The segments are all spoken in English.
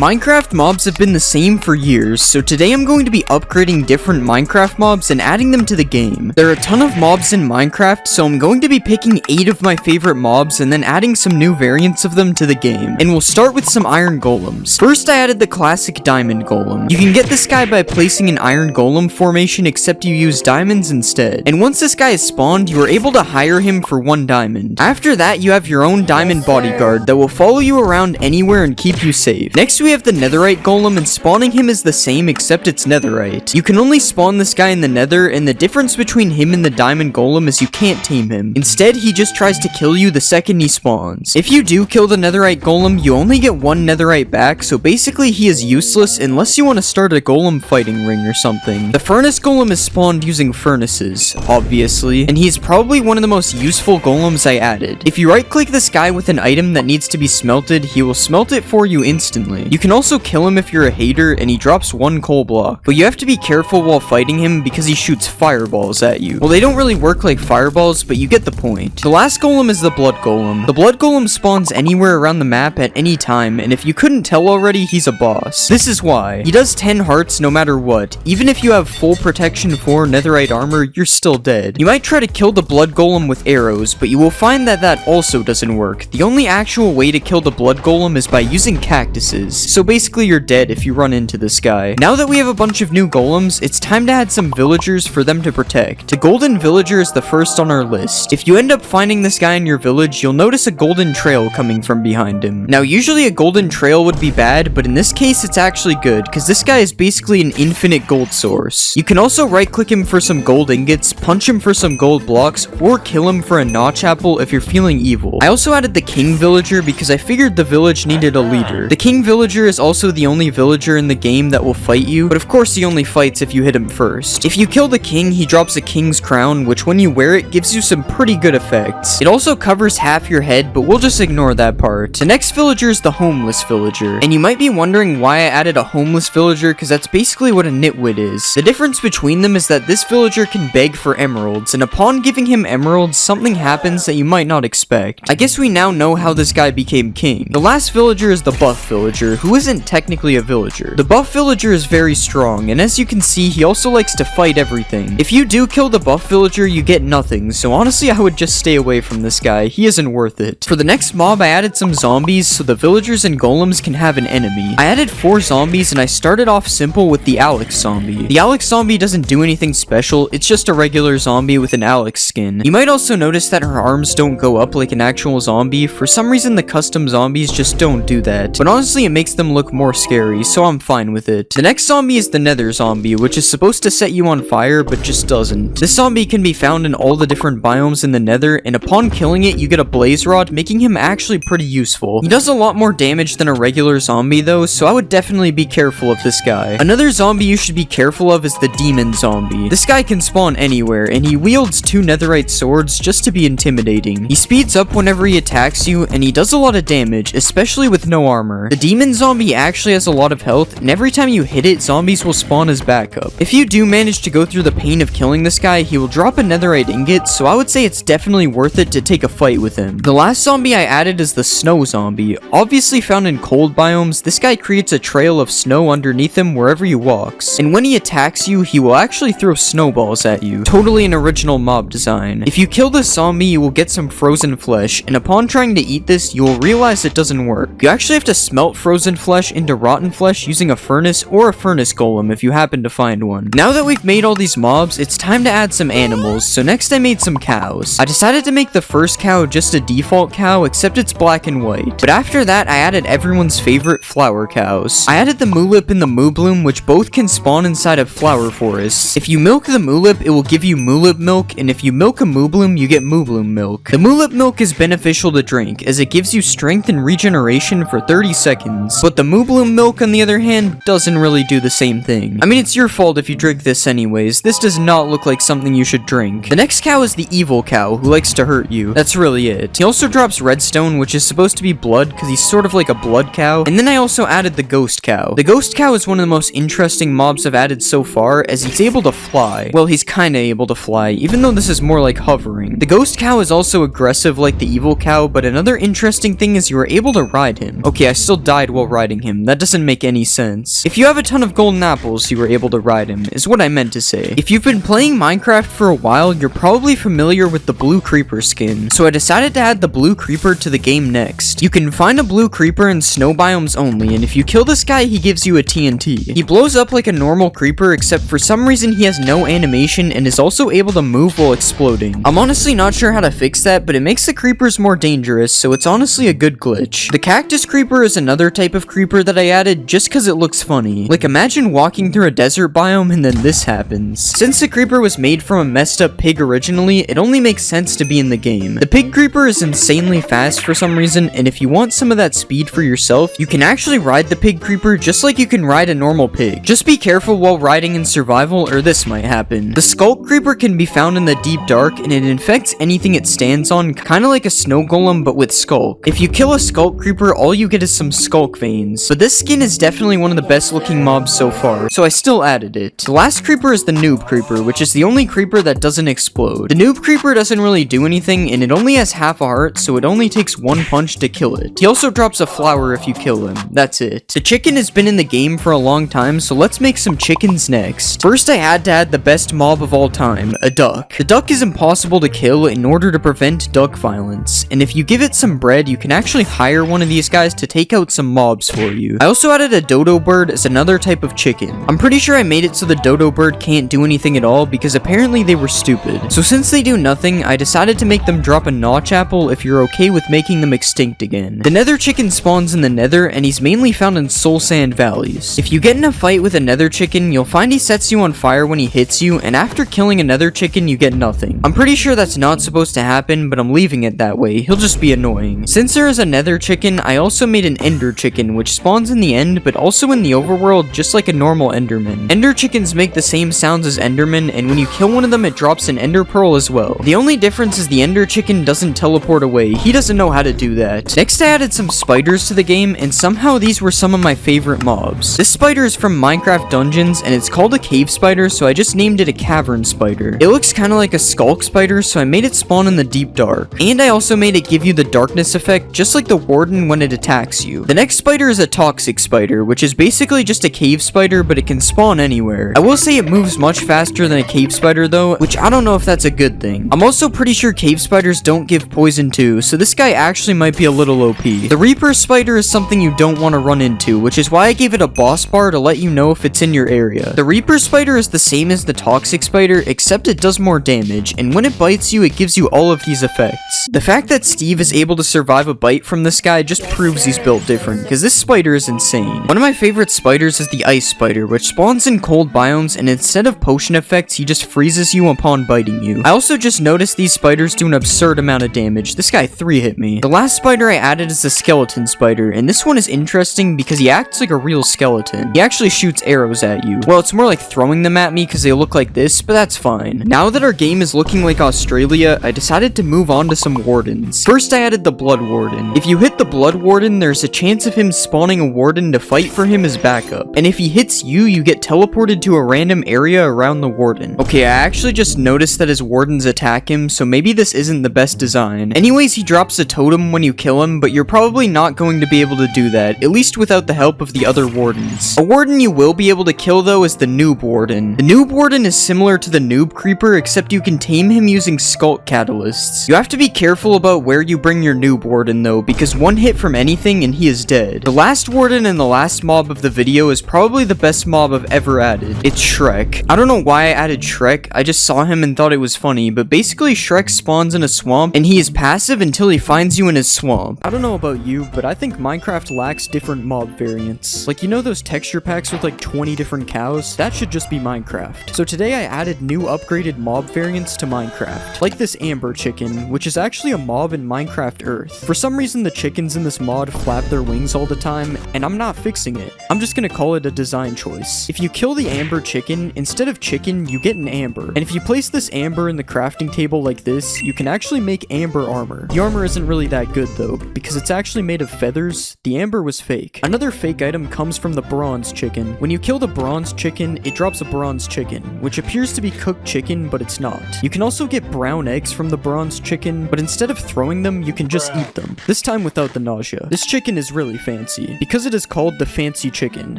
Minecraft mobs have been the same for years, so today I'm going to be upgrading different Minecraft mobs and adding them to the game. There are a ton of mobs in Minecraft, so I'm going to be picking 8 of my favorite mobs and then adding some new variants of them to the game. And we'll start with some iron golems. First, I added the classic diamond golem. You can get this guy by placing an iron golem formation, except you use diamonds instead. And once this guy is spawned, you are able to hire him for 1 diamond. After that, you have your own diamond bodyguard that will follow you around anywhere and keep you safe. Next, we have the netherite golem, and spawning him is the same except it's netherite. You can only spawn this guy in the nether, and the difference between him and the diamond golem is you can't tame him. Instead, he just tries to kill you the second he spawns. If you do kill the netherite golem, you only get 1 netherite back, so basically he is useless unless you want to start a golem fighting ring or something. The furnace golem is spawned using furnaces, obviously, and he is probably one of the most useful golems I added. If you right click this guy with an item that needs to be smelted, he will smelt it for you instantly. You can also kill him if you're a hater, and he drops 1 coal block, but you have to be careful while fighting him because he shoots fireballs at you. Well, they don't really work like fireballs, but you get the point. The last golem is the blood golem. The blood golem spawns anywhere around the map at any time, and if you couldn't tell already, he's a boss. This is why. He does 10 hearts no matter what. Even if you have full protection 4 netherite armor, you're still dead. You might try to kill the blood golem with arrows, but you will find that that also doesn't work. The only actual way to kill the blood golem is by using cactuses. So basically you're dead if you run into this guy. Now that we have a bunch of new golems, it's time to add some villagers for them to protect. The golden villager is the first on our list. If you end up finding this guy in your village, you'll notice a golden trail coming from behind him. Now usually a golden trail would be bad, but in this case it's actually good, because this guy is basically an infinite gold source. You can also right click him for some gold ingots, punch him for some gold blocks, or kill him for a notch apple if you're feeling evil. I also added the king villager because I figured the village needed a leader. The king villager is also the only villager in the game that will fight you, but of course he only fights if you hit him first. If you kill the king, he drops a king's crown, which when you wear it gives you some pretty good effects. It also covers half your head, but we'll just ignore that part. The next villager is the homeless villager, and you might be wondering why I added a homeless villager, because that's basically what a nitwit is. The difference between them is that this villager can beg for emeralds, and upon giving him emeralds, something happens that you might not expect. I guess we now know how this guy became king. The last villager is the buff villager, who isn't technically a villager. The buff villager is very strong, and as you can see, he also likes to fight everything. If you do kill the buff villager, you get nothing, so honestly I would just stay away from this guy. He isn't worth it. For the next mob, I added some zombies so the villagers and golems can have an enemy. I added 4 zombies, and I started off simple with the Alex zombie. The Alex zombie doesn't do anything special, it's just a regular zombie with an Alex skin. You might also notice that her arms don't go up like an actual zombie. For some reason the custom zombies just don't do that, but honestly it makes them look more scary, so I'm fine with it. The next zombie is the nether zombie, which is supposed to set you on fire, but just doesn't. This zombie can be found in all the different biomes in the nether, and upon killing it, you get a blaze rod, making him actually pretty useful. He does a lot more damage than a regular zombie though, so I would definitely be careful of this guy. Another zombie you should be careful of is the demon zombie. This guy can spawn anywhere, and he wields 2 netherite swords just to be intimidating. He speeds up whenever he attacks you, and he does a lot of damage, especially with no armor. The demon zombie actually has a lot of health, and every time you hit it, zombies will spawn as backup. If you do manage to go through the pain of killing this guy, he will drop a netherite ingot, so I would say it's definitely worth it to take a fight with him. The last zombie I added is the snow zombie. Obviously found in cold biomes, this guy creates a trail of snow underneath him wherever he walks, and when he attacks you, he will actually throw snowballs at you. Totally an original mob design. If you kill this zombie, you will get some frozen flesh, and upon trying to eat this, you will realize it doesn't work. You actually have to smelt frozen flesh into rotten flesh using a furnace or a furnace golem if you happen to find one. Now that we've made all these mobs, it's time to add some animals, so next I made some cows. I decided to make the first cow just a default cow, except it's black and white. But after that, I added everyone's favorite flower cows. I added the Moolip and the Moobloom, which both can spawn inside of flower forests. If you milk the Moolip, it will give you Moolip milk, and if you milk a Moobloom, you get Moobloom milk. The Moolip milk is beneficial to drink, as it gives you strength and regeneration for 30 seconds. But the Moobloom milk, on the other hand, doesn't really do the same thing. I mean, it's your fault if you drink this anyways. This does not look like something you should drink. The next cow is the evil cow, who likes to hurt you. That's really it. He also drops redstone, which is supposed to be blood, because he's sort of like a blood cow. And then I also added the ghost cow. The ghost cow is one of the most interesting mobs I've added so far, as he's able to fly. Well, he's kinda able to fly, even though this is more like hovering. The ghost cow is also aggressive like the evil cow, but another interesting thing is you are able to ride him. Okay, I still died while riding him. That doesn't make any sense. If you have a ton of golden apples, you were able to ride him, is what I meant to say. If you've been playing Minecraft for a while, you're probably familiar with the blue creeper skin, so I decided to add the blue creeper to the game next. You can find a blue creeper in snow biomes only, and if you kill this guy, he gives you a TNT. He blows up like a normal creeper, except for some reason he has no animation and is also able to move while exploding. I'm honestly not sure how to fix that, but it makes the creepers more dangerous, so it's honestly a good glitch. The cactus creeper is another type of creeper that I added just cause it looks funny. Like, imagine walking through a desert biome and then this happens. Since the creeper was made from a messed up pig originally, it only makes sense to be in the game. The pig creeper is insanely fast for some reason, and if you want some of that speed for yourself, you can actually ride the pig creeper just like you can ride a normal pig. Just be careful while riding in survival or this might happen. The skulk creeper can be found in the deep dark, and it infects anything it stands on, kinda like a snow golem but with skulk. If you kill a skulk creeper, all you get is some skulk veins. But this skin is definitely one of the best looking mobs so far, so I still added it. The last creeper is the noob creeper, which is the only creeper that doesn't explode. The noob creeper doesn't really do anything, and it only has half a heart, so it only takes one punch to kill it. He also drops a flower if you kill him. That's it. The chicken has been in the game for a long time, so let's make some chickens next. First, I had to add the best mob of all time, a duck. The duck is impossible to kill in order to prevent duck violence, and if you give it some bread, you can actually hire one of these guys to take out some mobs for you. I also added a dodo bird as another type of chicken. I'm pretty sure I made it so the dodo bird can't do anything at all because apparently they were stupid. So since they do nothing, I decided to make them drop a notch apple if you're okay with making them extinct again. The nether chicken spawns in the nether, and he's mainly found in soul sand valleys. If you get in a fight with a nether chicken, you'll find he sets you on fire when he hits you, and after killing a nether chicken, you get nothing. I'm pretty sure that's not supposed to happen, but I'm leaving it that way. He'll just be annoying. Since there is a nether chicken, I also made an ender chicken, which spawns in the end, but also in the overworld, just like a normal enderman. Ender chickens make the same sounds as endermen, and when you kill one of them, it drops an ender pearl as well. The only difference is the ender chicken doesn't teleport away. He doesn't know how to do that. Next, I added some spiders to the game, and somehow these were some of my favorite mobs. This spider is from Minecraft Dungeons, and it's called a cave spider, so I just named it a cavern spider. It looks kind of like a skulk spider, so I made it spawn in the deep dark. And I also made it give you the darkness effect, just like the warden when it attacks you. The next spider is a toxic spider, which is basically just a cave spider, but it can spawn anywhere. I will say it moves much faster than a cave spider though, which I don't know if that's a good thing. I'm also pretty sure cave spiders don't give poison too, so this guy actually might be a little OP. The Reaper spider is something you don't want to run into, which is why I gave it a boss bar to let you know if it's in your area. The Reaper spider is the same as the toxic spider, except it does more damage, and when it bites you, it gives you all of these effects. The fact that Steve is able to survive a bite from this guy just proves he's built different, because this spider is insane. One of my favorite spiders is the ice spider, which spawns in cold biomes, and instead of potion effects, he just freezes you upon biting you. I also just noticed these spiders do an absurd amount of damage. This guy 3-hit me. The last spider I added is the skeleton spider, and this one is interesting because he acts like a real skeleton. He actually shoots arrows at you. Well, it's more like throwing them at me because they look like this, but that's fine. Now that our game is looking like Australia, I decided to move on to some wardens. First, I added the blood warden. If you hit the blood warden, there's a chance of him spawning a warden to fight for him as backup. And if he hits you, you get teleported to a random area around the warden. Okay, I actually just noticed that his wardens attack him, so maybe this isn't the best design. Anyways, he drops a totem when you kill him, but you're probably not going to be able to do that, at least without the help of the other wardens. A warden you will be able to kill though is the noob warden. The noob warden is similar to the noob creeper, except you can tame him using skulk catalysts. You have to be careful about where you bring your noob warden though, because one hit from anything and he is dead. The last warden and the last mob of the video is probably the best mob I've ever added. It's Shrek. I don't know why I added Shrek, I just saw him and thought it was funny, but basically Shrek spawns in a swamp and he is passive until he finds you in his swamp. I don't know about you, but I think Minecraft lacks different mob variants. Like, you know those texture packs with like 20 different cows? That should just be Minecraft. So today I added new upgraded mob variants to Minecraft. Like this amber chicken, which is actually a mob in Minecraft Earth. For some reason the chickens in this mod flap their wings all the time, and I'm not fixing it. I'm just gonna call it a design choice. If you kill the amber chicken, instead of chicken, you get an amber. And if you place this amber in the crafting table like this, you can actually make amber armor. The armor isn't really that good though, because it's actually made of feathers. The amber was fake. Another fake item comes from the bronze chicken. When you kill the bronze chicken, it drops a bronze chicken, which appears to be cooked chicken, but it's not. You can also get brown eggs from the bronze chicken, but instead of throwing them, you can just eat them. This time without the nausea. This chicken is really fancy. fancy, because it is called the fancy chicken.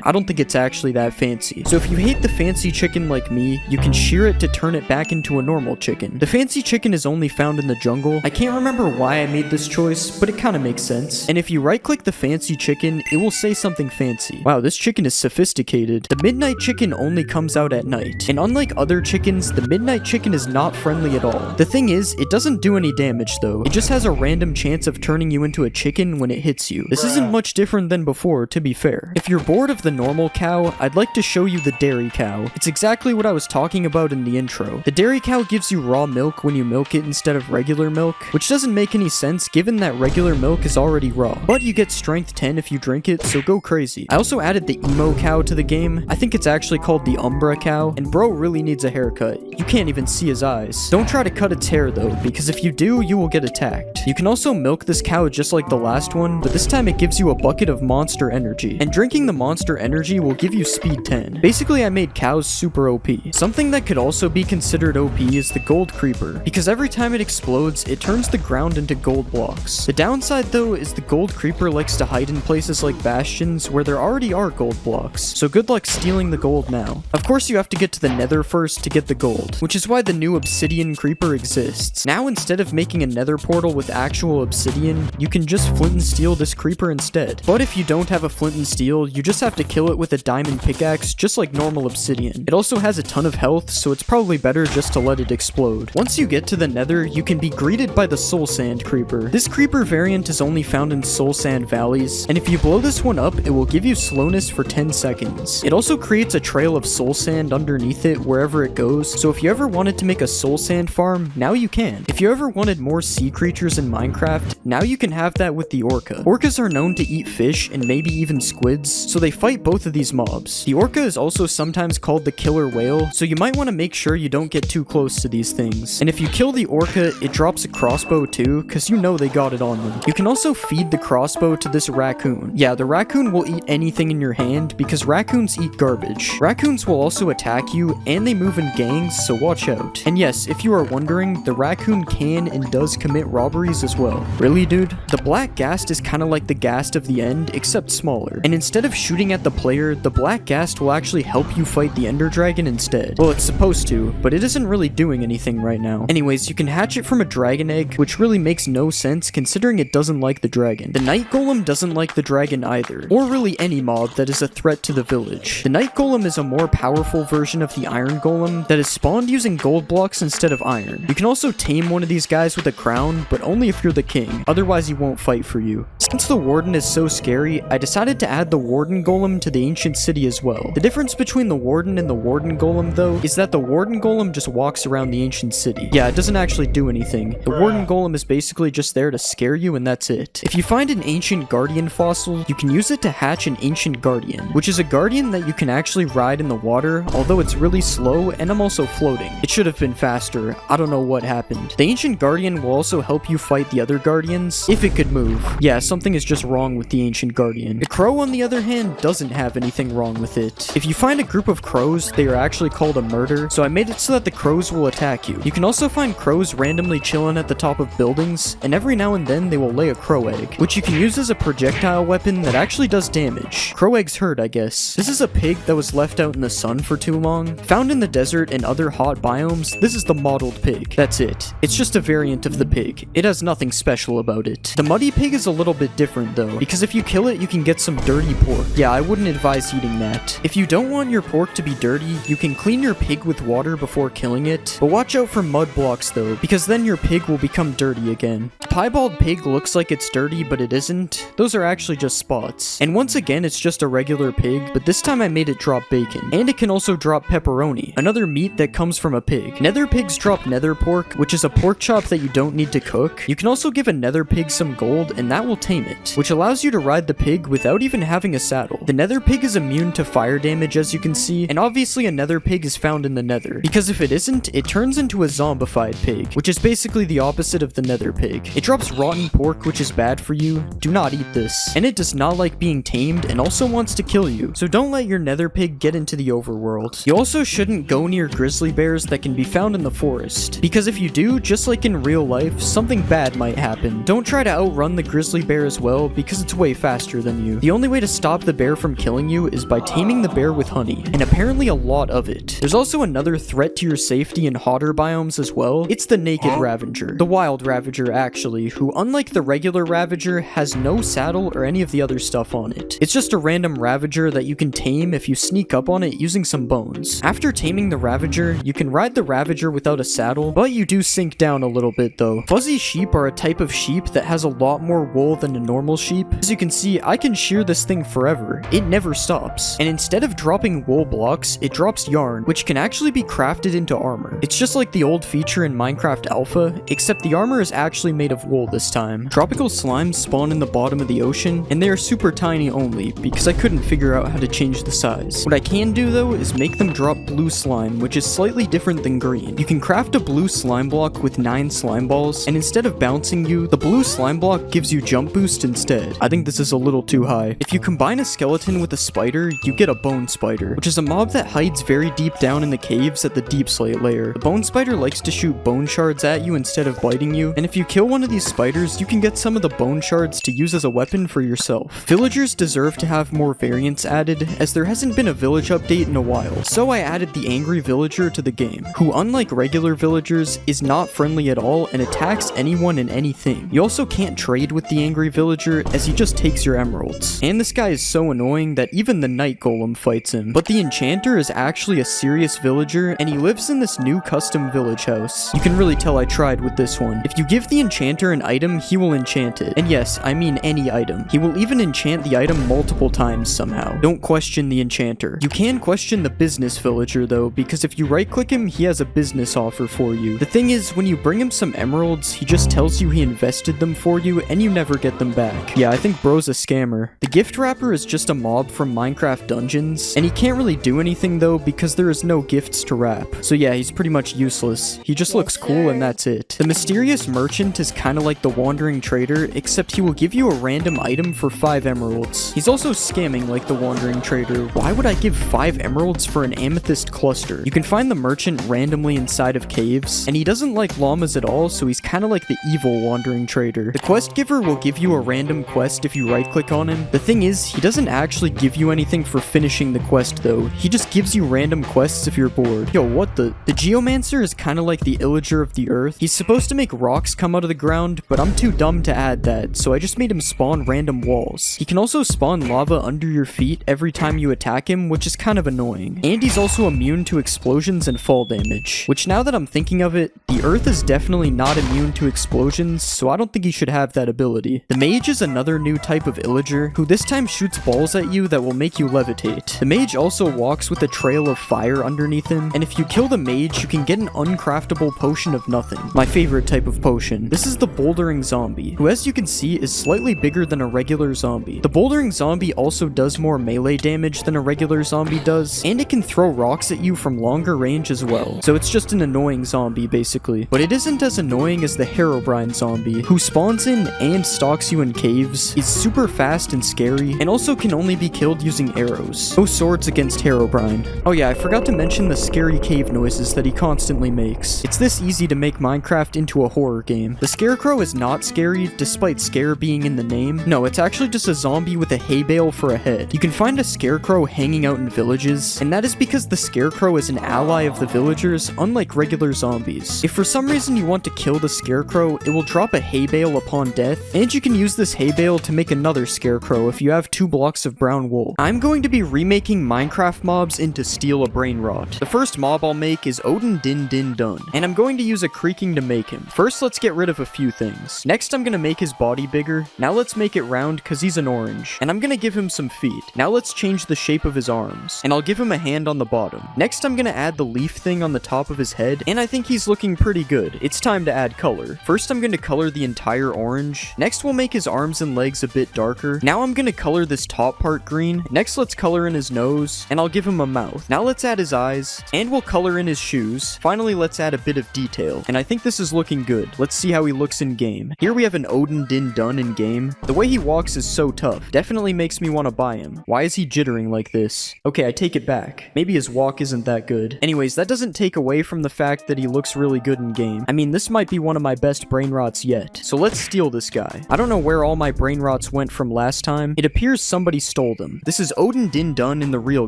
I don't think it's actually that fancy. So if you hate the fancy chicken like me, you can shear it to turn it back into a normal chicken. The fancy chicken is only found in the jungle. I can't remember why I made this choice, but it kind of makes sense. And if you right click the fancy chicken, it will say something fancy. Wow, this chicken is sophisticated. The midnight chicken only comes out at night. And unlike other chickens, the midnight chicken is not friendly at all. The thing is, it doesn't do any damage though. It just has a random chance of turning you into a chicken when it hits you. This isn't much different than before, to be fair. If you're bored of the normal cow, I'd like to show you the dairy cow. It's exactly what I was talking about in the intro. The dairy cow gives you raw milk when you milk it instead of regular milk, which doesn't make any sense given that regular milk is already raw. But you get strength 10 if you drink it, so go crazy. I also added the emo cow to the game. I think it's actually called the Umbra cow, and bro really needs a haircut. You can't even see his eyes. Don't try to cut its hair though, because if you do, you will get attacked. You can also milk this cow just like the last one, but this time it gives you a bucket of monster energy, and drinking the monster energy will give you speed 10. Basically, I made cows super OP. Something that could also be considered OP is the gold creeper, because every time it explodes, it turns the ground into gold blocks. The downside though is the gold creeper likes to hide in places like bastions where there already are gold blocks, so good luck stealing the gold now. Of course, you have to get to the nether first to get the gold, which is why the new obsidian creeper exists. Now, instead of making a nether portal with actual obsidian, you can just flint and steel this creeper instead. But if you don't have a flint and steel, you just have to kill it with a diamond pickaxe, just like normal obsidian. It also has a ton of health, so it's probably better just to let it explode. Once you get to the nether, you can be greeted by the soul sand creeper. This creeper variant is only found in soul sand valleys, and if you blow this one up, it will give you slowness for 10 seconds. It also creates a trail of soul sand underneath it wherever it goes, so if you ever wanted to make a soul sand farm, now you can. If you ever wanted more sea creatures in Minecraft, now you can have that with the orca. Orcas are known to eat fish and maybe even squids, so they fight both of these mobs. The orca is also sometimes called the killer whale, so you might want to make sure you don't get too close to these things. And if you kill the orca, it drops a crossbow too, cause you know they got it on them. You can also feed the crossbow to this raccoon. Yeah, the raccoon will eat anything in your hand because raccoons eat garbage. Raccoons will also attack you, and they move in gangs, so watch out. And yes, if you are wondering, the raccoon can and does commit robberies as well. Really, dude? The black ghast is kinda like the ghast of the end, except smaller. And instead of shooting at the player, the black ghast will actually help you fight the ender dragon instead. Well, it's supposed to, but it isn't really doing anything right now. Anyways, you can hatch it from a dragon egg, which really makes no sense considering it doesn't like the dragon. The night golem doesn't like the dragon either, or really any mob that is a threat to the village. The night golem is a more powerful version of the iron golem that is spawned using gold blocks instead of iron. You can also tame one of these guys with a crown, but only if you're the king, otherwise he won't fight for you. Since the warden is so scary, I decided to add the warden golem to the ancient city as well. The difference between the warden and the warden golem though, is that the warden golem just walks around the ancient city. Yeah, it doesn't actually do anything. The warden golem is basically just there to scare you, and that's it. If you find an ancient guardian fossil, you can use it to hatch an ancient guardian, which is a guardian that you can actually ride in the water, although it's really slow, and I'm also floating. It should have been faster. I don't know what happened. The ancient guardian will also help you fight the other guardians, if it could move. Yeah, something is just wrong with the ancient guardian. The crow, on the other hand, doesn't have anything wrong with it. If you find a group of crows, they are actually called a murder, so I made it so that the crows will attack you. You can also find crows randomly chilling at the top of buildings, and every now and then they will lay a crow egg, which you can use as a projectile weapon that actually does damage. Crow eggs hurt, I guess. This is a pig that was left out in the sun for too long. Found in the desert and other hot biomes, this is the mottled pig. That's it. It's just a variant of the pig. It has nothing special about it. The muddy pig is a little bit different though, because if you kill it, you can get some dirty pork. Yeah, I wouldn't advise eating that. If you don't want your pork to be dirty, you can clean your pig with water before killing it, but watch out for mud blocks though, because then your pig will become dirty again. The piebald pig looks like it's dirty, but it isn't. Those are actually just spots. And once again, it's just a regular pig, but this time I made it drop bacon. And it can also drop pepperoni, another meat that comes from a pig. Nether pigs drop nether pork, which is a pork chop that you don't need to cook. You can also give a nether pig some gold, and that will tame it, which allows you to ride the pig without even having a saddle. The nether pig is immune to fire damage, as you can see, and obviously a nether pig is found in the nether, because if it isn't, it turns into a zombified pig, which is basically the opposite of the nether pig. It drops rotten pork, which is bad for you. Do not eat this. And it does not like being tamed and also wants to kill you, so don't let your nether pig get into the overworld. You also shouldn't go near grizzly bears that can be found in the forest, because if you do, just like in real life, something bad might happen. Don't try to outrun the grizzly bear as well, because it's way way faster than you. The only way to stop the bear from killing you is by taming the bear with honey, and apparently a lot of it. There's also another threat to your safety in hotter biomes as well. It's the naked Ravager. The wild Ravager, actually, who unlike the regular Ravager, has no saddle or any of the other stuff on it. It's just a random Ravager that you can tame if you sneak up on it using some bones. After taming the Ravager, you can ride the Ravager without a saddle, but you do sink down a little bit though. Fuzzy sheep are a type of sheep that has a lot more wool than a normal sheep. As you can see, I can shear this thing forever. It never stops. And instead of dropping wool blocks, it drops yarn, which can actually be crafted into armor. It's just like the old feature in Minecraft Alpha, except the armor is actually made of wool this time. Tropical slimes spawn in the bottom of the ocean, and they are super tiny only, because I couldn't figure out how to change the size. What I can do though is make them drop blue slime, which is slightly different than green. You can craft a blue slime block with 9 slime balls, and instead of bouncing you, the blue slime block gives you jump boost instead. I think this is a little too high. If you combine a skeleton with a spider, you get a bone spider, which is a mob that hides very deep down in the caves at the deep slate layer. The bone spider likes to shoot bone shards at you instead of biting you, and if you kill one of these spiders, you can get some of the bone shards to use as a weapon for yourself. Villagers deserve to have more variants added, as there hasn't been a village update in a while, so I added the angry villager to the game, who unlike regular villagers, is not friendly at all and attacks anyone and anything. You also can't trade with the angry villager, as he just takes your emeralds. And this guy is so annoying that even the night golem fights him. But the enchanter is actually a serious villager, and he lives in this new custom village house. You can really tell I tried with this one. If you give the enchanter an item, he will enchant it. And yes, I mean any item. He will even enchant the item multiple times somehow. Don't question the enchanter. You can question the business villager though, because if you right click him, he has a business offer for you. The thing is, when you bring him some emeralds, he just tells you he invested them for you and you never get them back. Yeah, I think bro's a scammer. The gift wrapper is just a mob from Minecraft Dungeons, and he can't really do anything though because there is no gifts to wrap. So yeah, he's pretty much useless. He just looks cool and that's it. The mysterious merchant is kind of like the wandering trader, except he will give you a random item for 5 emeralds. He's also scamming like the wandering trader. Why would I give 5 emeralds for an amethyst cluster? You can find the merchant randomly inside of caves, and he doesn't like llamas at all, so he's kind of like the evil wandering trader. The quest giver will give you a random quest if you right click on him. The thing is, he doesn't actually give you anything for finishing the quest though. He just gives you random quests if you're bored. Yo, what the? The geomancer is kind of like the illager of the earth. He's supposed to make rocks come out of the ground, but I'm too dumb to add that, so I just made him spawn random walls. He can also spawn lava under your feet every time you attack him, which is kind of annoying. And he's also immune to explosions and fall damage, which now that I'm thinking of it, the earth is definitely not immune to explosions, so I don't think he should have that ability. The mage is another new type of illager, who this time shoots balls at you that will make you levitate. The mage also walks with a trail of fire underneath him, and if you kill the mage, you can get an uncraftable potion of nothing. My favorite type of potion. This is the bouldering zombie, who as you can see is slightly bigger than a regular zombie. The bouldering zombie also does more melee damage than a regular zombie does, and it can throw rocks at you from longer range as well. So it's just an annoying zombie basically. But it isn't as annoying as the Herobrine zombie, who spawns in and stalks you in caves, is super fast and scary, and also can only be killed using arrows. No swords against Herobrine. Oh yeah, I forgot to mention the scary cave noises that he constantly makes. It's this easy to make Minecraft into a horror game. The scarecrow is not scary, despite scare being in the name. No, it's actually just a zombie with a hay bale for a head. You can find a scarecrow hanging out in villages, and that is because the scarecrow is an ally of the villagers, unlike regular zombies. If for some reason you want to kill the scarecrow, it will drop a hay bale upon death, and you can use this hay bale to make another scarecrow if you have 2 blocks of brown wool. I'm going to be remaking Minecraft mobs into Steal a Brain Rot. The first mob I'll make is Odin Din Din Dun, and I'm going to use a creaking to make him. First, let's get rid of a few things. Next, I'm gonna make his body bigger. Now let's make it round cause he's an orange. And I'm gonna give him some feet. Now let's change the shape of his arms. And I'll give him a hand on the bottom. Next, I'm gonna add the leaf thing on the top of his head, and I think he's looking pretty good. It's time to add color. First, I'm gonna color the entire orange. Next, we'll make his arms and legs a bit darker. Now I'm gonna color this top part green. Next, let's color in his nose, and I'll give him a mouth. Now let's add his eyes, and we'll color in his shoes. Finally, let's add a bit of detail, and I think this is looking good. Let's see how he looks in game. Here we have an Odin Din Dun in game. The way he walks is so tough. Definitely makes me want to buy him. Why is he jittering like this? Okay, I take it back. Maybe his walk isn't that good. Anyways, that doesn't take away from the fact that he looks really good in game. I mean, this might be one of my best brain rots yet. So let's steal this guy. I don't know where all my brain rots brainrots went from last time, it appears somebody stole them. This is Odin Din Dun in the real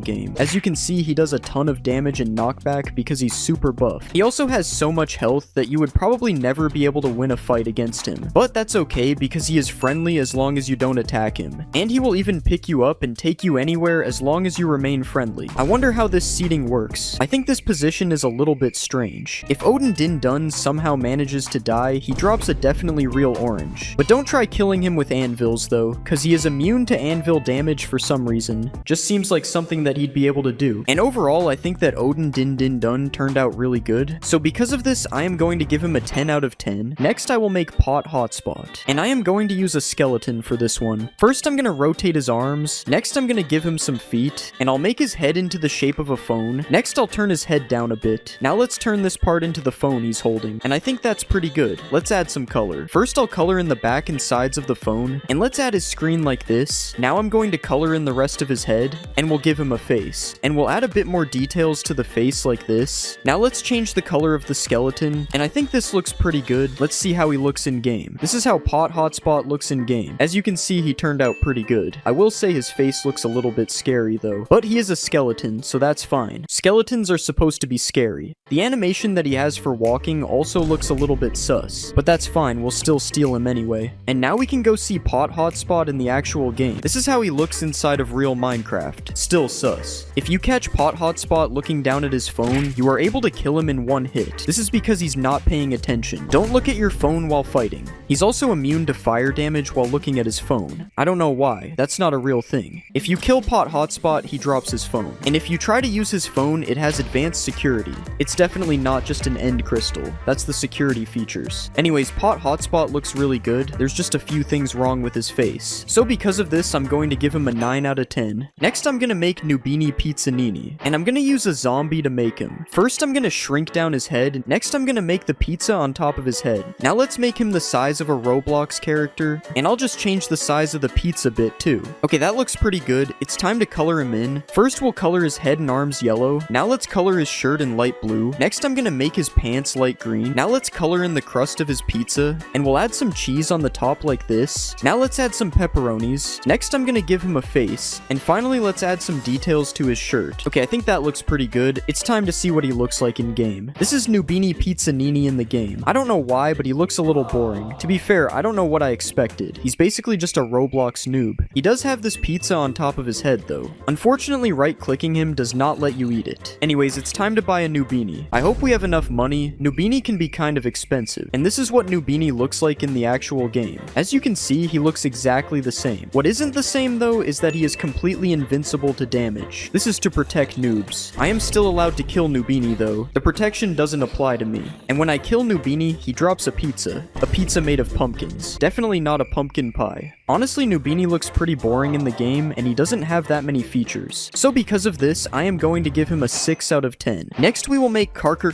game. As you can see, he does a ton of damage and knockback because he's super buff. He also has so much health that you would probably never be able to win a fight against him. But that's okay because he is friendly as long as you don't attack him. And he will even pick you up and take you anywhere as long as you remain friendly. I wonder how this seating works. I think this position is a little bit strange. If Odin Din Dun somehow manages to die, he drops a definitely real orange. But don't try killing him with anvils though, cause he is immune to anvil damage for some reason. Just seems like something that he'd be able to do. And overall, I think that Odin Din Din Dun turned out really good. So because of this, I am going to give him a 10 out of 10. Next, I will make Pot Hotspot. And I am going to use a skeleton for this one. First, I'm gonna rotate his arms. Next, I'm gonna give him some feet. And I'll make his head into the shape of a phone. Next, I'll turn his head down a bit. Now let's turn this part into the phone he's holding. And I think that's pretty good. Let's add some color. First, I'll color in the back and sides of the phone. And let's add his screen like this. Now I'm going to color in the rest of his head. And we'll give him a face. And we'll add a bit more details to the face like this. Now let's change the color of the skeleton. And I think this looks pretty good. Let's see how he looks in game. This is how Pot Hotspot looks in game. As you can see, he turned out pretty good. I will say his face looks a little bit scary though. But he is a skeleton, so that's fine. Skeletons are supposed to be scary. The animation that he has for walking also looks a little bit sus. But that's fine, we'll still steal him anyway. And now we can go see Pot Hotspot in the actual game. This is how he looks inside of real Minecraft. Still sus. If you catch Pot Hotspot looking down at his phone, you are able to kill him in one hit. This is because he's not paying attention. Don't look at your phone while fighting. He's also immune to fire damage while looking at his phone. I don't know why. That's not a real thing. If you kill Pot Hotspot, he drops his phone. And if you try to use his phone, it has advanced security. It's definitely not just an end crystal. That's the security features. Anyways, Pot Hotspot looks really good. There's just a few things wrong with his face. So because of this, I'm going to give him a 9 out of 10. Next, I'm gonna make Nubini Pizzanini. And I'm gonna use a zombie to make him. First, I'm gonna shrink down his head. Next, I'm gonna make the pizza on top of his head. Now let's make him the size of a Roblox character. And I'll just change the size of the pizza bit too. Okay, that looks pretty good. It's time to color him in. First, we'll color his head and arms yellow. Now let's color his shirt in light blue. Next, I'm gonna make his pants light green. Now let's color in the crust of his pizza. And we'll add some cheese on the top like this. Now let's add some pepperonis. Next, I'm gonna give him a face. And finally, let's add some details to his shirt. Okay, I think that looks pretty good. It's time to see what he looks like in game. This is Nubini Pizzanini in the game. I don't know why, but he looks a little boring. To be fair, I don't know what I expected. He's basically just a Roblox noob. He does have this pizza on top of his head though. Unfortunately, right-clicking him does not let you eat it. Anyways, it's time to buy a Nubini. I hope we have enough money. Nubini can be kind of expensive. And this is what Nubini looks like in the actual game. As you can see, he looks exactly the same. What isn't the same though is that he is completely invincible to damage. This is to protect noobs. I am still allowed to kill Nubini though. The protection doesn't apply to me. And when I kill Nubini, he drops a pizza. A pizza made of pumpkins. Definitely not a pumpkin pie. Honestly, Nubini looks pretty boring in the game, and he doesn't have that many features. So because of this, I am going to give him a 6 out of 10. Next, we will make Karker,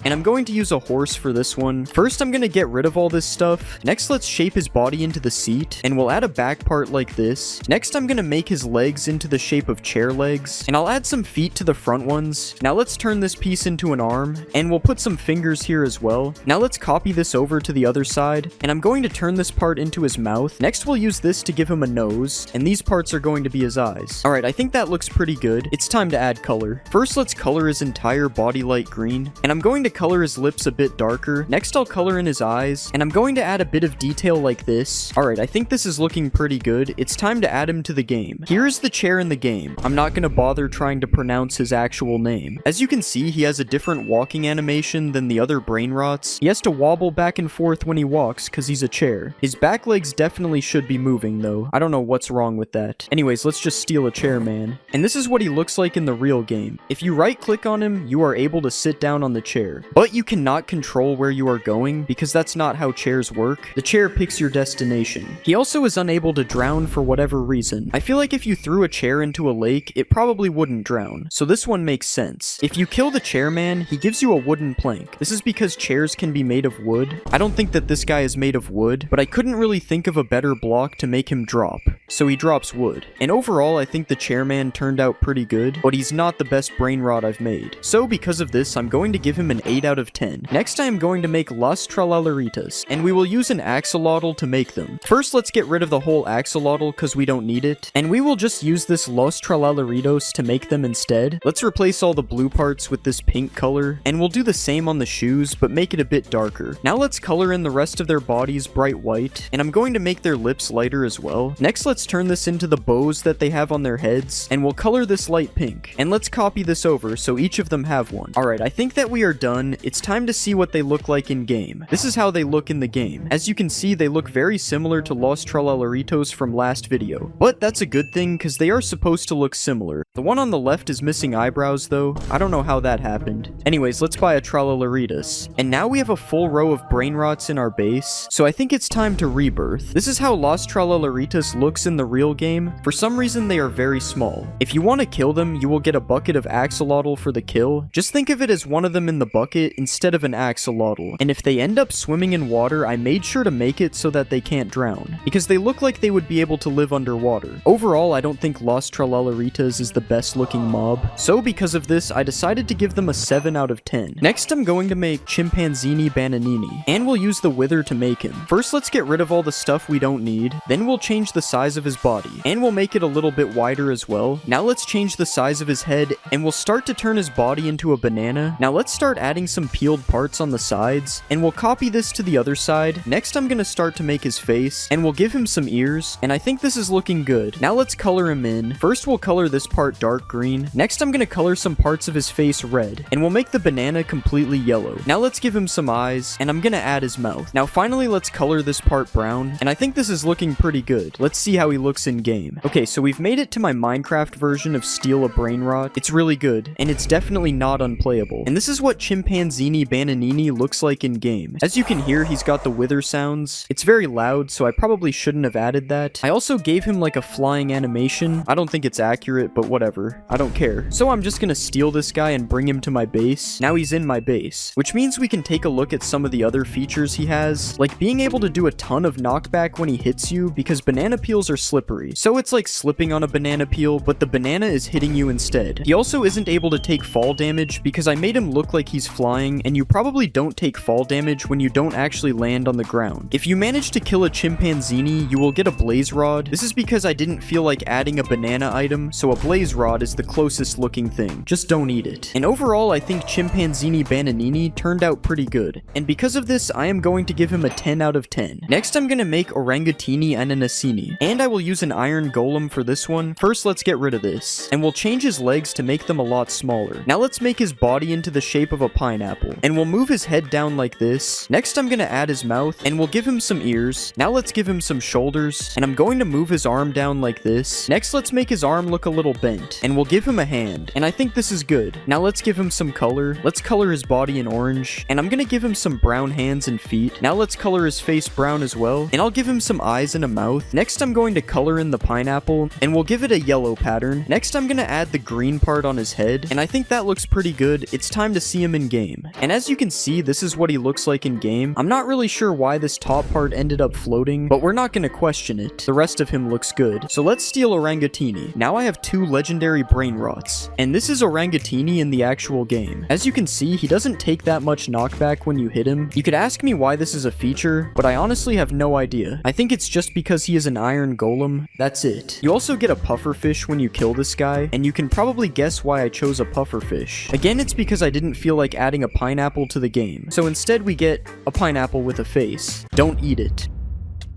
and I'm going to use a horse for this one. First, I'm going to get rid of all this stuff. Next, let's shape his body into the seat, and we'll add a back part like this. Next, I'm going to make his legs into the shape of chair legs, and I'll add some feet to the front ones. Now let's turn this piece into an arm, and we'll put some fingers here as well. Now let's copy this over to the other side, and I'm going to turn this part into his mouth. Next, we'll use this to give him a nose, and these parts are going to be his eyes. Alright, I think that looks pretty good. It's time to add color. First, let's color his entire body light green, and I'm going to color his lips a bit darker. Next, I'll color in his eyes, and I'm going to add a bit of detail like this. Alright, I think this is looking pretty good. It's time to add him to the game. Here is the chair in the game. I'm not going to bother trying to pronounce his actual name. As you can see, he has a different walking animation than the other brain rots. He has to wobble back and forth when he walks because he's a chair. His back legs definitely should be moving though. I don't know what's wrong with that. Anyways, let's just steal a chair, man. And this is what he looks like in the real game. If you right click on him, you are able to sit down on the chair. But you cannot control where you are going because that's not how chairs work. The chair picks your destination. He also is unable to drown for whatever reason. I feel like if you threw a chair into a lake, it probably wouldn't drown. So this one makes sense. If you kill the chairman, he gives you a wooden plank. This is because chairs can be made of wood. I don't think that this guy is made of wood, but I couldn't really think of a better block to make him drop. So he drops wood. And overall, I think the chairman turned out pretty good, but he's not the best brain rot I've made. So because of this, I'm going to give him an 8 out of 10. Next, I am going to make Las Tralaleritas, and we will use an axolotl to make them. First, First, let's get rid of the whole axolotl because we don't need it. And we will just use this Los Tralaleritos to make them instead. Let's replace all the blue parts with this pink color. And we'll do the same on the shoes, but make it a bit darker. Now let's color in the rest of their bodies bright white. And I'm going to make their lips lighter as well. Next, let's turn this into the bows that they have on their heads. And we'll color this light pink. And let's copy this over so each of them have one. Alright, I think that we are done. It's time to see what they look like in game. This is how they look in the game. As you can see, they look very similar to Los Tralaleritos from last video. But that's a good thing because they are supposed to look similar. The one on the left is missing eyebrows though. I don't know how that happened. Anyways, let's buy a Tralaleritas. And now we have a full row of brain rots in our base. So I think it's time to rebirth. This is how Los Tralaleritas looks in the real game. For some reason, they are very small. If you want to kill them, you will get a bucket of axolotl for the kill. Just think of it as one of them in the bucket instead of an axolotl. And if they end up swimming in water, I made sure to make it so that they can't drown, because they look like they would be able to live underwater. Overall, I don't think Los Tralaleritas is the best looking mob, so because of this, I decided to give them a 7 out of 10. Next, I'm going to make Chimpanzini Bananini, and we'll use the Wither to make him. First, let's get rid of all the stuff we don't need, then we'll change the size of his body, and we'll make it a little bit wider as well. Now let's change the size of his head, and we'll start to turn his body into a banana. Now let's start adding some peeled parts on the sides, and we'll copy this to the other side. Next, I'm gonna start to make his face, and we'll give him some ears, and I think this is looking good. Now let's color him in. First, we'll color this part dark green. Next, I'm gonna color some parts of his face red, and we'll make the banana completely yellow. Now let's give him some eyes, and I'm gonna add his mouth. Now finally, let's color this part brown, and I think this is looking pretty good. Let's see how he looks in game. Okay, so we've made it to my Minecraft version of Steal a Brain Rot. It's really good, and it's definitely not unplayable. And this is what Chimpanzini Bananini looks like in game. As you can hear, he's got the wither sounds. It's very loud, so I probably shouldn't have added that. I also gave him like a flying animation. I don't think it's accurate, but whatever. I don't care. So I'm just gonna steal this guy and bring him to my base. Now he's in my base, which means we can take a look at some of the other features he has, like being able to do a ton of knockback when he hits you because banana peels are slippery. So it's like slipping on a banana peel, but the banana is hitting you instead. He also isn't able to take fall damage because I made him look like he's flying, and you probably don't take fall damage when you don't actually land on the ground. If you manage to kill a chimpanzini, you will get a blaze rod. This is because I didn't feel like adding a banana item, so a blaze rod is the closest looking thing. Just don't eat it. And overall, I think Chimpanzini Bananini turned out pretty good. And because of this, I am going to give him a 10 out of 10. Next, I'm gonna make Orangatini Ananasini, and I will use an iron golem for this one. First, let's get rid of this, and we'll change his legs to make them a lot smaller. Now let's make his body into the shape of a pineapple, and we'll move his head down like this. Next, I'm gonna add his mouth, and we'll give him some ears. Now let's give him some shoulders, and I'm going to move his arm down like this. Next, let's make his arm look a little bent, and we'll give him a hand, and I think this is good. Now let's give him some color. Let's color his body in orange, and I'm gonna give him some brown hands and feet. Now let's color his face brown as well, and I'll give him some eyes and a mouth. Next, I'm going to color in the pineapple, and we'll give it a yellow pattern. Next, I'm gonna add the green part on his head, and I think that looks pretty good. It's time to see him in game. And as you can see, this is what he looks like in game. I'm not really sure why this top part ended up floating, but we're not gonna question it. The rest of him looks good. So let's steal Orangatini. Now I have 2 legendary brain rots, and this is Orangatini in the actual game. As you can see, he doesn't take that much knockback when you hit him. You could ask me why this is a feature, but I honestly have no idea. I think it's just because he is an iron golem. That's it. You also get a pufferfish when you kill this guy, and you can probably guess why I chose a pufferfish. Again, it's because I didn't feel like adding a pineapple to the game. So instead we get a pineapple with a face. Don't eat it.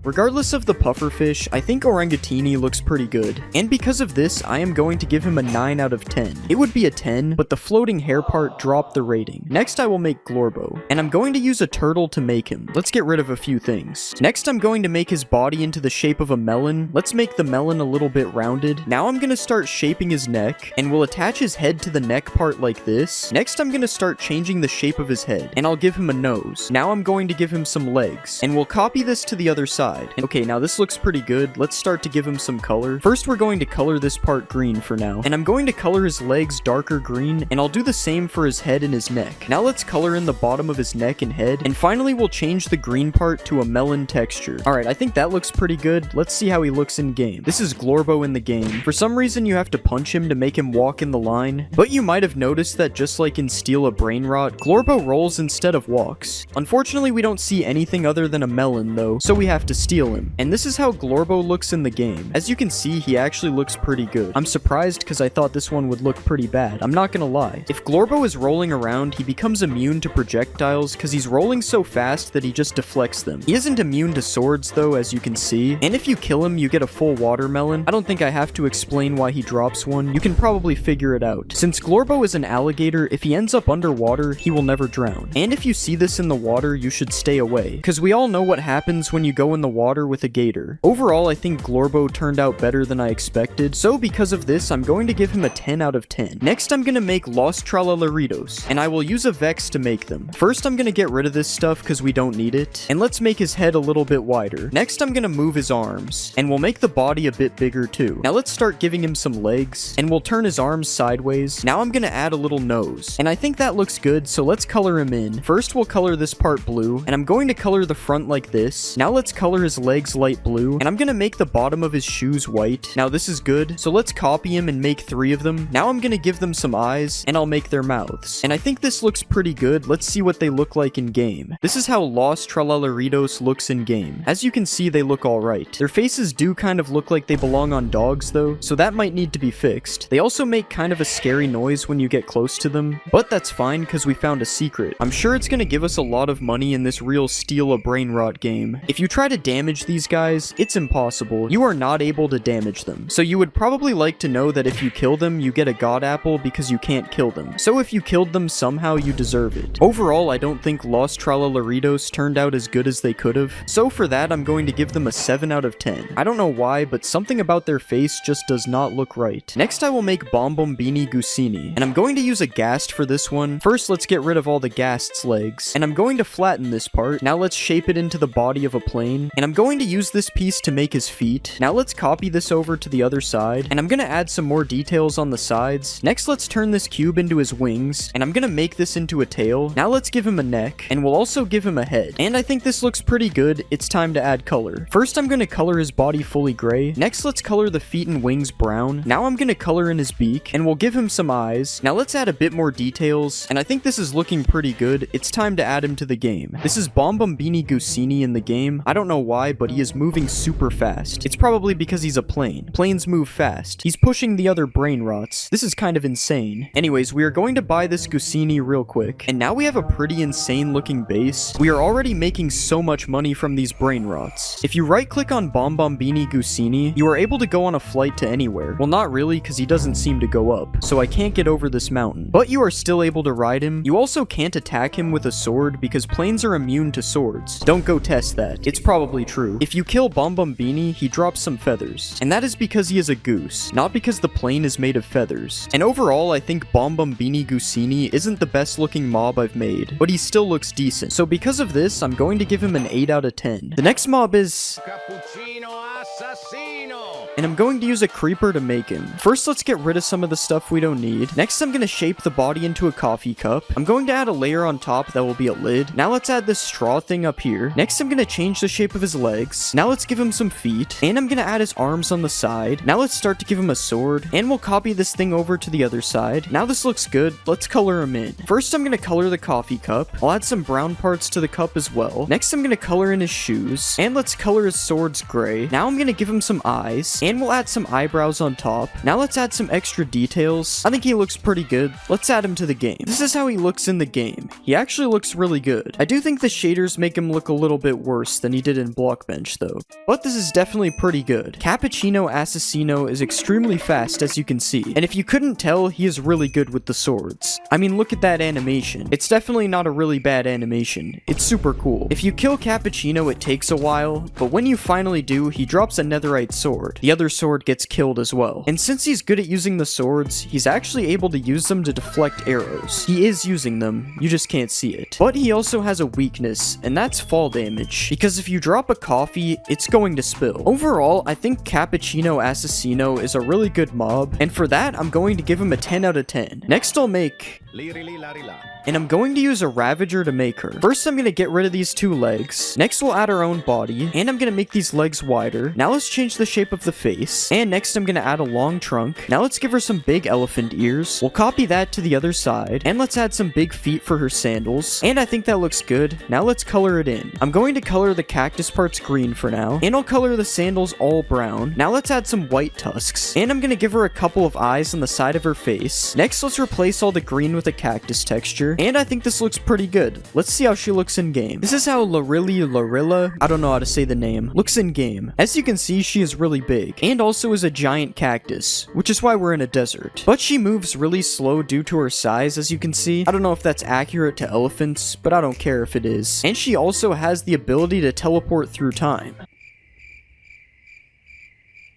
Regardless of the pufferfish, I think Orangatini looks pretty good, and because of this, I am going to give him a 9 out of 10. It would be a 10, but the floating hair part dropped the rating. Next, I will make Glorbo, and I'm going to use a turtle to make him. Let's get rid of a few things. Next, I'm going to make his body into the shape of a melon. Let's make the melon a little bit rounded. Now I'm going to start shaping his neck, and we'll attach his head to the neck part like this. Next, I'm going to start changing the shape of his head, and I'll give him a nose. Now I'm going to give him some legs, and we'll copy this to the other side. Okay, now this looks pretty good. Let's start to give him some color. First, we're going to color this part green for now, and I'm going to color his legs darker green, and I'll do the same for his head and his neck. Now let's color in the bottom of his neck and head, and finally we'll change the green part to a melon texture. Alright, I think that looks pretty good. Let's see how he looks in game. This is Glorbo in the game. For some reason, you have to punch him to make him walk in the line, but you might have noticed that just like in Steal a Brain Rot, Glorbo rolls instead of walks. Unfortunately, we don't see anything other than a melon though, so we have to steal him. And this is how Glorbo looks in the game. As you can see, he actually looks pretty good. I'm surprised because I thought this one would look pretty bad. I'm not gonna lie. If Glorbo is rolling around, he becomes immune to projectiles because he's rolling so fast that he just deflects them. He isn't immune to swords though, as you can see. And if you kill him, you get a full watermelon. I don't think I have to explain why he drops one. You can probably figure it out. Since Glorbo is an alligator, if he ends up underwater, he will never drown. And if you see this in the water, you should stay away, because we all know what happens when you go in the water with a gator. Overall, I think Glorbo turned out better than I expected, so because of this, I'm going to give him a 10 out of 10. Next, I'm gonna make Los Tralaleritos, and I will use a Vex to make them. First, I'm gonna get rid of this stuff because we don't need it, and let's make his head a little bit wider. Next, I'm gonna move his arms, and we'll make the body a bit bigger too. Now let's start giving him some legs, and we'll turn his arms sideways. Now I'm gonna add a little nose, and I think that looks good, so let's color him in. First, we'll color this part blue, and I'm going to color the front like this. Now let's color his legs light blue, and I'm gonna make the bottom of his shoes white. Now this is good, so let's copy him and make 3 of them. Now I'm gonna give them some eyes, and I'll make their mouths. And I think this looks pretty good. Let's see what they look like in game. This is how Los Tralaleritos looks in game. As you can see, they look alright. Their faces do kind of look like they belong on dogs though, so that might need to be fixed. They also make kind of a scary noise when you get close to them, but that's fine because we found a secret. I'm sure it's gonna give us a lot of money in this real steal a brain rot game. If you try to damage these guys, it's impossible. You are not able to damage them. So you would probably like to know that if you kill them, you get a god apple because you can't kill them. So if you killed them somehow, you deserve it. Overall, I don't think Los Tralaleritos turned out as good as they could have. So for that, I'm going to give them a 7 out of 10. I don't know why, but something about their face just does not look right. Next, I will make Bombombini Gusini, and I'm going to use a Ghast for this one. First, let's get rid of all the Ghast's legs, and I'm going to flatten this part. Now let's shape it into the body of a plane, and I'm going to use this piece to make his feet. Now let's copy this over to the other side, and I'm gonna add some more details on the sides. Next, let's turn this cube into his wings, and I'm gonna make this into a tail. Now let's give him a neck, and we'll also give him a head. And I think this looks pretty good. It's time to add color. First, I'm gonna color his body fully gray. Next, let's color the feet and wings brown. Now I'm gonna color in his beak, and we'll give him some eyes. Now let's add a bit more details, and I think this is looking pretty good. It's time to add him to the game. This is Bombombini Gusini in the game. I don't know why, but he is moving super fast. It's probably because he's a plane. Planes move fast. He's pushing the other brain rots. This is kind of insane. Anyways, we are going to buy this Gusini real quick, and now we have a pretty insane looking base. We are already making so much money from these brain rots. If you right click on Bombombini Gusini, you are able to go on a flight to anywhere. Well, not really, because he doesn't seem to go up, so I can't get over this mountain. But you are still able to ride him. You also can't attack him with a sword because planes are immune to swords. Don't go test that. It's probably true. If you kill Bombombini, he drops some feathers, and that is because he is a goose, not because the plane is made of feathers. And overall, I think Bombombini Gusini isn't the best looking mob I've made, but he still looks decent. So because of this, I'm going to give him an 8 out of 10. The next mob is Cappuccino Assassino, and I'm going to use a creeper to make him. First, let's get rid of some of the stuff we don't need. Next, I'm going to shape the body into a coffee cup. I'm going to add a layer on top that will be a lid. Now let's add this straw thing up here. Next, I'm going to change the shape of his legs. Now let's give him some feet, and I'm going to add his arms on the side. Now let's start to give him a sword, and we'll copy this thing over to the other side. Now this looks good. Let's color him in. First, I'm going to color the coffee cup. I'll add some brown parts to the cup as well. Next, I'm going to color in his shoes, and let's color his swords gray. Now I'm going to give him some eyes, and we'll add some eyebrows on top. Now let's add some extra details. I think he looks pretty good. Let's add him to the game. This is how he looks in the game. He actually looks really good. I do think the shaders make him look a little bit worse than he did in Blockbench though, but this is definitely pretty good. Cappuccino Assassino is extremely fast, as you can see, and if you couldn't tell, he is really good with the swords. I mean, look at that animation. It's definitely not a really bad animation. It's super cool. If you kill Cappuccino, it takes a while, but when you finally do, he drops a netherite sword. The other sword gets killed as well. And since he's good at using the swords, he's actually able to use them to deflect arrows. He is using them, you just can't see it. But he also has a weakness, and that's fall damage, because if you drop a coffee, it's going to spill. Overall, I think Cappuccino Assassino is a really good mob, and for that, I'm going to give him a 10 out of 10. Next, I'll make And I'm going to use a Ravager to make her. First, I'm going to get rid of these 2 legs. Next, we'll add our own body. And I'm going to make these legs wider. Now let's change the shape of the face. And next, I'm going to add a long trunk. Now let's give her some big elephant ears. We'll copy that to the other side. And let's add some big feet for her sandals. And I think that looks good. Now let's color it in. I'm going to color the cactus parts green for now. And I'll color the sandals all brown. Now let's add some white tusks. And I'm going to give her a couple of eyes on the side of her face. Next, let's replace all the green with a cactus texture. And I think this looks pretty good. Let's see how she looks in game. This is how Lorilla, I don't know how to say the name, looks in game. As you can see, she is really big. And also is a giant cactus, which is why we're in a desert. But she moves really slow due to her size, as you can see. I don't know if that's accurate to elephants, but I don't care if it is. And she also has the ability to teleport through time.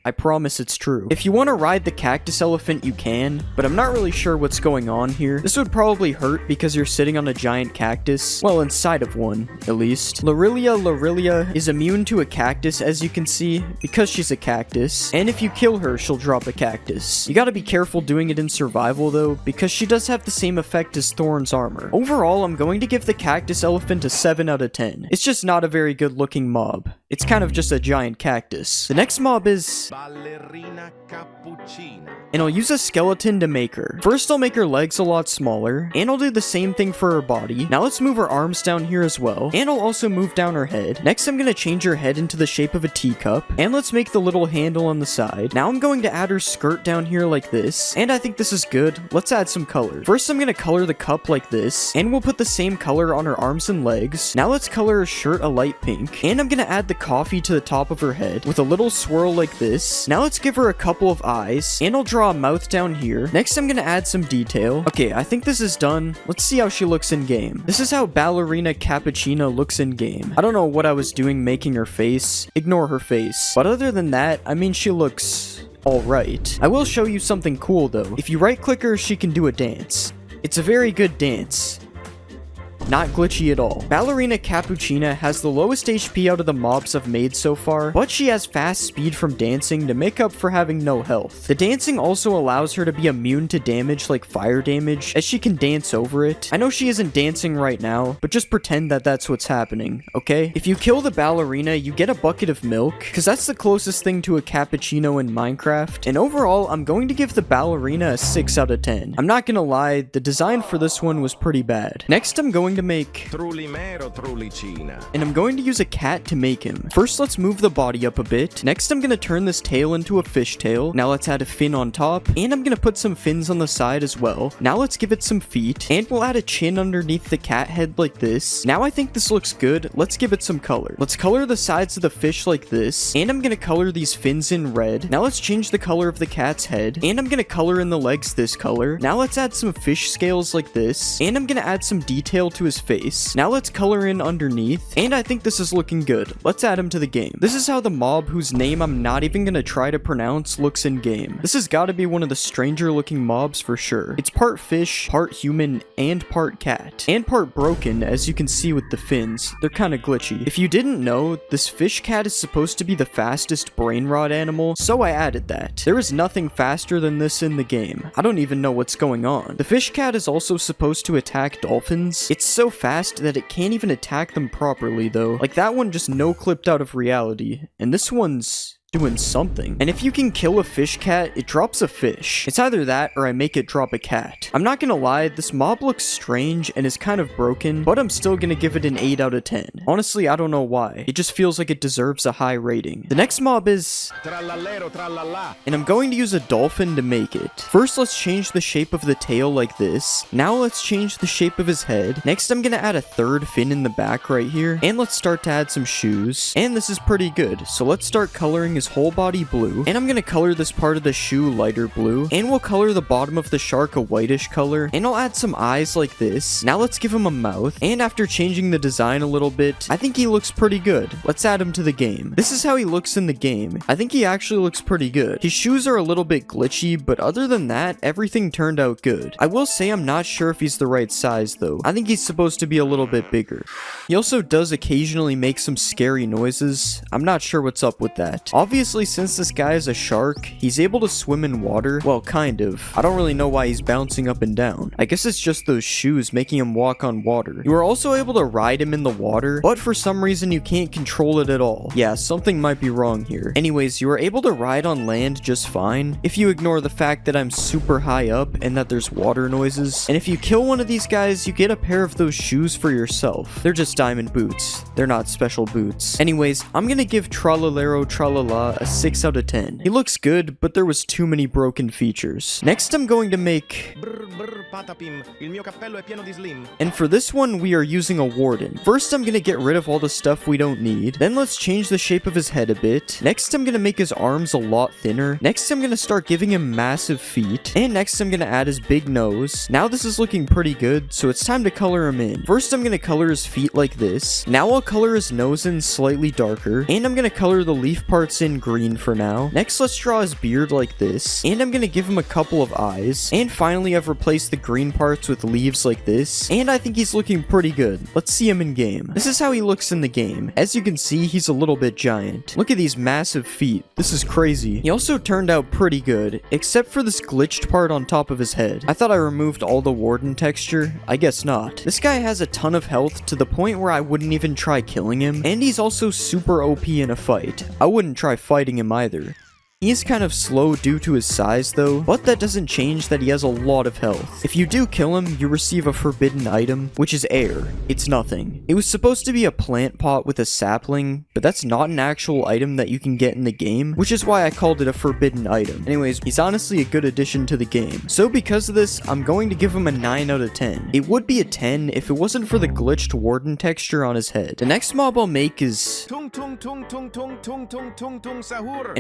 I promise it's true. If you want to ride the cactus elephant, you can, but I'm not really sure what's going on here. This would probably hurt because you're sitting on a giant cactus. Well, inside of one, at least. Lorilla is immune to a cactus, as you can see, because she's a cactus. And if you kill her, she'll drop a cactus. You gotta be careful doing it in survival, though, because she does have the same effect as Thorn's armor. Overall, I'm going to give the cactus elephant a 7 out of 10. It's just not a very good looking mob. It's kind of just a giant cactus. The next mob is Ballerina Cappuccina. And I'll use a skeleton to make her. First, I'll make her legs a lot smaller, and I'll do the same thing for her body. Now let's move her arms down here as well, and I'll also move down her head. Next, I'm gonna change her head into the shape of a teacup, and let's make the little handle on the side. Now I'm going to add her skirt down here like this, and I think this is good. Let's add some color. First, I'm gonna color the cup like this, and we'll put the same color on her arms and legs. Now let's color her shirt a light pink, and I'm gonna add the coffee to the top of her head with a little swirl like this. Now let's give her a couple of eyes, and I'll draw a mouth down here. Next, I'm gonna add some detail. Okay, I think this is done. Let's see how she looks in game. This is how Ballerina Cappuccina looks in game. I don't know what I was doing making her face. Ignore her face. But other than that, I mean, she looks alright. I will show you something cool though. If you right click her, she can do a dance. It's a very good dance. Not glitchy at all. Ballerina Cappuccina has the lowest HP out of the mobs I've made so far, but she has fast speed from dancing to make up for having no health. The dancing also allows her to be immune to damage like fire damage, as she can dance over it. I know she isn't dancing right now, but just pretend that that's what's happening, okay? If you kill the ballerina, you get a bucket of milk, because that's the closest thing to a cappuccino in Minecraft, and overall, I'm going to give the ballerina a 6 out of 10. I'm not gonna lie, the design for this one was pretty bad. Next, I'm going to make and I'm going to use a cat to make him. First, let's move the body up a bit. Next, I'm going to turn this tail into a fish tail. Now let's add a fin on top, and I'm going to put some fins on the side as well. Now let's give it some feet, and we'll add a chin underneath the cat head like this. Now I think this looks good. Let's give it some color. Let's color the sides of the fish like this, and I'm going to color these fins in red. Now let's change the color of the cat's head, and I'm going to color in the legs this color. Now let's add some fish scales like this, and I'm going to add some detail to his face. Now let's color in underneath, and I think this is looking good. Let's add him to the game. This is how the mob whose name I'm not even gonna try to pronounce looks in game. This has got to be one of the stranger looking mobs for sure. It's part fish, part human, and part cat. And part broken, as you can see with the fins. They're kind of glitchy. If you didn't know, this fish cat is supposed to be the fastest brain rot animal, so I added that. There is nothing faster than this in the game. I don't even know what's going on. The fish cat is also supposed to attack dolphins. It's so fast that it can't even attack them properly though. Like that one just no clipped out of reality. And this one's doing something. And if you can kill a fish cat, it drops a fish. It's either that or I make it drop a cat. I'm not gonna lie, this mob looks strange and is kind of broken, but I'm still gonna give it an 8 out of 10. Honestly, I don't know why. It just feels like it deserves a high rating. The next mob is and I'm going to use a dolphin to make it. First, let's change the shape of the tail like this. Now let's change the shape of his head. Next, I'm gonna add a third fin in the back right here. And let's start to add some shoes. And this is pretty good. So let's start coloring his whole body blue, and I'm gonna color this part of the shoe lighter blue, and we'll color the bottom of the shark a whitish color, and I'll add some eyes like this. Now let's give him a mouth, and after changing the design a little bit, I think he looks pretty good. Let's add him to the game. This is how he looks in the game. I think he actually looks pretty good. His shoes are a little bit glitchy, but other than that, everything turned out good. I will say I'm not sure if he's the right size though. I think he's supposed to be a little bit bigger. He also does occasionally make some scary noises. I'm not sure what's up with that. Obviously, obviously since this guy is a shark, he's able to swim in water. Well, kind of. I don't really know why he's bouncing up and down. I guess it's just those shoes making him walk on water. You are also able to ride him in the water, but for some reason you can't control it at all. Yeah, something might be wrong here. Anyways, you are able to ride on land just fine, if you ignore the fact that I'm super high up and that there's water noises. And if you kill one of these guys, you get a pair of those shoes for yourself. They're just diamond boots. They're not special boots. Anyways, I'm gonna give Tralalero Tralala a 6 out of 10. He looks good, but there was too many broken features. Next, I'm going to make... And for this one, we are using a warden. First, I'm gonna get rid of all the stuff we don't need. Then let's change the shape of his head a bit. Next, I'm gonna make his arms a lot thinner. Next, I'm gonna start giving him massive feet. And next, I'm gonna add his big nose. Now this is looking pretty good, so it's time to color him in. First, I'm gonna color his feet like this. Now I'll color his nose in slightly darker. And I'm gonna color the leaf parts in green for now. Next, let's draw his beard like this. And I'm gonna give him a couple of eyes. And finally, I've replaced the green parts with leaves like this. And I think he's looking pretty good. Let's see him in game. This is how he looks in the game. As you can see, he's a little bit giant. Look at these massive feet. This is crazy. He also turned out pretty good, except for this glitched part on top of his head. I thought I removed all the warden texture. I guess not. This guy has a ton of health to the point where I wouldn't even try killing him. And he's also super OP in a fight. I wouldn't try fighting him either. He is kind of slow due to his size though, but that doesn't change that he has a lot of health. If you do kill him, you receive a forbidden item, which is air. It's nothing. It was supposed to be a plant pot with a sapling, but that's not an actual item that you can get in the game, which is why I called it a forbidden item. Anyways, he's honestly a good addition to the game. So because of this, I'm going to give him a 9 out of 10. It would be a 10 if it wasn't for the glitched warden texture on his head. The next mob I'll make is... And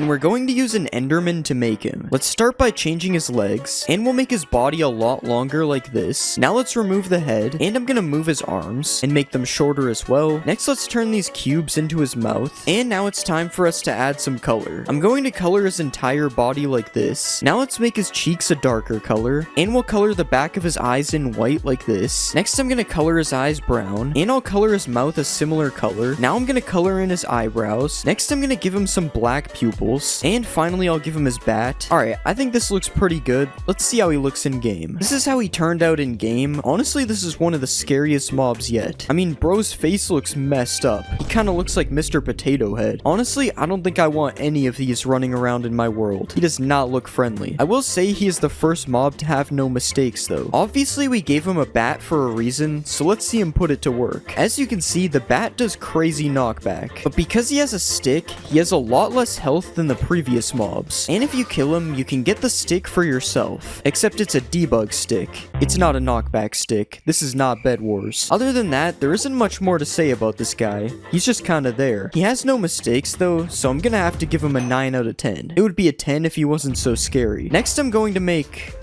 we're going to use an Enderman to make him. Let's start by changing his legs, and we'll make his body a lot longer like this. Now let's remove the head, and I'm gonna move his arms and make them shorter as well. Next, let's turn these cubes into his mouth, and now it's time for us to add some color. I'm going to color his entire body like this. Now let's make his cheeks a darker color, and we'll color the back of his eyes in white like this. Next, I'm gonna color his eyes brown, and I'll color his mouth a similar color. Now I'm gonna color in his eyebrows. Next, I'm gonna give him some black pupils, and finally I'll give him his bat. Alright, I think this looks pretty good. Let's see how he looks in game. This is how he turned out in game. Honestly, this is one of the scariest mobs yet. I mean, bro's face looks messed up. He kind of looks like Mr. Potato Head. Honestly, I don't think I want any of these running around in my world. He does not look friendly. I will say he is the first mob to have no mistakes though. Obviously, we gave him a bat for a reason, so let's see him put it to work. As you can see, the bat does crazy knockback, but because he has a stick, he has a lot less health than the previous mobs. And if you kill him, you can get the stick for yourself. Except it's a debug stick. It's not a knockback stick. This is not Bed Wars. Other than that, there isn't much more to say about this guy. He's just kinda there. He has no mistakes though, so I'm gonna have to give him a 9 out of 10. It would be a 10 if he wasn't so scary. Next, I'm going to make...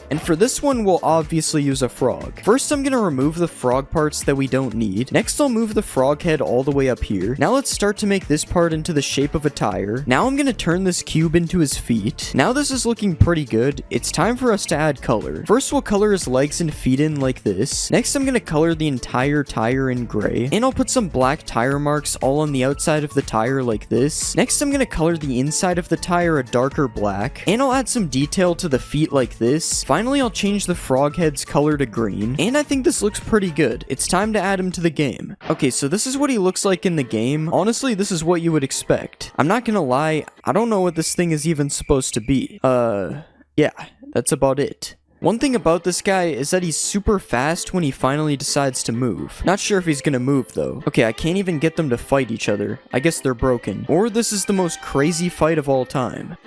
And for this one, we'll obviously use a frog. First, I'm gonna remove the frog parts that we don't need. Next, I'll move the frog head all the way up here. Now let's start to make this part into the shape of a tire. Now I'm gonna turn this cube into his feet. Now this is looking pretty good. It's time for us to add color. First, we'll color his legs and feet in like this. Next, I'm gonna color the entire tire in gray. And I'll put some black tire marks all on the outside of the tire like this. Next, I'm gonna color the inside of the tire a darker black. And I'll add some detail to the feet like this. Finally, I'll change the frog head's color to green, and I think this looks pretty good. It's time to add him to the game. Okay, so this is what he looks like in the game. Honestly, this is what you would expect. I'm not gonna lie, I don't know what this thing is even supposed to be. Yeah, that's about it. One thing about this guy is that he's super fast when he finally decides to move. Not sure if he's gonna move though. Okay, I can't even get them to fight each other. I guess they're broken. Or this is the most crazy fight of all time.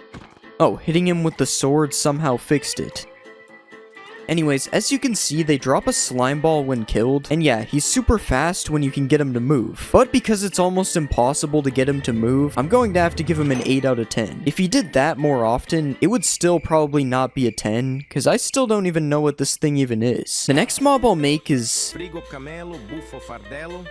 Oh, hitting him with the sword somehow fixed it. Anyways, as you can see, they drop a slime ball when killed, and yeah, he's super fast when you can get him to move. But because it's almost impossible to get him to move, I'm going to have to give him an 8 out of 10. If he did that more often, it would still probably not be a 10, because I still don't even know what this thing even is. The next mob I'll make is...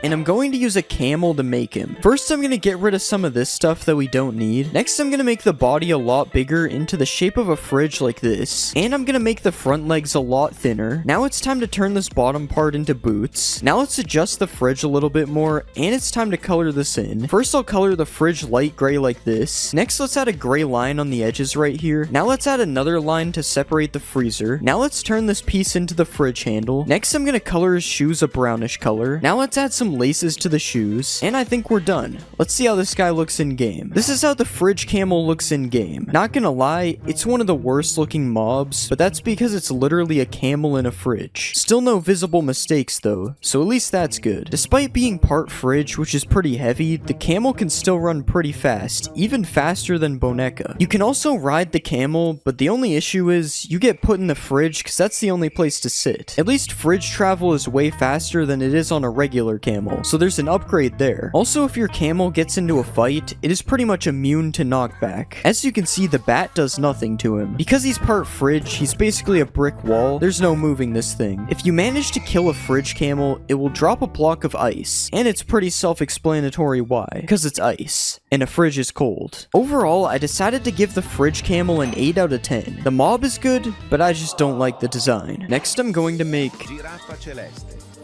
And I'm going to use a camel to make him. First, I'm going to get rid of some of this stuff that we don't need. Next, I'm going to make the body a lot bigger into the shape of a fridge like this. And I'm going to make the front legs a lot thinner. Now it's time to turn this bottom part into boots. Now let's adjust the fridge a little bit more, and it's time to color this in. First I'll color the fridge light gray like this. Next let's add a gray line on the edges right here. Now let's add another line to separate the freezer. Now let's turn this piece into the fridge handle. Next I'm gonna color his shoes a brownish color. Now let's add some laces to the shoes, and I think we're done. Let's see how this guy looks in game. This is how the fridge camel looks in game. Not gonna lie, it's one of the worst looking mobs, but that's because it's literally a camel in a fridge. Still no visible mistakes though, so at least that's good. Despite being part fridge, which is pretty heavy, the camel can still run pretty fast, even faster than Boneka. You can also ride the camel, but the only issue is you get put in the fridge because that's the only place to sit. At least fridge travel is way faster than it is on a regular camel, so there's an upgrade there. Also, if your camel gets into a fight, it is pretty much immune to knockback. As you can see, the bat does nothing to him. Because he's part fridge, he's basically a brick wall. There's no moving this thing. If you manage to kill a fridge camel, it will drop a block of ice, and it's pretty self-explanatory why, because it's ice, and a fridge is cold. Overall, I decided to give the fridge camel an 8 out of 10. The mob is good, but I just don't like the design. Next, I'm going to make...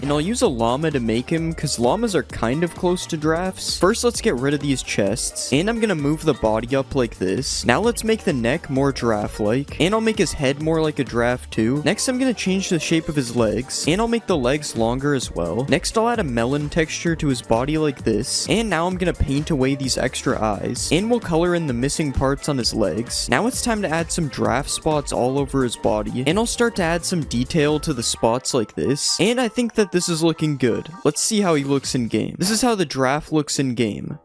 and I'll use a llama to make him, because llamas are kind of close to giraffes. First, let's get rid of these chests, and I'm gonna move the body up like this. Now let's make the neck more giraffe-like, and I'll make his head more like a giraffe too. Next, I'm gonna change the shape of his legs, and I'll make the legs longer as well. Next, I'll add a melon texture to his body like this, and now I'm gonna paint away these extra eyes, and we'll color in the missing parts on his legs. Now it's time to add some giraffe spots all over his body, and I'll start to add some detail to the spots like this, and I think that this is looking good. Let's see how he looks in game. This is how the giraffe looks in game.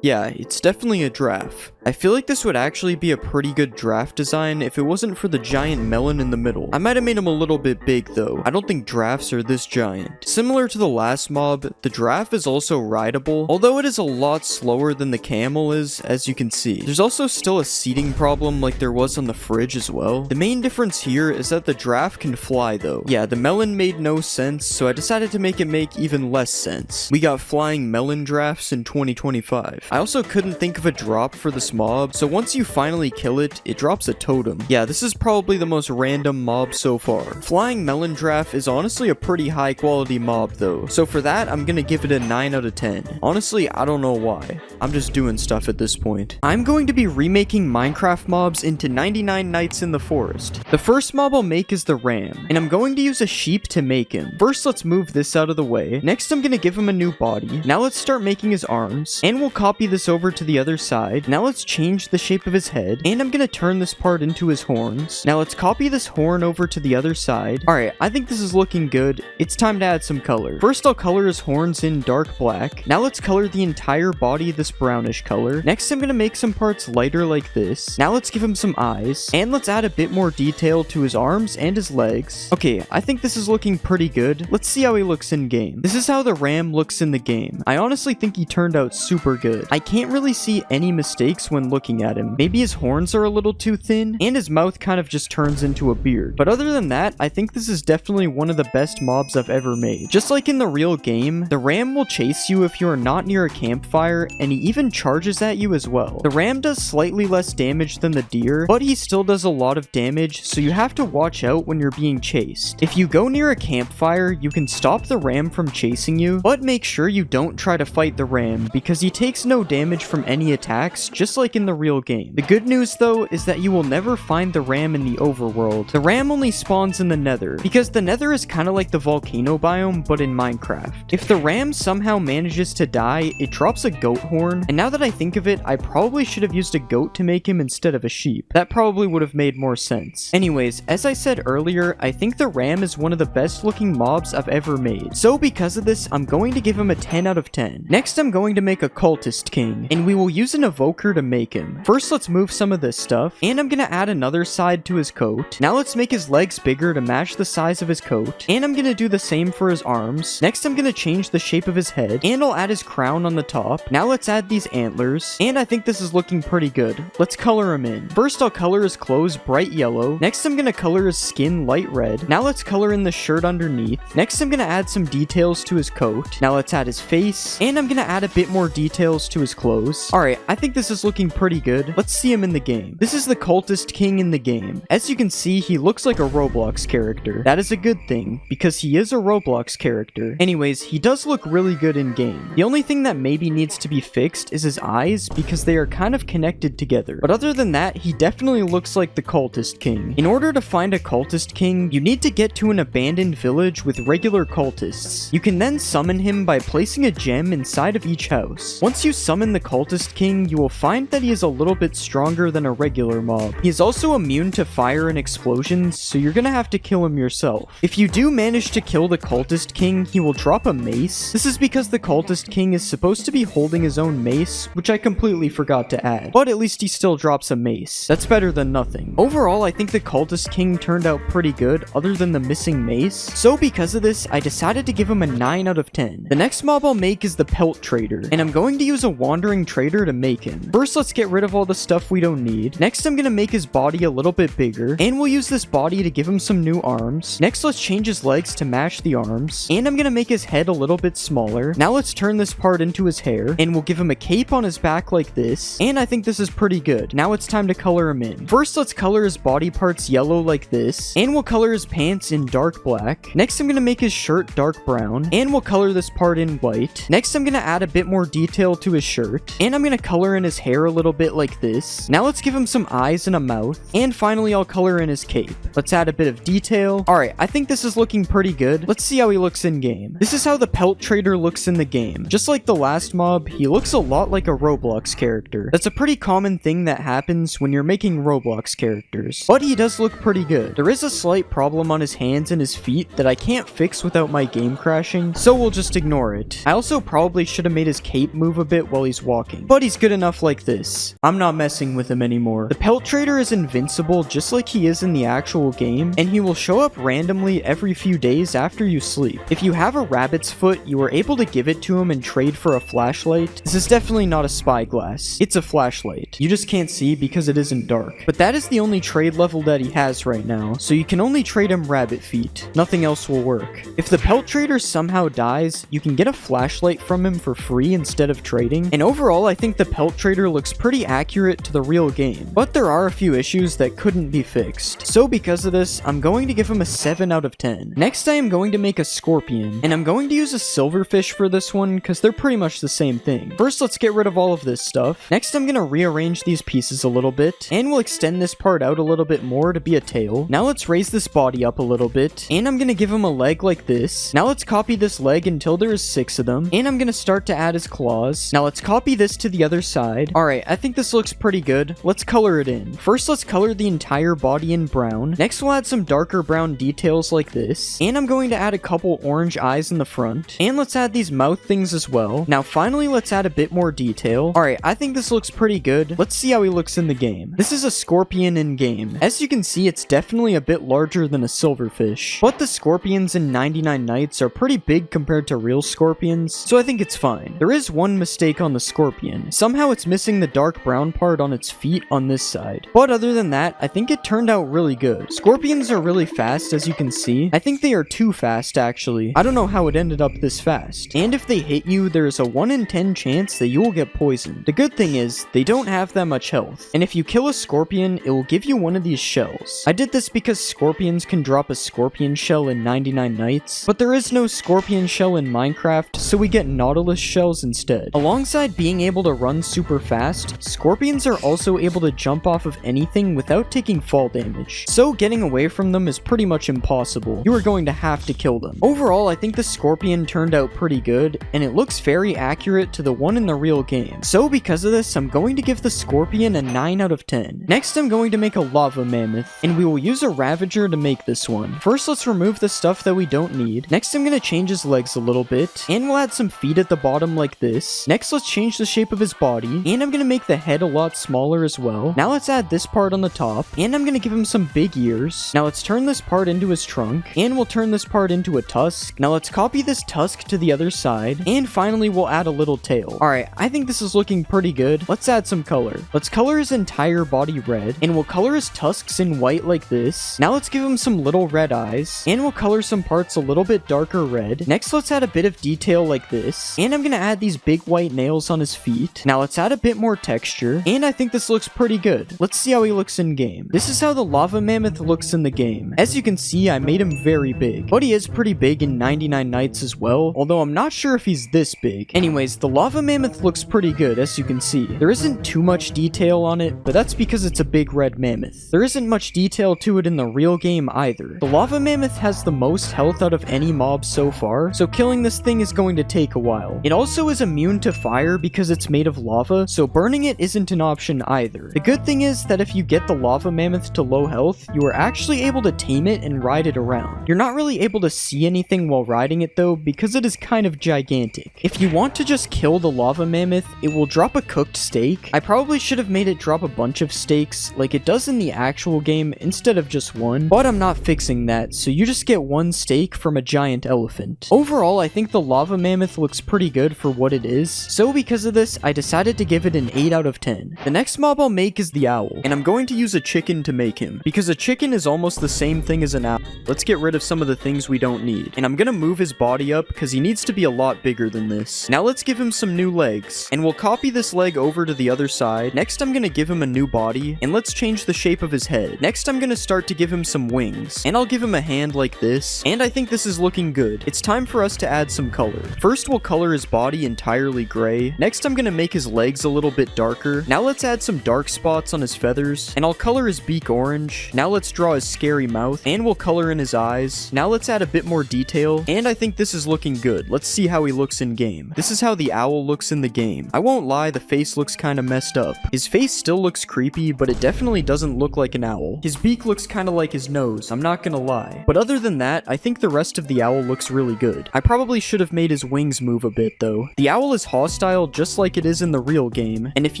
Yeah, it's definitely a giraffe. I feel like this would actually be a pretty good giraffe design if it wasn't for the giant melon in the middle. I might have made him a little bit big though. I don't think giraffes are this giant. Similar to the last mob, the giraffe is also rideable, although it is a lot slower than the camel is, as you can see. There's also still a seating problem like there was on the fridge as well. The main difference here is that the giraffe can fly though. Yeah, the melon made no sense, so I decided to make it make even less sense. We got flying melon giraffes in 2025. I also couldn't think of a drop for this mob, so once you finally kill it, it drops a totem. Yeah, this is probably the most random mob so far. Flying melon giraffe is honestly a pretty high quality mob though, so for that, I'm gonna give it a 9 out of 10. Honestly, I don't know why. I'm just doing stuff at this point. I'm going to be remaking Minecraft mobs into 99 Nights in the Forest. The first mob I'll make is the ram, and I'm going to use a sheep to make him. First, let's move this out of the way. Next, I'm gonna give him a new body. Now let's start making his arms, and we'll copy this over to the other side. Now let's change the shape of his head, and I'm gonna turn this part into his horns. Now let's copy this horn over to the other side. Alright, I think this is looking good. It's time to add some color. First, I'll color his horns in dark black. Now let's color the entire body this brownish color. Next, I'm gonna make some parts lighter like this. Now let's give him some eyes, and let's add a bit more detail to his arms and his legs. Okay, I think this is looking pretty good. Let's see how he looks in game. This is how the ram looks in the game. I honestly think he turned out super good. I can't really see any mistakes when looking at him. Maybe his horns are a little too thin, and his mouth kind of just turns into a beard. But other than that, I think this is definitely one of the best mobs I've ever made. Just like in the real game, the ram will chase you if you are not near a campfire, and he even charges at you as well. The ram does slightly less damage than the deer, but he still does a lot of damage, so you have to watch out when you're being chased. If you go near a campfire, you can stop the ram from chasing you, but make sure you don't try to fight the ram, because he takes no damage from any attacks, just like in the real game. The good news though is that you will never find the ram in the overworld. The ram only spawns in the nether, because the nether is kind of like the volcano biome, but in Minecraft. If the ram somehow manages to die, it drops a goat horn, and now that I think of it, I probably should have used a goat to make him instead of a sheep. That probably would have made more sense. Anyways, as I said earlier, I think the ram is one of the best looking mobs I've ever made. So because of this, I'm going to give him a 10 out of 10. Next, I'm going to make a cultist king, and we will use an evoker to make him. First, let's move some of this stuff, and I'm gonna add another side to his coat. Now let's make his legs bigger to match the size of his coat, and I'm gonna do the same for his arms. Next, I'm gonna change the shape of his head, and I'll add his crown on the top. Now let's add these antlers, and I think this is looking pretty good. Let's color him in. First, I'll color his clothes bright yellow. Next, I'm gonna color his skin light red. Now let's color in the shirt underneath. Next, I'm gonna add some details to his coat. Now let's add his face, and I'm gonna add a bit more more details to his clothes. Alright, I think this is looking pretty good. Let's see him in the game. This is the Cultist King in the game. As you can see, he looks like a Roblox character. That is a good thing, because he is a Roblox character. Anyways, he does look really good in game. The only thing that maybe needs to be fixed is his eyes, because they are kind of connected together. But other than that, he definitely looks like the Cultist King. In order to find a Cultist King, you need to get to an abandoned village with regular cultists. You can then summon him by placing a gem inside of each house. Once you summon the Cultist King, you will find that he is a little bit stronger than a regular mob. He is also immune to fire and explosions, so you're gonna have to kill him yourself. If you do manage to kill the Cultist King, he will drop a mace. This is because the Cultist King is supposed to be holding his own mace, which I completely forgot to add. But at least he still drops a mace. That's better than nothing. Overall, I think the Cultist King turned out pretty good, other than the missing mace. So because of this, I decided to give him a 9 out of 10. The next mob I'll make is the Pelt Trader, and I'm going to use a Wandering Trader to make him. First, let's get rid of all the stuff we don't need. Next, I'm gonna make his body a little bit bigger, and we'll use this body to give him some new arms. Next, let's change his legs to match the arms, and I'm gonna make his head a little bit smaller. Now let's turn this part into his hair, and we'll give him a cape on his back like this, and I think this is pretty good. Now it's time to color him in. First, let's color his body parts yellow like this, and we'll color his pants in dark black. Next, I'm gonna make his shirt dark brown, and we'll color this part in white. Next, I'm gonna add a bit more detail to his shirt, and I'm gonna color in his hair a little bit like this. Now let's give him some eyes and a mouth, and finally I'll color in his cape. Let's add a bit of detail. Alright, I think this is looking pretty good. Let's see how he looks in game. This is how the Pelt Trader looks in the game. Just like the last mob, he looks a lot like a Roblox character. That's a pretty common thing that happens when you're making Roblox characters. But he does look pretty good. There is a slight problem on his hands and his feet that I can't fix without my game crashing, so we'll just ignore it. I also probably should have made his cape move a bit while he's walking, but he's good enough like this. I'm not messing with him anymore. The Pelt Trader is invincible just like he is in the actual game, and he will show up randomly every few days after you sleep. If you have a rabbit's foot, you are able to give it to him and trade for a flashlight. This is definitely not a spyglass. It's a flashlight. You just can't see because it isn't dark. But that is the only trade level that he has right now, so you can only trade him rabbit feet. Nothing else will work. If the Pelt Trader somehow dies, you can get a flashlight from him for free instead of trading, and overall I think the Pelt Trader looks pretty accurate to the real game. But there are a few issues that couldn't be fixed. So because of this, I'm going to give him a 7 out of 10. Next, I am going to make a scorpion, and I'm going to use a silverfish for this one because they're pretty much the same thing. First, let's get rid of all of this stuff. Next, I'm going to rearrange these pieces a little bit, and we'll extend this part out a little bit more to be a tail. Now let's raise this body up a little bit, and I'm going to give him a leg like this. Now let's copy this leg until there is 6 of them, and I'm going to start to add his claws. Now let's copy this to the other side. Alright, I think this looks pretty good. Let's color it in. First, let's color the entire body in brown. Next, we'll add some darker brown details like this, and I'm going to add a couple orange eyes in the front, and let's add these mouth things as well. Now finally, let's add a bit more detail. Alright, I think this looks pretty good. Let's see how he looks in the game. This is a scorpion in game. As you can see, it's definitely a bit larger than a silverfish, but the scorpions in 99 Nights are pretty big compared to real scorpions, so I think it's fine. There is one mistake on the scorpion. Somehow it's missing the dark brown part on its feet on this side. But other than that, I think it turned out really good. Scorpions are really fast, as you can see. I think they are too fast, actually. I don't know how it ended up this fast. And if they hit you, there is a 1 in 10 chance that you will get poisoned. The good thing is, they don't have that much health. And if you kill a scorpion, it will give you one of these shells. I did this because scorpions can drop a scorpion shell in 99 Nights, but there is no scorpion shell in Minecraft, so we get Nautilus shells instead. Alongside being able to run super fast, scorpions are also able to jump off of anything without taking fall damage. So getting away from them is pretty much impossible. You are going to have to kill them. Overall, I think the scorpion turned out pretty good, and it looks very accurate to the one in the real game. So because of this, I'm going to give the scorpion a 9 out of 10. Next, I'm going to make a lava mammoth, and we will use a ravager to make this one. First, let's remove the stuff that we don't need. Next, I'm going to change his legs a little bit, and we'll add some feet at the bottom like this. Next, let's change the shape of his body, and I'm going to make the head a lot smaller as well. Now let's add this part on the top, and I'm going to give him some big ears. Now let's turn this part into his trunk, and we'll turn this part into a tusk. Now let's copy this tusk to the other side, and finally we'll add a little tail. Alright, I think this is looking pretty good. Let's add some color. Let's color his entire body red, and we'll color his tusks in white like this. Now let's give him some little red eyes, and we'll color some parts a little bit darker red. Next, let's add a bit of detail like this, and I'm going to add these these big white nails on his feet. Now let's add a bit more texture, and I think this looks pretty good. Let's see how he looks in game. This is how the lava mammoth looks in the game. As you can see, I made him very big, but he is pretty big in 99 Nights as well, although I'm not sure if he's this big. Anyways, the lava mammoth looks pretty good, as you can see. There isn't too much detail on it, but that's because it's a big red mammoth. There isn't much detail to it in the real game either. The lava mammoth has the most health out of any mob so far, so killing this thing is going to take a while. It also is immune to fire because it's made of lava, so burning it isn't an option either. The good thing is that if you get the lava mammoth to low health, you are actually able to tame it and ride it around. You're not really able to see anything while riding it though, because it is kind of gigantic. If you want to just kill the lava mammoth, it will drop a cooked steak. I probably should have made it drop a bunch of steaks like it does in the actual game instead of just one, but I'm not fixing that, so you just get one steak from a giant elephant. Overall, I think the lava mammoth looks pretty good for what it is, so because of this, I decided to give it an 8 out of 10. The next mob I'll make is the owl, and I'm going to use a chicken to make him, because a chicken is almost the same thing as an owl. Let's get rid of some of the things we don't need, and I'm gonna move his body up because he needs to be a lot bigger than this. Now let's give him some new legs, and we'll copy this leg over to the other side. Next I'm gonna give him a new body, and let's change the shape of his head. Next I'm gonna start to give him some wings, and I'll give him a hand like this, and I think this is looking good. It's time for us to add some color. First we'll color his body entirely gray. Next I'm gonna make his legs a little bit darker. Now let's add some dark spots on his feathers, and I'll color his beak orange. Now let's draw his scary mouth, and we'll color in his eyes. Now let's add a bit more detail, and I think this is looking good. Let's see how he looks in game. This is how the owl looks in the game. I won't lie, the face looks kind of messed up. His face still looks creepy, but it definitely doesn't look like an owl. His beak looks kind of like his nose, I'm not gonna lie. But other than that, I think the rest of the owl looks really good. I probably should have made his wings move a bit though. The owl is hostile just like it is in the real game, and if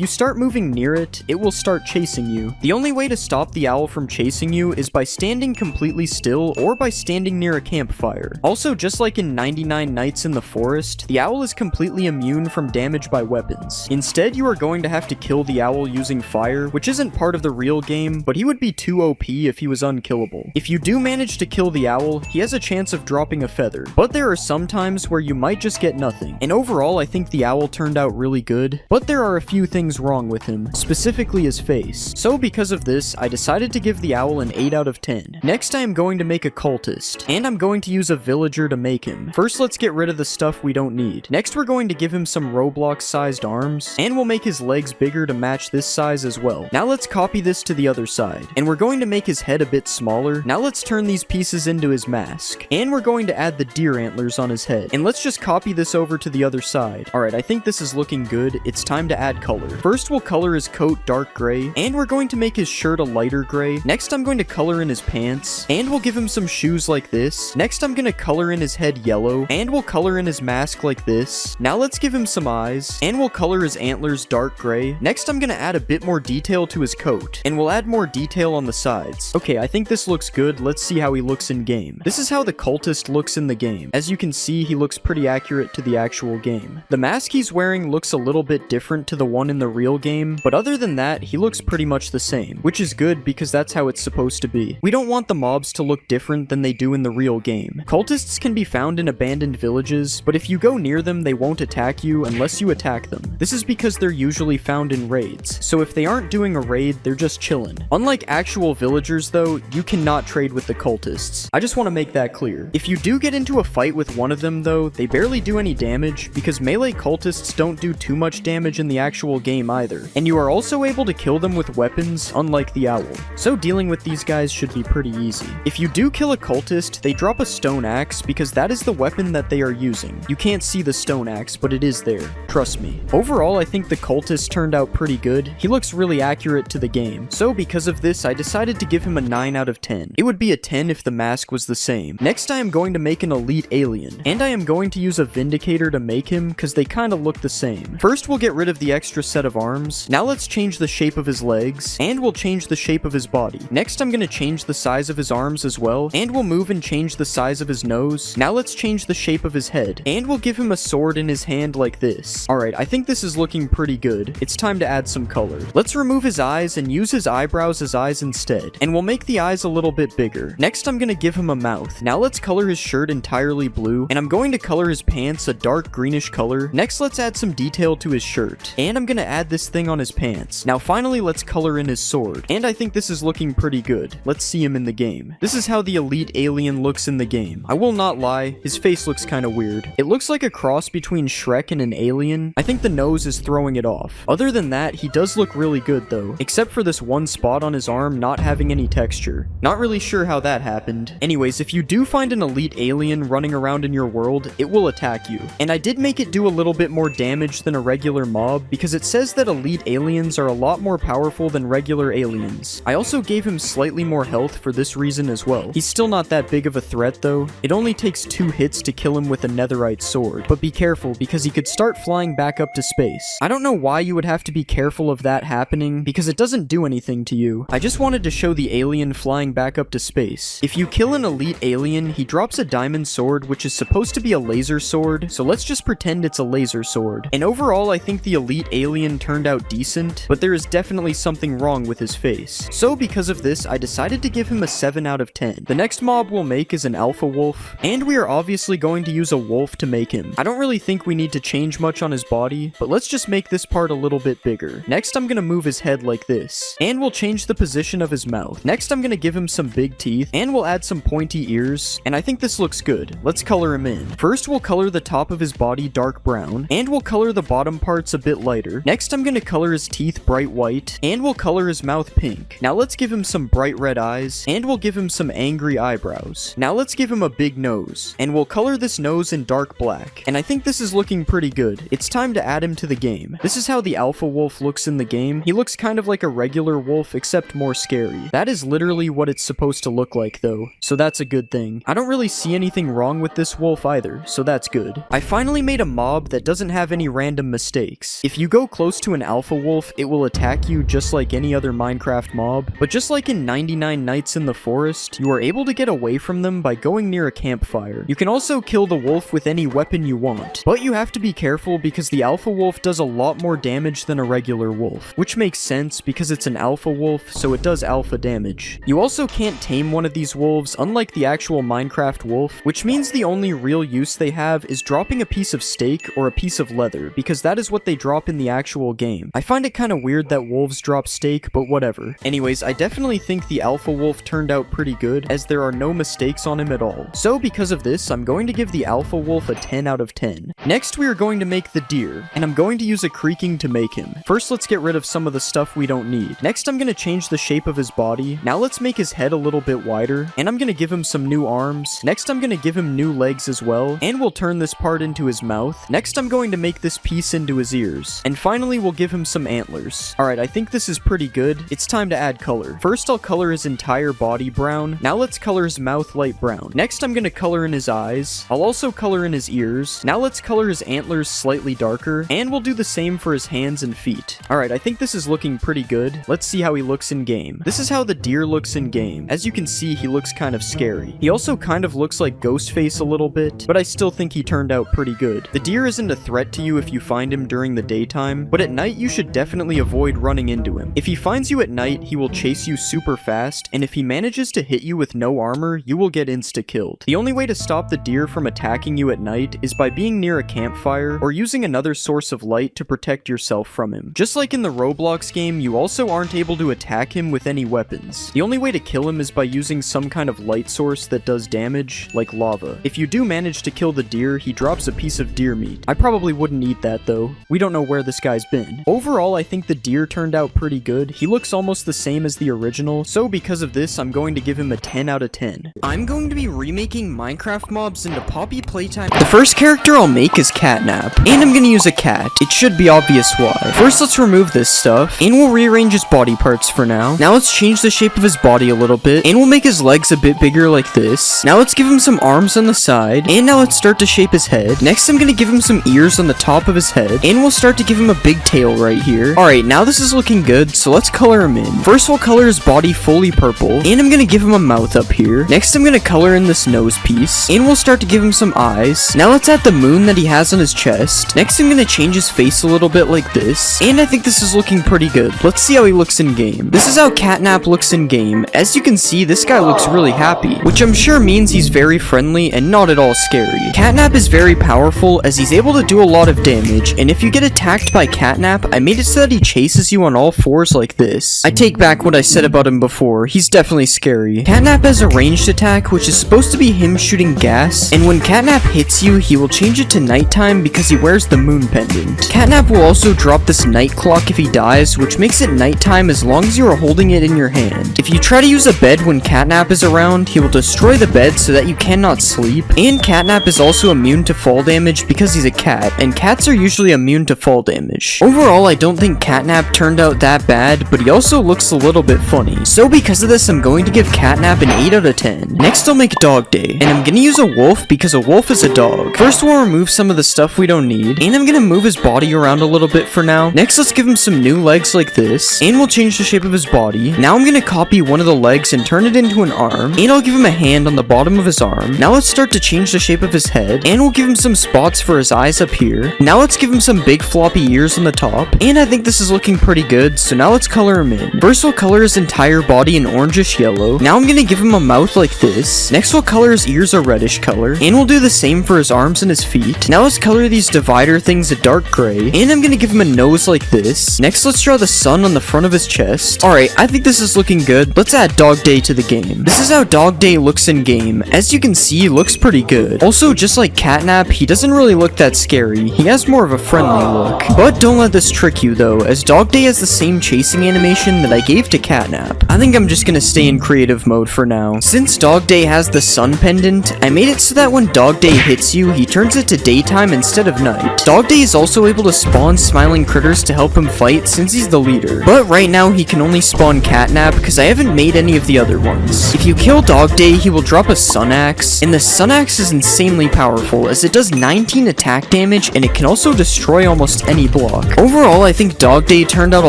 you start moving near it, it will start chasing you. The only way to stop the owl from chasing you is by standing completely still or by standing near a campfire. Also, just like in 99 Nights in the Forest, the owl is completely immune from damage by weapons. Instead, you are going to have to kill the owl using fire, which isn't part of the real game, but he would be too OP if he was unkillable. If you do manage to kill the owl, he has a chance of dropping a feather, but there are some times where you might just get nothing. And overall, I think the owl turned out really good, but there are a few things wrong with him, specifically his face. So because of this, I decided to give the owl an 8 out of 10. Next, I am going to make a cultist, and I'm going to use a villager to make him. First, let's get rid of the stuff we don't need. Next, we're going to give him some Roblox-sized arms, and we'll make his legs bigger to match this size as well. Now let's copy this to the other side, and we're going to make his head a bit smaller. Now let's turn these pieces into his mask, and we're going to add the deer antlers on his head, and let's just copy this over to the other side. Alright, I think this is looking good. It's time to add color. First, we'll color his coat dark gray, and we're going to make his shirt a lighter gray. Next, I'm going to color in his pants, and we'll give him some shoes like this. Next, I'm going to color in his head yellow, and we'll color in his mask like this. Now let's give him some eyes, and we'll color his antlers dark gray. Next, I'm going to add a bit more detail to his coat, and we'll add more detail on the sides. Okay, I think this looks good. Let's see how he looks in game. This is how the cultist looks in the game. As you can see, he looks pretty accurate to the actual game. The mask he's wearing looks a little bit different to the one in the real game, but other than that, he looks pretty much the same, which is good because that's how it's supposed to be. We don't want the mobs to look different than they do in the real game. Cultists can be found in abandoned villages, but if you go near them, they won't attack you unless you attack them. This is because they're usually found in raids, so if they aren't doing a raid, they're just chilling. Unlike actual villagers though, you cannot trade with the cultists. I just want to make that clear. If you do get into a fight with one of them though, they barely do any damage because melee cultists don't do too much damage in the actual game either, and you are also able to kill them with weapons, unlike the owl. So dealing with these guys should be pretty easy. If you do kill a cultist, they drop a stone axe because that is the weapon that they are using. You can't see the stone axe, but it is there. Trust me. Overall, I think the cultist turned out pretty good. He looks really accurate to the game. So because of this, I decided to give him a 9 out of 10. It would be a 10 if the mask was the same. Next, I am going to make an elite alien, and I am going to use a vindicator to make him because they kind of look the same. First, we'll get rid of the extra set of arms. Now let's change the shape of his legs, and we'll change the shape of his body. Next, I'm going to change the size of his arms as well, and we'll move and change the size of his nose. Now let's change the shape of his head, and we'll give him a sword in his hand like this. Alright, I think this is looking pretty good. It's time to add some color. Let's remove his eyes and use his eyebrows as eyes instead, and we'll make the eyes a little bit bigger. Next, I'm going to give him a mouth. Now let's color his shirt entirely blue, and I'm going to color his pants a dark greenish color color. Next, let's add some detail to his shirt. And I'm gonna add this thing on his pants. Now finally, let's color in his sword. And I think this is looking pretty good. Let's see him in the game. This is how the elite alien looks in the game. I will not lie, his face looks kind of weird. It looks like a cross between Shrek and an alien. I think the nose is throwing it off. Other than that, he does look really good though, except for this one spot on his arm not having any texture. Not really sure how that happened. Anyways, if you do find an elite alien running around in your world, it will attack you. And I did make it do a little bit more damage than a regular mob because it says that elite aliens are a lot more powerful than regular aliens. I also gave him slightly more health for this reason as well. He's still not that big of a threat though. It only takes 2 hits to kill him with a netherite sword, but be careful because he could start flying back up to space. I don't know why you would have to be careful of that happening because it doesn't do anything to you. I just wanted to show the alien flying back up to space. If you kill an elite alien, he drops a diamond sword which is supposed to be a laser sword, so let's just pretend it's a laser sword. And overall, I think the elite alien turned out decent, but there is definitely something wrong with his face. So because of this, I decided to give him a 7 out of 10. The next mob we'll make is an alpha wolf, and we are obviously going to use a wolf to make him. I don't really think we need to change much on his body, but let's just make this part a little bit bigger. Next, I'm gonna move his head like this, and we'll change the position of his mouth. Next, I'm gonna give him some big teeth, and we'll add some pointy ears, and I think this looks good. Let's color him in. First, we'll color the top of his body dark brown, and we'll color the bottom parts a bit lighter. Next, I'm gonna color his teeth bright white, and we'll color his mouth pink. Now let's give him some bright red eyes, and we'll give him some angry eyebrows. Now let's give him a big nose, and we'll color this nose in dark black. And I think this is looking pretty good. It's time to add him to the game. This is how the alpha wolf looks in the game. He looks kind of like a regular wolf, except more scary. That is literally what it's supposed to look like though, so that's a good thing. I don't really see anything wrong with this wolf either, so that's good. I finally made a mob that doesn't have any random mistakes. If you go close to an alpha wolf, it will attack you just like any other Minecraft mob, but just like in 99 Nights in the Forest, you are able to get away from them by going near a campfire. You can also kill the wolf with any weapon you want, but you have to be careful because the alpha wolf does a lot more damage than a regular wolf, which makes sense because it's an alpha wolf, so it does alpha damage. You also can't tame one of these wolves, unlike the actual Minecraft wolf, which means the only real use they have is dropping a piece of steak or a piece of leather, because that is what they drop in the actual game. I find it kind of weird that wolves drop steak, but whatever. Anyways, I definitely think the alpha wolf turned out pretty good, as there are no mistakes on him at all. So because of this, I'm going to give the alpha wolf a 10 out of 10. Next, we are going to make the deer, and I'm going to use a creaking to make him. First, let's get rid of some of the stuff we don't need. Next, I'm going to change the shape of his body. Now let's make his head a little bit wider, and I'm going to give him some new arms. Next, I'm going to give him new legs as well, and we'll turn this part into his mouth. Next, I'm going to make this piece into his ears. And finally, we'll give him some antlers. Alright, I think this is pretty good. It's time to add color. First, I'll color his entire body brown. Now let's color his mouth light brown. Next, I'm going to color in his eyes. I'll also color in his ears. Now let's color his antlers slightly darker, and we'll do the same for his hands and feet. Alright, I think this is looking pretty good. Let's see how he looks in game. This is how the deer looks in game. As you can see, he looks kind of scary. He also kind of looks like Ghostface a little bit, but I still think he turned out pretty good. The deer isn't a threat to you if you find him during the daytime, but at night you should definitely avoid running into him. If he finds you at night, he will chase you super fast, and if he manages to hit you with no armor, you will get insta-killed. The only way to stop the deer from attacking you at night is by being near a campfire, or using another source of light to protect yourself from him. Just like in the Roblox game, you also aren't able to attack him with any weapons. The only way to kill him is by using some kind of light source that does damage, like lava. If you do manage to kill the deer, he drops a piece of deer meat. I probably wouldn't eat that though. We don't know where this guy's been. Overall, I think the deer turned out pretty good. He looks almost the same as the original, so because of this, I'm going to give him a 10 out of 10. I'm going to be remaking Minecraft mobs into Poppy Playtime. The first character I'll make is Catnap, and I'm gonna use a cat. It should be obvious why. First, let's remove this stuff, and we'll rearrange his body parts for now. Now let's change the shape of his body a little bit, and we'll make his legs a bit bigger like this. Now let's give him some arms on the side, and now let's start to shape his head. Next, I'm gonna give him some ears on the top of his head, and we'll start to give him a big tail right here. Alright, now this is looking good, so let's color him in. First, we'll color his body fully purple, and I'm gonna give him a mouth up here. Next, I'm gonna color in this nose piece, and we'll start to give him some eyes. Now let's add the moon that he has on his chest. Next, I'm gonna change his face a little bit like this, and I think this is looking pretty good. Let's see how he looks in game. This is how Catnap looks in game. As you can see, this guy looks really happy, which I'm sure means he's very friendly and not at all scary. Catnap is very powerful, as as he's able to do a lot of damage, and if you get attacked by Catnap, I made it so that he chases you on all fours like this. I take back what I said about him before, he's definitely scary. Catnap has a ranged attack, which is supposed to be him shooting gas, and when Catnap hits you, he will change it to nighttime because he wears the moon pendant. Catnap will also drop this night clock if he dies, which makes it nighttime as long as you are holding it in your hand. If you try to use a bed when Catnap is around, he will destroy the bed so that you cannot sleep, and Catnap is also immune to fall damage because he's a cat, and cats are usually immune to fall damage. Overall, I don't think Catnap turned out that bad, but he also looks a little bit funny. So because of this, I'm going to give Catnap an 8 out of 10. Next, I'll make Dog Day, and I'm gonna use a wolf because a wolf is a dog. First, we'll remove some of the stuff we don't need, and I'm gonna move his body around a little bit for now. Next, let's give him some new legs like this, and we'll change the shape of his body. Now I'm gonna copy one of the legs and turn it into an arm, and I'll give him a hand on the bottom of his arm. Now let's start to change the shape of his head, and we'll give him some spots for his eyes up here. Now let's give him some big floppy ears on the top, and I think this is looking pretty good, so now let's color him in. First, we'll color his entire body in orangish yellow. Now I'm gonna give him a mouth like this. Next, we'll color his ears a reddish color, and we'll do the same for his arms and his feet. Now let's color these divider things a dark gray, and I'm gonna give him a nose like this. Next, let's draw the sun on the front of his chest. Alright, I think this is looking good. Let's add Dog Day to the game. This is how Dog Day looks in game. As you can see, he looks pretty good. Also, just like Catnap, he doesn't really look that scary. He has more of a friendly look. But don't let this trick you though, as Dog Day has the same chasing animation that I gave to Catnap. I think I'm just gonna stay in creative mode for now. Since Dog Day has the sun pendant, I made it so that when Dog Day hits you, he turns it to daytime instead of night. Dog Day is also able to spawn smiling critters to help him fight since he's the leader. But right now he can only spawn Catnap because I haven't made any of the other ones. If you kill Dog Day, he will drop a Sun Axe, and the Sun Axe is insanely powerful as it does 19 attack damage and it can also destroy almost any block. Overall, I think Dog Day turned out a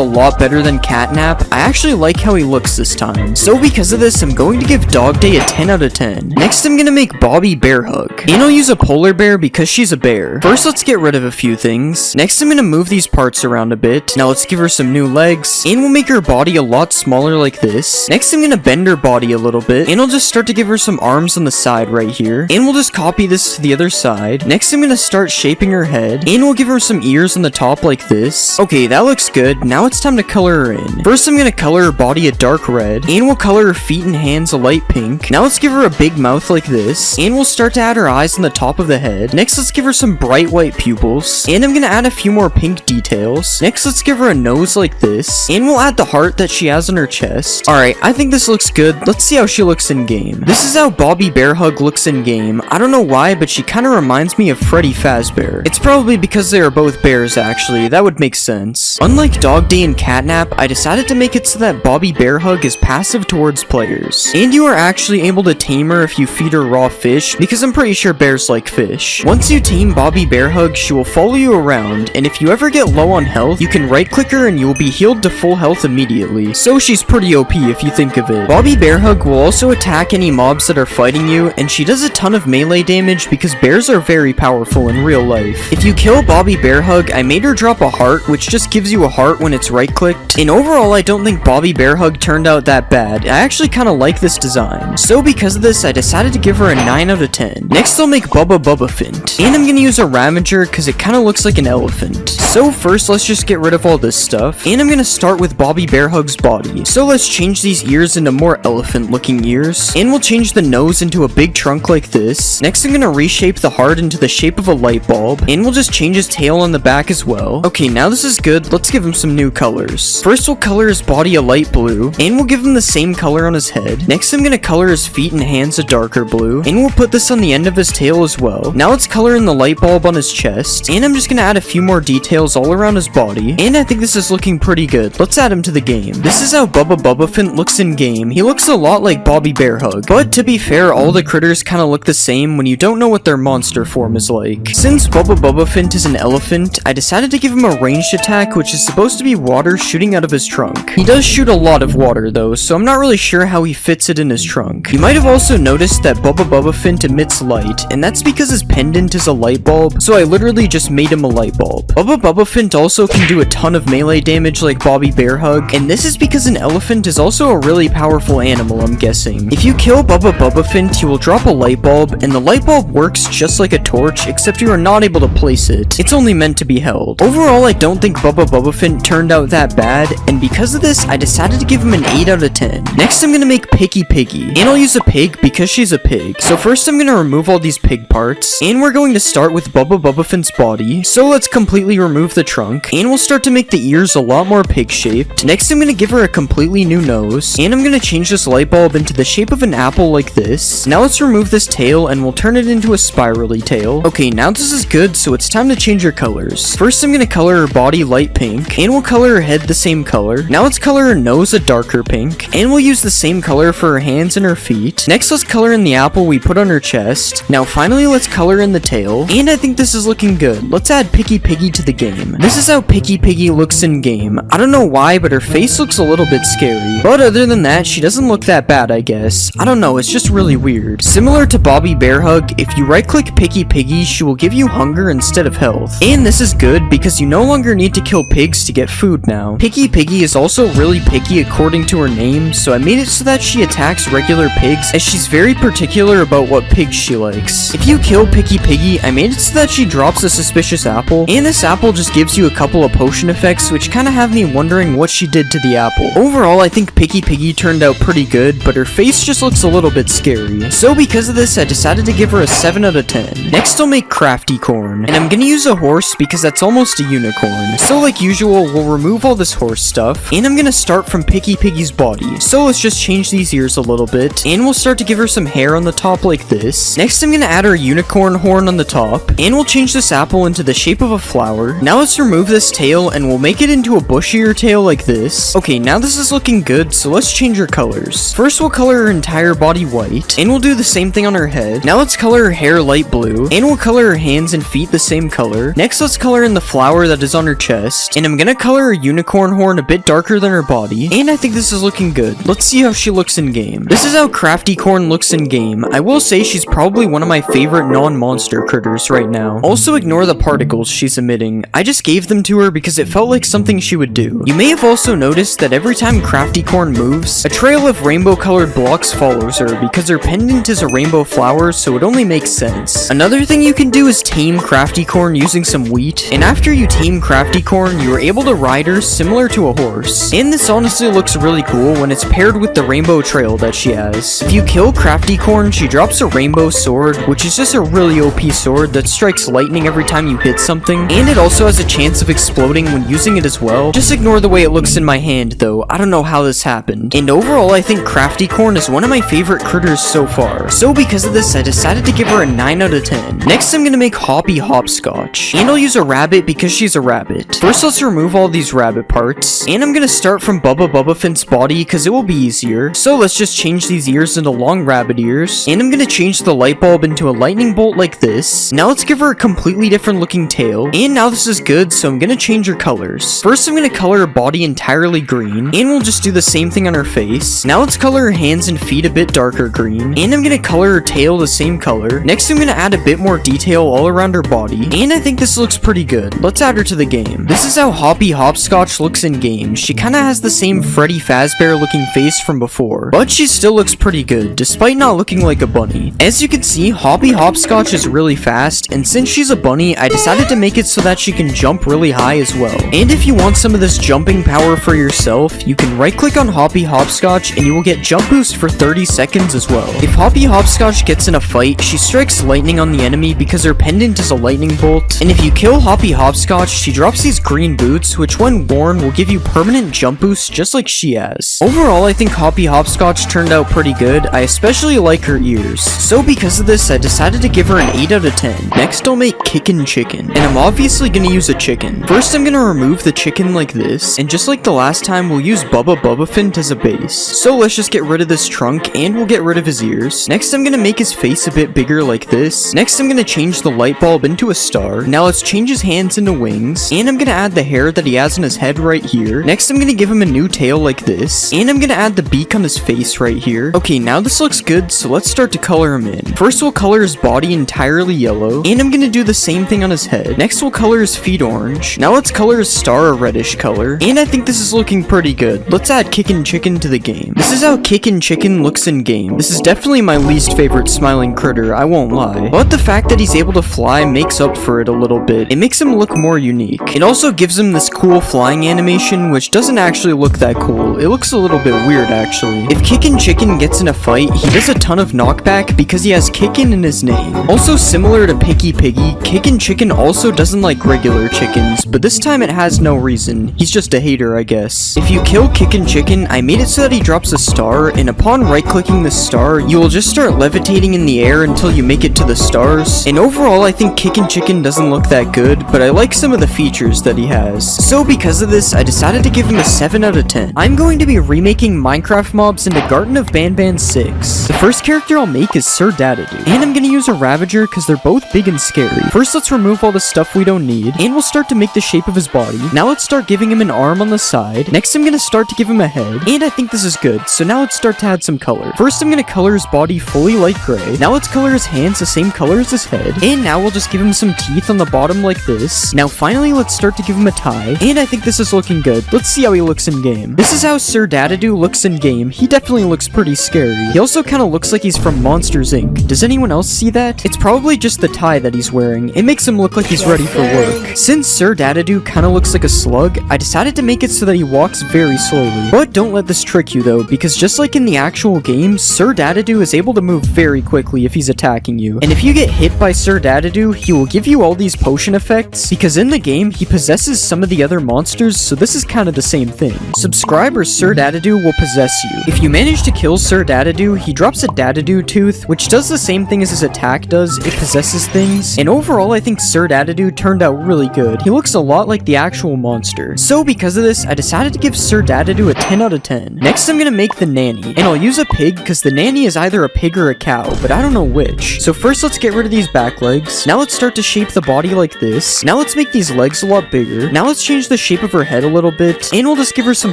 lot better than Catnap. I actually like how he looks this time. So because of this, I'm going to give Dog Day a 10 out of 10. Next, I'm gonna make Bobby Bear Hug, and I'll use a polar bear because she's a bear. First, let's get rid of a few things. Next, I'm gonna move these parts around a bit. Now let's give her some new legs, and we'll make her body a lot smaller like this. Next, I'm gonna bend her body a little bit, and I'll just start to give her some arms on the side right here, and we'll just copy this to the other side. Next, I'm gonna start shaping her head, and we'll give her some ears on the top like this. Okay, that looks good. Now it's time to color her in. First, I'm gonna color her body a dark red, and we'll color her feet and hands a light pink. Now let's give her a big mouth like this, and we'll start to add her eyes on the top of the head. Next, let's give her some bright white pupils, and I'm gonna add a few more pink details. Next, let's give her a nose like this, and we'll add the heart that she has on her chest. Alright, I think this looks good. Let's see how she looks in game. This is how Bobby Bear Hug looks in game. I don't know why, but she kind of reminds me of Freddy Fazbear. It's probably because they are both bears actually, that would make sense. Unlike Dog Day and Catnap, I decided to make it so that Bobby Bear Hug is passive towards players, and you are actually able to tame her if you feed her raw fish, because I'm pretty sure bears like fish. Once you tame Bobby Bear Hug, she will follow you around, and if you ever get low on health, you can right click her and you will be healed to full health immediately, so she's pretty OP if you think of it. Bobby Bear Hug will also attack any mobs that are fighting you, and she does a ton of melee damage because bears are very powerful in real life. If you kill Bobby Bear Hug, I made her drop a heart, which just gives you a heart when it's right clicked, and overall I don't think Bobby Bear Hug turned out that bad. I actually kind of like this design. So because of this, I decided to give her a 9 out of 10. Next, I'll make Bubba Bubbaphant, and I'm gonna use a Ravager because it kind of looks like an elephant. So first, let's just get rid of all this stuff, and I'm gonna start with Bobby Bear Hug's body. So let's change these ears into more elephant looking ears, and we'll change the nose into a big trunk like this. Next, I'm gonna reshape the heart into the shape of a light bulb, and we'll just change his tail on the back as well. Okay, now this is good. Let's give him some new colors. First, we'll color his body a light blue, and we'll give him the same color on his head. Next, I'm gonna color his feet and hands a darker blue, and we'll put this on the end of his tail as well. Now let's color in the light bulb on his chest, and I'm just gonna add a few more details all around his body, and I think this is looking pretty good. Let's add him to the game. This is how Bubba Bubbaphant looks in game. He looks a lot like Bobby Bear Hug, but to be fair, all the critters kind of look the same when you don't know what their monster form is like. Since Bubba Bubbaphant is an elephant, I decided to give him a ranged attack, which is supposed to be water shooting out of his trunk. He does shoot a lot of water though, so I'm not really sure how he fits it in his trunk. You might have also noticed that Bubba Bubbaphant emits light, and that's because his pendant is a light bulb, so I literally just made him a light bulb. Bubba Bubbafint also can do a ton of melee damage like Bobby Bear Hug, and this is because an elephant is also a really powerful animal, I'm guessing. If you kill Bubbafint, you will drop a light bulb, and the light bulb works just like a torch, except you are not able to place it. It's only meant to be held. Overall, I don't think Bubbafint turned out that bad, and because of this, I decided to give him an 8 out of 10. Next, I'm gonna make Piggy Piggy, and I'll use a pig because she's a pig. So first, I'm gonna remove all these pig parts, and we're going to start with Bubbafint's body. So let's completely remove the trunk, and we'll start to make the ears a lot more pig-shaped. Next, I'm gonna give her a completely new nose, and I'm gonna change this light bulb into the shape of an apple like this. Now let's remove this tail, and we'll turn it into a spirally tail. Okay, now this is good, so it's time to change her colors. First, I'm gonna color her body light pink, and we'll color her head the same color. Now let's color her nose a darker pink, and we'll use the same color for her hands and her feet. Next, let's color in the apple we put on her chest. Now finally, let's color in the tail, and I think this is looking good. Let's add Piggy Piggy to the game. This is how Piggy Piggy looks in game. I don't know why, but her face looks a little bit scary. But other than that, she doesn't look that bad, I guess. I don't know, it's just really weird. Similar to Bobby Bear Hug, if you right-click Piggy Piggy, she will give you hunger instead of health. And this is good because you no longer need to kill pigs to get food now. Piggy Piggy is also really picky according to her name, so I made it so that she attacks regular pigs, as she's very particular about what pigs she likes. If you kill Piggy Piggy, I made it so that she drops a suspicious apple, and this apple just gives you a couple of potion effects, which kind of have me wondering what she did to the apple. Overall, I think Piggy Piggy turned out pretty good, but her face just looks a little bit scary. So because of this, I decided to give her a 7 out of 10. Next, I'll make Crafty Corn, and I'm gonna use a horse because that's almost a unicorn. So like usual, we'll remove all this horse stuff, and I'm gonna start from Piggy Piggy's body. So let's just change these ears a little bit, and we'll start to give her some hair on the top like this. Next, I'm gonna add her unicorn horn on the top, and we'll change this apple into the shape of a flower. Now let's remove this tail, and we'll make it into a bushier tail like this. Okay, now this is looking good, so let's change her colors. First, we'll color her entire body white, and we'll do the same thing on her head. Now let's color her hair light blue, and we'll color her hands and feet the same color. Next, let's color in the flower that is on her chest, and I'm gonna color her unicorn horn a bit darker than her body, and I think this is looking good. Let's see how she looks in game. This is how Crafty Corn looks in game. I will say she's probably one of my favorite non-monster critters right now. Also ignore the particles she's emitting. I just gave them to her because it felt like something she would do. You may have also noticed that every time Crafty Corn moves, a trail of rainbow colored blocks follows her because her pendant is a rainbow flower, so it only makes sense. Another thing you can do is tame Crafty Corn using some wheat, and after you tame Crafty Corn, you are able to ride her similar to a horse. And this honestly looks really cool when it's paired with the rainbow trail that she has. If you kill Crafty Corn, she drops a rainbow sword, which is just a really OP sword that strikes lightning every time you hit something, and it also has a chance of exploding when using it as well. Just ignore the way it looks in my hand though, I don't know how this happened. And overall, I think Crafty Corn is one of my favorite critters so far. So because of this, I decided to give her a 9 out of 10. Next, I'm gonna make Hoppy Hopscotch, and I'll use a rabbit because she's a rabbit. First, let's remove all these rabbit parts, and I'm gonna start from Bubbafint's body because it will be easier. So let's just change these ears into long rabbit ears, and I'm gonna change the light bulb into a lightning bolt like this. Now let's give her a completely different looking tail, and now this is good, so I'm gonna change her colors. First, I'm gonna color her body entirely green, and we'll just do the same thing on her face. Now let's color her hands and feet a bit darker green, and I'm gonna color her tail the same color. Next, I'm gonna add a bit more detail all around her body, and I think this looks pretty good. Let's add her to the game. This is how Hoppy Hopscotch looks in game. She kinda has the same Freddy Fazbear looking face from before, but she still looks pretty good, despite not looking like a bunny. As you can see, Hoppy Hopscotch is really fast, and since she's a bunny, I decided to make it so that she can jump really high as well. And if you want some of this jumping power for yourself, you can right click on Hoppy Hopscotch and you will get jump boost for 30 seconds as well. If Hoppy Hopscotch gets in a fight, she strikes lightning on the enemy because her pendant is a lightning bolt, and if you kill Hoppy Hopscotch, she drops these green boots, which when worn will give you permanent jump boost just like she has. Overall, I think Hoppy Hopscotch turned out pretty good. I especially like her ears. So because of this, I decided to give her an 8 out of 10. Next, I'll make Kickin' Chicken, and I'm obviously gonna use a chicken. First, I'm gonna remove the chicken like this, and just like the last time, we'll use Bubbafint as a base. So let's just get rid of this trunk, and we'll get rid of his ears. Next, I'm gonna make his face a bit bigger like this. Next, I'm gonna change the light bulb into a star. Now let's change his hands into wings, and I'm gonna add the hair that he has on his head right here. Next, I'm gonna give him a new tail like this, and I'm gonna add the beak on his face right here. Okay, now this looks good, so let's start to color him in. First, we'll color his body entirely yellow, and I'm gonna do the same thing on his head. Next, we'll color his his feet orange. Now let's color his star a reddish color. And I think this is looking pretty good. Let's add Kickin' Chicken to the game. This is how Kickin' Chicken looks in game. This is definitely my least favorite smiling critter, I won't lie. But the fact that he's able to fly makes up for it a little bit. It makes him look more unique. It also gives him this cool flying animation, which doesn't actually look that cool. It looks a little bit weird actually. If Kickin' Chicken gets in a fight, he does a ton of knockback because he has Kickin' in his name. Also similar to Picky Piggy, Kickin' Chicken also doesn't like regular chickens, but this time it has no reason. He's just a hater, I guess. If you kill Kickin' Chicken, I made it so that he drops a star, and upon right-clicking the star, you will just start levitating in the air until you make it to the stars. And overall, I think Kickin' Chicken doesn't look that good, but I like some of the features that he has. So because of this, I decided to give him a 7 out of 10. I'm going to be remaking Minecraft mobs into Garten of Banban 6. The first character I'll make is Sir Dadadoo, and I'm gonna use a Ravager because they're both big and scary. First, let's remove all the stuff we don't need, and we'll start to make the shape of his body. Now let's start giving him an arm on the side. Next, I'm gonna start to give him a head, and I think this is good, so now let's start to add some color. First, I'm gonna color his body fully light gray. Now let's color his hands the same color as his head, and now we'll just give him some teeth on the bottom like this. Now finally, let's start to give him a tie, and I think this is looking good. Let's see how he looks in game. This is how Sir Dadadoo looks in game. He definitely looks pretty scary. He also kind of looks like he's from Monsters Inc. Does anyone else see that? It's probably just the tie that he's wearing. It makes him look like he's ready for work. Since Sir Dadadoo kind of looks like a slug, I decided to make it so that he walks very slowly. But don't let this trick you though, because just like in the actual game, Sir Dadadoo is able to move very quickly if he's attacking you. And if you get hit by Sir Dadadoo, he will give you all these potion effects, because in the game, he possesses some of the other monsters, so this is kind of the same thing. Subscribe or Sir Dadadoo will possess you. If you manage to kill Sir Dadadoo, he drops a Dadadoo tooth, which does the same thing as his attack does. It possesses things. And overall, I think Sir Dadadoo turned out really good. He looks a lot like the actual monster. So because of this, I decided to give Sir Dadadoo a 10 out of 10. Next, I'm gonna make the nanny. And I'll use a pig because the nanny is either a pig or a cow, but I don't know which. So first, let's get rid of these back legs. Now let's start to shape the body like this. Now let's make these legs a lot bigger. Now let's change the shape of her head a little bit. And we'll just give her some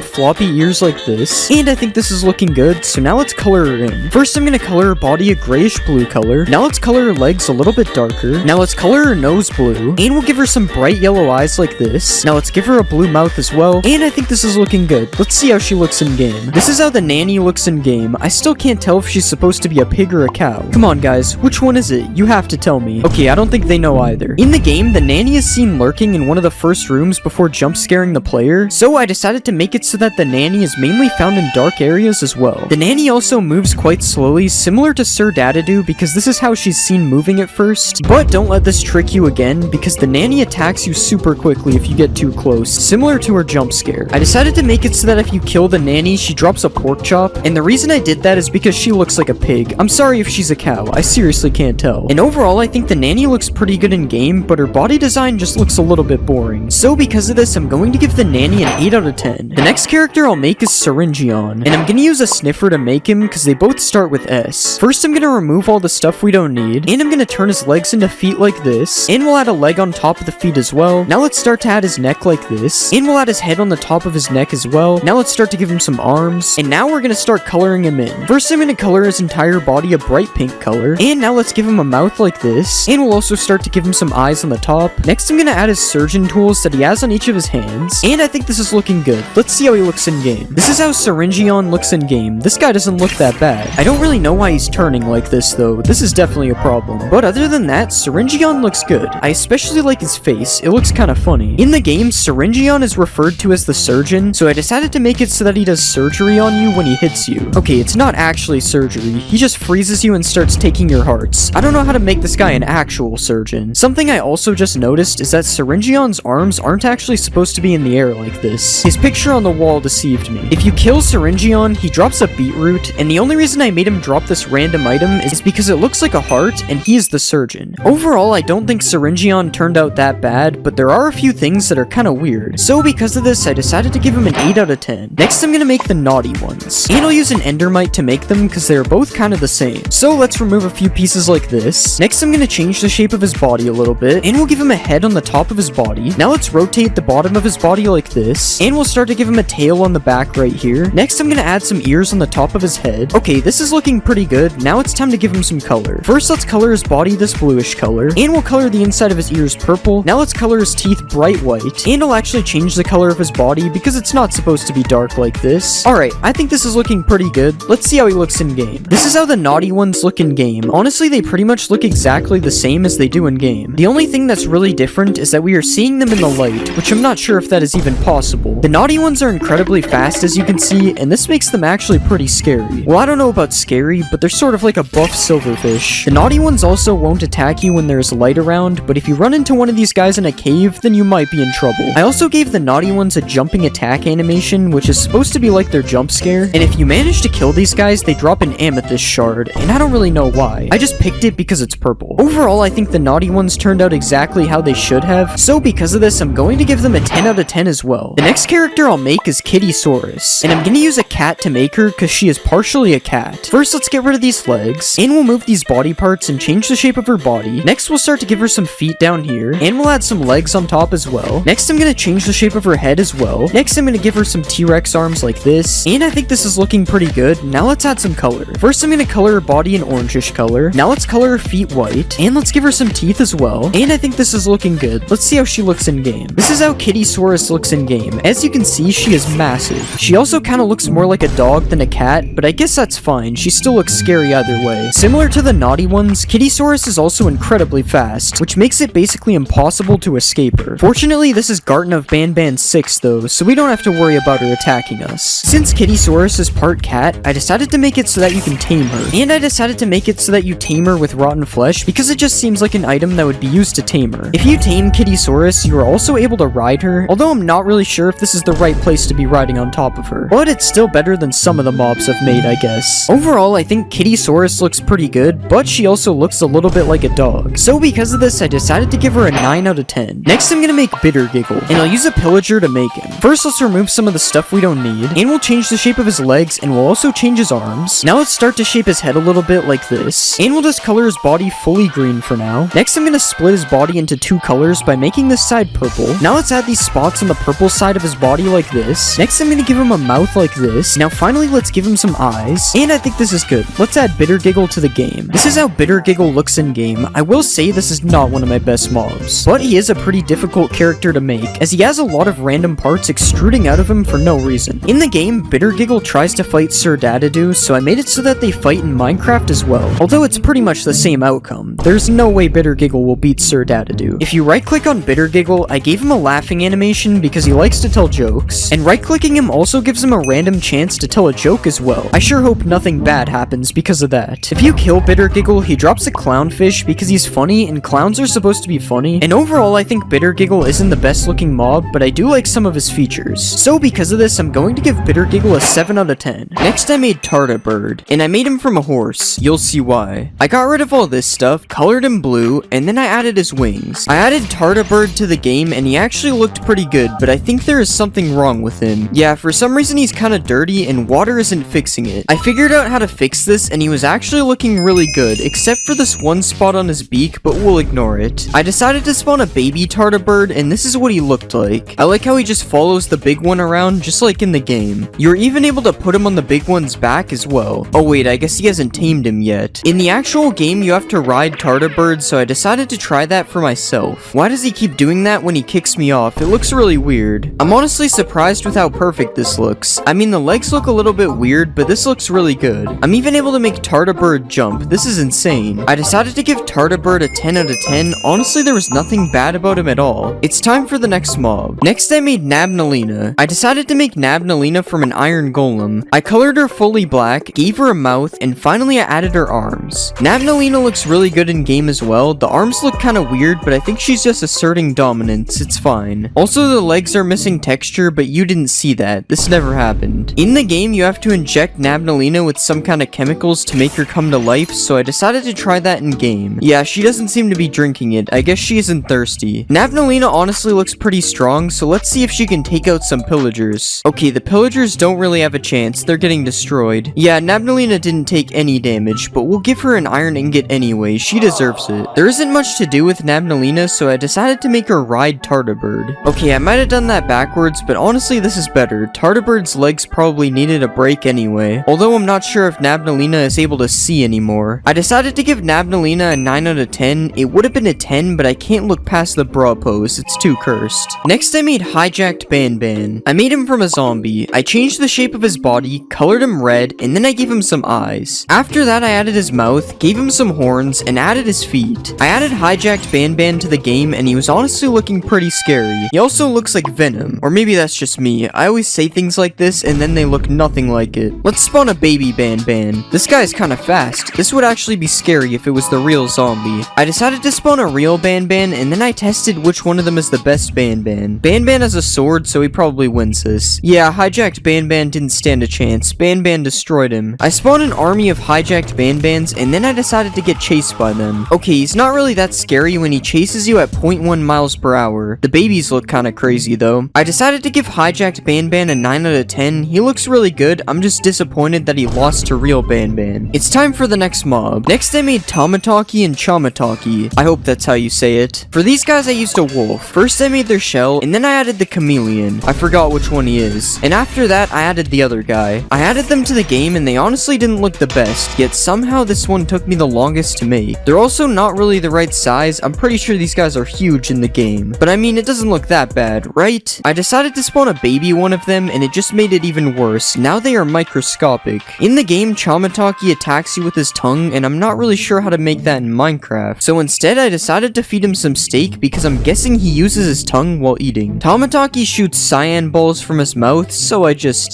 floppy ears like this. And I think this is looking good, so now let's color her in. First, I'm gonna color her body a grayish blue color. Now let's color her legs a little bit darker. Now let's color her nose blue. And we'll give her some bright yellow eyes like this. Now let's give her a blue mouth as well. And I think this is looking good. Let's see how she looks in game. This is how the nanny looks in game. I still can't tell if she's supposed to be a pig or a cow. Come on guys, which one is it? You have to tell me. Okay, I don't think they know either. In the game, the nanny is seen lurking in one of the first rooms before jump scaring the player, so I decided to make it so that the nanny is mainly found in dark areas as well. The nanny also moves quite slowly, similar to Sir Dadadoo, because this is how she's seen moving at first. But don't let this trick you again, because the nanny attacks you super quickly if you get too close, similar to her jump scare. I decided to make it so that if you kill the nanny, she drops a pork chop, and the reason I did that is because she looks like a pig. I'm sorry if she's a cow, I seriously can't tell. And overall, I think the nanny looks pretty good in game, but her body design just looks a little bit boring. So because of this, I'm going to give the nanny an 8 out of 10. The next character I'll make is Syringeon, and I'm gonna use a sniffer to make him because they both start with S. First, I'm gonna remove all the stuff we don't need, and I'm gonna turn his legs into feet like this, and we'll add a leg on top of the feet as well. Now let's start to add his neck like this, and we'll add his head on the top of his neck as well. Now let's start to give him some arms, and now we're gonna start coloring him in. First, I'm gonna color his entire body a bright pink color, and now let's give him a mouth like this, and we'll also start to give him some eyes on the top. Next, I'm gonna add his surgeon tools that he has on each of his hands, and I think this is looking good. Let's see how he looks in game. This is how Syringeon looks in game. This guy doesn't look that bad. I don't really know why he's turning like this though. This is definitely a problem. But other than that, Syringeon looks good. I especially like his face. It looks kind of funny. In the game, Syringeon is referred to as the surgeon, so I decided to make it so that he does surgery on you when he hits you. Okay, it's not actually surgery. He just freezes you and starts taking your hearts. I don't know how to make this guy an actual surgeon. Something I also just noticed is that Syringeon's arms aren't actually supposed to be in the air like this. His picture on the wall deceived me. If you kill Syringeon, he drops a beetroot, and the only reason I made him drop this random item is because it looks like a heart, and he is the surgeon. Overall, I don't think Syringeon turned out that bad, but there are a few things that are kind of weird. So because of this, I decided to give him an 8 out of 10. Next, I'm gonna make the naughty ones. And I'll use an endermite to make them because they're both kind of the same. So let's remove a few pieces like this. Next, I'm gonna change the shape of his body a little bit, and we'll give him a head on the top of his body. Now let's rotate the bottom of his body like this, and we'll start to give him a tail on the back right here. Next, I'm gonna add some ears on the top of his head. Okay, this is looking pretty good. Now it's time to give him some color. First, let's color his body this bluish color, and we'll color the inside of his ears purple. Now Now let's color his teeth bright white, and I'll actually change the color of his body because it's not supposed to be dark like this. Alright, I think this is looking pretty good. Let's see how he looks in game. This is how the naughty ones look in game. Honestly, they pretty much look exactly the same as they do in game. The only thing that's really different is that we are seeing them in the light, which I'm not sure if that is even possible. The naughty ones are incredibly fast, as you can see, and this makes them actually pretty scary. Well, I don't know about scary, but they're sort of like a buff silverfish. The naughty ones also won't attack you when there's light around, but if you run into one of these guys in a cave, then you might be in trouble. I also gave the naughty ones a jumping attack animation, which is supposed to be like their jump scare, and if you manage to kill these guys, they drop an amethyst shard, and I don't really know why. I just picked it because it's purple. Overall, I think the naughty ones turned out exactly how they should have, so because of this, I'm going to give them a 10 out of 10 as well. The next character I'll make is Kittysaurus, and I'm gonna use a cat to make her because she is partially a cat. First, let's get rid of these legs, and we'll move these body parts and change the shape of her body. Next, we'll start to give her some feet down here, and we'll add some legs on top as well. Next, I'm gonna change the shape of her head as well. Next, I'm gonna give her some T-Rex arms like this, and I think this is looking pretty good. Now let's add some color. First, I'm gonna color her body an orangish color. Now let's color her feet white, and let's give her some teeth as well, and I think this is looking good. Let's see how she looks in game. This is how Kittysaurus looks in game. As you can see, she is massive. She also kind of looks more like a dog than a cat, but I guess that's fine. She still looks scary either way. Similar to the naughty ones, Kittysaurus is also incredibly fast, which makes it basically impossible to escape her. Fortunately, this is Garten of Banban 6 though, so we don't have to worry about her attacking us. Since Kittysaurus is part cat, I decided to make it so that you can tame her. And I decided to make it so that you tame her with rotten flesh because it just seems like an item that would be used to tame her. If you tame Kittysaurus, you are also able to ride her, although I'm not really sure if this is the right place to be riding on top of her. But it's still better than some of the mobs I've made, I guess. Overall, I think Kittysaurus looks pretty good, but she also looks a little bit like a dog. So because of this, I decided to give her a 9 out of 10. Next, I'm gonna make Bittergiggle, and I'll use a pillager to make him. First, let's remove some of the stuff we don't need, and we'll change the shape of his legs, and we'll also change his arms. Now let's start to shape his head a little bit like this, and we'll just color his body fully green for now. Next, I'm gonna split his body into two colors by making this side purple. Now let's add these spots on the purple side of his body like this. Next, I'm gonna give him a mouth like this. Now finally, let's give him some eyes, and I think this is good. Let's add Bittergiggle to the game. This is how Bittergiggle looks in game. I will say this is not one of my best mobs, but he is a pretty difficult character to make, as he has a lot of random parts extruding out of him for no reason. In the game, Bittergiggle tries to fight Sir Dadadoo, so I made it so that they fight in Minecraft as well. Although it's pretty much the same outcome, there's no way Bittergiggle will beat Sir Dadadoo. If you right-click on Bittergiggle, I gave him a laughing animation because he likes to tell jokes, and right-clicking him also gives him a random chance to tell a joke as well. I sure hope nothing bad happens because of that. If you kill Bittergiggle, he drops a clownfish because he's funny, and clowns are supposed to be funny. And overall, I think Bittergiggle isn't the best looking mob, but I do like some of his features. So because of this, I'm going to give Bittergiggle a 7 out of 10. Next, I made Tartabird, and I made him from a horse. You'll see why. I got rid of all this stuff, colored him blue, and then I added his wings. I added Tartabird to the game, and he actually looked pretty good, but I think there is something wrong with him. Yeah, for some reason he's kind of dirty, and water isn't fixing it. I figured out how to fix this, and he was actually looking really good, except for this one spot on his beak, but we'll ignore it. I decided to spawn a baby Tartabird, and this is what he looked like. I like how he just follows the big one around, just like in the game. You're even able to put him on the big one's back as well. Oh wait, I guess he hasn't tamed him yet. In the actual game, you have to ride Tartabird, so I decided to try that for myself. Why does he keep doing that when he kicks me off? It looks really weird. I'm honestly surprised with how perfect this looks. I mean, the legs look a little bit weird, but this looks really good. I'm even able to make Tartabird jump. This is insane. I decided to give Tartabird a 10 out of 10. Honestly, there was nothing bad about him at all. It's time for the next mob. Next, I made Nabnaleena. I decided to make Nabnaleena from an iron golem. I colored her fully black, gave her a mouth, and finally I added her arms. Nabnaleena looks really good in game as well. The arms look kind of weird, but I think she's just asserting dominance. It's fine. Also, the legs are missing texture, but you didn't see that. This never happened. In the game, you have to inject Nabnaleena with some kind of chemicals to make her come to life, so I decided to try that in game. Yeah, she doesn't seem to be drinking it. I guess she isn't thirsty. Nabnaleena honestly looks pretty strong, so let's see if she can take out some pillagers. Okay, the pillagers don't really have a chance. They're getting destroyed. Yeah, Nabnaleena didn't take any damage, but we'll give her an iron ingot anyway. She deserves it. There isn't much to do with Nabnaleena, so I decided to make her ride Tartabird. Okay, I might have done that backwards, but honestly, this is better. Tartabird's legs probably needed a break anyway, although I'm not sure if Nabnaleena is able to see anymore. I decided to give Nabnaleena a 9 out of 10. It would have been a 10, but I can't look look past the bra pose, it's too cursed. Next I made Hijacked Banban. I made him from a zombie. I changed the shape of his body, colored him red, and then I gave him some eyes. After that I added his mouth, gave him some horns, and added his feet. I added Hijacked Banban to the game and he was honestly looking pretty scary. He also looks like Venom. Or maybe that's just me. I always say things like this and then they look nothing like it. Let's spawn a baby Banban. This guy's kinda fast. This would actually be scary if it was the real zombie. I decided to spawn a real Banban and then I tested which one of them is the best Banban. Banban has a sword, so he probably wins this. Yeah, Hijacked Banban didn't stand a chance. Banban destroyed him. I spawned an army of Hijacked Banbans and then I decided to get chased by them. Okay, he's not really that scary when he chases you at 0.1 miles per hour. The babies look kinda crazy though. I decided to give Hijacked Banban a 9 out of 10. He looks really good. I'm just disappointed that he lost to real Banban. It's time for the next mob. Next I made Tamataki and Chamataki. I hope that's how you say it. For these guys I used a wolf. First I made their shell and then I added the chameleon. I forgot which one he is. And after that I added the other guy. I added them to the game and they honestly didn't look the best, yet somehow this one took me the longest to make. They're also not really the right size. I'm pretty sure these guys are huge in the game. But I mean, it doesn't look that bad, right? I decided to spawn a baby one of them and it just made it even worse. Now they are microscopic. In the game, Chamataki attacks you with his tongue and I'm not really sure how to make that in Minecraft. So instead I decided to feed him some steak because I'm guessing he uses his tongue while eating. Tamataki shoots cyan balls from his mouth, so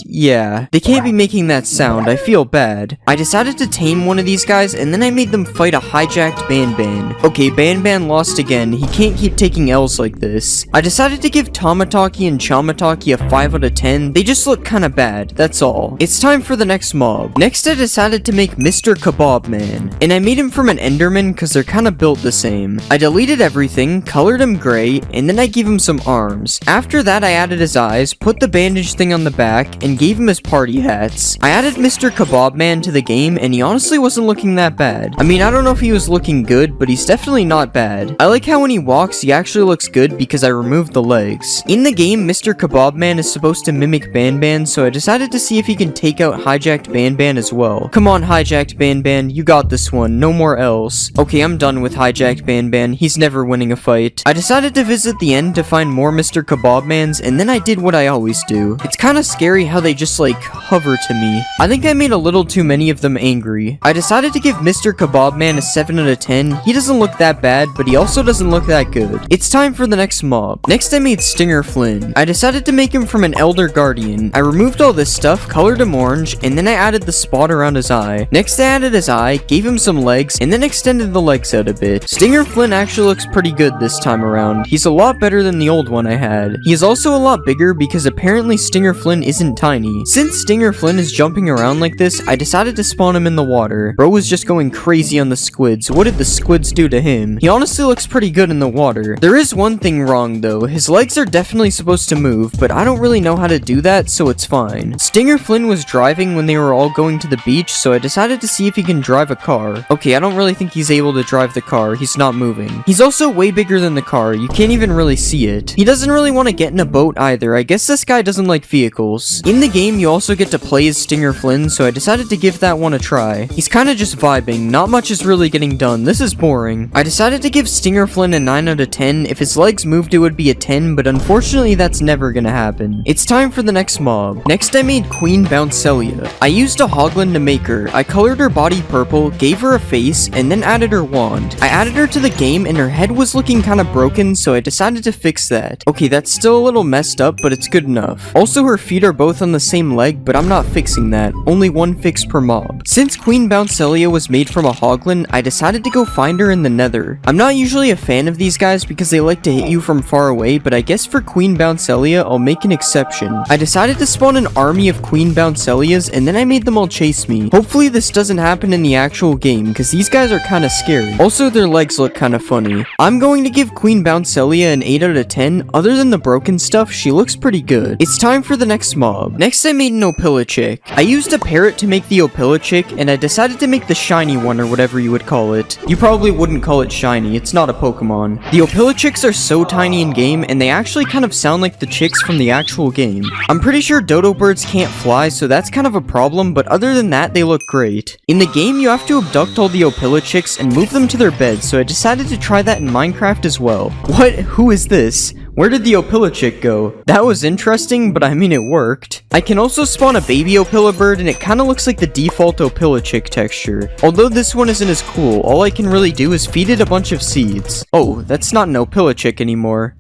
yeah. They can't be making that sound, I feel bad. I decided to tame one of these guys and then I made them fight a Hijacked Banban. Okay, Banban lost again. He can't keep taking L's like this. I decided to give Tamataki and Chamataki a 5 out of 10. They just look kinda bad, that's all. It's time for the next mob. Next I decided to make Mr. Kebab Man. And I made him from an Enderman because they're kinda built the same. I deleted everything, colored him gray, and then I gave him some arms. After that I added his eyes, put the bandage thing on the back, and gave him his party hats. I added Mr. Kebab Man to the game and he honestly wasn't looking that bad. I mean, I don't know if he was looking good, but he's definitely not bad. I like how when he walks, he actually looks good because I removed the legs. In the game, Mr. Kebab Man is supposed to mimic Banban, so I decided to see if he can take out Hijacked Banban as well. Come on, Hijacked Banban, you got this one, no more L's. Okay, I'm done with Hijacked Banban, he's never winning a fight. I decided to visit the end to find more Mr. Kebab Mans, and then I did what I always do. It's kinda scary how they just like hover to me. I think I made a little too many of them angry. I decided to give Mr. Kebab Man a 7 out of 10. He doesn't look that bad, but he also doesn't look that good. It's time for the next mob. Next I made Stinger Flynn. I decided to make him from an Elder Guardian. I removed all this stuff, colored him orange, and then I added the spot around his eye. Next I added his eye, gave him some legs, and then extended the legs out a bit. Stinger Flynn actually looks pretty good this time around. He's a lot better than the old one I had. He is also a lot bigger because apparently Stinger Flynn isn't tiny. Since Stinger Flynn is jumping around like this, I decided to spawn him in the water. Bro was just going crazy on the squids. What did the squids do to him? He honestly looks pretty good in the water. There is one thing wrong though. His legs are definitely supposed to move, but I don't really know how to do that, so it's fine. Stinger Flynn was driving when they were all going to the beach, so I decided to see if he can drive a car. Okay, I don't really think he's able to drive the car. He's not moving. He's also way bigger than the car. You can't even really see it. He doesn't really want to get in a boat either. I guess this guy doesn't like vehicles. In the game, you also get to play as Stinger Flynn, so I decided to give that one a try. He's kind of just vibing. Not much is really getting done. This is boring. I decided to give Stinger Flynn a 9 out of 10. If his legs moved, it would be a 10, but unfortunately, that's never gonna happen. It's time for the next mob. Next, I made Queen Bouncelia. I used a Hoglin to make her. I colored her body purple, gave her a face, and then added her wand. I added her to the game, and her head was looking kind of broken, so I decided to fix that. Okay, that's still a little messed up, but it's good enough. Also, her feet are both on the same leg, but I'm not fixing that. Only one fix per mob. Since Queen Bouncelia was made from a Hoglin, I decided to go find her in the Nether. I'm not usually a fan of these guys because they like to hit you from far away, but I guess for Queen Bouncelia, I'll make an exception. I decided to spawn an army of Queen Bouncelias, and then I made them all chase me. Hopefully this doesn't happen in the actual game, because these guys are kind of scary. Also, their legs look kind of funny. I'm going to give Queen Bouncelia an 8 out of 10. Other than the broken stuff, she looks pretty good. It's time for the next mob. Next, I made an Opilichick. I used a parrot to make the Opilichick, and I decided to make the shiny one, or whatever you would call it. You probably wouldn't call it shiny, it's not a Pokemon. The Opilichicks are so tiny in game, and they actually kind of sound like the chicks from the actual game. I'm pretty sure dodo birds can't fly, so that's kind of a problem, but other than that, they look great. In the game, you have to abduct all the Opilichicks and move them to their beds, so I decided to try that in Minecraft Minecraft as well. What? Who is this? Where did the Opilichick go? That was interesting, but I mean it worked. I can also spawn a baby Opilibird and it kinda looks like the default Opilichick texture. Although this one isn't as cool, all I can really do is feed it a bunch of seeds. Oh, that's not an Opilichick anymore.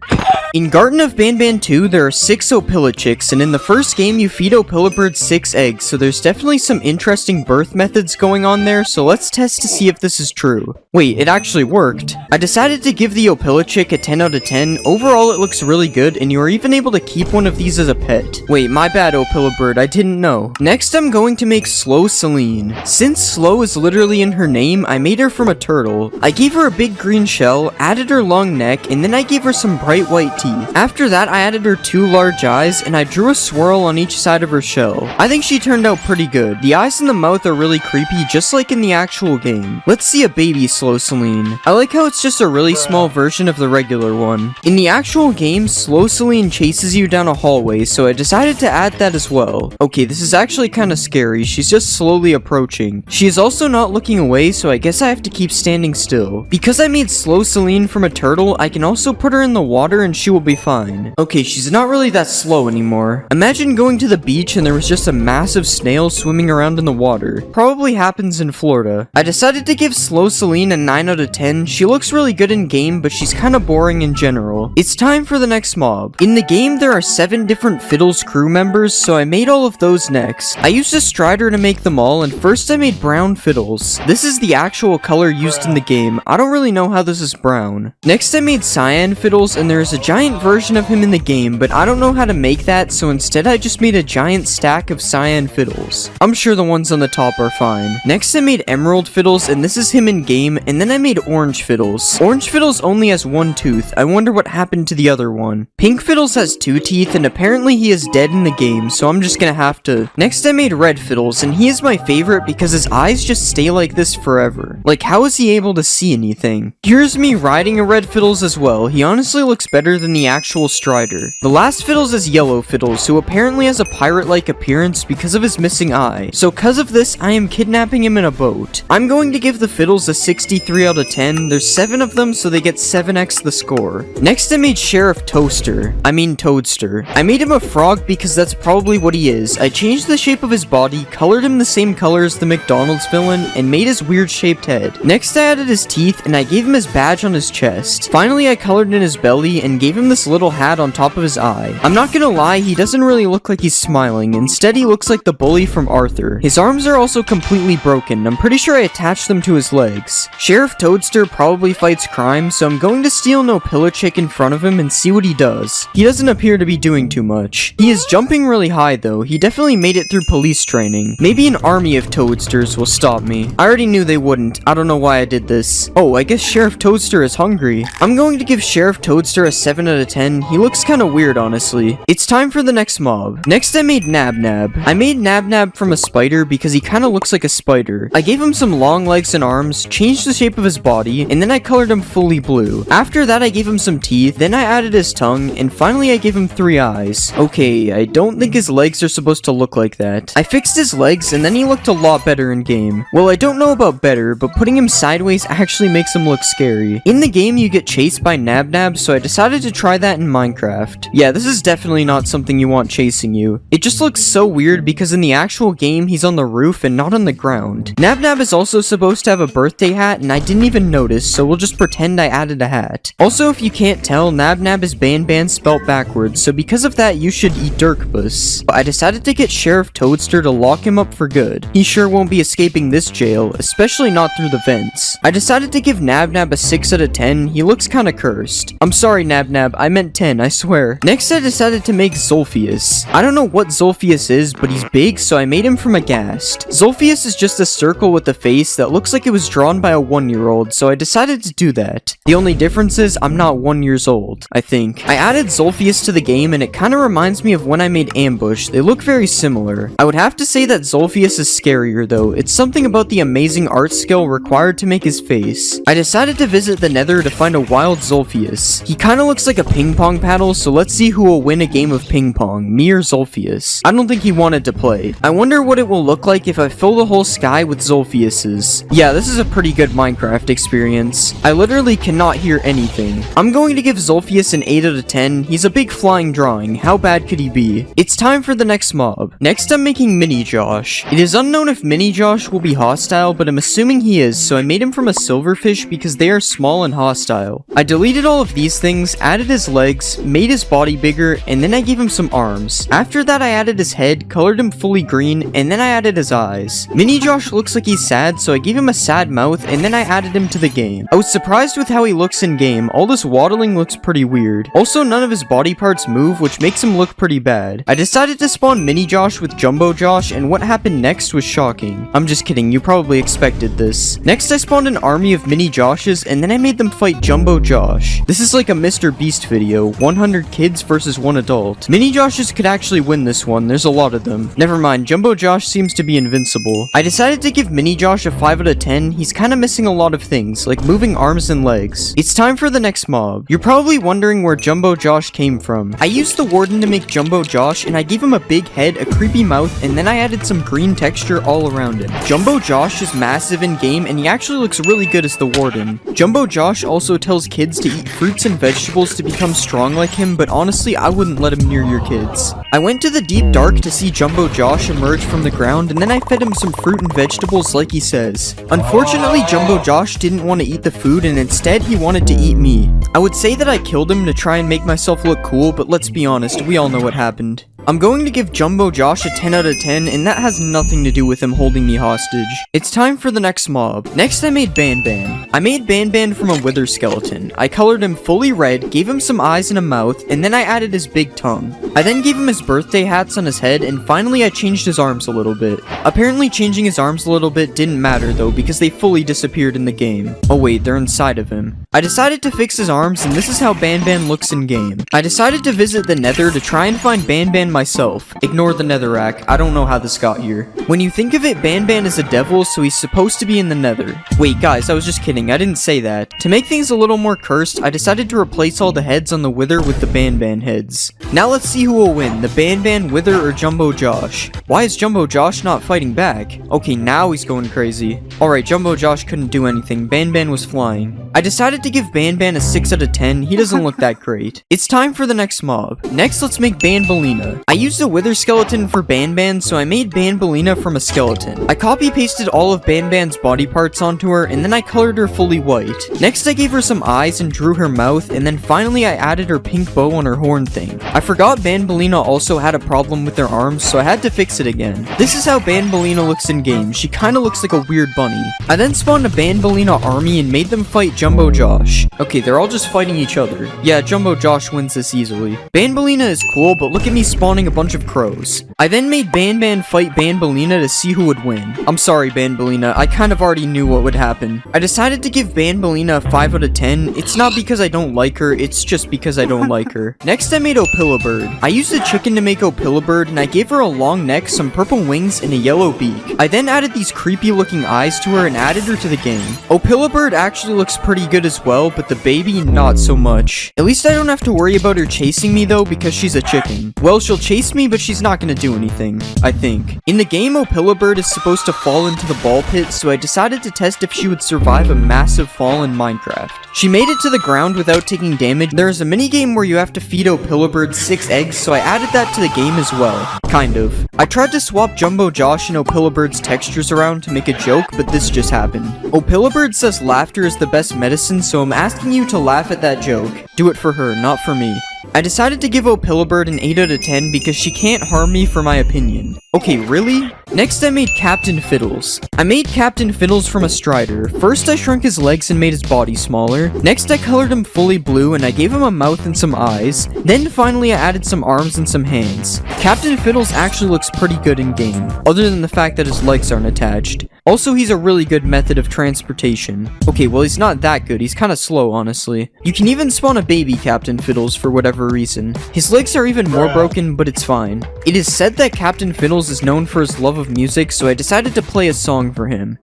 In Garden of Banban 2, there are 6 Opilichicks, and in the first game, you feed Opilibird 6 eggs, so there's definitely some interesting birth methods going on there, so let's test to see if this is true. Wait, it actually worked. I decided to give the Opilichick a 10 out of 10. Overall, it looks really good, and you are even able to keep one of these as a pet. Wait, my bad, Opilibird, I didn't know. Next, I'm going to make Slow Celine. Since Slow is literally in her name, I made her from a turtle. I gave her a big green shell, added her long neck, and then I gave her some bright white teeth. After that, I added her 2 large eyes, and I drew a swirl on each side of her shell. I think she turned out pretty good. The eyes and the mouth are really creepy, just like in the actual game. Let's see a baby Slow Celine. I like how it's just a really small version of the regular one. In the actual game, Slow Celine chases you down a hallway, so I decided to add that as well. Okay, this is actually kind of scary. She's just slowly approaching. She is also not looking away, so I guess I have to keep standing still. Because I made Slow Celine from a turtle, I can also put her in the water and she will be fine. Okay, she's not really that slow anymore. Imagine going to the beach and there was just a massive snail swimming around in the water. Probably happens in Florida. I decided to give Slow Celine a 9 out of 10. She looks really good in game, but she's kind of boring in general. It's time for the next mob. In the game, there are 7 different Fiddles crew members, so I made all of those next. I used a Strider to make them all, and first I made brown Fiddles. This is the actual color used in the game. I don't really know how this is brown. Next, I made Cyan Fiddles, and there is a giant version of him in the game, but I don't know how to make that, so instead I just made a giant stack of Cyan Fiddles. I'm sure the ones on the top are fine. Next I made Emerald Fiddles, and this is him in game, and then I made Orange Fiddles. Orange Fiddles only has 1 tooth. I wonder what happened to the other one. Pink Fiddles has 2 teeth, and apparently he is dead in the game, so I'm just gonna have to... Next I made Red Fiddles, and he is my favorite because his eyes just stay like this forever. Like, how is he able to see anything? Here's me riding a Red Fiddles as well. He honestly looks better than the actual Strider. The last Fiddles is Yellow Fiddles, who apparently has a pirate-like appearance because of his missing eye. So cause of this, I am kidnapping him in a boat. I'm going to give the Fiddles a 63 out of 10. There's 7 of them, so they get 7x the score. Next I made Sheriff Toadster. I made him a frog because that's probably what he is. I changed the shape of his body, colored him the same color as the McDonald's villain, and made his weird shaped head. Next I added his teeth, and I gave him his badge on his chest. Finally I colored in his belly, and gave him this little hat on top of his eye. I'm not gonna lie, he doesn't really look like he's smiling. Instead, he looks like the bully from Arthur. His arms are also completely broken. I'm pretty sure I attached them to his legs. Sheriff Toadster probably fights crime, so I'm going to steal an Opilichick in front of him and see what he does. He doesn't appear to be doing too much. He is jumping really high though. He definitely made it through police training. Maybe an army of Toadsters will stop me. I already knew they wouldn't. I don't know why I did this. Oh, I guess Sheriff Toadster is hungry. I'm going to give Sheriff Toadster a 7 out of 10. He looks kinda weird, honestly. It's time for the next mob. Next, I made Nab. I made Nab from a spider because he kinda looks like a spider. I gave him some long legs and arms, changed the shape of his body, and then I colored him fully blue. After that, I gave him some teeth, then I added his tongue, and finally I gave him 3 eyes. Okay, I don't think his legs are supposed to look like that. I fixed his legs, and then he looked a lot better in game. Well, I don't know about better, but putting him sideways actually makes him look scary. In the game, you get chased by Nab, so I decided to try that in Minecraft. Yeah, this is definitely not something you want chasing you. It just looks so weird because in the actual game, he's on the roof and not on the ground. Nab is also supposed to have a birthday hat, and I didn't even notice, so we'll just pretend I added a hat. Also, if you can't tell, Nab is Banban spelt backwards, so because of that, you should eat Dirkbus. But I decided to get Sheriff Toadster to lock him up for good. He sure won't be escaping this jail, especially not through the vents. I decided to give Nab a 6 out of 10. He looks kinda cursed. I'm sorry, Nab, I meant 10, I swear. Next, I decided to make Zolphius. I don't know what Zolphius is, but he's big, so I made him from a ghast. Zolphius is just a circle with a face that looks like it was drawn by a 1-year-old, so I decided to do that. The only difference is I'm not 1 years old, I think. I added Zolphius to the game, and it kinda reminds me of when I made Ambush. They look very similar. I would have to say that Zolphius is scarier though. It's something about the amazing art skill required to make his face. I decided to visit the Nether to find a wild Zolphius. He kinda looks like like a ping pong paddle, so let's see who will win a game of ping pong, me or Zolfius. I don't think he wanted to play. I wonder what it will look like if I fill the whole sky with Zolfiuses. Yeah, this is a pretty good Minecraft experience. I literally cannot hear anything. I'm going to give Zolfius an 8 out of 10. He's a big flying drawing. How bad could he be? It's time for the next mob. Next, I'm making Mini Josh. It is unknown if Mini Josh will be hostile, but I'm assuming he is, so I made him from a silverfish because they are small and hostile. I deleted all of these things, added his legs, made his body bigger, and then I gave him some arms. After that, I added his head, colored him fully green, and then I added his eyes. Mini Josh looks like he's sad, so I gave him a sad mouth, and then I added him to the game. I was surprised with how he looks in game. All this waddling looks pretty weird. Also, none of his body parts move, which makes him look pretty bad. I decided to spawn Mini Josh with Jumbo Josh, and what happened next was shocking. I'm just kidding, you probably expected this. Next, I spawned an army of Mini Joshes, and then I made them fight Jumbo Josh. This is like a Mr. Beast video, 100 kids versus 1 adult. Mini Joshes could actually win this one, there's a lot of them. Never mind, Jumbo Josh seems to be invincible. I decided to give Mini Josh a 5 out of 10, he's kinda missing a lot of things, like moving arms and legs. It's time for the next mob. You're probably wondering where Jumbo Josh came from. I used the Warden to make Jumbo Josh, and I gave him a big head, a creepy mouth, and then I added some green texture all around him. Jumbo Josh is massive in game, and he actually looks really good as the Warden. Jumbo Josh also tells kids to eat fruits and vegetables to become strong like him, but honestly, I wouldn't let him near your kids. I went to the deep dark to see Jumbo Josh emerge from the ground, and then I fed him some fruit and vegetables like he says. Unfortunately, Jumbo Josh didn't want to eat the food, and instead he wanted to eat me. I would say that I killed him to try and make myself look cool, but let's be honest, we all know what happened. I'm going to give Jumbo Josh a 10 out of 10, and that has nothing to do with him holding me hostage. It's time for the next mob. Next, I made Ban Ban. I made Ban Ban from a wither skeleton. I colored him fully red, gave him some eyes and a mouth, and then I added his big tongue. I then gave him his birthday hats on his head, and finally I changed his arms a little bit. Apparently changing his arms a little bit didn't matter though, because they fully disappeared in the game. Oh wait, they're inside of him. I decided to fix his arms, and this is how Ban Ban looks in game. I decided to visit the Nether to try and find Ban Ban myself. Ignore the Netherrack, I don't know how this got here. When you think of it, Ban Ban is a devil, so he's supposed to be in the Nether. Wait guys, I was just kidding, I didn't say that. To make things a little more cursed, I decided to replace all the heads on the Wither with the Ban Ban heads. Now let's see who will win, the Ban Ban, Wither, or Jumbo Josh. Why is Jumbo Josh not fighting back? Okay, now he's going crazy. Alright, Jumbo Josh couldn't do anything, Ban Ban was flying. I decided to give Ban Ban a 6 out of 10, he doesn't look that great. It's time for the next mob. Next, let's make Banbaleena. I used a wither skeleton for Ban Ban, so I made Banbaleena from a skeleton. I copy-pasted all of Ban Ban's body parts onto her, and then I colored her fully white. Next, I gave her some eyes and drew her mouth, and then finally I added her pink bow on her horn thing. I forgot Banbaleena also had a problem with her arms, so I had to fix it again. This is how Banbaleena looks in game. She kinda looks like a weird bunny. I then spawned a Banbaleena army and made them fight Jumbo Josh. Okay, they're all just fighting each other. Yeah, Jumbo Josh wins this easily. Banbaleena is cool, but look at me spawning a bunch of crows. I then made Ban Ban fight Banbaleena to see who would win. I'm sorry, Banbaleena, I kind of already knew what would happen. I decided to give Banbaleena a 5 out of 10. It's not because I don't like her, it's just because I don't like her. Next, I made Opilabird. I used a chicken to make Opilabird, and I gave her a long neck, some purple wings, and a yellow beak. I then added these creepy looking eyes to her and added her to the game. Opilabird actually looks pretty good as well, but the baby, not so much. At least I don't have to worry about her chasing me though, because she's a chicken. Well, she'll chase me, but she's not gonna do anything, I think. In the game, Opilabird is supposed to fall into the ball pit, so I decided to test if she would survive a massive fall in Minecraft. She made it to the ground without taking damage. There is a minigame where you have to feed Opilabird 6 eggs, so I added that to the game as well. Kind of. I tried to swap Jumbo Josh and Opilabird's textures around to make a joke, but this just happened. Opilabird says laughter is the best medicine, so I'm asking you to laugh at that joke. Do it for her, not for me. I decided to give Opilabird an 8 out of 10 because she can't harm me for my opinion. Okay, really? Next, I made Captain Fiddles. I made Captain Fiddles from a Strider. First, I shrunk his legs and made his body smaller. Next, I colored him fully blue and I gave him a mouth and some eyes. Then finally, I added some arms and some hands. Captain Fiddles actually looks pretty good in game, other than the fact that his legs aren't attached. Also, he's a really good method of transportation. Okay, well, he's not that good. He's kind of slow, honestly. You can even spawn a baby Captain Fiddles for whatever reason. His legs are even more broken, but it's fine. It is said that Captain Fiddles is known for his love of music, so I decided to play a song for him.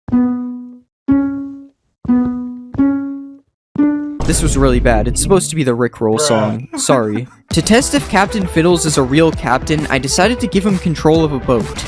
this was really bad. It's supposed to be the Rickroll song. Sorry. To test if Captain Fiddles is a real captain, I decided to give him control of a boat.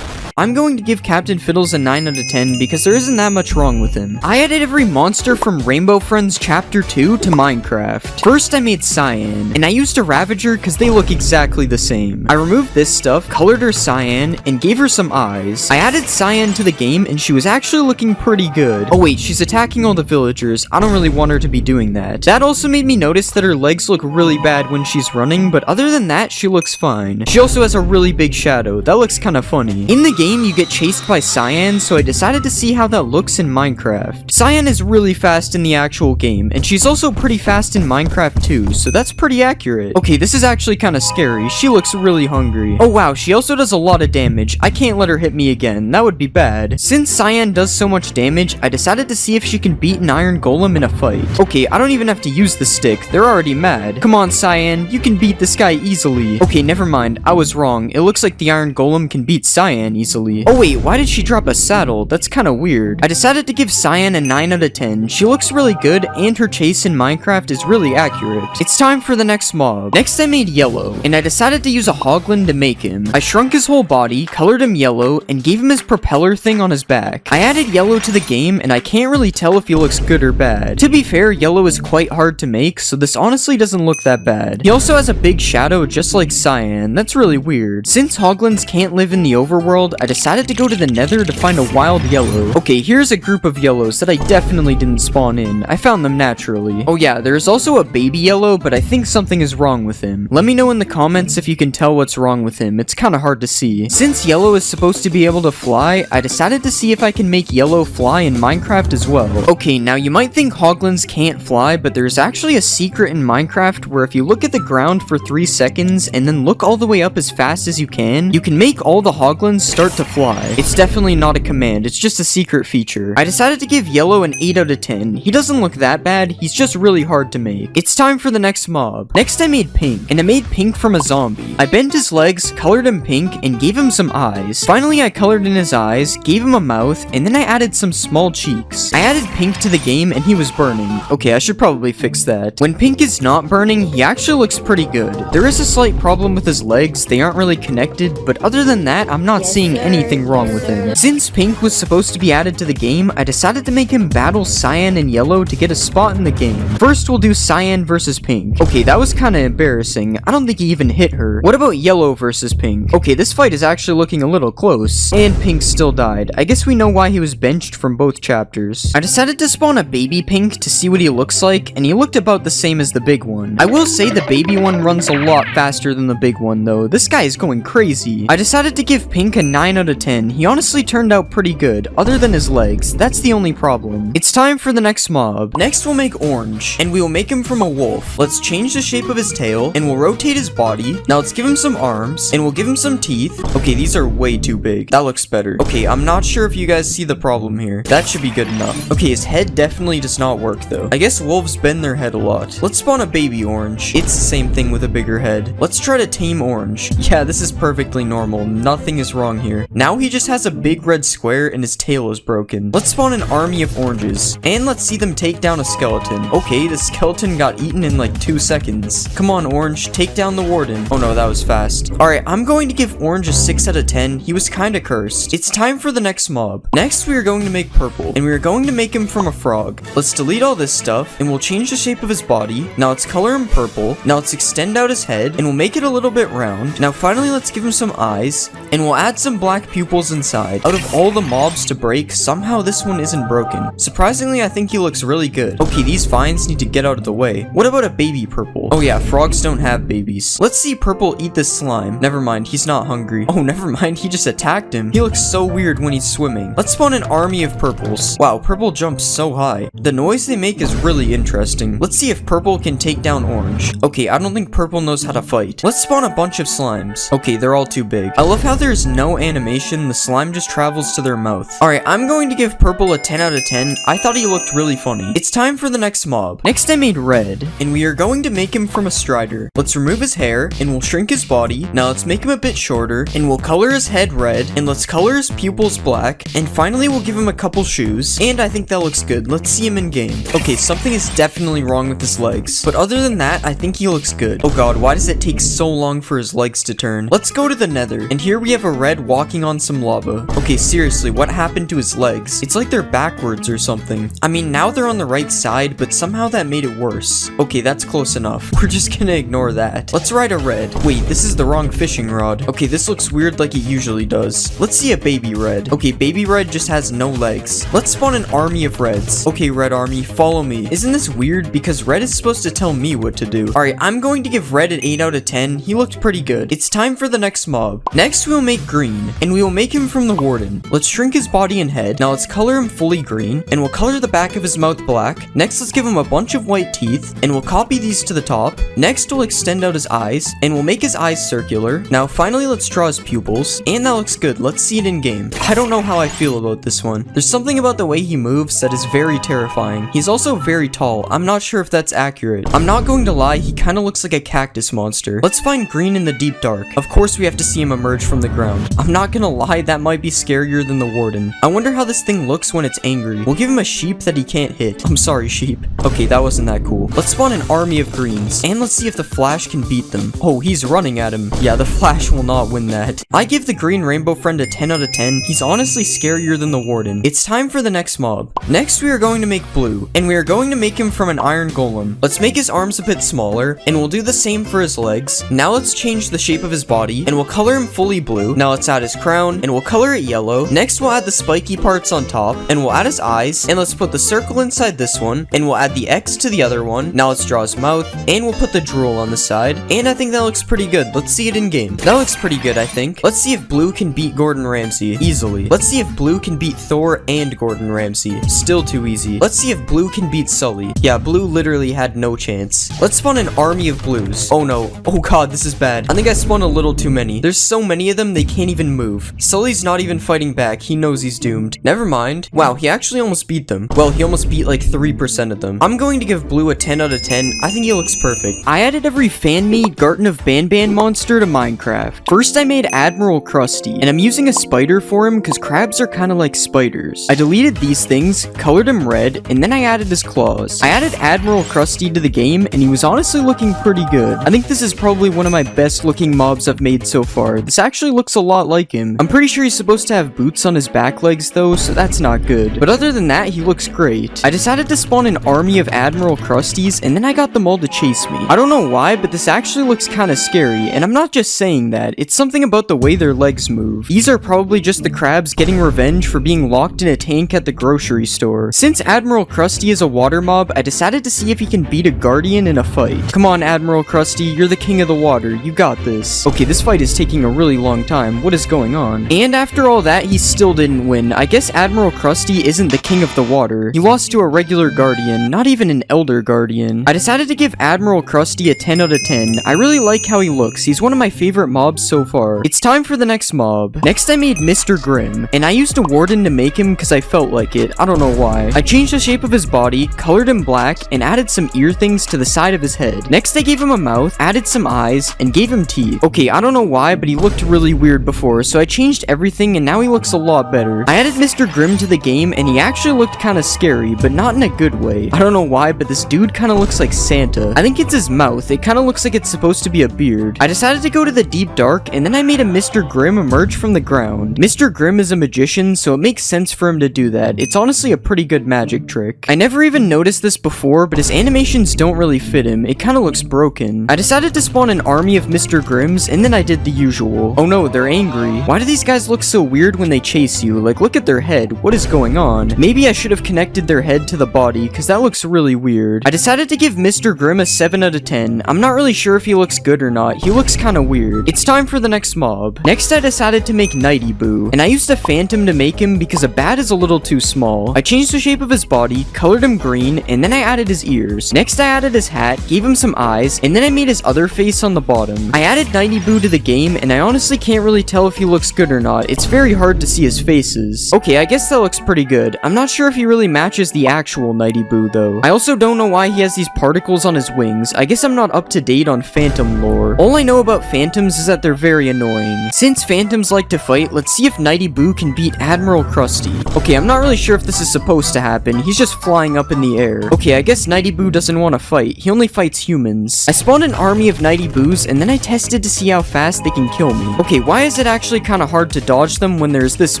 I'm going to give Captain Fiddles a 9 out of 10 because there isn't that much wrong with him. I added every monster from Rainbow Friends Chapter 2 to Minecraft. First I made Cyan, and I used a Ravager because they look exactly the same. I removed this stuff, colored her cyan, and gave her some eyes. I added Cyan to the game and she was actually looking pretty good. Oh wait, she's attacking all the villagers. I don't really want her to be doing that. That also made me notice that her legs look really bad when she's running, but other than that, she looks fine. She also has a really big shadow. That looks kind of funny. In the game, you get chased by Cyan, so I decided to see how that looks in Minecraft. Cyan is really fast in the actual game, and she's also pretty fast in Minecraft too, so that's pretty accurate. Okay, this is actually kind of scary. She looks really hungry. Oh wow, she also does a lot of damage. I can't let her hit me again. That would be bad. Since Cyan does so much damage, I decided to see if she can beat an iron golem in a fight. Okay, I don't even have to use the stick. They're already mad. Come on, Cyan. You can beat this guy easily. Okay, never mind. I was wrong. It looks like the iron golem can beat Cyan easily. Oh wait, why did she drop a saddle? That's kind of weird. I decided to give Cyan a 9 out of 10. She looks really good, and her chase in Minecraft is really accurate. It's time for the next mob. Next I made Yellow, and I decided to use a Hoglin to make him. I shrunk his whole body, colored him yellow, and gave him his propeller thing on his back. I added Yellow to the game, and I can't really tell if he looks good or bad. To be fair, Yellow is quite hard to make, so this honestly doesn't look that bad. He also has a big shadow just like Cyan. That's really weird. Since Hoglins can't live in the overworld, I decided to go to the Nether to find a wild yellow. Okay, here's a group of yellows that I definitely didn't spawn in. I found them naturally. Oh yeah, there's also a baby yellow, but I think something is wrong with him. Let me know in the comments if you can tell what's wrong with him. It's kind of hard to see. Since yellow is supposed to be able to fly, I decided to see if I can make yellow fly in Minecraft as well. Okay, now you might think hoglins can't fly, but there's actually a secret in Minecraft where if you look at the ground for 3 seconds and then look all the way up as fast as you can make all the hoglins start to fly. It's definitely not a command, it's just a secret feature. I decided to give Yellow an 8 out of 10. He doesn't look that bad, he's just really hard to make. It's time for the next mob. Next I made Pink, and I made Pink from a zombie. I bent his legs, colored him pink, and gave him some eyes. Finally I colored in his eyes, gave him a mouth, and then I added some small cheeks. I added Pink to the game and he was burning. Okay, I should probably fix that. When Pink is not burning, he actually looks pretty good. There is a slight problem with his legs, they aren't really connected, but other than that, I'm not seeing anything wrong with him. Since Pink was supposed to be added to the game, I decided to make him battle Cyan and Yellow to get a spot in the game. First, we'll do Cyan versus Pink. Okay, that was kind of embarrassing. I don't think he even hit her. What about Yellow versus Pink? Okay, this fight is actually looking a little close. And Pink still died. I guess we know why he was benched from both chapters. I decided to spawn a baby Pink to see what he looks like, and he looked about the same as the big one. I will say the baby one runs a lot faster than the big one though. This guy is going crazy. I decided to give Pink a 9 out of 10. He honestly turned out pretty good, other than his legs. That's the only problem. It's time for the next mob. Next we'll make Orange, and we will make him from a wolf. Let's change the shape of his tail, and we'll rotate his body. Now let's give him some arms, and we'll give him some teeth. Okay, these are way too big. That looks better. Okay, I'm not sure if you guys see the problem here. That should be good enough. Okay, his head definitely does not work though. I guess wolves bend their head a lot. Let's spawn a baby Orange. It's the same thing with a bigger head. Let's try to tame Orange. Yeah, this is perfectly normal. Nothing is wrong here. Now he just has a big red square and his tail is broken. Let's spawn an army of oranges, and let's see them take down a skeleton. Okay, the skeleton got eaten in like 2 seconds. Come on, Orange, take down the warden. Oh no, that was fast. Alright, I'm going to give Orange a 6 out of 10. He was kinda cursed. It's time for the next mob. Next, we are going to make Purple, and we are going to make him from a frog. Let's delete all this stuff, and we'll change the shape of his body. Now let's color him purple. Now let's extend out his head, and we'll make it a little bit round. Now finally, let's give him some eyes, and we'll add some black pupils inside. Out of all the mobs to break, somehow this one isn't broken. Surprisingly, I think he looks really good. Okay, these vines need to get out of the way. What about a baby Purple? Oh yeah, frogs don't have babies. Let's see Purple eat this slime. Never mind, he's not hungry. Oh, never mind, he just attacked him. He looks so weird when he's swimming. Let's spawn an army of Purples. Wow, Purple jumps so high. The noise they make is really interesting. Let's see if Purple can take down Orange. Okay, I don't think Purple knows how to fight. Let's spawn a bunch of slimes. Okay, they're all too big. I love how there's no animation animation, the slime just travels to their mouth. Alright, I'm going to give purple a 10 out of 10. I thought he looked really funny. It's time for the next mob. Next I made red, and we are going to make him from a strider. Let's remove his hair, and we'll shrink his body. Now let's make him a bit shorter, and we'll color his head red, and let's color his pupils black, and finally we'll give him a couple shoes, and I think that looks good. Let's see him in game. Okay, something is definitely wrong with his legs, but other than that, I think he looks good. Oh god, why does it take so long for his legs to turn? Let's go to the nether, and here we have a red walking on some lava. Okay, seriously, what happened to his legs? It's like they're backwards or something. I mean, now they're on the right side, but somehow that made it worse. Okay, that's close enough. We're just gonna ignore that. Let's ride a red. Wait, this is the wrong fishing rod. Okay, this looks weird like it usually does. Let's see a baby red. Okay, baby red just has no legs. Let's spawn an army of reds. Okay, red army, follow me. Isn't this weird? Because red is supposed to tell me what to do. Alright, I'm going to give red an 8 out of 10. He looked pretty good. It's time for the next mob. Next, we'll make green, and we will make him from the warden. Let's shrink his body and head. Now let's color him fully green, and we'll color the back of his mouth black. Next, let's give him a bunch of white teeth, and we'll copy these to the top. Next, we'll extend out his eyes, and we'll make his eyes circular. Now, finally, let's draw his pupils, and that looks good. Let's see it in game. I don't know how I feel about this one. There's something about the way he moves that is very terrifying. He's also very tall. I'm not sure if that's accurate. I'm not going to lie, he kind of looks like a cactus monster. Let's find green in the deep dark. Of course, we have to see him emerge from the ground. I'm not gonna lie, that might be scarier than the warden. I wonder how this thing looks when it's angry. We'll give him a sheep that he can't hit. I'm sorry, sheep. Okay, that wasn't that cool. Let's spawn an army of greens, and let's see if the Flash can beat them. Oh, he's running at him. Yeah, the Flash will not win that. I give the green rainbow friend a 10 out of 10. He's honestly scarier than the warden. It's time for the next mob. Next, we are going to make blue, and we are going to make him from an iron golem. Let's make his arms a bit smaller, and we'll do the same for his legs. Now let's change the shape of his body, and we'll color him fully blue. Now let's add his crown, and we'll color it yellow. Next, we'll add the spiky parts on top, and we'll add his eyes, and let's put the circle inside this one, and we'll add the X to the other one. Now let's draw his mouth, and we'll put the drool on the side, and I think that looks pretty good. Let's see it in game. That looks pretty good, I think. Let's see if blue can beat Gordon Ramsay easily. Let's see if blue can beat Thor and Gordon Ramsay. Still too easy. Let's see if blue can beat Sully. Yeah, blue literally had no chance. Let's spawn an army of blues. Oh no. Oh god, this is bad. I think I spawned a little too many. There's so many of them, they can't even move. Sully's not even fighting back. He knows he's doomed. Never mind. Wow, he actually almost beat them. Well, he almost beat like 3% of them. I'm going to give blue a 10 out of 10. I think he looks perfect. I added every fan-made Garten of Banban monster to Minecraft. First, I made Admiral Krusty, and I'm using a spider for him because crabs are kind of like spiders. I deleted these things, colored him red, and then I added his claws. I added Admiral Krusty to the game, and he was honestly looking pretty good. I think this is probably one of my best looking mobs I've made so far. This actually looks a lot like him. I'm pretty sure he's supposed to have boots on his back legs though, so that's not good. But other than that, he looks great. I decided to spawn an army of Admiral Krusties, and then I got them all to chase me. I don't know why, but this actually looks kind of scary, and I'm not just saying that. It's something about the way their legs move. These are probably just the crabs getting revenge for being locked in a tank at the grocery store. Since Admiral Krusty is a water mob, I decided to see if he can beat a guardian in a fight. Come on, Admiral Krusty, you're the king of the water. You got this. Okay, this fight is taking a really long time. What is going on? And after all that, he still didn't win. I guess Admiral Krusty isn't the king of the water. He lost to a regular guardian, not even an elder guardian. I decided to give Admiral Krusty a 10 out of 10. I really like how he looks. He's one of my favorite mobs so far. It's time for the next mob. Next, I made Mr. Grimm, and I used a warden to make him because I felt like it. I don't know why. I changed the shape of his body, colored him black, and added some ear things to the side of his head. Next, I gave him a mouth, added some eyes, and gave him teeth. Okay, I don't know why, but he looked really weird before, so I changed everything, and now he looks a lot better. I added Mr. Grimm to the game, and he actually looked kind of scary, but not in a good way. I don't know why, but this dude kind of looks like Santa. I think it's his mouth. It kind of looks like it's supposed to be a beard. I decided to go to the deep dark, and then I made a Mr. Grimm emerge from the ground. Mr. Grimm is a magician, so it makes sense for him to do that. It's honestly a pretty good magic trick. I never even noticed this before, but his animations don't really fit him. It kind of looks broken. I decided to spawn an army of Mr. Grimms, and then I did the usual. Oh no, they're angry. Why do these guys look so weird when they chase you? Like, look at their head. What is going on? Maybe I should have connected their head to the body, because that looks really weird. I decided to give Mr. Grimm a 7 out of 10. I'm not really sure if he looks good or not. He looks kind of weird. It's time for the next mob. Next, I decided to make Nighty Boo, and I used a phantom to make him because a bat is a little too small. I changed the shape of his body, colored him green, and then I added his ears. Next, I added his hat, gave him some eyes, and then I made his other face on the bottom. I added Nighty Boo to the game, and I honestly can't really tell if he he looks good or not. It's very hard to see his faces. Okay, I guess that looks pretty good. I'm not sure if he really matches the actual Nighty Boo though. I also don't know why he has these particles on his wings. I guess I'm not up to date on Phantom lore. All I know about Phantoms is that they're very annoying. Since Phantoms like to fight, let's see if Nighty Boo can beat Admiral Krusty. Okay, I'm not really sure if this is supposed to happen. He's just flying up in the air. Okay, I guess Nighty Boo doesn't want to fight. He only fights humans. I spawned an army of Nighty Boos and then I tested to see how fast they can kill me. Okay, why is it actually kind of hard to dodge them when there's this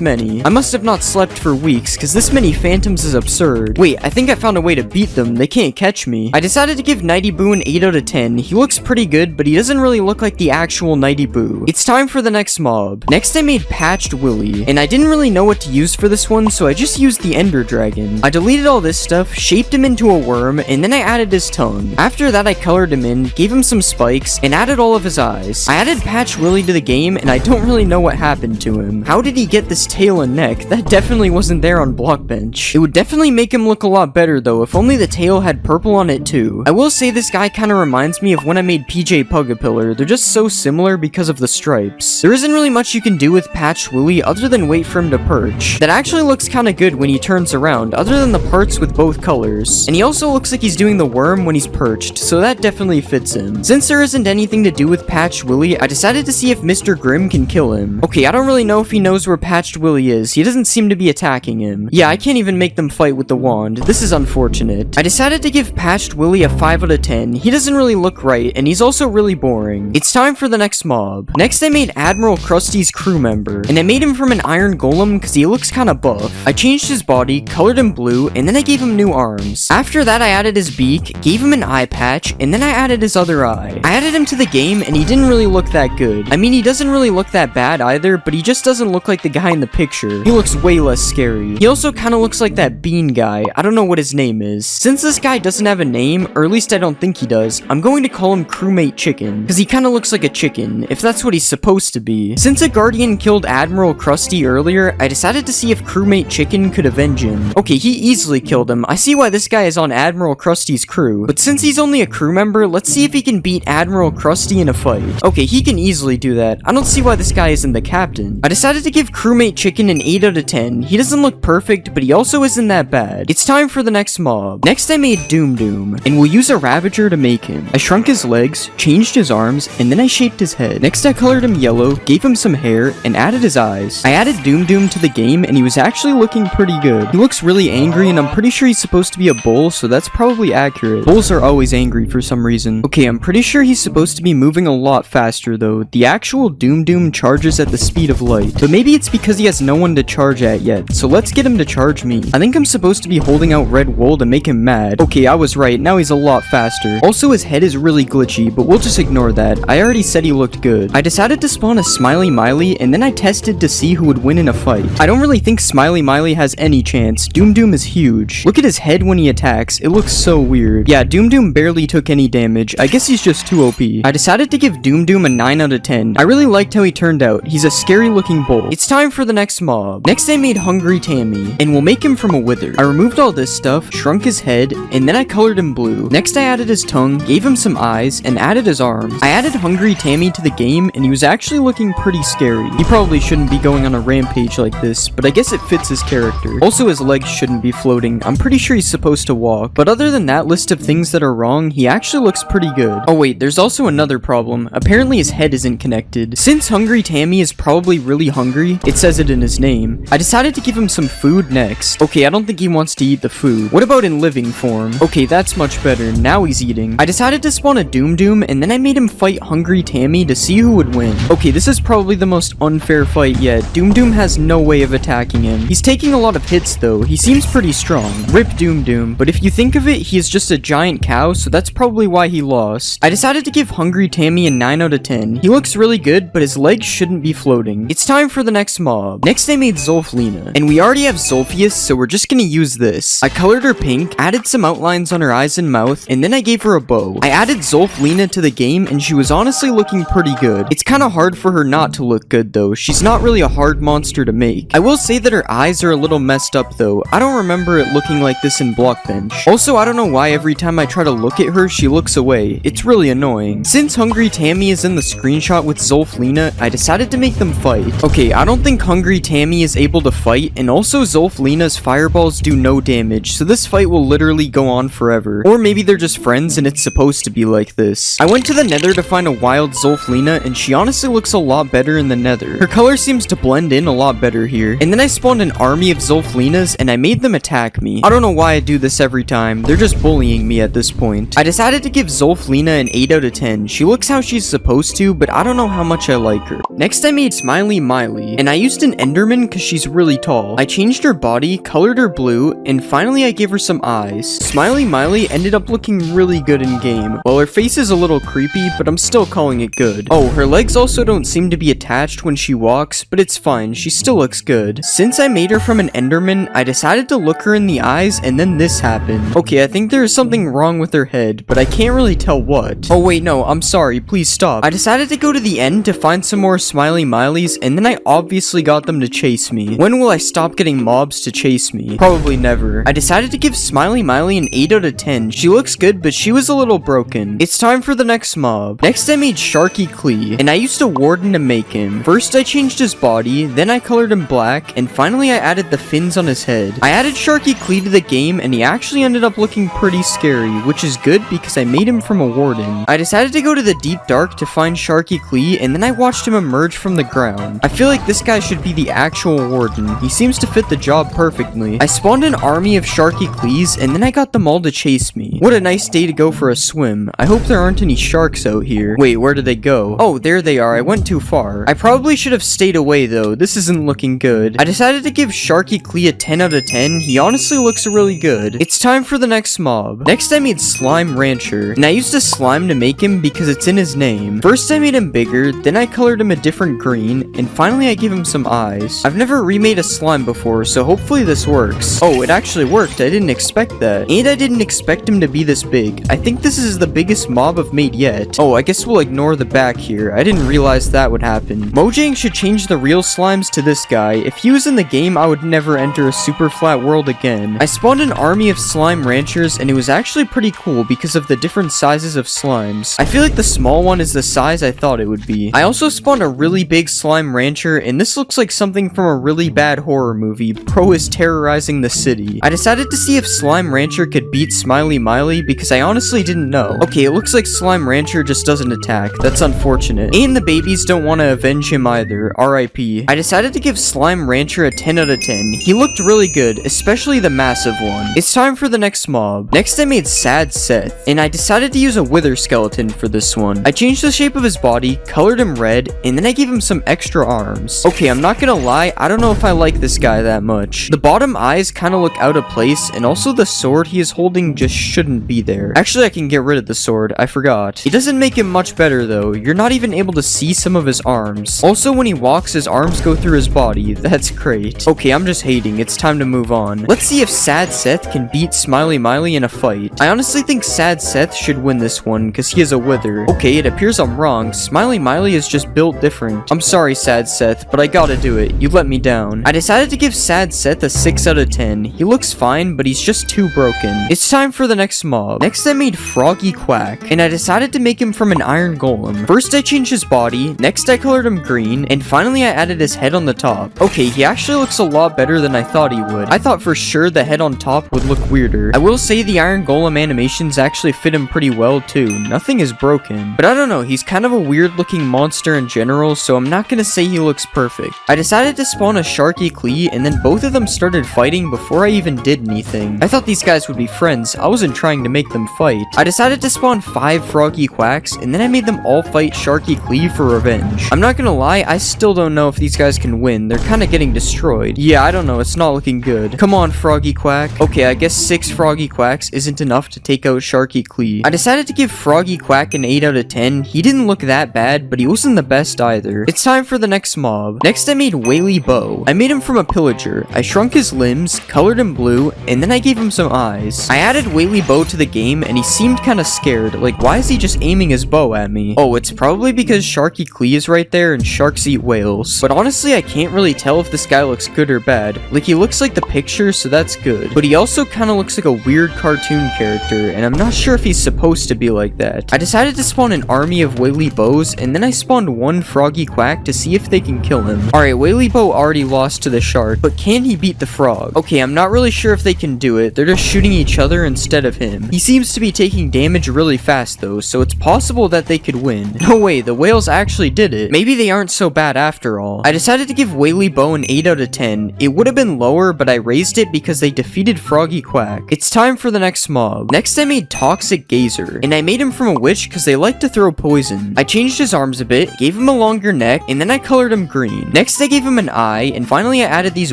many? I must have not slept for weeks because this many Phantoms is absurd. Wait, I think I found a way to beat them. They can't catch me. I decided to give Nighty Boo an 8 out of 10. He looks pretty good, but he doesn't really look like the actual Nighty Boo. It's time for the next mob. Next I made Patched Willy, and I didn't really know what to use for this one, so I just used the Ender Dragon. I deleted all this stuff, shaped him into a worm, and then I added his tongue. After that I colored him in, gave him some spikes, and added all of his eyes. I added Patched Willy to the game, and I don't really know what happened to him. How did he get this tail and neck? That definitely wasn't there on Blockbench. It would definitely make him look a lot better though, if only the tail had purple on it too. I will say this guy kinda reminds me of when I made PJ Pugapillar. They're just so similar because of the stripes. There isn't really much you can do with Patched Willy other than wait for him to perch. That actually looks kinda good when he turns around, other than the parts with both colors. And he also looks like he's doing the worm when he's perched, so that definitely fits him. Since there isn't anything to do with Patched Willy, I decided to see if Mr. Grimm can kill him. Okay, I don't really know if he knows where Patched Willy is. He doesn't seem to be attacking him. Yeah, I can't even make them fight with the wand. This is unfortunate. I decided to give Patched Willy a 5 out of 10. He doesn't really look right, and he's also really boring. It's time for the next mob. Next I made Admiral Krusty's crew member, and I made him from an iron golem because he looks kinda buff. I changed his body, colored him blue, and then I gave him new arms. After that I added his beak, gave him an eye patch, and then I added his other eye. I added him to the game, and he didn't really look that good. I mean, he doesn't really look that bad either, but he just doesn't look like the guy in the picture. He looks way less scary. He also kinda looks like that bean guy. I don't know what his name is. Since this guy doesn't have a name, or at least I don't think he does, I'm going to call him Crewmate Chicken, because he kinda looks like a chicken, if that's what he's supposed to be. Since a Guardian killed Admiral Krusty earlier, I decided to see if Crewmate Chicken could avenge him. Okay, he easily killed him. I see why this guy is on Admiral Krusty's crew, but since he's only a crew member, let's see if he can beat Admiral Krusty in a fight. Okay, he can easily do that. I don't see why this guy isn't the captain. I decided to give Crewmate Chicken an 8 out of 10. He doesn't look perfect, but he also isn't that bad. It's time for the next mob. Next I made Doom Doom, and we'll use a Ravager to make him. I shrunk his legs, changed his arms, and then I shaped his head. Next I colored him yellow, gave him some hair, and added his eyes. I added Doom Doom to the game, and he was actually looking pretty good. He looks really angry, and I'm pretty sure he's supposed to be a bull, so that's probably accurate. Bulls are always angry for some reason. Okay, I'm pretty sure he's supposed to be moving a lot faster though. The actual Doom Doom charges at the speed of light, but maybe it's because he has no one to charge at yet, so let's get him to charge me. I think I'm supposed to be holding out red wool to make him mad. Okay, I was right, now he's a lot faster. Also, his head is really glitchy, but we'll just ignore that. I already said he looked good. I decided to spawn a Smiley Miley, and then I tested to see who would win in a fight. I don't really think Smiley Miley has any chance. Doom Doom is huge. Look at his head when he attacks. It looks so weird. Yeah, Doom Doom barely took any damage. I guess he's just too OP. I decided to give Doom Doom a 9 out of 10. I really liked how he turned out. He's a scary looking bull. It's time for the next mob. Next I made Hungry Tammy, and we'll make him from a wither. I removed all this stuff, shrunk his head, and then I colored him blue. Next I added his tongue, gave him some eyes, and added his arms. I added Hungry Tammy to the game, and he was actually looking pretty scary. He probably shouldn't be going on a rampage like this, but I guess it fits his character. Also, his legs shouldn't be floating. I'm pretty sure he's supposed to walk, but other than that list of things that are wrong, he actually looks pretty good. Oh wait, there's also another problem. Apparently his head isn't connected. Since Hungry Tammy is probably really hungry, it says it in his name, I decided to give him some food next. Okay, I don't think he wants to eat the food. What about in living form? Okay, that's much better. Now he's eating. I decided to spawn a Doom Doom, and then I made him fight Hungry Tammy to see who would win. Okay, this is probably the most unfair fight yet. Doom Doom has no way of attacking him. He's taking a lot of hits though. He seems pretty strong. Rip Doom Doom, but if you think of it, he is just a giant cow, so that's probably why he lost. I decided to give Hungry Tammy a 9 out of 10. He looks really good, but his legs shouldn't be floating. It's time for the next mob. Next I made Zolflina, and we already have Zolfius, so we're just gonna use this. I colored her pink, added some outlines on her eyes and mouth, and then I gave her a bow. I added Zolflina to the game, and she was honestly looking pretty good. It's kinda hard for her not to look good though. She's not really a hard monster to make. I will say that her eyes are a little messed up though. I don't remember it looking like this in Blockbench. Also, I don't know why every time I try to look at her, she looks away. It's really annoying. Since Hungry Tammy is in the screenshot with Zolflina, I decided to to make them fight. Okay, I don't think Hungry Tammy is able to fight, and also Zolflina's fireballs do no damage, so this fight will literally go on forever. Or maybe they're just friends and it's supposed to be like this. I went to the nether to find a wild Zolflina, and she honestly looks a lot better in the nether. Her color seems to blend in a lot better here. And then I spawned an army of Zolflinas, and I made them attack me. I don't know why I do this every time. They're just bullying me at this point. I decided to give Zolflina an 8 out of 10. She looks how she's supposed to, but I don't know how much I like her. Next I made Smiley Miley, and I used an Enderman because she's really tall. I changed her body, colored her blue, and finally I gave her some eyes. Smiley Miley ended up looking really good in game. Well, her face is a little creepy, but I'm still calling it good. Oh, her legs also don't seem to be attached when she walks, but it's fine, she still looks good. Since I made her from an Enderman, I decided to look her in the eyes, and then this happened. Okay, I think there is something wrong with her head, but I can't really tell what. Oh wait, no, I'm sorry, please stop. I decided to go to the end to find some more Smiley Mileys, and then I obviously got them to chase me. When will I stop getting mobs to chase me? Probably never. I decided to give Smiley Miley an 8 out of 10. She looks good, but she was a little broken. It's time for the next mob. Next I made Sharky Klee, and I used a warden to make him. First I changed his body, then I colored him black, and finally I added the fins on his head. I added Sharky Klee to the game, and he actually ended up looking pretty scary, which is good because I made him from a warden. I decided to go to the deep dark to find Sharky Klee, and then I watched him emerge from the ground. I feel like this guy should be the actual warden. He seems to fit the job perfectly. I spawned an army of Sharky Klees, and then I got them all to chase me. What a nice day to go for a swim. I hope there aren't any sharks out here. Wait, where did they go? Oh, there they are. I went too far. I probably should have stayed away though. This isn't looking good. I decided to give Sharky Klee a 10 out of 10. He honestly looks really good. It's time for the next mob. Next I made Slime Rancher, and I used a slime to make him because it's in his name. First I made him bigger, then I colored him a different green, and finally I gave him some eyes. I've never remade a slime before, so hopefully this works. Oh, it actually worked. I didn't expect that. And I didn't expect him to be this big. I think this is the biggest mob I've made yet. Oh, I guess we'll ignore the back here. I didn't realize that would happen. Mojang should change the real slimes to this guy. If he was in the game, I would never enter a super flat world again. I spawned an army of slime ranchers, and it was actually pretty cool because of the different sizes of slimes. I feel like the small one is the size I thought it would be. I also spawned a really big slime rancher, and this looks like something from a really bad horror movie. Pro is terrorizing the city. I decided to see if Slime Rancher could beat Smiley Miley because I honestly didn't know. Okay, it looks like Slime Rancher just doesn't attack. That's unfortunate. And the babies don't want to avenge him either. RIP. I decided to give Slime Rancher a 10 out of 10. He looked really good, especially the massive one. It's time for the next mob. Next I made Sad Seth, and I decided to use a wither skeleton for this one. I changed the shape of his body, colored him red, and then I gave him some extra arms. Okay, I'm not gonna lie, I don't know if I like this guy that much. The bottom eyes kind of look out of place, and also the sword he is holding just shouldn't be there. Actually, I can get rid of the sword. I forgot. It doesn't make him much better though. You're not even able to see some of his arms. Also, when he walks, his arms go through his body. That's great. Okay, I'm just hating. It's time to move on. Let's see if Sad Seth can beat Smiley Miley in a fight. I honestly think Sad Seth should win this one because he is a wither. Okay, it appears I'm wrong. Smiley Miley is just built different. I'm sorry, Sad Seth, but I gotta do it. You let me down. I decided to give Sad Seth a 6 out of 10. He looks fine, but he's just too broken. It's time for the next mob. Next I made Froggy Quack, and I decided to make him from an iron golem. First I changed his body, next I colored him green, and finally I added his head on the top. Okay, he actually looks a lot better than I thought he would. I thought for sure the head on top would look weirder. I will say the iron golem animations actually fit him pretty well too. Nothing is broken. But I don't know, he's kind of a weird looking monster in general, so I'm not gonna say he looks perfect. I decided to spawn a Sharky Klee, and then both of them started fighting before I even did anything. I thought these guys would be friends. I wasn't trying to make them fight. I decided to spawn 5 Froggy Quacks, and then I made them all fight Sharky Klee for revenge. I'm not gonna lie, I still don't know if these guys can win. They're kind of getting destroyed. Yeah, I don't know, it's not looking good. Come on, Froggy Quack. Okay, I guess 6 Froggy Quacks isn't enough to take out Sharky Klee. I decided to give Froggy Quack an 8 out of 10. He didn't look that bad, but he wasn't the best either. It's time for the next mob. Next I made Whaley Bow. I made him from a pillager. I shrunk his limbs, colored him blue, and then I gave him some eyes. I added Whaley Bow to the game, and he seemed kind of scared. Like, why is he just aiming his bow at me? Oh, it's probably because Sharky Klee is right there and sharks eat whales. But honestly, I can't really tell if this guy looks good or bad. Like, he looks like the picture, so that's good. But he also kind of looks like a weird cartoon character, and I'm not sure if he's supposed to be like that. I decided to spawn an army of Whaley Bows, and then I spawned 1 Froggy Froggy Quack to see if they can kill him. Alright, Whaleybo already lost to the shark, but can he beat the frog? Okay, I'm not really sure if they can do it. They're just shooting each other instead of him. He seems to be taking damage really fast though, so it's possible that they could win. No way, the whales actually did it. Maybe they aren't so bad after all. I decided to give Whaleybo an 8 out of 10. It would have been lower, but I raised it because they defeated Froggy Quack. It's time for the next mob. Next I made Toxic Gazer, and I made him from a witch because they like to throw poison. I changed his arms a bit, gave him a longer neck, and then I colored him green. Next I gave him an eye, and finally I added these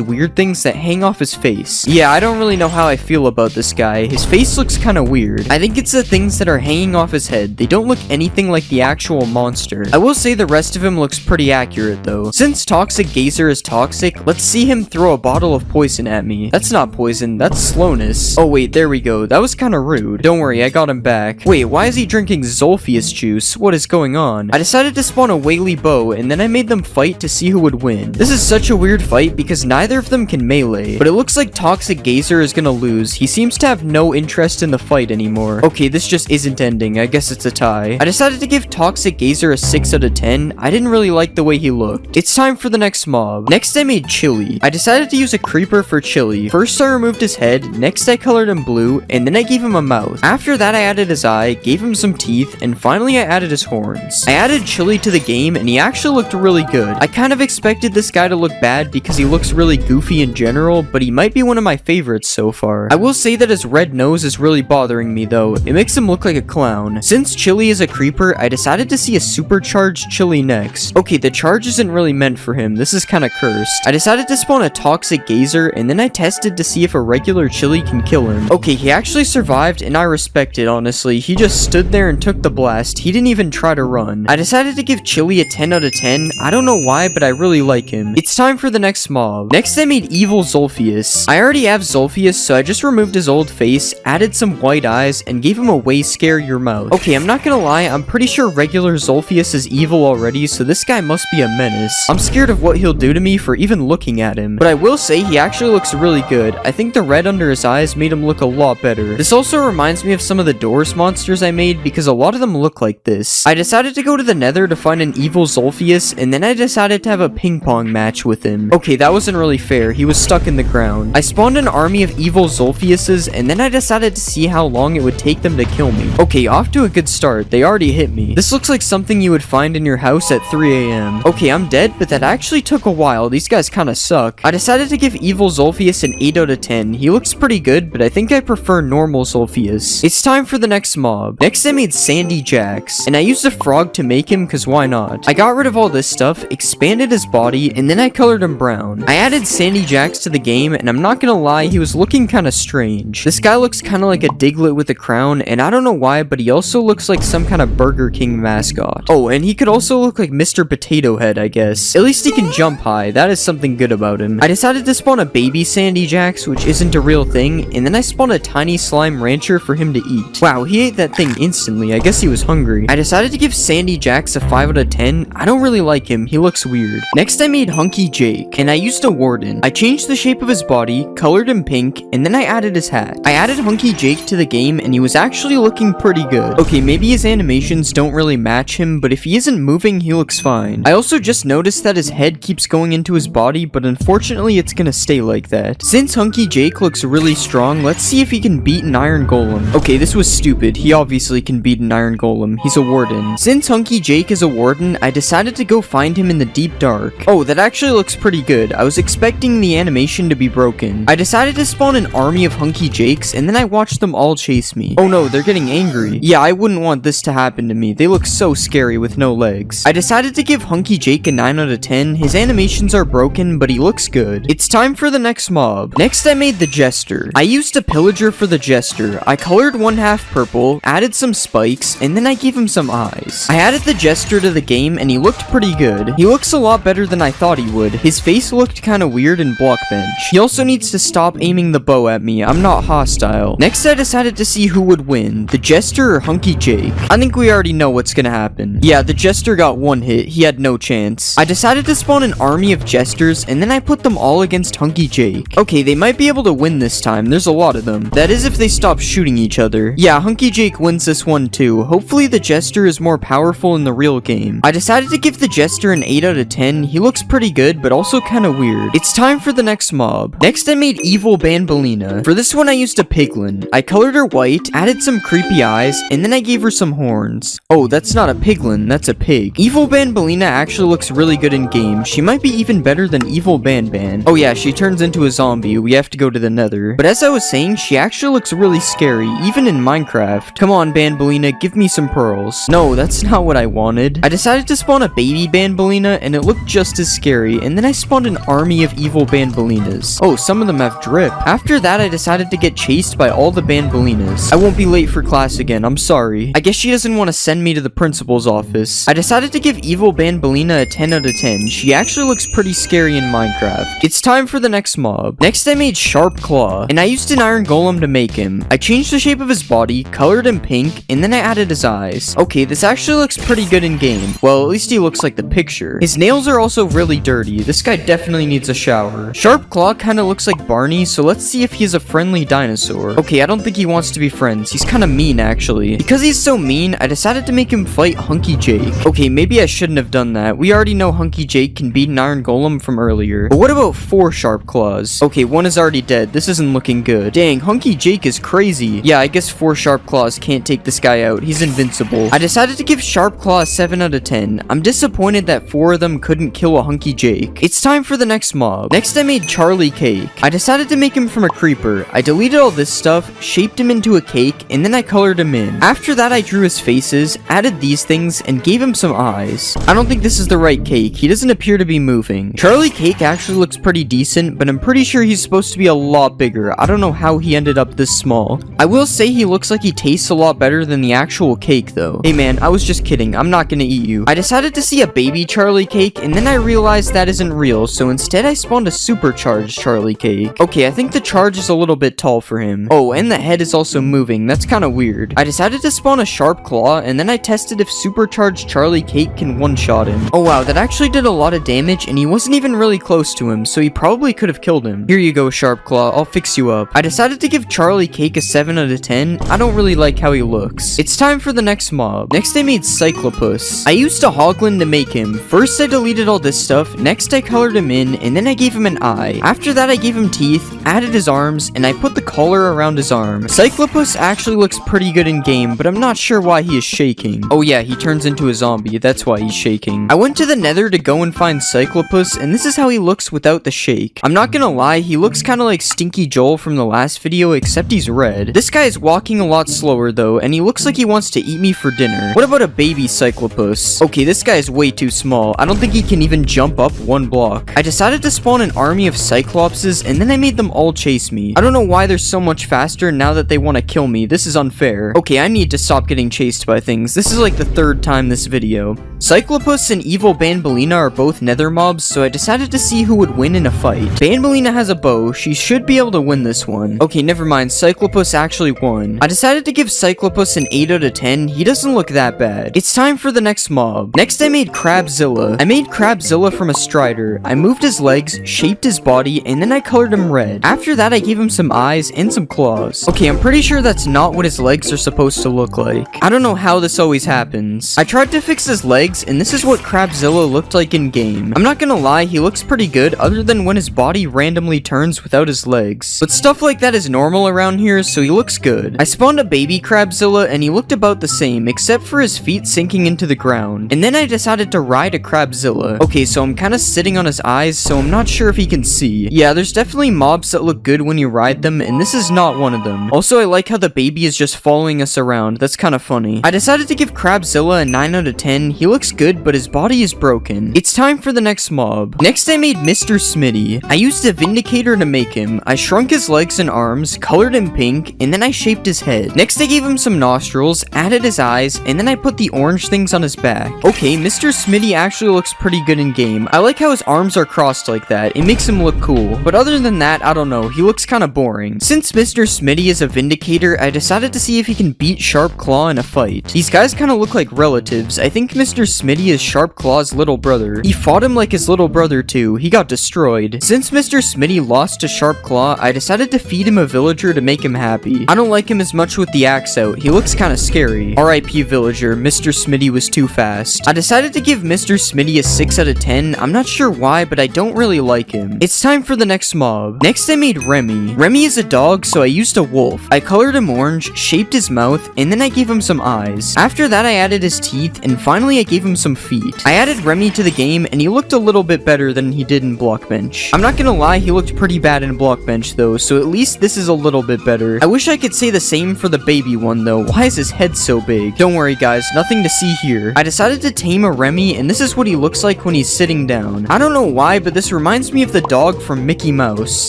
weird things that hang off his face. Yeah, I don't really know how I feel about this guy. His face looks kind of weird. I think it's the things that are hanging off his head. They don't look anything like the actual monster. I will say the rest of him looks pretty accurate though. Since Toxic Gazer is toxic, let's see him throw a bottle of poison at me. That's not poison, that's slowness. Oh wait, there we go. That was kind of rude. Don't worry, I got him back. Wait, why is he drinking Zolphius juice? What is going on? I decided to spawn a Whaleybo, and then I made them fight to see who would win. This is such a weird fight because neither of them can melee, but it looks like Toxic Gazer is gonna lose. He seems to have no interest in the fight anymore. Okay, this just isn't ending. I guess it's a tie. I decided to give Toxic Gazer a 6 out of 10. I didn't really like the way he looked. It's time for the next mob. Next I made Chili. I decided to use a creeper for Chili. First I removed his head, next I colored him blue, and then I gave him a mouth. After that I added his eye, gave him some teeth, and finally I added his horns. I added Chili to the game and he actually looked really good. I kind of expected this guy to look bad because he looks really goofy in general, but he might be one of my favorites so far. I will say that his red nose is really bothering me though. It makes him look like a clown. Since Chili is a creeper, I decided to see a supercharged Chili next. Okay, the charge isn't really meant for him. This is kind of cursed. I decided to spawn a Toxic Gazer and then I tested to see if a regular Chili can kill him. Okay, he actually survived and I respect it, honestly. He just stood there and took the blast. He didn't even try to run. I decided to give Chili a 10 out of 10. I don't know why, but I really like him. It's time for the next mob. Next I made Evil Zolphius. I already have Zolphius, so I just removed his old face, added some white eyes, and gave him a way scare your mouth. Okay, I'm not gonna lie, I'm pretty sure regular Zolphius is evil already, so this guy must be a menace. I'm scared of what he'll do to me for even looking at him. But I will say he actually looks really good. I think the red under his eyes made him look a lot better. This also reminds me of some of the Doors monsters I made because a lot of them look like this. I decided to go to the Nether to find an evil Zolphius, and then I decided to have a ping pong match with him. Okay, that wasn't really fair. He was stuck in the ground. I spawned an army of evil Zolphiuses, and then I decided to see how long it would take them to kill me. Okay, off to a good start. They already hit me. This looks like something you would find in your house at 3 a.m. Okay, I'm dead, but that actually took a while. These guys kind of suck. I decided to give evil Zolphius an 8 out of 10. He looks pretty good, but I think I prefer normal Zolphius. It's time for the next mob. Next I made Sandy Jax, and I used a frog to make him because why not? I got rid of all this stuff, expanded his body, and then I colored him brown. I added Sandy Jax to the game, and I'm not gonna lie, he was looking kind of strange. This guy looks kind of like a Diglett with a crown, and I don't know why, but he also looks like some kind of Burger King mascot. Oh, and he could also look like Mr. Potato Head, I guess. At least he can jump high. That is something good about him. I decided to spawn a baby Sandy Jax, which isn't a real thing, and then I spawned a tiny slime rancher for him to eat. Wow, he ate that thing instantly. I guess he was hungry. I decided to give Sandy Jax a 5 out of 10. I don't really like him. He looks weird. Next I made Hunky Jake, and I used a warden. I changed the shape of his body, colored him pink, and then I added his hat. I added Hunky Jake to the game, and he was actually looking pretty good. Okay, maybe his animations don't really match him, but if he isn't moving, he looks fine. I also just noticed that his head keeps going into his body, but unfortunately it's gonna stay like that. Since Hunky Jake looks really strong, let's see if he can beat an Iron Golem. Okay, this was stupid. He obviously can beat an Iron Golem. He's a warden. Since Hunky Jake is a warden, I decided to go find him in the deep dark. Oh, that actually looks pretty good. I was expecting the animation to be broken. I decided to spawn an army of Hunky Jakes, and then I watched them all chase me. Oh no, they're getting angry. Yeah, I wouldn't want this to happen to me. They look so scary with no legs. I decided to give Hunky Jake a 9 out of 10. His animations are broken, but he looks good. It's time for the next mob. Next I made the Jester. I used a pillager for the Jester. I colored one half purple, added some spikes, and then I gave him some eyes. I added the Jester to the game, and he looked pretty good. He looks a lot better than I thought he would. His face looked kind of weird in Blockbench. He also needs to stop aiming the bow at me. I'm not hostile. Next I decided to see who would win, the Jester or Hunky Jake. I think we already know what's gonna happen. Yeah, the Jester got one hit. He had no chance. I decided to spawn an army of Jesters, and then I put them all against Hunky Jake. Okay, they might be able to win this time. There's a lot of them. That is if they stop shooting each other. Yeah, Hunky Jake wins this one too. Hopefully the Jester is more powerful in the real game. I decided to give the Jester an 8 out of 10. He looks pretty good, but also kind of weird. It's time for the next mob. Next, I made Evil Banbaleena. For this one, I used a piglin. I colored her white, added some creepy eyes, and then I gave her some horns. Oh, that's not a piglin, that's a pig. Evil Banbaleena actually looks really good in game. She might be even better than Evil Banban. Oh yeah, she turns into a zombie. We have to go to the nether. But as I was saying, she actually looks really scary, even in Minecraft. Come on, Banbaleena, give me some pearls. No, that's not what I wanted. I decided to spawn a baby Banbaleena, and it looked just as scary, and then I spawned an army of evil Banbaleenas. Oh, some of them have drip. After that, I decided to get chased by all the Banbaleenas. I won't be late for class again, I'm sorry. I guess she doesn't want to send me to the principal's office. I decided to give Evil Banbaleena a 10 out of 10. She actually looks pretty scary in Minecraft. It's time for the next mob. Next, I made Sharp Claw, and I used an iron golem to make him. I changed the shape of his body, colored him pink, and then I added his eyes. Okay, this actually looks pretty good in game. Well, at least he looks like the picture. His nails are also really dirty. This guy definitely needs a shower. Sharp Claw kind of looks like Barney, so let's see if he's a friendly dinosaur. Okay, I don't think he wants to be friends. He's kind of mean, actually. Because he's so mean, I decided to make him fight Hunky Jake. Okay, maybe I shouldn't have done that. We already know Hunky Jake can beat an iron golem from earlier. But what about 4 Sharp Claws? Okay, 1 is already dead. This isn't looking good. Dang, Hunky Jake is crazy. Yeah, I guess 4 Sharp Claws can't take this guy out. He's invincible. I decided to give Sharp Claw a 7 out of 10. I'm disappointed that 4 of them couldn't kill a Hunky Jake. It's time for the next mob. Next, I made Charlie Cake. I decided to make him from a creeper. I deleted all this stuff, shaped him into a cake, and then I colored him in. After that, I drew his faces, added these things, and gave him some eyes. I don't think this is the right cake. He doesn't appear to be moving. Charlie Cake actually looks pretty decent, but I'm pretty sure he's supposed to be a lot bigger. I don't know how he ended up this small. I will say he looks like he tastes a lot better than the actual cake, though. Hey man, I was just kidding. I'm not gonna eat you. I decided to see a baby Charlie Cake, and then I realized that isn't real, so instead I spawned a supercharged Charlie Cake. Okay, I think the charge is a little bit tall for him. Oh, and the head is also moving. That's kind of weird. I decided to spawn a Sharp Claw, and then I tested if supercharged Charlie Cake can one-shot him. Oh wow, that actually did a lot of damage, and he wasn't even really close to him, so he probably could have killed him. Here you go, Sharp Claw. I'll fix you up. I decided to give Charlie Cake a 7 out of 10. I don't really like how he looks. It's time for the next mob. Next, I made Cyclopus. I used a Hoglin to make him. First, I deleted all this stuff. Next, I colored him in, and then I gave him an eye. After that, I gave him teeth, added his arms, and I put the collar around his arm. Cyclopus actually looks pretty good in game, but I'm not sure why he is shaking. Oh yeah, he turns into a zombie. That's why he's shaking. I went to the nether to go and find Cyclopus, and this is how he looks without the shake. I'm not gonna lie, he looks kind of like Stinky Joel from the last video, except he's red. This guy is walking a lot slower though, and he looks like he wants to eat me for dinner. What about a baby Cyclopus? Okay, this guy is way too small. I don't think he can even jump up 1 block. I decided to spawn an army of Cyclopses, and then I made them all chase me. I don't know why they're so much faster now that they want to kill me. This is unfair. Okay, I need to stop getting chased by things. This is like the 3rd time this video. Cyclopus and Evil Banbaleena are both nether mobs, so I decided to see who would win in a fight. Banbaleena has a bow. She should be able to win this one. Okay, never mind. Cyclopus actually won. I decided to give Cyclopus an 8 out of 10. He doesn't look that bad. It's time for the next mob. Next, I made Crabzilla. I made Crabzilla from a strider. I moved his legs, shaped his body, and then I colored him red. After that, I gave him some eyes and some claws. Okay, I'm pretty sure that's not what his legs are supposed to look like. I don't know how this always happens. I tried to fix his legs, and this is what Crabzilla looked like in game. I'm not gonna lie, he looks pretty good other than when his body randomly turns without his legs. But stuff like that is normal around here, so he looks good. I spawned a baby Crabzilla, and he looked about the same, except for his feet sinking into the ground. And then I decided to ride a Crabzilla. Okay, so I'm kind of sitting on his eyes, so I'm not sure if he can see. Yeah, there's definitely mobs that look good when you ride them, and this is not one of them. Also, I like how the baby is just following us around. That's kind of funny. I decided to give Crabzilla a 9 out of 10. He looks good, but his body is broken. It's time for the next mob. Next, I made Mr. Smitty. I used a Vindicator to make him. I shrunk his legs and arms, colored him pink, and then I shaped his head. Next, I gave him some nostrils, added his eyes, and then I put the orange things on his back. Okay, Mr. Smitty actually looks pretty good in game. I like how his arms are crossed like that. It makes him look cool. But other than that, I don't know. He looks kind of boring. Since Mr. Smitty is a Vindicator, I decided to see if he can beat Sharp Claw in a fight. These guys kind of look like relatives. I think Mr. Smitty is Sharp Claw's little brother. He fought him like his little brother too. He got destroyed. Since Mr. Smitty lost to Sharp Claw, I decided to feed him a villager to make him happy. I don't like him as much with the axe out. He looks kind of scary. RIP villager, Mr. Smitty was too fast. I decided to give Mr. Smitty a 6 out of 10. I'm not sure why, but I don't really like him. It's time for the next mob. Next I made Remy. Remy is a dog, so I used a wolf. I colored him orange, shaped his mouth, and then I gave him some eyes. After that I added his teeth, and finally I gave him some feet. I added Remy to the game, and he looked a little bit better than he did in Blockbench. I'm not gonna lie, he looked pretty bad in Blockbench though, so at least this is a little bit better. I wish I could say the same for the baby one though. Why is his head so big? Don't worry guys, nothing to see here. I decided to tame a Remy, and this is what he looks like when he's sitting down. I don't know why, but this reminds me of the dog from Mickey Mouse.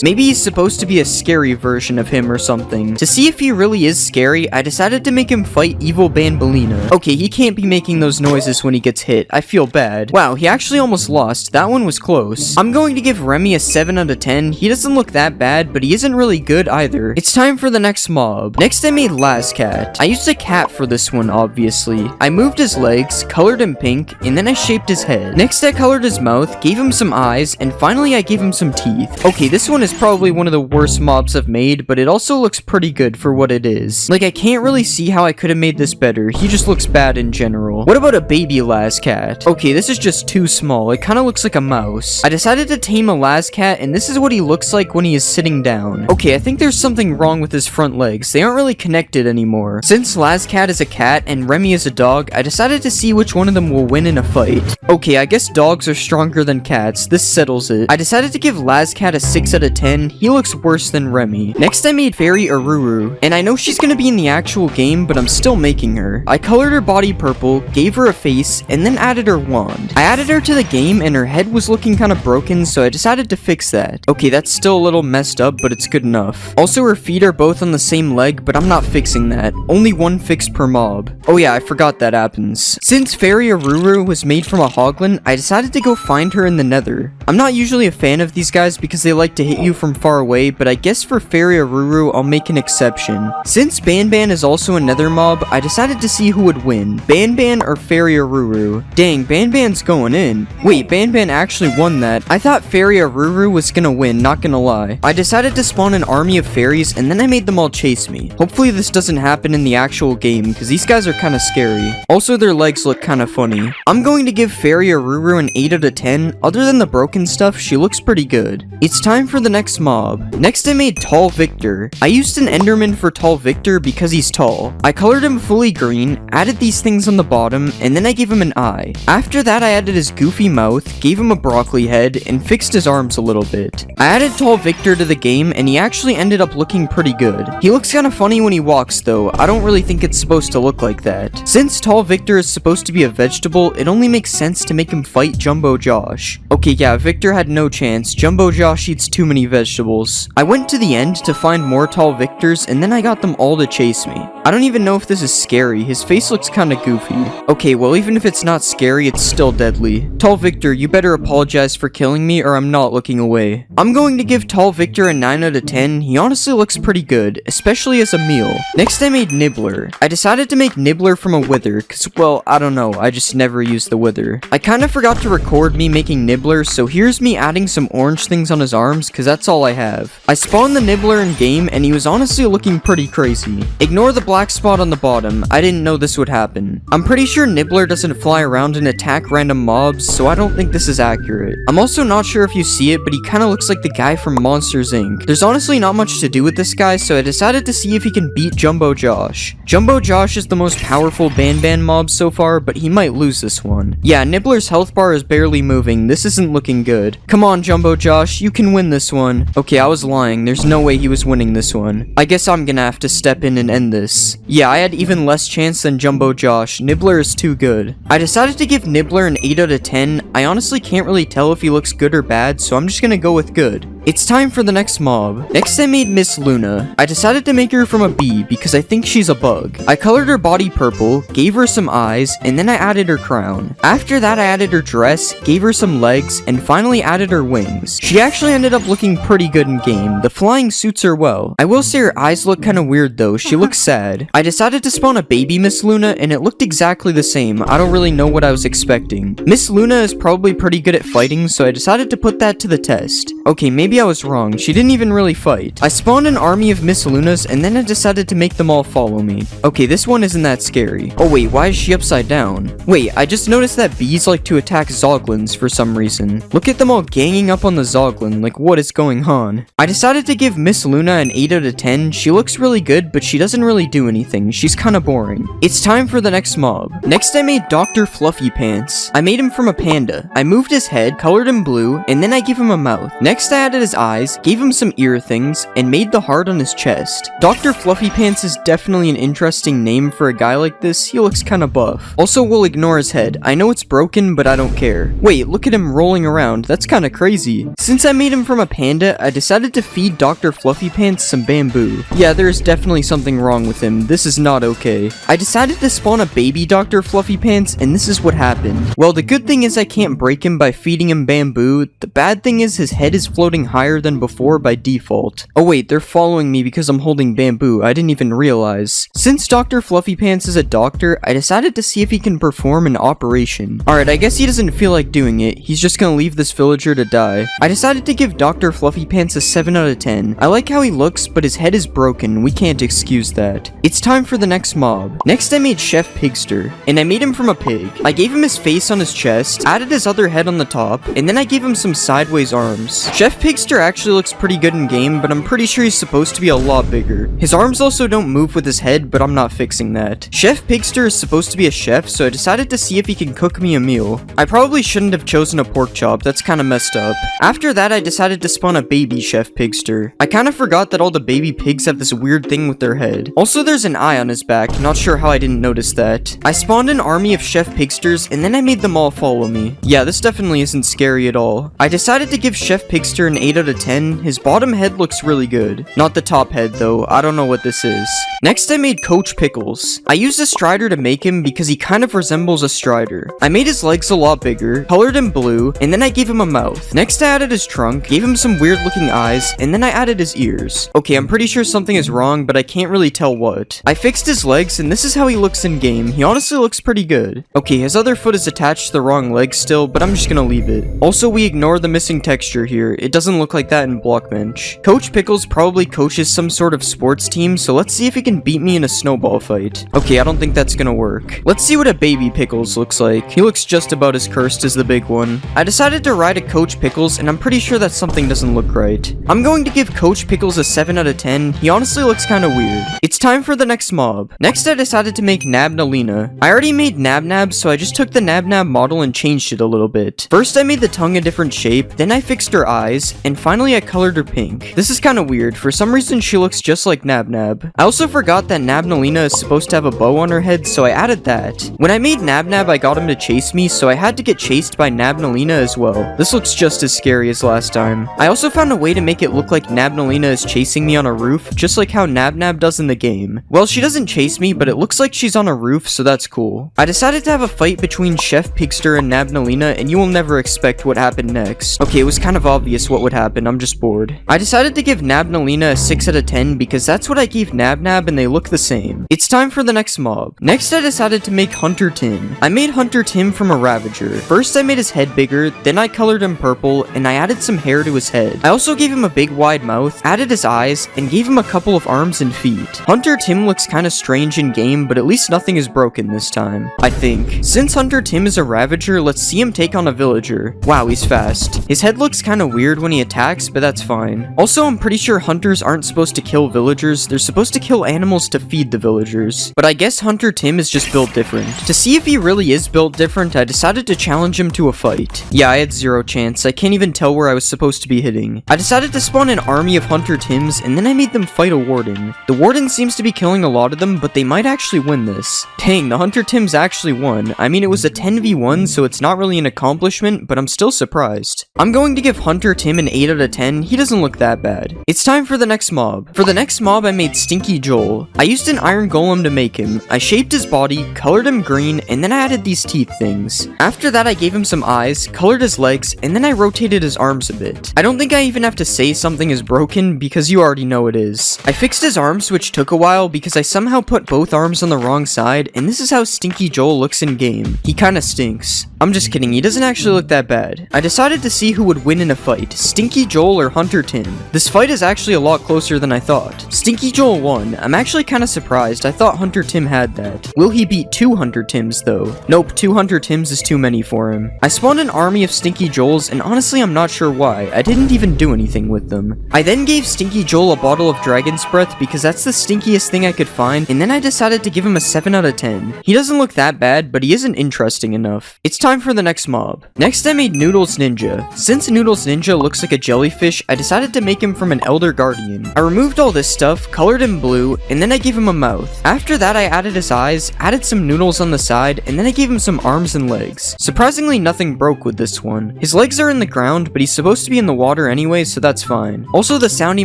Maybe he's supposed to be a scary version of him or something. To see if he really is scary, I decided to make him fight Evil Banbaleena. Okay, he can't be making those noises when he gets hit. I feel bad. Wow, he actually almost lost. That one was close. I'm going to give Remy a 7 out of 10. He doesn't look that bad, but he isn't really good either. It's time for the next mob. Next I made Lazcat. I used a cat for this one, obviously. I moved his legs, colored him pink, and then I shaped his head. Next I colored his mouth, gave him some eyes, and finally I gave him some teeth. Okay, this one is probably one of the worst mobs I've made, but it also looks pretty good for what it is. Like, I can't really see how I could have made this better. He just looks bad in general. What about a baby Lazcat? Okay, this is just too small. It kind of looks like a mouse. I decided to tame a Lazcat, and this is what he looks like when he is sitting down. Okay, I think there's something wrong with his front legs. They aren't really connected anymore. Since Lazcat is a cat and Remy is a dog, I decided to see which one of them will win in a fight. Okay, I guess dogs are stronger than cats. This settles it. I decided to give Lazcat a 6 out of 10. He looks worse than Remy. Next I made Fairy Aruru, and I know she's gonna be in the actual game, but I'm still making her. I colored her body purple, gave her a face, and then added her wand. I added her to the game and her head was looking kind of broken, so I decided to fix that. Okay, that's still a little messed up, but it's good enough. Also, her feet are both on the same leg, but I'm not fixing that. Only one fix per mob. Oh yeah, I forgot that happens. Since Fairy Aruru was made from a hoglin, I decided to go find her in the nether. I'm not usually a fan of these guys because they like to hit you from far away, but I guess for Fairy Aruru, I'll make an exception. Since Banban is also a nether mob, I decided to see who would win, Banban or Fairy Aruru. Dang, Banban's going in. Wait, Banban actually won that. I thought Fairy Aruru was gonna win, not gonna lie. I decided to spawn an army of fairies, and then I made them all chase me. Hopefully this doesn't happen in the actual game, because these guys are kinda scary. Also, their legs look kinda funny. I'm going to give Fairy Aruru an 8 out of 10. Other than the broken stuff, she looks pretty good. It's time for the next mob. Next I made Tall Victor. I used an Enderman for Tall Victor because he's tall. I colored him fully green, added these things on the bottom, and then I gave him an eye. After that I added his goofy mouth, gave him a broccoli head, and fixed his arms a little bit. I added Tall Victor to the game, and he actually ended up looking pretty good. He looks kinda funny when he walks though. I don't really think it's supposed to look like that. Since Tall Victor is supposed to be a vegetable, it only makes sense to make him fight Jumbo Josh. Okay, yeah, Victor had no chance. Jumbo Josh eats too many vegetables. I went to the end to find more Tall Victors, and then I got them all to chase me. I don't even know if this is scary. His face looks kinda goofy. Okay, well, even if it's not scary, it's still deadly. Tall Victor, you better apologize for killing me or I'm not looking away. I'm going to give Tall Victor a 9 out of 10. He honestly looks pretty good, especially as a meal. Next I made Nibbler. I decided to make Nibbler from a wither, cause, well, I don't know, I just never used the wither. I kinda forgot to record me making Nibbler, so here's me adding some orange things on his arms, cause that's all I have. I spawned the Nibbler in game, and he was honestly looking pretty crazy. Ignore the black spot on the bottom. I didn't know this would happen. I'm pretty sure Nibbler doesn't fly around and attack random mobs, so I don't think this is accurate. I'm also not sure if you see it, but he kinda looks like the guy from Monsters Inc. There's honestly not much to do with this guy, so I decided to see if he can beat Jumbo Josh. Jumbo Josh is the most powerful Banban mob so far, but he might lose this one. Yeah, Nibbler's health bar is barely moving. This isn't looking good. Come on, Jumbo Josh, you can win this one. Okay, I was lying. There's no way he was winning this one. I guess I'm gonna have to step in and end this. Yeah, I had even less chance than Jumbo Josh. Nibbler is too good. I decided to give Nibbler an 8 out of 10. I honestly can't really tell if he looks good or bad, so I'm just gonna go with good. It's time for the next mob. Next I made Miss Luna. I decided to make her from a bee because I think she's a bug. I colored her body purple, gave her some eyes, and then I added her crown. After that I added her dress, gave her some legs, and finally added her wings. She actually ended up looking pretty good in game. The flying suits her well. I will say her eyes look kinda weird though. She looks sad. I decided to spawn a baby Miss Luna and it looked exactly the same. I don't really know what I was expecting. Miss Luna is probably pretty good at fighting, so I decided to put that to the test. Okay, maybe maybe I was wrong. She didn't even really fight. I spawned an army of Miss Lunas, and then I decided to make them all follow me. Okay, this one isn't that scary. Oh wait, why is she upside down? Wait, I just noticed that bees like to attack Zoglins for some reason. Look at them all ganging up on the Zoglin, like what is going on? I decided to give Miss Luna an 8 out of 10. She looks really good, but she doesn't really do anything. She's kinda boring. It's time for the next mob. Next I made Dr. Fluffy Pants. I made him from a panda. I moved his head, colored him blue, and then I gave him a mouth. Next I added his eyes, gave him some ear things, and made the heart on his chest. Dr. Fluffy Pants is definitely an interesting name for a guy like this. He looks kinda buff. Also, we'll ignore his head. I know it's broken, but I don't care. Wait, look at him rolling around. That's kinda crazy. Since I made him from a panda, I decided to feed Dr. Fluffy Pants some bamboo. Yeah, there's definitely something wrong with him. This is not okay. I decided to spawn a baby Dr. Fluffy Pants, and this is what happened. Well, the good thing is I can't break him by feeding him bamboo. The bad thing is his head is floating higher than before by default. Oh wait, they're following me because I'm holding bamboo. I didn't even realize. Since Dr. Fluffy Pants is a doctor, I decided to see if he can perform an operation. Alright, I guess he doesn't feel like doing it. He's just gonna leave this villager to die. I decided to give Dr. Fluffy Pants a 7 out of 10. I like how he looks, but his head is broken. We can't excuse that. It's time for the next mob. Next I made Chef Pigster, and I made him from a pig. I gave him his face on his chest, added his other head on the top, and then I gave him some sideways arms. Chef Pigster actually looks pretty good in game, but I'm pretty sure he's supposed to be a lot bigger. His arms also don't move with his head, but I'm not fixing that. Chef Pigster is supposed to be a chef, so I decided to see if he can cook me a meal. I probably shouldn't have chosen a pork chop. That's kinda messed up. After that, I decided to spawn a baby Chef Pigster. I kinda forgot that all the baby pigs have this weird thing with their head. Also, there's an eye on his back. Not sure how I didn't notice that. I spawned an army of Chef Pigsters, and then I made them all follow me. Yeah, this definitely isn't scary at all. I decided to give Chef Pigster an 8 out of 10. His bottom head looks really good. Not the top head, though. I don't know what this is. Next, I made Coach Pickles. I used a Strider to make him because he kind of resembles a Strider. I made his legs a lot bigger, colored him blue, and then I gave him a mouth. Next, I added his trunk, gave him some weird looking eyes, and then I added his ears. Okay, I'm pretty sure something is wrong, but I can't really tell what. I fixed his legs, and this is how he looks in game. He honestly looks pretty good. Okay, his other foot is attached to the wrong leg still, but I'm just gonna leave it. Also, we ignore the missing texture here. It doesn't look like that in Blockbench. Coach Pickles probably coaches some sort of sports team, so let's see if he can beat me in a snowball fight. Okay, I don't think that's gonna work. Let's see what a baby Pickles looks like. He looks just about as cursed as the big one. I decided to ride a Coach Pickles, and I'm pretty sure that something doesn't look right. I'm going to give Coach Pickles a 7 out of 10. He honestly looks kinda weird. It's time for the next mob. Next, I decided to make Nabnalina. I already made Nabnab, so I just took the Nabnab model and changed it a little bit. First, I made the tongue a different shape, then I fixed her eyes, and finally I colored her pink. This is kinda weird. For some reason, she looks just like Nabnab. I also forgot that Nabnalina is supposed to have a bow on her head, so I added that. When I made Nabnab, I got him to chase me, so I had to get chased by Nabnalina as well. This looks just as scary as last time. I also found a way to make it look like Nabnalina is chasing me on a roof, just like how Nabnab does in the game. Well, she doesn't chase me, but it looks like she's on a roof, so that's cool. I decided to have a fight between Chef Pigster and Nabnalina, and you will never expect what happened next. Okay, it was kind of obvious what would happen. I'm just bored. I decided to give Nabnalina a 6 out of 10 because that's what I gave Nabnab and they look the same. It's time for the next mob. Next, I decided to make Hunter Tim. I made Hunter Tim from a Ravager. First, I made his head bigger, then I colored him purple, and I added some hair to his head. I also gave him a big wide mouth, added his eyes, and gave him a couple of arms and feet. Hunter Tim looks kinda strange in game, but at least nothing is broken this time, I think. Since Hunter Tim is a Ravager, let's see him take on a villager. Wow, he's fast. His head looks kinda weird when he attacks, but that's fine. Also, I'm pretty sure hunters aren't supposed to kill villagers. They're supposed to kill animals to feed the villagers. But I guess Hunter Tim is just built different. To see if he really is built different, I decided to challenge him to a fight. Yeah, I had zero chance. I can't even tell where I was supposed to be hitting. I decided to spawn an army of Hunter Tims, and then I made them fight a warden. The warden seems to be killing a lot of them, but they might actually win this. Dang, the Hunter Tims actually won. I mean, it was a 10v1, so it's not really an accomplishment, but I'm still surprised. I'm going to give Hunter Tim an 8 out of 10. He doesn't look that bad. It's time for the next mob. For the next mob, I made Stinky Joel. I used an iron golem to make him. I shaped his body, colored him green, and then I added these teeth things. After that, I gave him some eyes, colored his legs, and then I rotated his arms a bit. I don't think I even have to say something is broken because you already know it is. I fixed his arms, which took a while because I somehow put both arms on the wrong side, and this is how Stinky Joel looks in game. He kinda stinks. I'm just kidding, he doesn't actually look that bad. I decided to see who would win in a fight, Stinky Stinky Joel or Hunter Tim. This fight is actually a lot closer than I thought. Stinky Joel won. I'm actually kind of surprised. I thought Hunter Tim had that. Will he beat 2 Hunter Tims though? Nope, 2 Hunter Tims is too many for him. I spawned an army of Stinky Joels, and honestly I'm not sure why. I didn't even do anything with them. I then gave Stinky Joel a bottle of Dragon's Breath because that's the stinkiest thing I could find, and then I decided to give him a 7 out of 10. He doesn't look that bad, but he isn't interesting enough. It's time for the next mob. Next I made Noodles Ninja. Since Noodles Ninja looks like a jellyfish, I decided to make him from an Elder Guardian. I removed all this stuff, colored him blue, and then I gave him a mouth. After that I added his eyes, added some noodles on the side, and then I gave him some arms and legs. Surprisingly nothing broke with this one. His legs are in the ground, but he's supposed to be in the water anyway, so that's fine. Also the sound he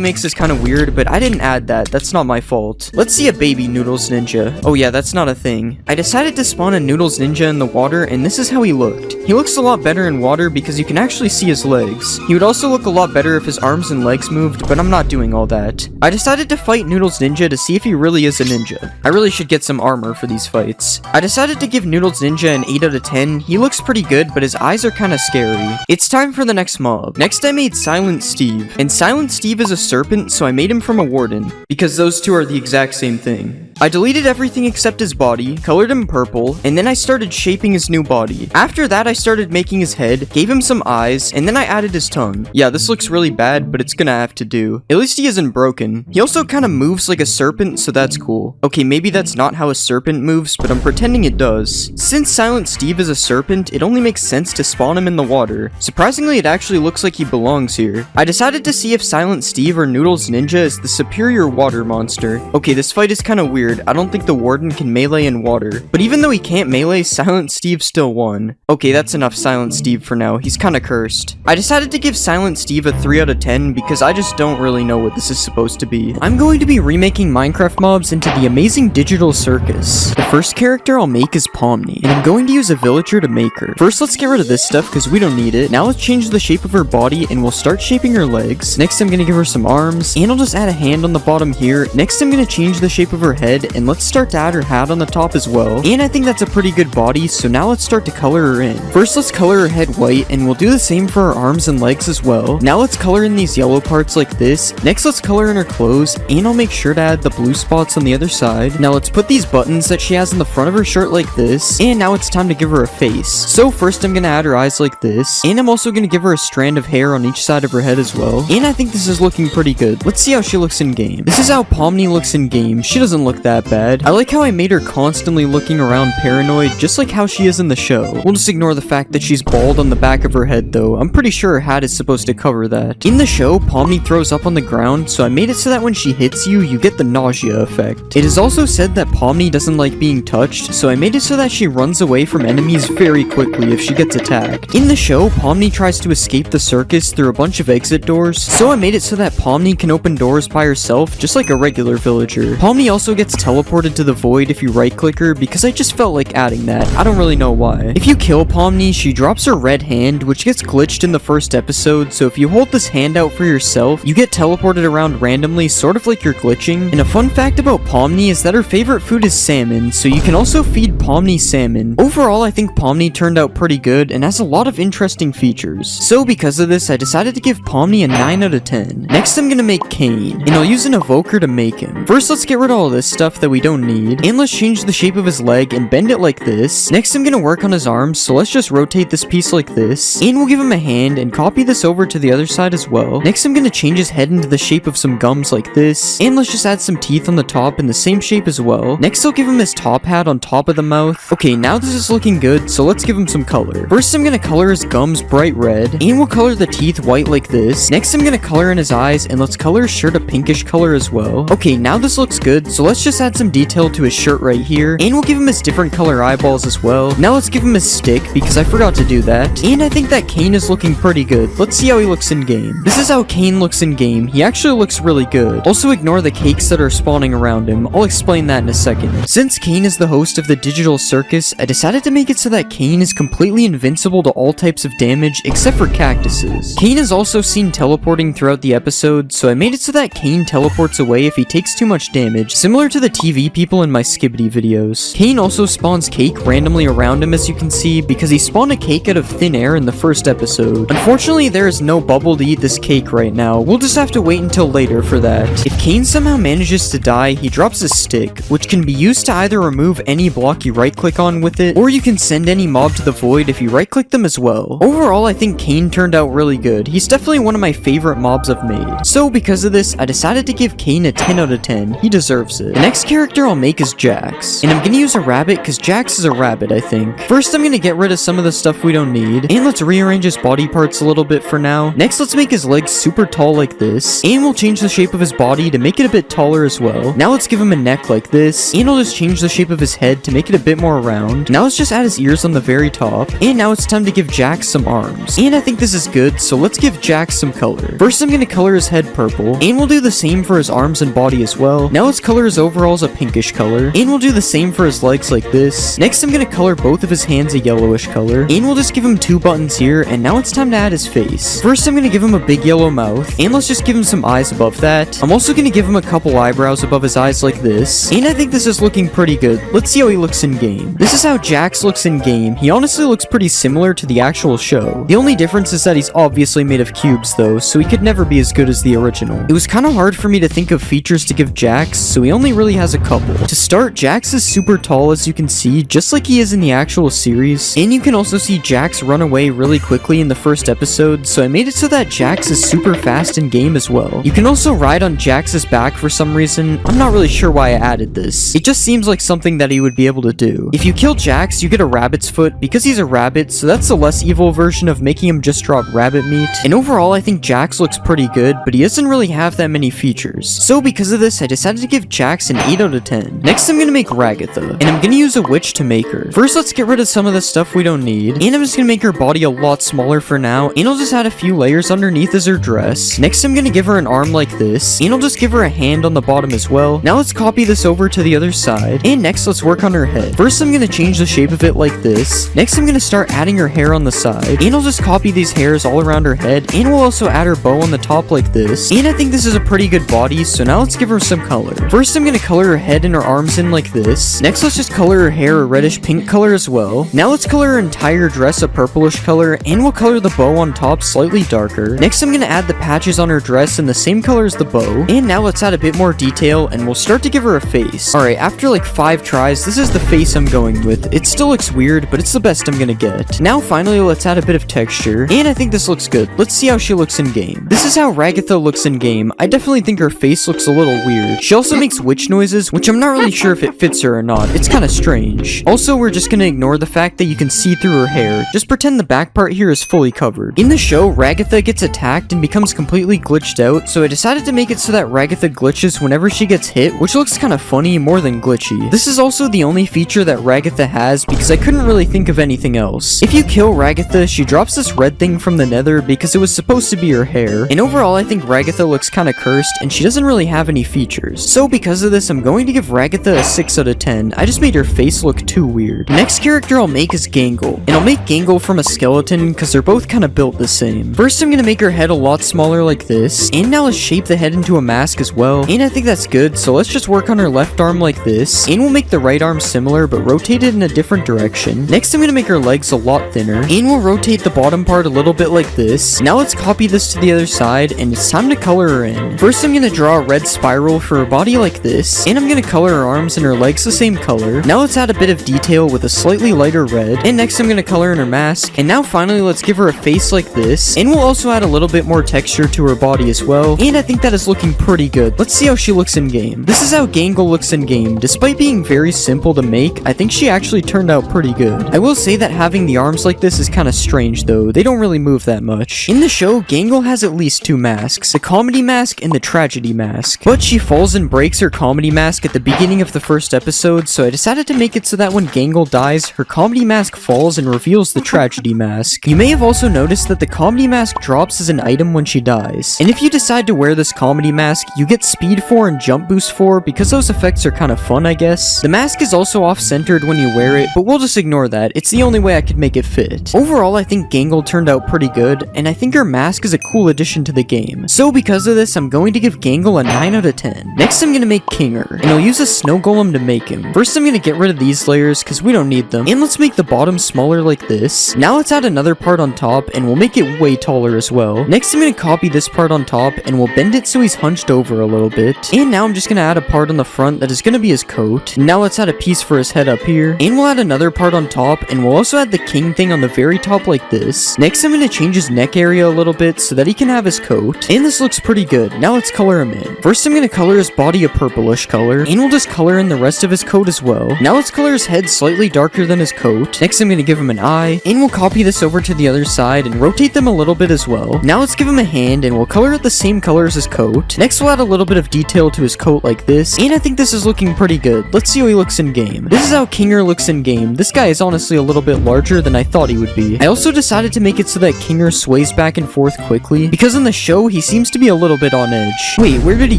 makes is kind of weird, but I didn't add that, that's not my fault. Let's see a baby Noodles Ninja. Oh yeah, that's not a thing. I decided to spawn a Noodles Ninja in the water, and this is how he looked. He looks a lot better in water because you can actually see his legs. He would also look a lot better if his arms and legs moved, but I'm not doing all that. I decided to fight Noodles Ninja to see if he really is a ninja. I really should get some armor for these fights. I decided to give Noodles Ninja an 8 out of 10. He looks pretty good, but his eyes are kind of scary. It's time for the next mob. Next I made Silent Steve. And Silent Steve is a serpent, so I made him from a warden, because those two are the exact same thing. I deleted everything except his body, colored him purple, and then I started shaping his new body. After that I started making his head, gave him some eyes, and then I added his tongue. Yeah, this looks really bad, but it's gonna have to do. At least he isn't broken. He also kind of moves like a serpent, so that's cool. Okay, maybe that's not how a serpent moves, but I'm pretending it does. Since Silent Steve is a serpent, it only makes sense to spawn him in the water. Surprisingly, it actually looks like he belongs here. I decided to see if Silent Steve or Noodles Ninja is the superior water monster. Okay, this fight is kind of weird. I don't think the warden can melee in water. But even though he can't melee, Silent Steve still won. Okay, that's enough Silent Steve for now. He's kind of cursed. I decided to give Silent Steve a 3 out of 10 because I just don't really know what this is supposed to be. I'm going to be remaking Minecraft mobs into the Amazing Digital Circus. The first character I'll make is Pomni, and I'm going to use a villager to make her. First, let's get rid of this stuff because we don't need it. Now let's change the shape of her body and we'll start shaping her legs. Next, I'm going to give her some arms, and I'll just add a hand on the bottom here. Next, I'm going to change the shape of her head, and let's start to add her hat on the top as well. And I think that's a pretty good body, so now let's start to color her in. First, let's color her head white, and we'll do the same for her arms and legs as well. Now let's color in these yellow parts like this. Next, let's color in her clothes, and I'll make sure to add the blue spots on the other side. Now let's put these buttons that she has in the front of her shirt like this, and now it's time to give her a face. So first, I'm gonna add her eyes like this, and I'm also gonna give her a strand of hair on each side of her head as well. And I think this is looking pretty good. Let's see how she looks in game. This is how Pomni looks in game. She doesn't look that bad. I like how I made her constantly looking around paranoid, just like how she is in the show. We'll just ignore the fact that she's bald on the back of her head though. I'm pretty sure her hat is supposed to cover that. In the show, Pomni throws up on the ground, so I made it so that when she hits you, you get the nausea effect. It is also said that Pomni doesn't like being touched, so I made it so that she runs away from enemies very quickly if she gets attacked. In the show, Pomni tries to escape the circus through a bunch of exit doors, so I made it so that Pomni can open doors by herself, just like a regular villager. Pomni also gets teleported to the void if you right click her, because I just felt like adding that. I don't really know why. If you kill Pomni, she drops her red hand, which gets glitched in the first episode, so if you hold this hand out for yourself, you get teleported around randomly, sort of like you're glitching. And a fun fact about Pomni is that her favorite food is salmon, so you can also feed Pomni salmon. Overall, I think Pomni turned out pretty good and has a lot of interesting features. So because of this, I decided to give Pomni a 9 out of 10. Next, I'm gonna make Cain, and I'll use an evoker to make him. First, let's get rid of all this stuff that we don't need, and let's change the shape of his leg and bend it like this. Next, I'm gonna work on his arms, so let's just rotate this piece like this, and we'll give him a hand and copy this over to the other side as well. Next, I'm gonna change his head into the shape of some gums like this, and let's just add some teeth on the top in the same shape as well. Next, I'll give him his top hat on top of the mouth. Okay, now this is looking good, so let's give him some color. First, I'm gonna color his gums bright red, and we'll color the teeth white like this. Next, I'm gonna color in his eyes, and let's color his shirt a pinkish color as well. Okay, now this looks good, so let's just add some detail to his shirt right here, and we'll give him his different color eyeballs as well. Now let's give him his stick, because I forgot to do that. And I think that Cain is looking pretty good. Let's see how he looks in game. This is how Cain looks in game. He actually looks really good. Also ignore the cakes that are spawning around him. I'll explain that in a second. Since Cain is the host of the Digital Circus, I decided to make it so that Cain is completely invincible to all types of damage except for cactuses. Cain is also seen teleporting throughout the episode, so I made it so that Cain teleports away if he takes too much damage, similar to the TV people in my Skibidi videos. Caine also spawns cake randomly around him, as you can see, because he spawned a cake out of thin air in the first episode. Unfortunately, there is no bubble to eat this cake right now. We'll just have to wait until later for that. If Caine somehow manages to die, he drops a stick, which can be used to either remove any block you right-click on with it, or you can send any mob to the void if you right-click them as well. Overall, I think Caine turned out really good. He's definitely one of my favorite mobs I've made. So because of this, I decided to give Caine a 10 out of 10. He deserves it. The next character I'll make is Jax, and I'm gonna use a rabbit because Jax is a rabbit, I think. First, I'm gonna get rid of some of the stuff we don't need, and let's rearrange his body parts a little bit for now. Next, let's make his legs super tall like this, and we'll change the shape of his body to make it a bit taller as well. Now let's give him a neck like this, and I'll just change the shape of his head to make it a bit more round. Now let's just add his ears on the very top, and now it's time to give Jax some arms. And I think this is good, so let's give Jax some color. First, I'm gonna color his head purple, and we'll do the same for his arms and body as well. Now let's color his overalls a pinkish color, and we'll do the same for his legs like this. Next, I'm gonna color both of his hands a yellowish color, and we'll just give him 2 buttons here, and now it's time to add his face. First, I'm gonna give him a big yellow mouth, and let's just give him some eyes above that. I'm also gonna give him a couple eyebrows above his eyes like this, and I think this is looking pretty good. Let's see how he looks in game. This is how Jax looks in game. He honestly looks pretty similar to the actual show. The only difference is that he's obviously made of cubes though, so he could never be as good as the original. It was kind of hard for me to think of features to give Jax, so he only really has a couple. To start, Jax is super tall, as you can see, just like he is in the actual series, and you can also see Jax run away really quickly in the first episode, so I made it so that Jax is super fast in game as well. You can also ride on Jax's back for some reason. I'm not really sure why I added this. It just seems like something that he would be able to do. If you kill Jax, you get a rabbit's foot because he's a rabbit, so that's the less evil version of making him just drop rabbit meat. And overall, I think Jax looks pretty good, but he doesn't really have that many features. So because of this, I decided to give Jax an 8 out of 10. Next, I'm gonna make Ragatha, and I'm gonna use a witch to make her. First, let's get rid of some of the stuff we don't need, and I'm just gonna make her body a lot smaller for now, and I'll just add a few layers underneath as her dress. Next, I'm gonna give her an arm like this, and I'll just give her a hand on the bottom as well. Now let's copy this over to the other side, and next let's work on her head. First, I'm gonna change the shape of it like this. Next, I'm gonna start adding her hair on the side, and I'll just copy these hairs all around her head, and we'll also add her bow on the top like this. And I think this is a pretty good body, so now let's give her some color. First, I'm gonna color her head and her arms in like this. Next, let's just color her hair a reddish pink color as well. Now let's color her entire dress a purplish color, and we'll color the bow on top slightly darker. Next, I'm gonna add the patches on her dress in the same color as the bow, and now let's add a bit more detail, and we'll start to give her a face. Alright, after like 5 tries, this is the face I'm going with. It still looks weird, but it's the best I'm gonna get. Now finally, let's add a bit of texture, and I think this looks good. Let's see how she looks in game. This is how Ragatha looks in game. I definitely think her face looks a little weird. She also makes witch noises, which I'm not really sure if it fits her or not. It's kind of strange. Also, we're just gonna ignore the fact that you can see through her hair. Just pretend the back part here is fully covered. In the show, Ragatha gets attacked and becomes completely glitched out, so I decided to make it so that Ragatha glitches whenever she gets hit, which looks kind of funny more than glitchy. This is also the only feature that Ragatha has because I couldn't really think of anything else. If you kill Ragatha, she drops this red thing from the nether because it was supposed to be her hair, and overall I think Ragatha looks kind of cursed and she doesn't really have any features. So because of this, I'm going to give Ragatha a 6 out of 10. I just made her face look too weird. Next character I'll make is Gangle, and I'll make Gangle from a skeleton because they're both kind of built the same. First, I'm gonna make her head a lot smaller like this, and now let's shape the head into a mask as well, and I think that's good, so let's just work on her left arm like this, and we'll make the right arm similar but rotate it in a different direction. Next, I'm gonna make her legs a lot thinner, and we'll rotate the bottom part a little bit like this. Now let's copy this to the other side, and it's time to color her in. First, I'm gonna draw a red spiral for her body like this, and I'm gonna color her arms and her legs the same color. Now let's add a bit of detail with a slightly lighter red, and next I'm gonna color in her mask, and now finally let's give her a face like this, and we'll also add a little bit more texture to her body as well, and I think that is looking pretty good. Let's see how she looks in game. This is how Gangle looks in game. Despite being very simple to make, I think she actually turned out pretty good. I will say that having the arms like this is kind of strange though. They don't really move that much. In the show, Gangle has at least 2 masks, the comedy mask and the tragedy mask, but she falls and breaks her comedy mask at the beginning of the first episode, so I decided to make it so that when Gangle dies, her comedy mask falls and reveals the tragedy mask. You may have also noticed that the comedy mask drops as an item when she dies, and if you decide to wear this comedy mask, you get speed 4 and jump boost 4 because those effects are kind of fun, I guess. The mask is also off-centered when you wear it, but we'll just ignore that. It's the only way I could make it fit. Overall, I think Gangle turned out pretty good, and I think her mask is a cool addition to the game. So because of this, I'm going to give Gangle a 9 out of 10. Next, I'm gonna make King. Kinger, and I'll use a snow golem to make him. First, I'm gonna get rid of these layers because we don't need them, and let's make the bottom smaller like this. Now let's add another part on top, and we'll make it way taller as well. Next, I'm gonna copy this part on top, and we'll bend it so he's hunched over a little bit. And now I'm just gonna add a part on the front that is gonna be his coat. Now let's add a piece for his head up here, and we'll add another part on top, and we'll also add the king thing on the very top like this. Next, I'm gonna change his neck area a little bit so that he can have his coat, and this looks pretty good. Now let's color him in. First, I'm gonna color his body a purplish color, and we'll just color in the rest of his coat as well. Now let's color his head slightly darker than his coat. Next, I'm gonna give him an eye, and we'll copy this over to the other side and rotate them a little bit as well. Now let's give him a hand, and we'll color it the same color as his coat. Next, we'll add a little bit of detail to his coat like this, and I think this is looking pretty good. Let's see how he looks in game. This is how Kinger looks in game. This guy is honestly a little bit larger than I thought he would be. I also decided to make it so that Kinger sways back and forth quickly, because in the show, he seems to be a little bit on edge. Wait, where did he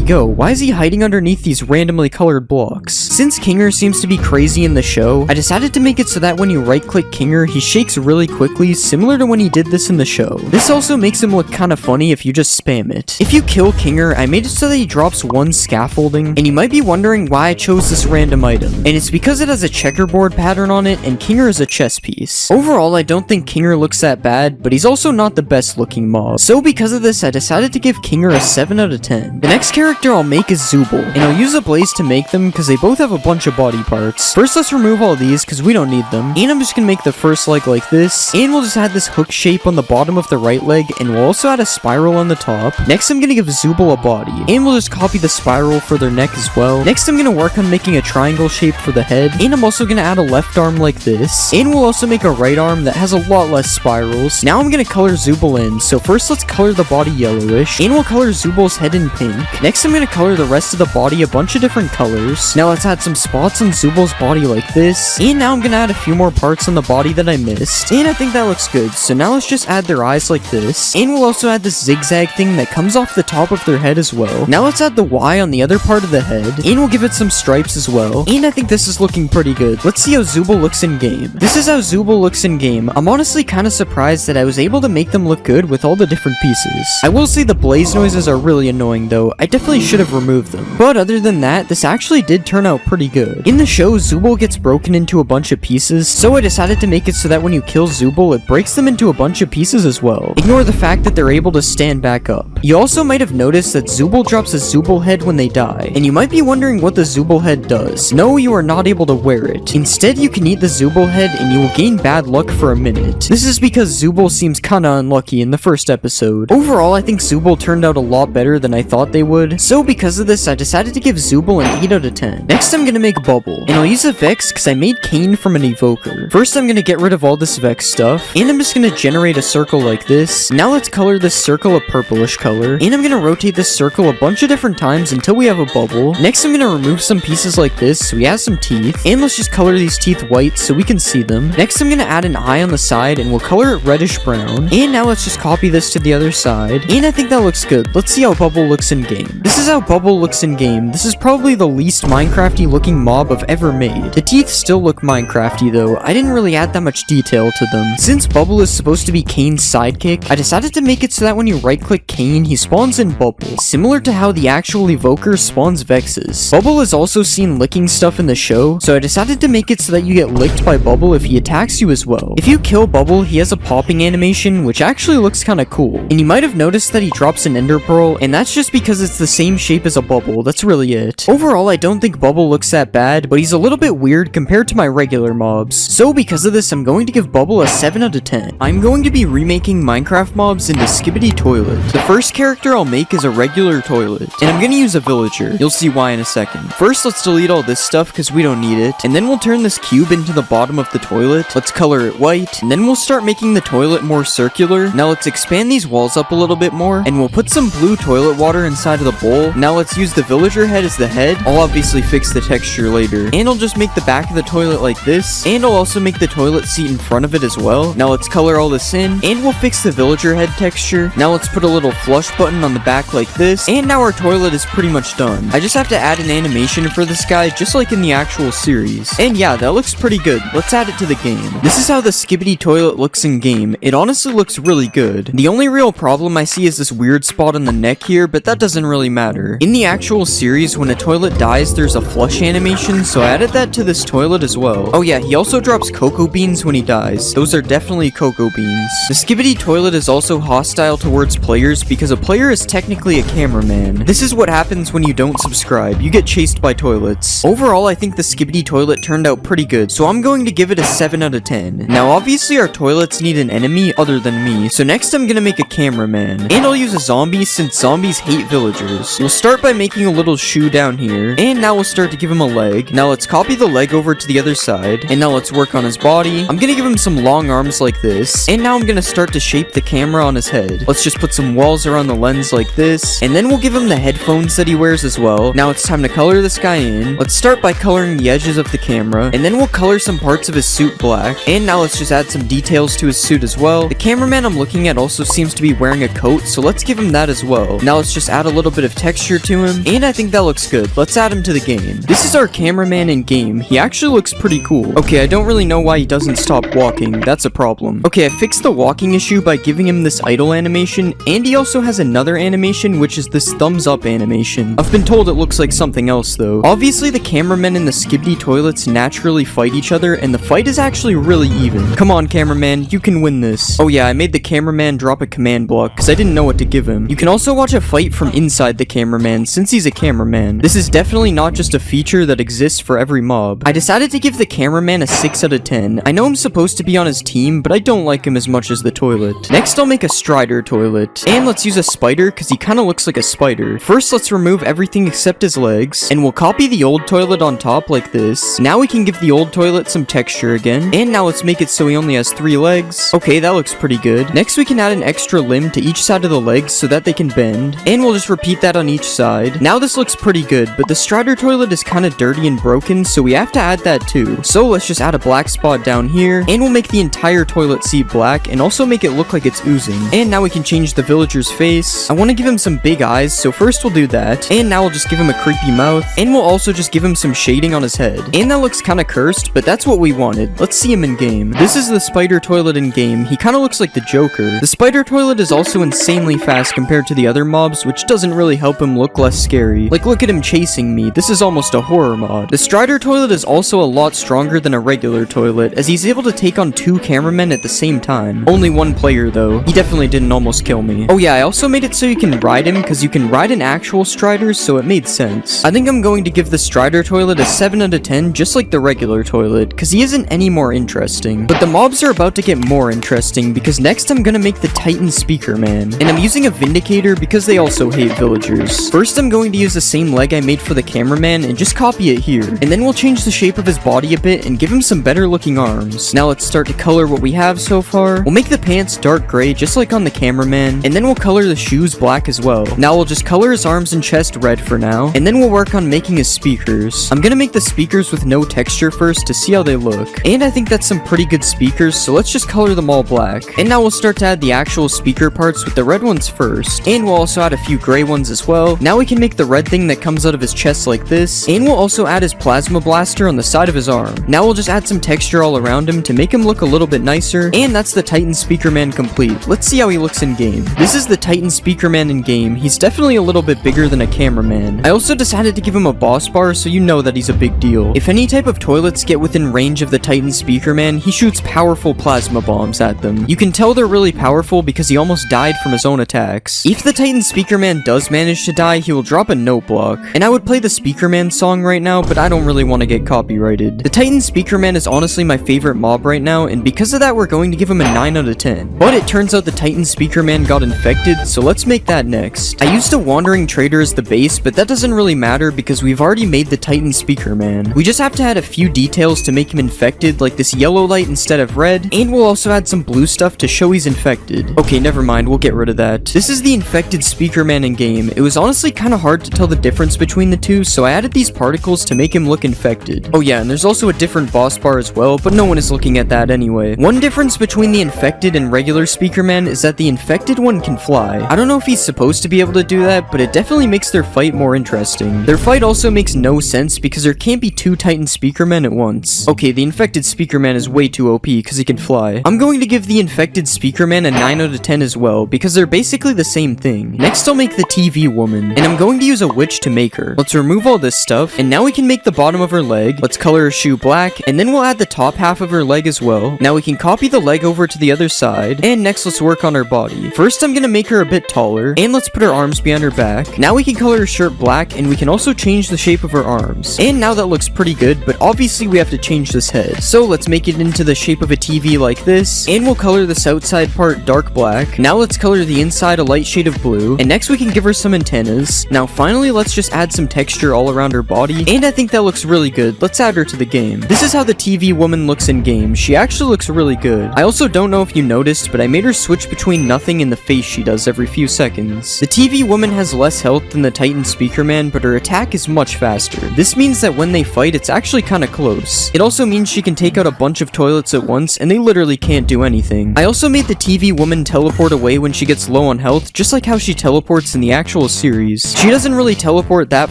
go? Why is he hiding underneath these randomly colored blocks? Since Kinger seems to be crazy in the show, I decided to make it so that when you right-click Kinger, he shakes really quickly, similar to when he did this in the show. This also makes him look kinda funny if you just spam it. If you kill Kinger, I made it so that he drops one scaffolding, and you might be wondering why I chose this random item, and it's because it has a checkerboard pattern on it, and Kinger is a chess piece. Overall, I don't think Kinger looks that bad, but he's also not the best looking mob. So because of this, I decided to give Kinger a 7 out of 10. The next character I'll make is Zooble, and I'll use a blaze to make them because they both have a bunch of body parts. First, let's remove all these because we don't need them, and I'm just gonna make the first leg like this, and we'll just add this hook shape on the bottom of the right leg, and we'll also add a spiral on the top. Next, I'm gonna give Zooble a body, and we'll just copy the spiral for their neck as well. Next, I'm gonna work on making a triangle shape for the head, and I'm also gonna add a left arm like this, and we'll also make a right arm that has a lot less spirals. Now I'm gonna color Zooble in, so first let's color the body yellowish, and we'll color Zooble's head in pink. Next, I'm gonna color the rest of the body a bunch of different colors. Now let's add some spots on Zooble's body like this, and now I'm gonna add a few more parts on the body that I missed, and I think that looks good. So now let's just add their eyes like this, and we'll also add this zigzag thing that comes off the top of their head as well. Now let's add the Y on the other part of the head, and we'll give it some stripes as well, and I think this is looking pretty good. Let's see how Zooble looks in game. This is how Zooble looks in game. I'm honestly kind of surprised that I was able to make them look good with all the different pieces. I will say the blaze noises are really annoying though. I definitely should have removed them. But other than that, this actually did turn out pretty good. In the show, Zooble gets broken into a bunch of pieces, so I decided to make it so that when you kill Zooble, it breaks them into a bunch of pieces as well. Ignore the fact that they're able to stand back up. You also might have noticed that Zooble drops a Zooble head when they die, and you might be wondering what the Zooble head does. No, you are not able to wear it. Instead, you can eat the Zooble head and you will gain bad luck for a minute. This is because Zooble seems kinda unlucky in the first episode. Overall, I think Zooble turned out a lot better than I thought they would, so because of this, I decided to give Zooble an 8 out of 10. Next, I'm gonna make Bubble, and I'll use a Vex because I made Cain from an evoker. First, I'm gonna get rid of all this Vex stuff, and I'm just gonna generate a circle like this. Now let's color this circle a purplish color, and I'm gonna rotate this circle a bunch of different times until we have a bubble. Next, I'm gonna remove some pieces like this so we have some teeth, and let's just color these teeth white so we can see them. Next, I'm gonna add an eye on the side, and we'll color it reddish brown. And now let's just copy this to the other side, and I think that looks good. Let's see how Bubble looks in game. This is how Bubble looks in game. This is probably the least Minecrafty looking mob I've ever made. The teeth still look Minecrafty though. I didn't really add that much detail to them. Since Bubble is supposed to be Cain's sidekick, I decided to make it so that when you right click Cain, he spawns in Bubble, similar to how the actual evoker spawns Vexes. Bubble is also seen licking stuff in the show, so I decided to make it so that you get licked by Bubble if he attacks you as well. If you kill Bubble, he has a popping animation, which actually looks kinda cool. And you might have noticed that he drops an ender pearl, and that's just because it's the same shape as a bubble. That's really it. Overall, I don't think Bubble looks that bad, but he's a little bit weird compared to my regular mobs. So because of this, I'm going to give Bubble a 7 out of 10. I'm going to be remaking Minecraft mobs into Skibidi Toilet. The first character I'll make is a regular toilet, and I'm gonna use a villager. You'll see why in a second. First, let's delete all this stuff because we don't need it, and then we'll turn this cube into the bottom of the toilet. Let's color it white, and then we'll start making the toilet more circular. Now let's expand these walls up a little bit more, and we'll put some blue toilet water inside of the bowl. Now let's use the villager head as the head. I'll obviously fix the texture later, and I'll just make the back of the toilet like this, and I'll also make the toilet seat in front of it as well. Now let's color all this in, and we'll fix the villager head texture. Now let's put a little flush button on the back like this, and now our toilet is pretty much done. I just have to add an animation for this guy, just like in the actual series. And yeah, that looks pretty good. Let's add it to the game. This is how the Skibidi toilet looks in game. It honestly looks really good. The only real problem I see is this weird spot on the neck here, but that doesn't really matter. In the actual series, when when a toilet dies, there's a flush animation, so I added that to this toilet as well. Oh yeah, he also drops cocoa beans when he dies. Those are definitely cocoa beans. The Skibidi toilet is also hostile towards players because a player is technically a cameraman. This is what happens when you don't subscribe. You get chased by toilets. Overall, I think the Skibidi toilet turned out pretty good, so I'm going to give it a 7 out of 10. Now, obviously our toilets need an enemy other than me, so next I'm gonna make a cameraman. And I'll use a zombie since zombies hate villagers. We'll start by making a little shoe down here, and now we'll start to give him a leg. Now let's copy the leg over to the other side, and now let's work on his body. I'm gonna give him some long arms like this, and now I'm gonna start to shape the camera on his head. Let's just put some walls around the lens like this, and then we'll give him the headphones that he wears as well. Now it's time to color this guy in. Let's start by coloring the edges of the camera, and then we'll color some parts of his suit black. And now let's just add some details to his suit as well. The cameraman I'm looking at also seems to be wearing a coat, so let's give him that as well. Now let's just add a little bit of texture to him, and I think that looks good. Let's add him to the game. This is our cameraman in game. He actually looks pretty cool. Okay, I don't really know why he doesn't stop walking. That's a problem. Okay, I fixed the walking issue by giving him this idle animation, and he also has another animation, which is this thumbs up animation. I've been told it looks like something else though. Obviously the cameramen and the Skibidi toilets naturally fight each other, and the fight is actually really even. Come on cameraman, you can win this. Oh yeah, I made the cameraman drop a command block because I didn't know what to give him. You can also watch a fight from inside the cameraman since he's a cameraman. This is definitely not just a feature that exists for every mob. I decided to give the cameraman a 6 out of 10. I know I'm supposed to be on his team, but I don't like him as much as the toilet. Next I'll make a Strider toilet. And let's use a spider because he kind of looks like a spider. First let's remove everything except his legs, and we'll copy the old toilet on top like this. Now we can give the old toilet some texture again, and now let's make it so he only has 3 legs. Okay, that looks pretty good. Next we can add an extra limb to each side of the legs so that they can bend, and we'll just repeat that on each side. Now this looks pretty good, but the Strider toilet is kind of dirty and broken, so we have to add that too. So let's just add a black spot down here, and we'll make the entire toilet seat black, and also make it look like it's oozing. And now we can change the villager's face. I want to give him some big eyes, so first we'll do that, and now we'll just give him a creepy mouth, and we'll also just give him some shading on his head. And that looks kind of cursed, but that's what we wanted. Let's see him in game. This is the spider toilet in game. He kind of looks like the Joker. The spider toilet is also insanely fast compared to the other mobs, which doesn't really help him look less scary. Like, look at him chasing me. This is almost a horror mod. The Strider toilet is also a lot stronger than a regular toilet, as he's able to take on 2 cameramen at the same time. Only 1 player though. He definitely didn't almost kill me. Oh yeah, I also made it so you can ride him, because you can ride an actual Strider, so it made sense. I think I'm going to give the Strider toilet a 7 out of 10, just like the regular toilet, because he isn't any more interesting. But the mobs are about to get more interesting, because next I'm gonna make the Titan Speaker Man. And I'm using a Vindicator because they also hate villagers. First I'm going to use the same leg I made for the cameraman and just copy it here. And then we'll change the shape of his body a bit and give him some better looking arms. Now let's start to color what we have so far. We'll make the pants dark gray just like on the cameraman, and then we'll color the shoes black as well. Now we'll just color his arms and chest red for now, and then we'll work on making his speakers. I'm gonna make the speakers with no texture first to see how they look. And I think that's some pretty good speakers, so let's just color them all black. And now we'll start to add the actual speaker parts with the red ones first. And we'll also add a few gray ones as well. Now we can make the red thing that comes out of his chest like this. And we'll also add his plasma blaster on the side of his arm. Now we'll just add some texture all around him to make him look a little bit nicer. And that's the Titan Speaker Man complete. Let's see how he looks in game. This is the Titan Speaker Man in game. He's definitely a little bit bigger than a cameraman. I also decided to give him a boss bar so you know that he's a big deal. If any type of toilets get within range of the Titan Speaker Man, he shoots powerful plasma bombs at them. You can tell they're really powerful because he almost died from his own attacks. If the Titan Speaker Man does manage to die, he will drop a note block. And I would play the Speaker Man song right now, but I don't really want to get copyrighted. The Titan Speaker Man is honestly my favorite mob right now, and because of that we're going to give him a 9 out of 10. But it turns out the Titan Speaker Man got infected, so let's make that next. I used a Wandering Trader as the base, but that doesn't really matter because we've already made the Titan Speaker Man. We just have to add a few details to make him infected, like this yellow light instead of red, and we'll also add some blue stuff to show he's infected. Okay, never mind, we'll get rid of that. This is the infected Speaker Man in game. It was honestly kind of hard to tell the difference between the two, so I added these particles to make him look infected. Oh yeah, and there's also a different boss bar as well, but no one is looking at that anyway. One difference between the infected and regular Speaker Man is that the infected one can fly. I don't know if he's supposed to be able to do that, but it definitely makes their fight more interesting. Their fight also makes no sense because there can't be 2 Titan Speaker Men at once. Okay, the infected Speaker Man is way too OP because he can fly. I'm going to give the infected Speaker Man a 9 out of 10 as well because they're basically the same thing. Next I'll make the TV woman, and I'm going to use a witch to make her. Let's remove all this stuff, and now we can make the bottom of her leg. Let's color her shoe black, and then we'll add the top half of her leg as well. Now we can copy the leg over to the other side, and next let's work on her body. First I'm gonna make her a bit taller, and let's put her arms behind her back. Now we can color her shirt black, and we can also change the shape of her arms. And now that looks pretty good, but obviously we have to change this head. So let's make it into the shape of a TV like this, and we'll color this outside part dark black. Now let's color the inside a light shade of blue, and next we can give her some antennas. Now finally let's just add some texture all around her body, and I think that looks really good. Let's add her to the game. This is how the TV woman looks in game. She actually looks really good. I also don't know if you noticed, but I made her switch between nothing and the face she does every few seconds. The TV woman has less health than the Titan Speaker Man, but her attack is much faster. This means that when they fight, it's actually kinda close. It also means she can take out a bunch of toilets at once, and they literally can't do anything. I also made the TV woman teleport away when she gets low on health, just like how she teleports in the actual series. She doesn't really teleport that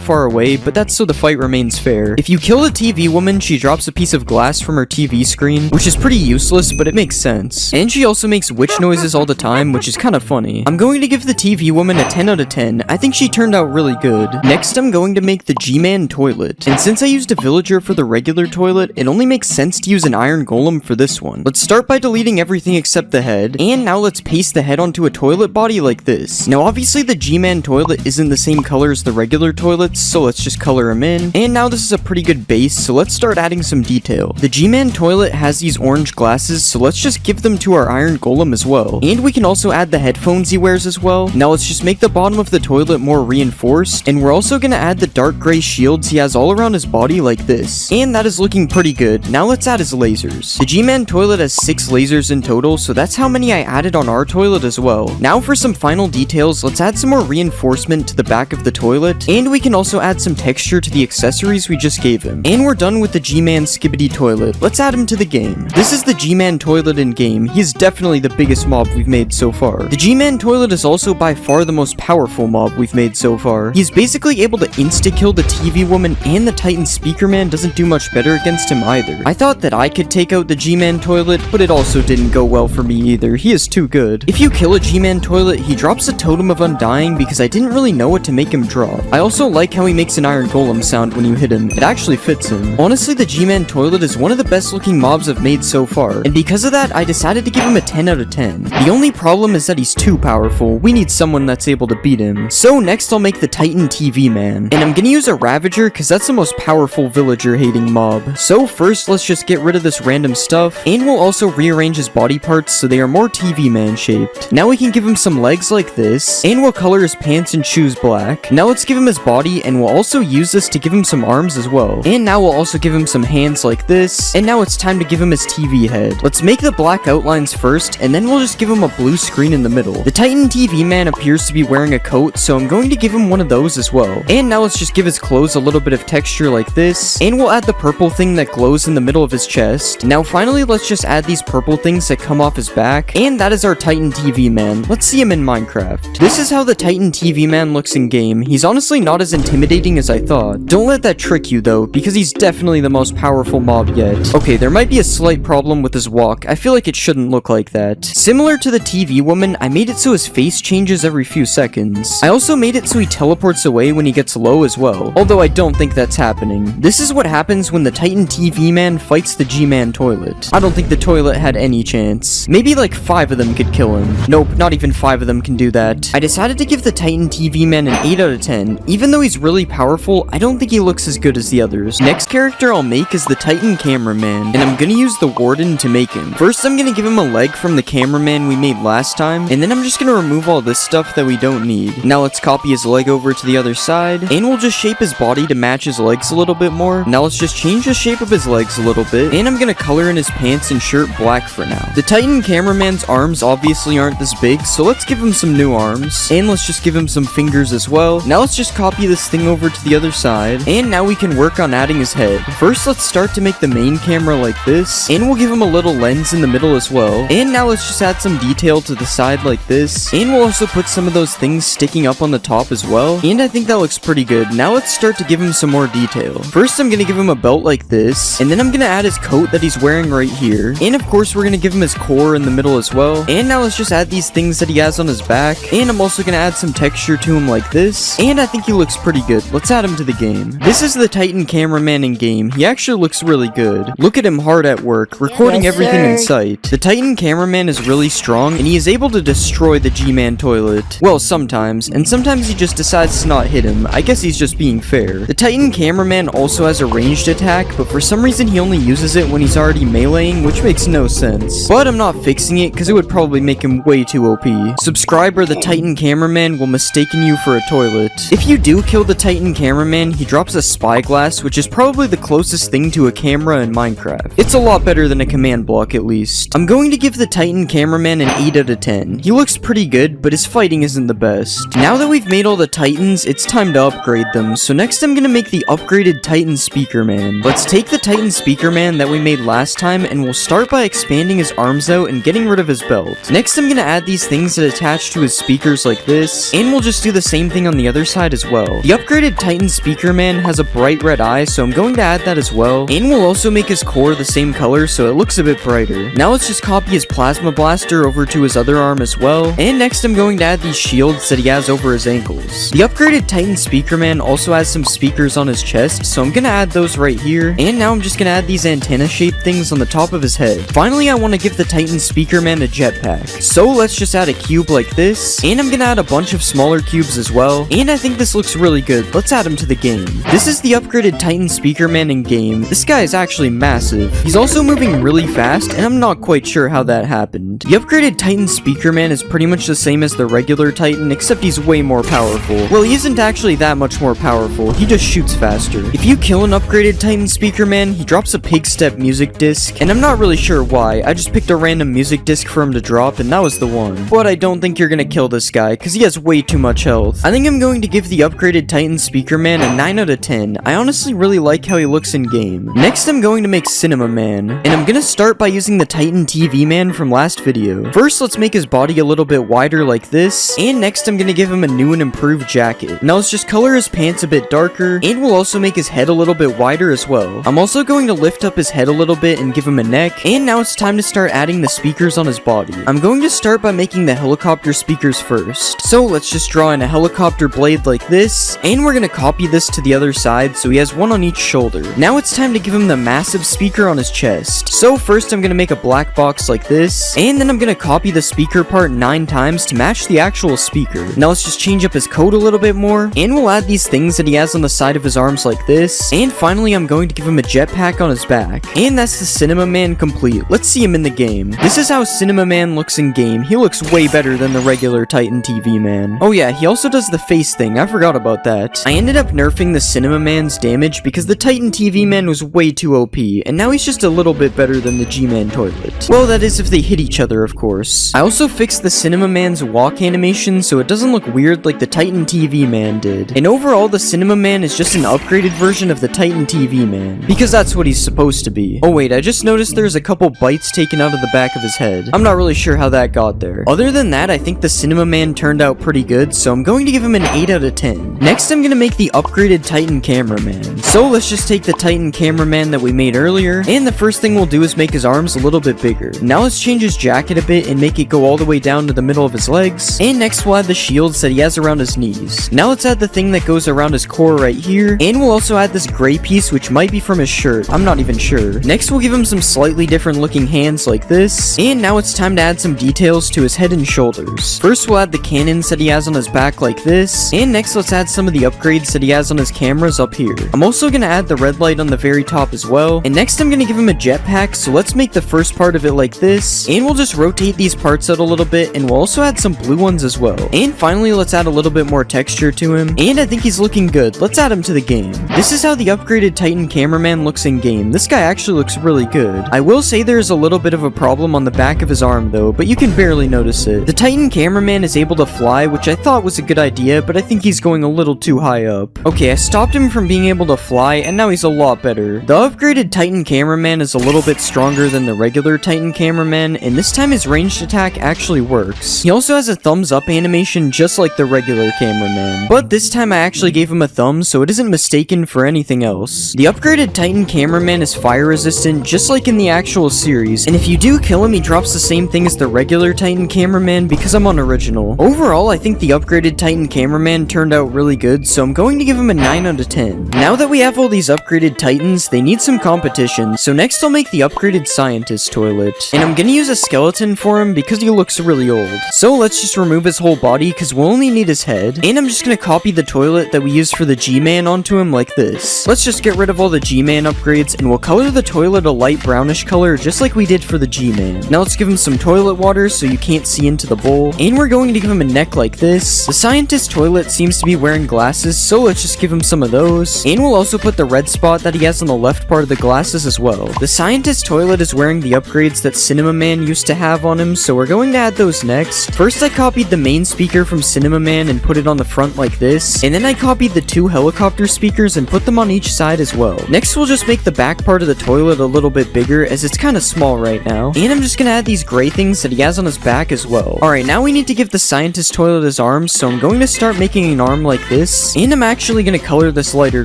far away, but that's so the fight remains fair. If you kill the TV woman, she drops a piece of glass from her TV screen, which is pretty useless, but it makes sense. And she also makes witch noises all the time, which is kinda funny. I'm going to give the TV woman a 10 out of 10. I think she turned out really good. Next, I'm going to make the G-Man toilet. And since I used a villager for the regular toilet, it only makes sense to use an iron golem for this one. Let's start by deleting everything except the head, and now let's paste the head onto a toilet body like this. Now obviously the G-Man toilet isn't the same color as the regular toilets, so let's just color him in. And now this is a pretty good base, so let's start adding some detail. The G-Man toilet has these orange glasses, so let's just give them to our iron golem as well. And we can also add the headphones he wears as well. Now let's just make the bottom of the toilet more reinforced, and we're also gonna add the dark gray shields he has all around his body like this. And that is looking pretty good. Now let's add his lasers. The G-Man toilet has 6 lasers in total, so that's how many I added on our toilet as well. Now for some final details, let's add some more reinforcement to the back of the toilet, and we can also add some texture to the accessories we just gave him. And we're done with the G-Man Skibidi toilet. Let's add him to the game. This is the G-Man toilet in game. He is definitely the biggest mob we've made so far. The G-Man toilet is also by far the most powerful mob we've made so far. He's basically able to insta-kill the TV woman, and the Titan Speaker Man doesn't do much better against him either. I thought that I could take out the G-Man toilet, but it also didn't go well for me either. He is too good. If you kill a G-Man toilet, he drops a totem of undying because I didn't really know what to make him drop. I also like how he makes an iron golem sound when you hit him. It actually fits him. Honestly, the G-Man toilet is one of the best looking mobs I've made so far, and because of that, I decided to give him a 10 out of 10. The only problem is that he's too powerful. We need someone that's able to beat him. So next I'll make the Titan TV Man, and I'm gonna use a Ravager because that's the most powerful villager hating mob. So first let's just get rid of this random stuff, and we'll also rearrange his body parts so they are more TV Man shaped. Now we can give him some legs like this, and we'll color his pants and shoes black. Now let's give him his body, and we'll also use this to give him some arms as well. And now we'll also give him some hands like this, and now it's time to give him his TV head. Let's make the black outlines first, and then we'll just give him a blue screen in the middle. The Titan TV Man appears to be wearing a coat, so I'm going to give him one of those as well. And now let's just give his clothes a little bit of texture like this, and we'll add the purple thing that glows in the middle of his chest. Now finally let's just add these purple things that come off his back, and that is our Titan TV Man. Let's see him in Minecraft. This is how the Titan TV Man looks in game. He's honestly not as intimidating as I thought. Don't let that trick you though, because he's definitely the most powerful mob yet. Okay, there might be a slight problem with his walk. I feel like it shouldn't look like that. Similar to the TV woman, I made it so his face changes every few seconds. I also made it so he teleports away when he gets low as well, although I don't think that's happening. This is what happens when the Titan TV Man fights the G-Man toilet. I don't think the toilet had any chance. Maybe like 5 of them could kill him. Nope, not even 5 of them can do that. I decided to give the Titan TV Man an 8 out of 10. Even though he's really powerful, I don't think he looks as good as the others. Next character I'll make is the Titan Cameraman, and I'm gonna use the Warden to make him. First I'm gonna give him a leg from the cameraman we made last time, and then I'm just gonna remove all this stuff that we don't need. Now let's copy his leg over to the other side, and we'll just shape his body to match his legs a little bit more. Now let's just change the shape of his legs a little bit, and I'm gonna color in his pants and shirt black for now. The Titan Cameraman's arms obviously aren't this big, so let's give him some new arms, and let's just give him some fingers as well. Now let's just copy this thing over to the other side, and now we can work on adding his head. First let's start to make the main camera like this, and we'll give him a little lens in the middle as well. And now let's just add some detail to the side like this, and we'll also put some of those things sticking up on the top as well, and I think that looks pretty good. Now let's start to give him some more detail. First I'm gonna give him a belt like this, and then I'm gonna add his coat that he's wearing right here, and of course we're gonna give him his core in the middle as well. And now let's just add these things that he has on his back, and I'm also gonna add some texture to him like this, and I think think he looks pretty good. Let's add him to the game. This is the Titan cameraman in game. He actually looks really good. Look at him hard at work, recording everything in sight. The Titan cameraman is really strong, and he is able to destroy the G-Man toilet. Well, sometimes, and sometimes he just decides to not hit him. I guess he's just being fair. The Titan cameraman also has a ranged attack, but for some reason he only uses it when he's already meleeing, which makes no sense. But I'm not fixing it, because it would probably make him way too OP. Subscriber, the Titan cameraman will mistaken you for a toilet. If you do kill the Titan cameraman, he drops a spyglass, which is probably the closest thing to a camera in Minecraft. It's a lot better than a command block at least. I'm going to give the Titan cameraman an 8 out of 10. He looks pretty good, but his fighting isn't the best. Now that we've made all the Titans, it's time to upgrade them. So next I'm gonna make the upgraded Titan Speaker Man. Let's take the Titan Speaker Man that we made last time, and we'll start by expanding his arms out and getting rid of his belt. Next I'm gonna add these things that attach to his speakers like this, and we'll just do the same thing on the other side as well. The upgraded Titan Speaker Man has a bright red eye, so I'm going to add that as well, and we'll also make his core the same color so it looks a bit brighter. Now let's just copy his Plasma Blaster over to his other arm as well, and next I'm going to add these shields that he has over his ankles. The upgraded Titan Speaker Man also has some speakers on his chest, so I'm gonna add those right here, and now I'm just gonna add these antenna shaped things on the top of his head. Finally, I want to give the Titan Speaker Man a jetpack, so let's just add a cube like this, and I'm gonna add a bunch of smaller cubes as well, and I think this looks really good. Let's add him to the game. This is the upgraded Titan Speaker Man in game. This guy is actually massive. He's also moving really fast, and I'm not quite sure how that happened. The upgraded Titan Speaker Man is pretty much the same as the regular Titan, except he's way more powerful. Well, he isn't actually that much more powerful, he just shoots faster. If you kill an upgraded Titan Speaker Man, he drops a pig step music disc, and I'm not really sure why. I just picked a random music disc for him to drop, and that was the one. But I don't think you're gonna kill this guy, because he has way too much health. I think I'm going to give the upgraded Titan Speaker Man a 9 out of 10. I honestly really like how he looks in game. Next, I'm going to make Cinema Man, and I'm gonna start by using the Titan TV Man from last video. First, let's make his body a little bit wider like this, and next I'm gonna give him a new and improved jacket. Now let's just color his pants a bit darker, and we'll also make his head a little bit wider as well. I'm also going to lift up his head a little bit and give him a neck, and now it's time to start adding the speakers on his body. I'm going to start by making the helicopter speakers first. So let's just draw in a helicopter blade like this, and we're gonna copy this to the other side so he has one on each shoulder. Now it's time to give him the massive speaker on his chest. So first I'm gonna make a black box like this, and then I'm gonna copy the speaker part 9 times to match the actual speaker. Now let's just change up his coat a little bit more, and we'll add these things that he has on the side of his arms like this, and finally I'm going to give him a jetpack on his back. And that's the Cinema Man complete. Let's see him in the game. This is how Cinema Man looks in game. He looks way better than the regular Titan TV Man. Oh yeah, he also does the face thing. I forgot about that. I ended up nerfing the Cinema Man's damage because the Titan TV Man was way too OP, and now he's just a little bit better than the G-Man toilet. Well, that is if they hit each other, of course. I also fixed the Cinema Man's walk animation so it doesn't look weird like the Titan TV Man did. And overall, the Cinema Man is just an upgraded version of the Titan TV Man, because that's what he's supposed to be. Oh wait, I just noticed there's a couple bites taken out of the back of his head. I'm not really sure how that got there. Other than that, I think the Cinema Man turned out pretty good, so I'm going to give him an 8 out of 10. Next, I'm gonna make the upgraded Titan Cameraman. So let's just take the Titan Cameraman that we made earlier, and the first thing we'll do is make his arms a little bit bigger. Now let's change his jacket a bit and make it go all the way down to the middle of his legs, and next we'll add the shields that he has around his knees. Now let's add the thing that goes around his core right here, and we'll also add this gray piece which might be from his shirt. I'm not even sure. Next, we'll give him some slightly different looking hands like this, and now it's time to add some details to his head and shoulders. First, we'll add the cannons that he has on his back like this, and next let's add some of the upgrades that he has on his cameras up here. I'm also gonna add the red light on the very top as well, and next I'm gonna give him a jetpack, so let's make the first part of it like this, and we'll just rotate these parts out a little bit, and we'll also add some blue ones as well. And finally, let's add a little bit more texture to him, and I think he's looking good. Let's add him to the game. This is how the upgraded Titan Cameraman looks in game. This guy actually looks really good. I will say there's a little bit of a problem on the back of his arm though, but you can barely notice it. The Titan Cameraman is able to fly, which I thought was a good idea, but I think he's going a little too high up. Okay, I stopped him from being able to fly, and now he's a lot better. The upgraded Titan Cameraman is a little bit stronger than the regular Titan Cameraman, and this time his ranged attack actually works. He also has a thumbs up animation just like the regular Cameraman, but this time I actually gave him a thumb so it isn't mistaken for anything else. The upgraded Titan Cameraman is fire resistant just like in the actual series, and if you do kill him, he drops the same thing as the regular Titan Cameraman because I'm on original. Overall, I think the upgraded Titan Cameraman turned out really good, so I'm going to give him a 9 out of 10. Now that we have all these upgraded Titans, they need some competition, so next I'll make the upgraded Scientist toilet. And I'm gonna use a skeleton for him because he looks really old. So let's just remove his whole body because we'll only need his head. And I'm just gonna copy the toilet that we used for the G-Man onto him like this. Let's just get rid of all the G-Man upgrades and we'll color the toilet a light brownish color just like we did for the G-Man. Now let's give him some toilet water so you can't see into the bowl. And we're going to give him a neck like this. The Scientist toilet seems to be wearing glasses, so let's just give him some of those. And we'll also put the red spot that he has on the left part of the glasses as well. The Scientist toilet is wearing the upgrades that Cinema Man used to have on him, so we're going to add those next. First I copied the main speaker from Cinema Man and put it on the front like this, and then I copied the 2 helicopter speakers and put them on each side as well. Next we'll just make the back part of the toilet a little bit bigger as it's kind of small right now. And I'm just gonna add these gray things that he has on his back as well. Alright, now we need to give the Scientist toilet his arms, so I'm going to start making an arm like this, and I'm actually gonna color this lighter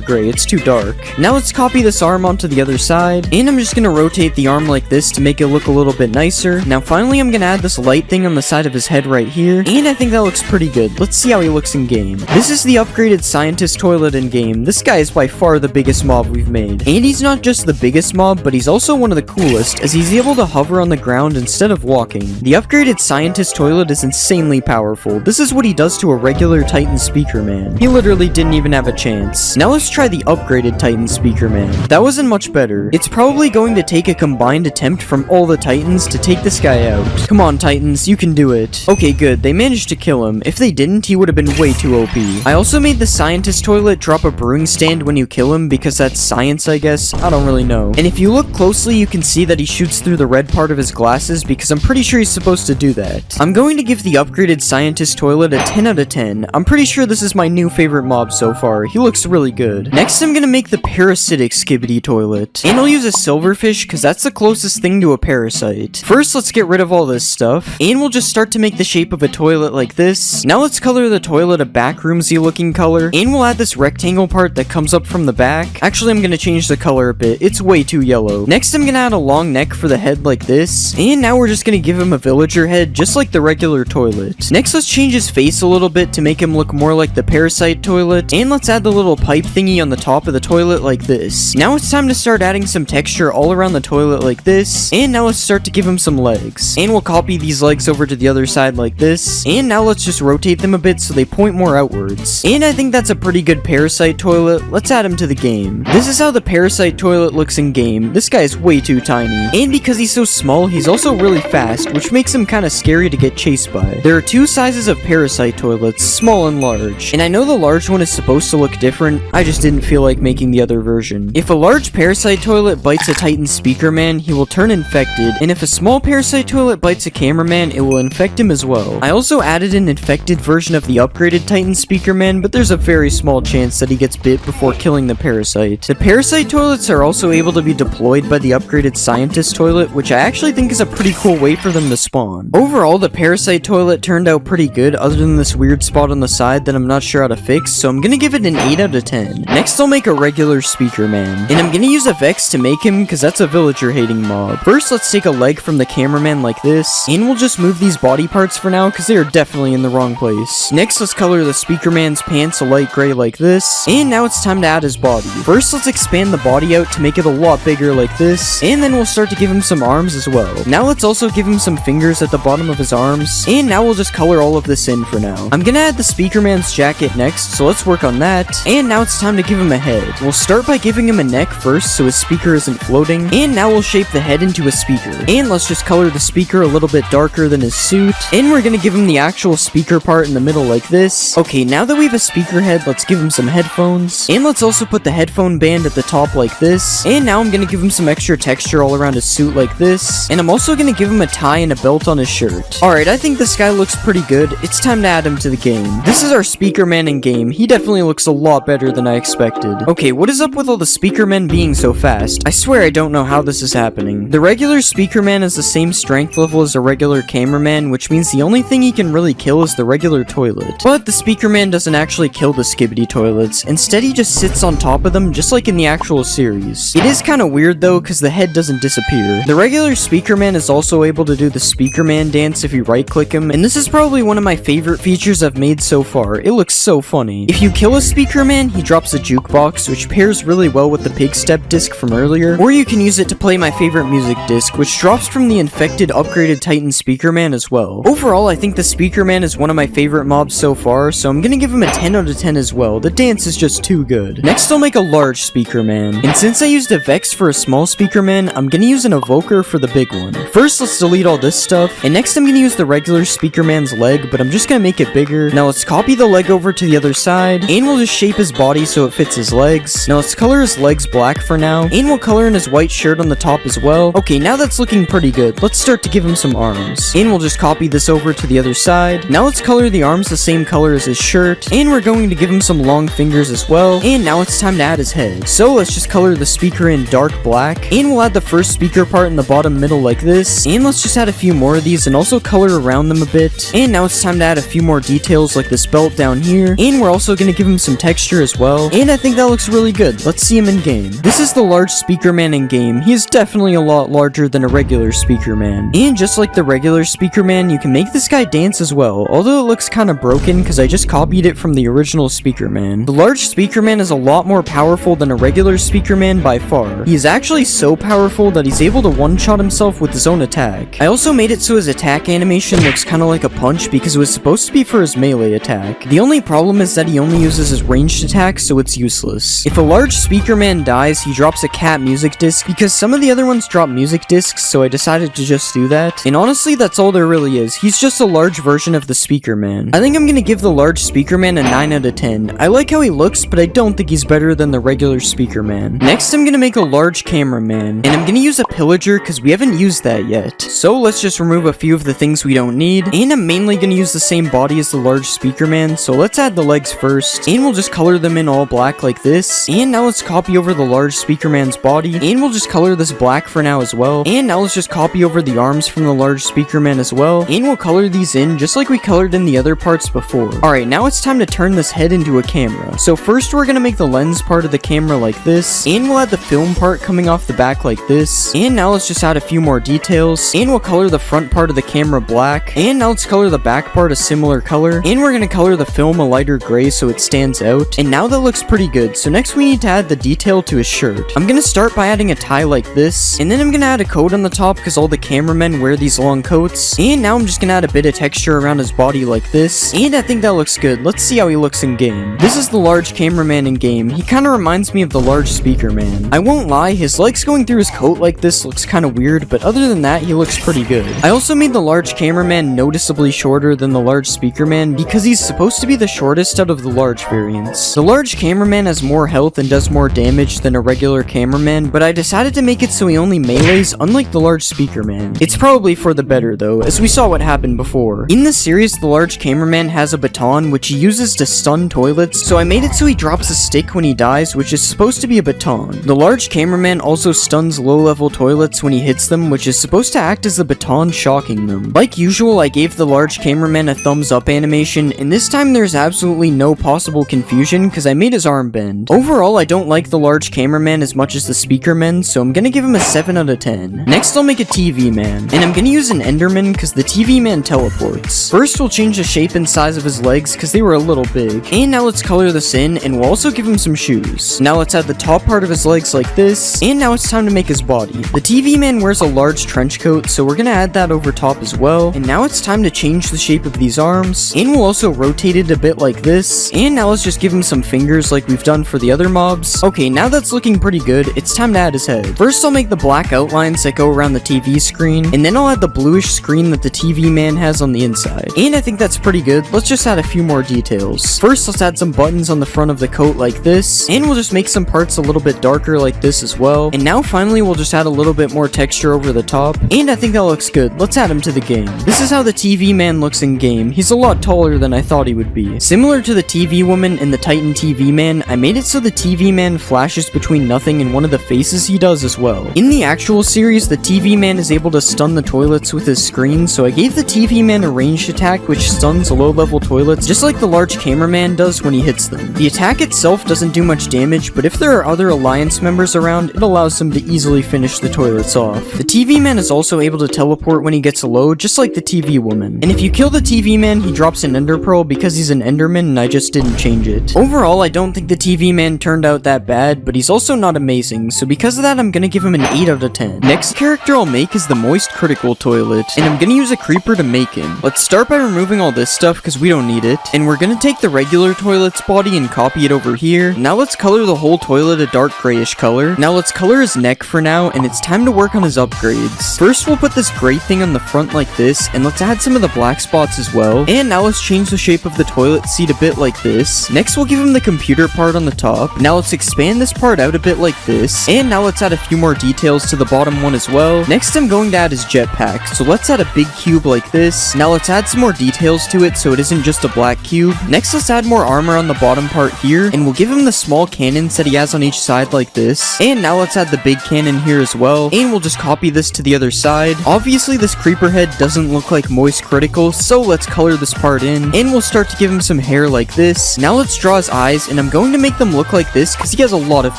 gray, it's too dark. Now let's copy this arm onto the other side, and I'm just gonna rotate the arm like this to make it look a little bit nicer. Now finally I'm gonna add this light thing on the side of his head right here, and I think that looks pretty good. Let's see how he looks in game. This is the upgraded Scientist toilet in game. This guy is by far the biggest mob we've made. And he's not just the biggest mob, but he's also one of the coolest, as he's able to hover on the ground instead of walking. The upgraded Scientist toilet is insanely powerful. This is what he does to a regular Titan Speaker Man. He literally didn't even have a chance. Now let's try the upgraded Titan Speaker Man. That wasn't much better. It's probably going to take a combined attempt from all the Titans to take this guy out. Come on, Titans, you can do it. Okay, good. They managed to kill him. If they didn't, he would have been way too OP. I also made the Scientist toilet drop a brewing stand when you kill him because that's science, I guess. I don't really know. And if you look closely, you can see that he shoots through the red part of his glasses because I'm pretty sure he's supposed to do that. I'm going to give the upgraded Scientist toilet a 10 out of 10. I'm pretty sure this is my new favorite mob so far. He looks really good. Next, I'm gonna make the parasitic Skibidi toilet. And I'll use a silverfish because that's the closest thing to a parasite. First, let's get rid of all this stuff. And we'll just start to make the shape of a toilet like this. Now let's color the toilet a backroomsy looking color. And we'll add this rectangle part that comes up from the back. Actually, I'm gonna change the color a bit. It's way too yellow. Next, I'm gonna add a long neck for the head like this. And now we're just gonna give him a villager head just like the regular toilet. Next, let's change his face a little bit to make him look more like the parasite toilet. And let's add the little pipe thingy on the top of the toilet like this. Now it's time to start adding some texture all around the toilet like this. And now let's start to give him some legs. And we'll copy these legs over to the other side like this. And now let's just rotate them a bit so they point more outwards. And I think that's a pretty good parasite toilet. Let's add him to the game. This is how the parasite toilet looks in game. This guy is way too tiny. And because he's so small, he's also really fast, which makes him kind of scary to get chased by. There are 2 sizes of parasite toilets, small and large. And I know the large one is supposed to look different, I just didn't feel like making the other version. If a large parasite toilet bites a Titan Speaker Man, he will turn infected, and if a small parasite toilet bites a cameraman, it will infect him as well. I also added an infected version of the upgraded Titan Speaker Man, but there's a very small chance that he gets bit before killing the parasite. The parasite toilets are also able to be deployed by the upgraded Scientist toilet, which I actually think is a pretty cool way for them to spawn. Overall, the parasite toilet turned out pretty good other than this weird spot on the side that I'm not sure how to fix, so I'm gonna give it an 8 out of 10. Next, I'll make a regular Speaker Man, and I'm gonna use a Vex to make him because that's a villager hating mob. First, let's take a leg from the cameraman like this, and we'll just move these body parts for now because they are definitely in the wrong place. Next, let's color the Speaker Man's pants a light gray like this, and now it's time to add his body. First, let's expand the body out to make it a lot bigger like this, and then we'll start to give him some arms as well. Now let's also give him some fingers at the bottom of his arms, and now we'll just color all of this in for now. I'm gonna add the Speaker Man's jacket next, so let's work on that, and now it's time to give him a head. We'll start by giving him a neck first so his speaker isn't floating, and now we'll shape the head into a speaker. And let's just color the speaker a little bit darker than his suit, and we're gonna give him the actual speaker part in the middle like this. Okay, now that we have a speaker head, let's give him some headphones, and let's also put the headphone band at the top like this, and now I'm gonna give him some extra texture all around his suit like this, and I'm also gonna give him a tie and a belt on his shirt. Alright, I think this guy looks pretty good. It's time to add him to the game. This is our Speaker Man in game. He definitely looks a lot better than I expected. Okay, what is up with all the Speaker Men being so fast? I swear I don't know how this is happening. The regular Speaker Man is the same strength level as a regular cameraman, which means the only thing he can really kill is the regular toilet. But the Speaker Man doesn't actually kill the Skibidi toilets. Instead, he just sits on top of them, just like in the actual series. It is kind of weird though, because the head doesn't disappear. The regular Speaker Man is also able to do the Speaker Man dance if you right click him, and this is probably one of my favorite features I've made so far. It looks so funny. If you kill a speaker man, he drops a jukebox, which pairs really well with the pig step disc from earlier, or you can use it to play my favorite music disc, which drops from the infected upgraded Titan speaker man as well. Overall, I think the speaker man is one of my favorite mobs so far, so I'm gonna give him a 10 out of 10 as well. The dance is just too good. Next, I'll make a large speaker man, and since I used a Vex for a small speaker man, I'm gonna use an evoker for the big one. First, let's delete all this stuff, and next I'm gonna use the regular speaker man's leg, but I'm just gonna make it bigger. Now let's copy the leg over to the other side, and we'll just shape his body so it fits his legs. Now let's color his legs black for now, and we'll color in his white shirt on the top as well. Okay, now that's looking pretty good. Let's start to give him some arms, and we'll just copy this over to the other side. Now let's color the arms the same color as his shirt, and we're going to give him some long fingers as well. And now it's time to add his head. So let's just color the speaker in dark black, and we'll add the first speaker part in the bottom middle like this, and let's just add a few more of these and also color around them a bit. And now it's time to add a few more details like this belt down here, and we're also going to give him some texture as well, and I think that looks really good. Let's see him in game. This is the large speaker man in game. He is definitely a lot larger than a regular speaker man, and just like the regular speaker man, you can make this guy dance as well, although it looks kind of broken because I just copied it from the original speaker man. The large speaker man is a lot more powerful than a regular speaker man by far. He is actually so powerful that he's able to one-shot himself with his own attack. I also made it so his attack animation looks kind of like a punch because it was supposed to be for his melee attack. The only problem is that he only uses his ranged attack, so it's useless. If a large speaker man dies, he drops a cat music disc because some of the other ones drop music discs, so I decided to just do that. And honestly, that's all there really is. He's just a large version of the speaker man. I think I'm gonna give the large speaker man a 9 out of 10. I like how he looks, but I don't think he's better than the regular speaker man. Next, I'm gonna make a large cameraman, and I'm gonna use a pillager because we haven't used that yet. So let's just remove a few of the things we don't need, and I'm mainly gonna use the same body as the large speaker man, so let's add the legs first, and we'll just color them in all black like this. And now let's copy over the large speaker man's body, and we'll just color this black for now as well. And now let's just copy over the arms from the large speaker man as well, and we'll color these in just like we colored in the other parts before. Alright, now it's time to turn this head into a camera. So first we're gonna make the lens part of the camera like this, and we'll add the film part coming off the back like this. And now let's just add a few more details, and we'll color the front part of the camera black, and now let's color the back part a similar color, and we're gonna color the film a lighter gray so it stands out. And now that looks pretty good. So next we need to add the detail to his shirt. I'm gonna start by adding a tie like this, and then I'm gonna add a coat on the top because all the cameramen wear these long coats. And now I'm just gonna add a bit of texture around his body like this, and I think that looks good. Let's see how he looks in game. This is the large cameraman in game. He kind of reminds me of the large speaker man. I won't lie, his legs going through his coat like this looks kind of weird, but other than that, he looks pretty good. I also made the large cameraman noticeably shorter than the large speaker man because he's supposed to be the shortest out of the large variants. The large cameraman has more health and does more damage than a regular cameraman, but I decided to make it so he only melees, unlike the large speaker man. It's probably for the better though, as we saw what happened before. In the series, the large cameraman has a baton which he uses to stun toilets, so I made it so he drops a stick when he dies, which is supposed to be a baton. The large cameraman also stuns low-level toilets when he hits them, which is supposed to act as the baton shocking them. Like usual, I gave the large cameraman a thumbs up animation, and this time there's absolutely no possible confusion because I made his arm bend. Overall, I don't like the large cameraman as much as the speaker men, so I'm gonna give him a 7 out of 10. Next, I'll make a TV man, and I'm gonna use an Enderman because the TV man teleports. First, we'll change the shape and size of his legs because they were a little big. And now let's color this in, and we'll also give him some shoes. Now let's add the top part of his legs like this, and now it's time to make his body. The TV man wears a large trench coat, so we're gonna add that over top as well. And now it's time to change the shape of these arms, and we'll also rotate it a bit like this. And now let's just give him some fingers like we've done for the other mobs. Okay, now that's looking pretty good. It's time to add his head. First, I'll make the black outlines that go around the TV screen, and then I'll add the bluish screen that the TV man has on the inside. And I think that's pretty good. Let's just add a few more details. First, let's add some buttons on the front of the coat like this, and we'll just make some parts a little bit darker like this as well. And now finally, we'll just add a little bit more texture over the top, and I think that looks good. Let's add him to the game. This is how the TV man looks in game. He's a lot taller than I thought he would be. Similar to the TV woman and the Titan TV man, I made it so the TV man flashes between nothing and one of the faces he does as well. In the actual series, the TV man is able to stun the toilets with his screen, so I gave the TV man a ranged attack which stuns low-level toilets just like the large cameraman does when he hits them. The attack itself doesn't do much damage, but if there are other alliance members around, it allows them to easily finish the toilets off. The TV man is also able to teleport when he gets low, just like the TV woman. And if you kill the TV man, he drops an ender pearl because he's is an Enderman and I just didn't change it. Overall, I don't think the TV man turned out that bad, but he's also not amazing, so because of that, I'm gonna give him an 8 out of 10. Next character I'll make is the Moist Critical Toilet, and I'm gonna use a creeper to make him. Let's start by removing all this stuff because we don't need it, and we're gonna take the regular toilet's body and copy it over here. Now let's color the whole toilet a dark grayish color. Now let's color his neck for now, and it's time to work on his upgrades. First, we'll put this gray thing on the front like this, and let's add some of the black spots as well. And now let's change the shape of the toilet seat a bit like this. Next, we'll give him the computer part on the top. Now let's expand this part out a bit like this, and now let's add a few more details to the bottom one as well. Next, I'm going to add his jetpack, so let's add a big cube like this. Now let's add some more details to it so it isn't just a black cube. Next, let's add more armor on the bottom part here, and we'll give him the small cannons that he has on each side like this. And now let's add the big cannon here as well, and we'll just copy this to the other side. Obviously, this creeper head doesn't look like Moist Critical, so let's color this part in, and we'll start to give him some hair like this. Now let's draw his eyes, and I'm going to make them look like this because he has a lot of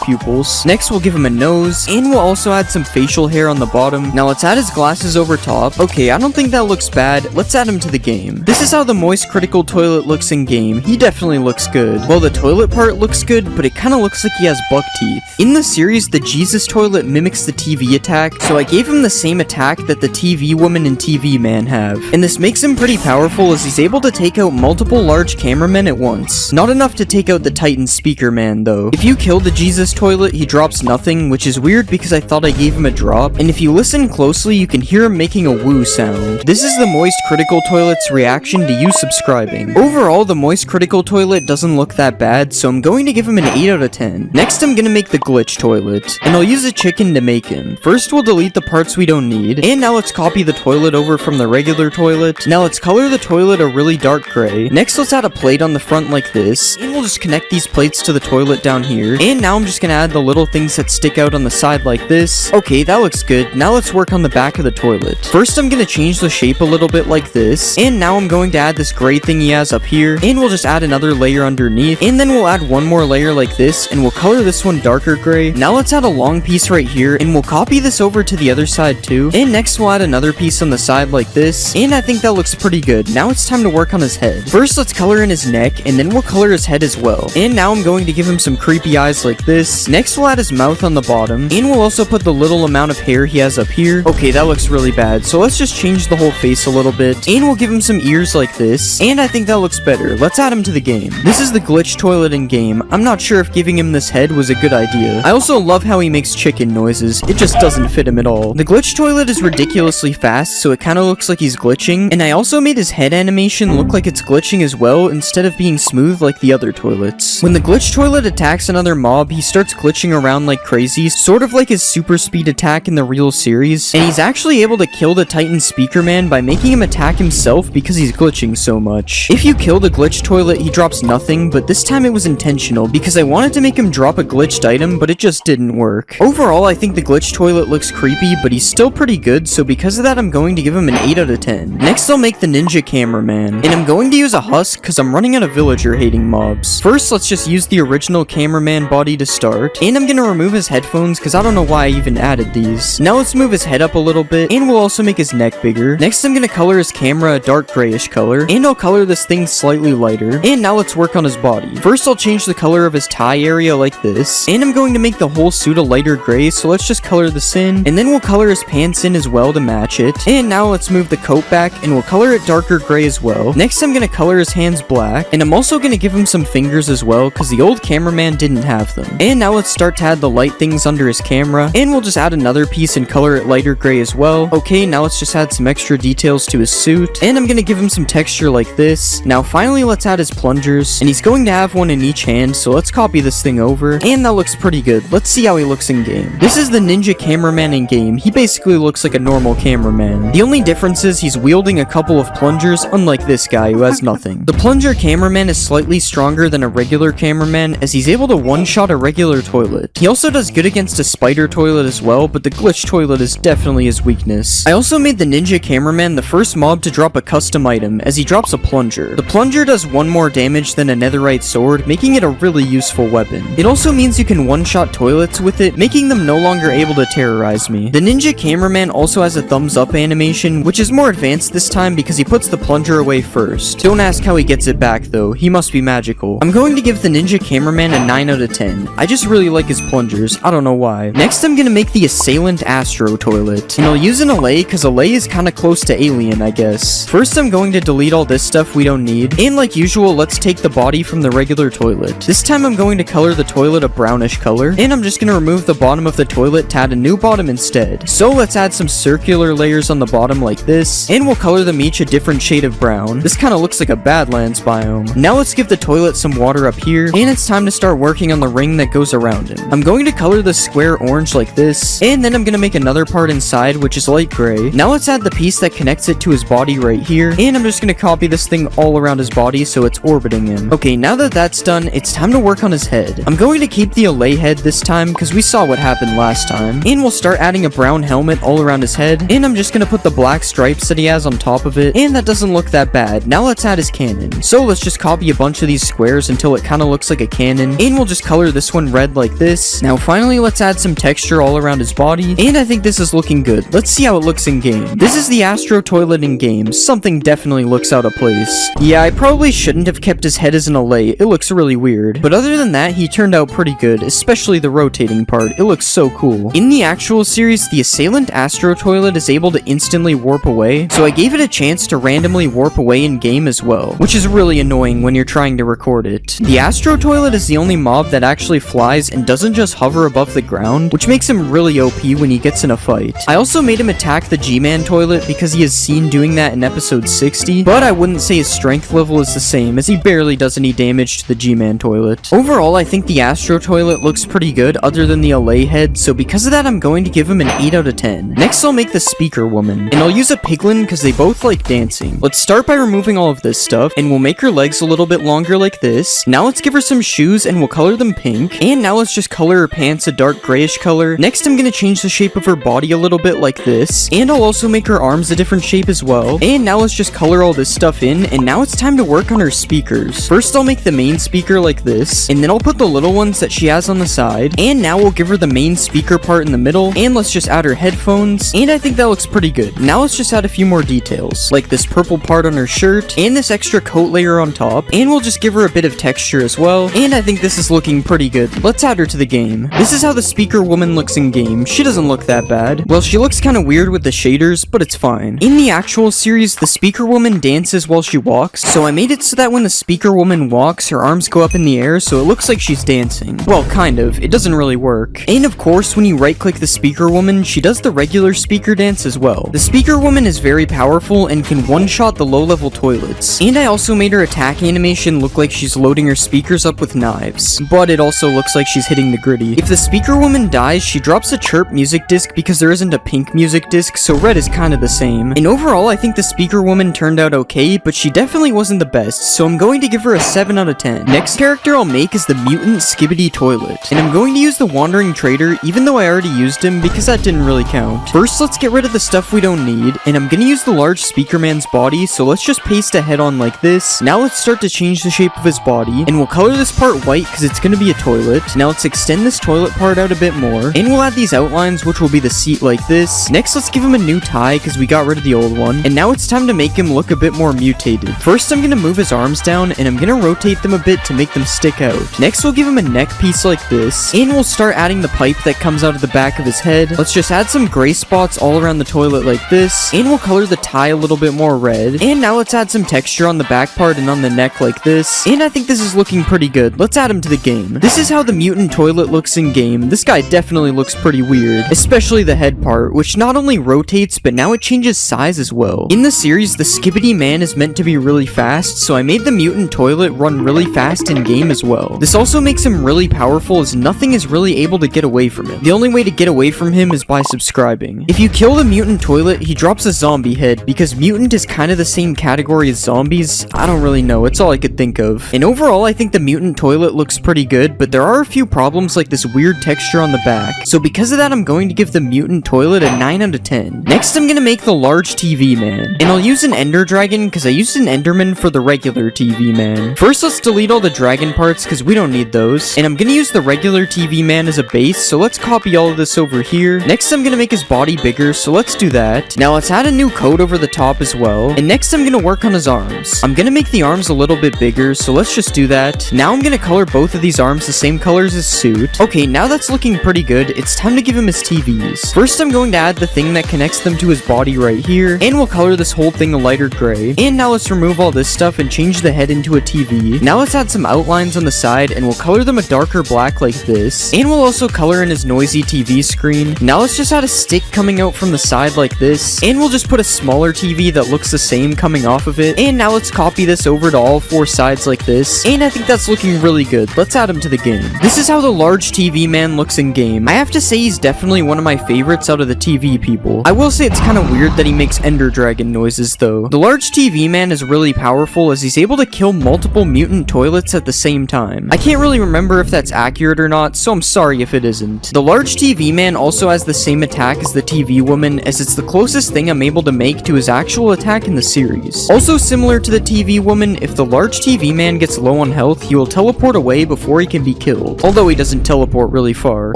pupils. Next, we'll give him a nose, and we'll also add some facial hair on the bottom. Now let's add his glasses over top. Okay, I don't think that looks bad. Let's add him to the game. This is how the Moist Critical Toilet looks in game. He definitely looks good. Well, the toilet part looks good, but it kind of looks like he has buck teeth. In the series, the Jesus toilet mimics the TV attack, so I gave him the same attack that the TV woman and TV man have. And this makes him pretty powerful as he's able to take out multiple large cameramen at once. Not enough to take out the Titan speaker man though. If you kill the Jesus toilet, he drops nothing, which is weird because I thought I gave him a drop. And if you listen closely, you can hear him making a woo sound. This is the Moist Critical Toilet's reaction to you subscribing. Overall, the Moist Critical Toilet doesn't look that bad, so I'm going to give him an 8 out of 10. Next, I'm gonna make the Glitch Toilet, and I'll use a chicken to make him. First, we'll delete the parts we don't need, and now let's copy the toilet over from the regular toilet. Now let's color the toilet a really dark gray. Next, let's add a plate on the front like this, and we'll just connect these plates to the toilet down here. And now I'm just gonna add the little things that stick out on the side like this. Okay, that looks good. Now let's work on the back of the toilet. First, I'm gonna change the shape a little bit like this, and now I'm going to add this gray thing he has up here, and we'll just add another layer underneath, and then we'll add one more layer like this, and we'll color this one darker gray. Now let's add a long piece right here, and we'll copy this over to the other side too. And next we'll add another piece on the side like this, and I think that looks pretty good. Now it's time to work on his head. First, let's color in his neck, and then we'll color his head as well. And now I'm going to give him some creepy eyes like this. Next, we'll add his mouth on the bottom, and we'll also put the little amount of hair he has up here. Okay, that looks really bad, so let's just change the whole face a little bit, and we'll give him some ears like this, and I think that looks better. Let's add him to the game. This is the Glitch Toilet in game. I'm not sure if giving him this head was a good idea. I also love how he makes chicken noises. It just doesn't fit him at all. The Glitch Toilet is ridiculously fast, so it kind of looks like he's glitching, and I also made his head animation look like it's glitching as well, instead of being smooth like the other toilets. When the Glitch Toilet attacks another mob, he starts glitching around like crazy, sort of like his super speed attack in the real series, and he's actually able to kill the Titan speaker man by making him attack himself because he's glitching so much. If you kill the Glitch Toilet, he drops nothing, but this time it was intentional because I wanted to make him drop a glitched item, but it just didn't work. Overall, I think the Glitch Toilet looks creepy, but he's still pretty good, so because of that, I'm going to give him an 8 out of 10. Next, I'll make the Ninja Cameraman, and I'm going to use a husk because I'm running out of villager hating mobs. First, let's just use the original cameraman body to start, and I'm gonna remove his headphones because I don't know why I even added these. Now let's move his head up a little bit, and we'll also make his neck bigger. Next, I'm gonna color his camera a dark grayish color, and I'll color this thing slightly lighter. And now let's work on his body. First, I'll change the color of his tie area like this, and I'm going to make the whole suit a lighter gray, so let's just color this in, and then we'll color his pants in as well to match it. And now let's move the coat back, and we'll color it darker gray as well. Next, I'm gonna color his hands black, and I'm also gonna give him some fingers as well, because the old cameraman didn't have them. And now let's start to add the light things under his camera, and we'll just add another piece and color it lighter gray as well. Okay, now let's just add some extra details to his suit, and I'm gonna give him some texture like this. Now finally, let's add his plungers, and he's going to have one in each hand, so let's copy this thing over, and that looks pretty good. Let's see how he looks in game. This is the Ninja Cameraman in game. He basically looks like a normal cameraman. The only difference is he's wielding a couple of plungers, unlike this guy who has nothing. The plunger cameraman is slightly stronger than a regular cameraman, as he's able to one-shot a regular toilet. He also does good against a spider toilet as well, but the Glitch Toilet is definitely his weakness. I also made the Ninja Cameraman the first mob to drop a custom item, as he drops a plunger. The plunger does 1 more damage than a netherite sword, making it a really useful weapon. It also means you can one-shot toilets with it, making them no longer able to terrorize me. The Ninja Cameraman also has a thumbs up animation, which is more advanced this time because he puts the plunger away first. Don't ask how how he gets it back though. He must be magical. I'm going to give the Ninja Cameraman a 9 out of 10. I just really like his plungers. I don't know why. Next, I'm gonna make the Assailant Astro Toilet. And I'll use an Allay because Allay is kind of close to Alien, I guess. First, I'm going to delete all this stuff we don't need. And like usual, let's take the body from the regular toilet. This time, I'm going to color the toilet a brownish color. And I'm just gonna remove the bottom of the toilet to add a new bottom instead. So let's add some circular layers on the bottom like this. And we'll color them each a different shade of brown. This kind of looks like a Badlands biome. Now let's give the toilet some water up here. And it's time to start working on the ring that goes around him. I'm going to color the square orange like this. And then I'm gonna make another part inside, which is light gray. Now let's add the piece that connects it to his body right here. And I'm just gonna copy this thing all around his body so it's orbiting him. Okay, now that that's done, it's time to work on his head. I'm going to keep the Allay head this time because we saw what happened last time. And we'll start adding a brown helmet all around his head. And I'm just gonna put the black stripes that he has on top of it. And that doesn't look that bad. Now let's add his cannon. So let's just copy a bunch of these squares until it kind of looks like a cannon. And we'll just color this one red like this. Now finally, let's add some texture all around his body. And I think this is looking good. Let's see how it looks in game. This is the Astro Toilet in game. Something definitely looks out of place. Yeah, I probably shouldn't have kept his head as an Allay. It looks really weird. But other than that, he turned out pretty good, especially the rotating part. It looks so cool. In the actual series, the Assailant Astro Toilet is able to instantly warp away, so I gave it a chance to randomly warp away in game as well, which is really annoying when you're trying to record it. The Astro Toilet is the only mob that actually flies and doesn't just hover above the ground, which makes him really OP when he gets in a fight. I also made him attack the G-Man toilet because he is seen doing that in episode 60, but I wouldn't say his strength level is the same as he barely does any damage to the G-Man toilet. Overall, I think the Astro Toilet looks pretty good other than the Allay head, so because of that, I'm going to give him an 8 out of 10. Next, I'll make the Speaker Woman, and I'll use a Piglin because they both like dancing. Let's start by removing all of this stuff, and we'll make her legs a little bit longer like this. Now let's give her some shoes, and we'll color them pink. And now let's just color her pants a dark grayish color. Next, I'm gonna change the shape of her body a little bit like this, and I'll also make her arms a different shape as well. And now let's just color all this stuff in, and now it's time to work on her speakers. First, I'll make the main speaker like this, and then I'll put the little ones that she has on the side. And now we'll give her the main speaker part in the middle, and let's just add her headphones, and I think that looks pretty good. Now let's just add a few more details, like this purple part on her shirt, and this extra coat layer on top, and we'll just give her a bit of texture as well, and I think this is looking pretty good. Let's add her to the game. This is how the Speaker Woman looks in game. She doesn't look that bad. Well, she looks kind of weird with the shaders, but it's fine. In the actual series, the Speaker Woman dances while she walks, so I made it so that when the Speaker Woman walks, her arms go up in the air, so it looks like she's dancing. Well, kind of. It doesn't really work. And of course, when you right-click the Speaker Woman, she does the regular speaker dance as well. The Speaker Woman is very powerful and can one-shot the low-level toilets. And I also made her attack animation look like she's loading her speakers up with knives, but it also looks like she's hitting the gritty. If the Speaker Woman dies, she drops a chirp music disc because there isn't a pink music disc, so red is kind of the same. And overall, I think the Speaker Woman turned out okay, but she definitely wasn't the best, so I'm going to give her a 7 out of 10. Next character I'll make is the Mutant Skibidi Toilet, and I'm going to use the Wandering Trader, even though I already used him because that didn't really count. First, let's get rid of the stuff we don't need, and I'm gonna use the large Speaker Man's body, so let's just paste a head on like this. Now let's start to change the shape of his body, and we'll color this part white because it's gonna be a toilet. Now let's extend this toilet part out a bit more, and we'll add these outlines, which will be the seat like this. Next, let's give him a new tie because we got rid of the old one, and now it's time to make him look a bit more mutated. First, I'm gonna move his arms down, and I'm gonna rotate them a bit to make them stick out. Next, we'll give him a neck piece like this, and we'll start adding the pipe that comes out of the back of his head. Let's just add some gray spots all around the toilet like this, and we'll color the tie a little bit more red. And now let's add some texture on the back part and on the neck like this, and I think this is looking pretty good. Let's add him to the game. This is how the mutant toilet looks in game. This guy definitely looks pretty weird, especially the head part, which not only rotates, but now it changes size as well. In the series, the Skibidi Man is meant to be really fast, so I made the mutant toilet run really fast in game as well. This also makes him really powerful as nothing is really able to get away from him. The only way to get away from him is by subscribing. If you kill the mutant toilet, he drops a zombie head because mutant is kind of the same category as zombies. I don't really know, it's all I could think of. And overall, I think the mutant toilet looks pretty good, but there are a few problems like this weird texture on the back. So because of that, I'm going to give the mutant toilet a 9 out of 10. Next, I'm gonna make the large TV man, and I'll use an Ender Dragon because I used an Enderman for the regular TV man. First, let's delete all the dragon parts because we don't need those, and I'm gonna use the regular TV man as a base, so let's copy all of this over here. Next, I'm gonna make his body bigger, so let's do that. Now let's add a new coat over the top as well, and next I'm gonna work on his arms. I'm gonna make the arms a little bit bigger, so let's just do that. Now I'm gonna color both of these arms the same color as his suit. Okay, now that's looking pretty good. It's time to give him his TVs. First, I'm going to add the thing that connects them to his body right here, and we'll color this whole thing a lighter gray. And now let's remove all this stuff and change the head into a TV. Now let's add some outlines on the side, and we'll color them a darker black like this. And we'll also color in his noisy TV screen. Now let's just add a stick coming out from the side like this, and we'll just put a smaller TV that looks the same coming off of it. And now let's copy this over to all four sides like this, and I think that's looking really good. Let's add him to the game. This is how the large TV man looks in game. I have to say he's definitely one of my favorites out of the TV people. I will say it's kind of weird that he makes Ender Dragon noises though. The large TV man is really powerful as he's able to kill multiple mutant toilets at the same time. I can't really remember if that's accurate or not, so I'm sorry if it isn't. The large TV man also has the same attack as the TV woman, as it's the closest thing I'm able to make to his actual attack in the series. Also similar to the TV woman, if the large TV man gets low on health, he will teleport away before he can be killed, although he doesn't teleport really far.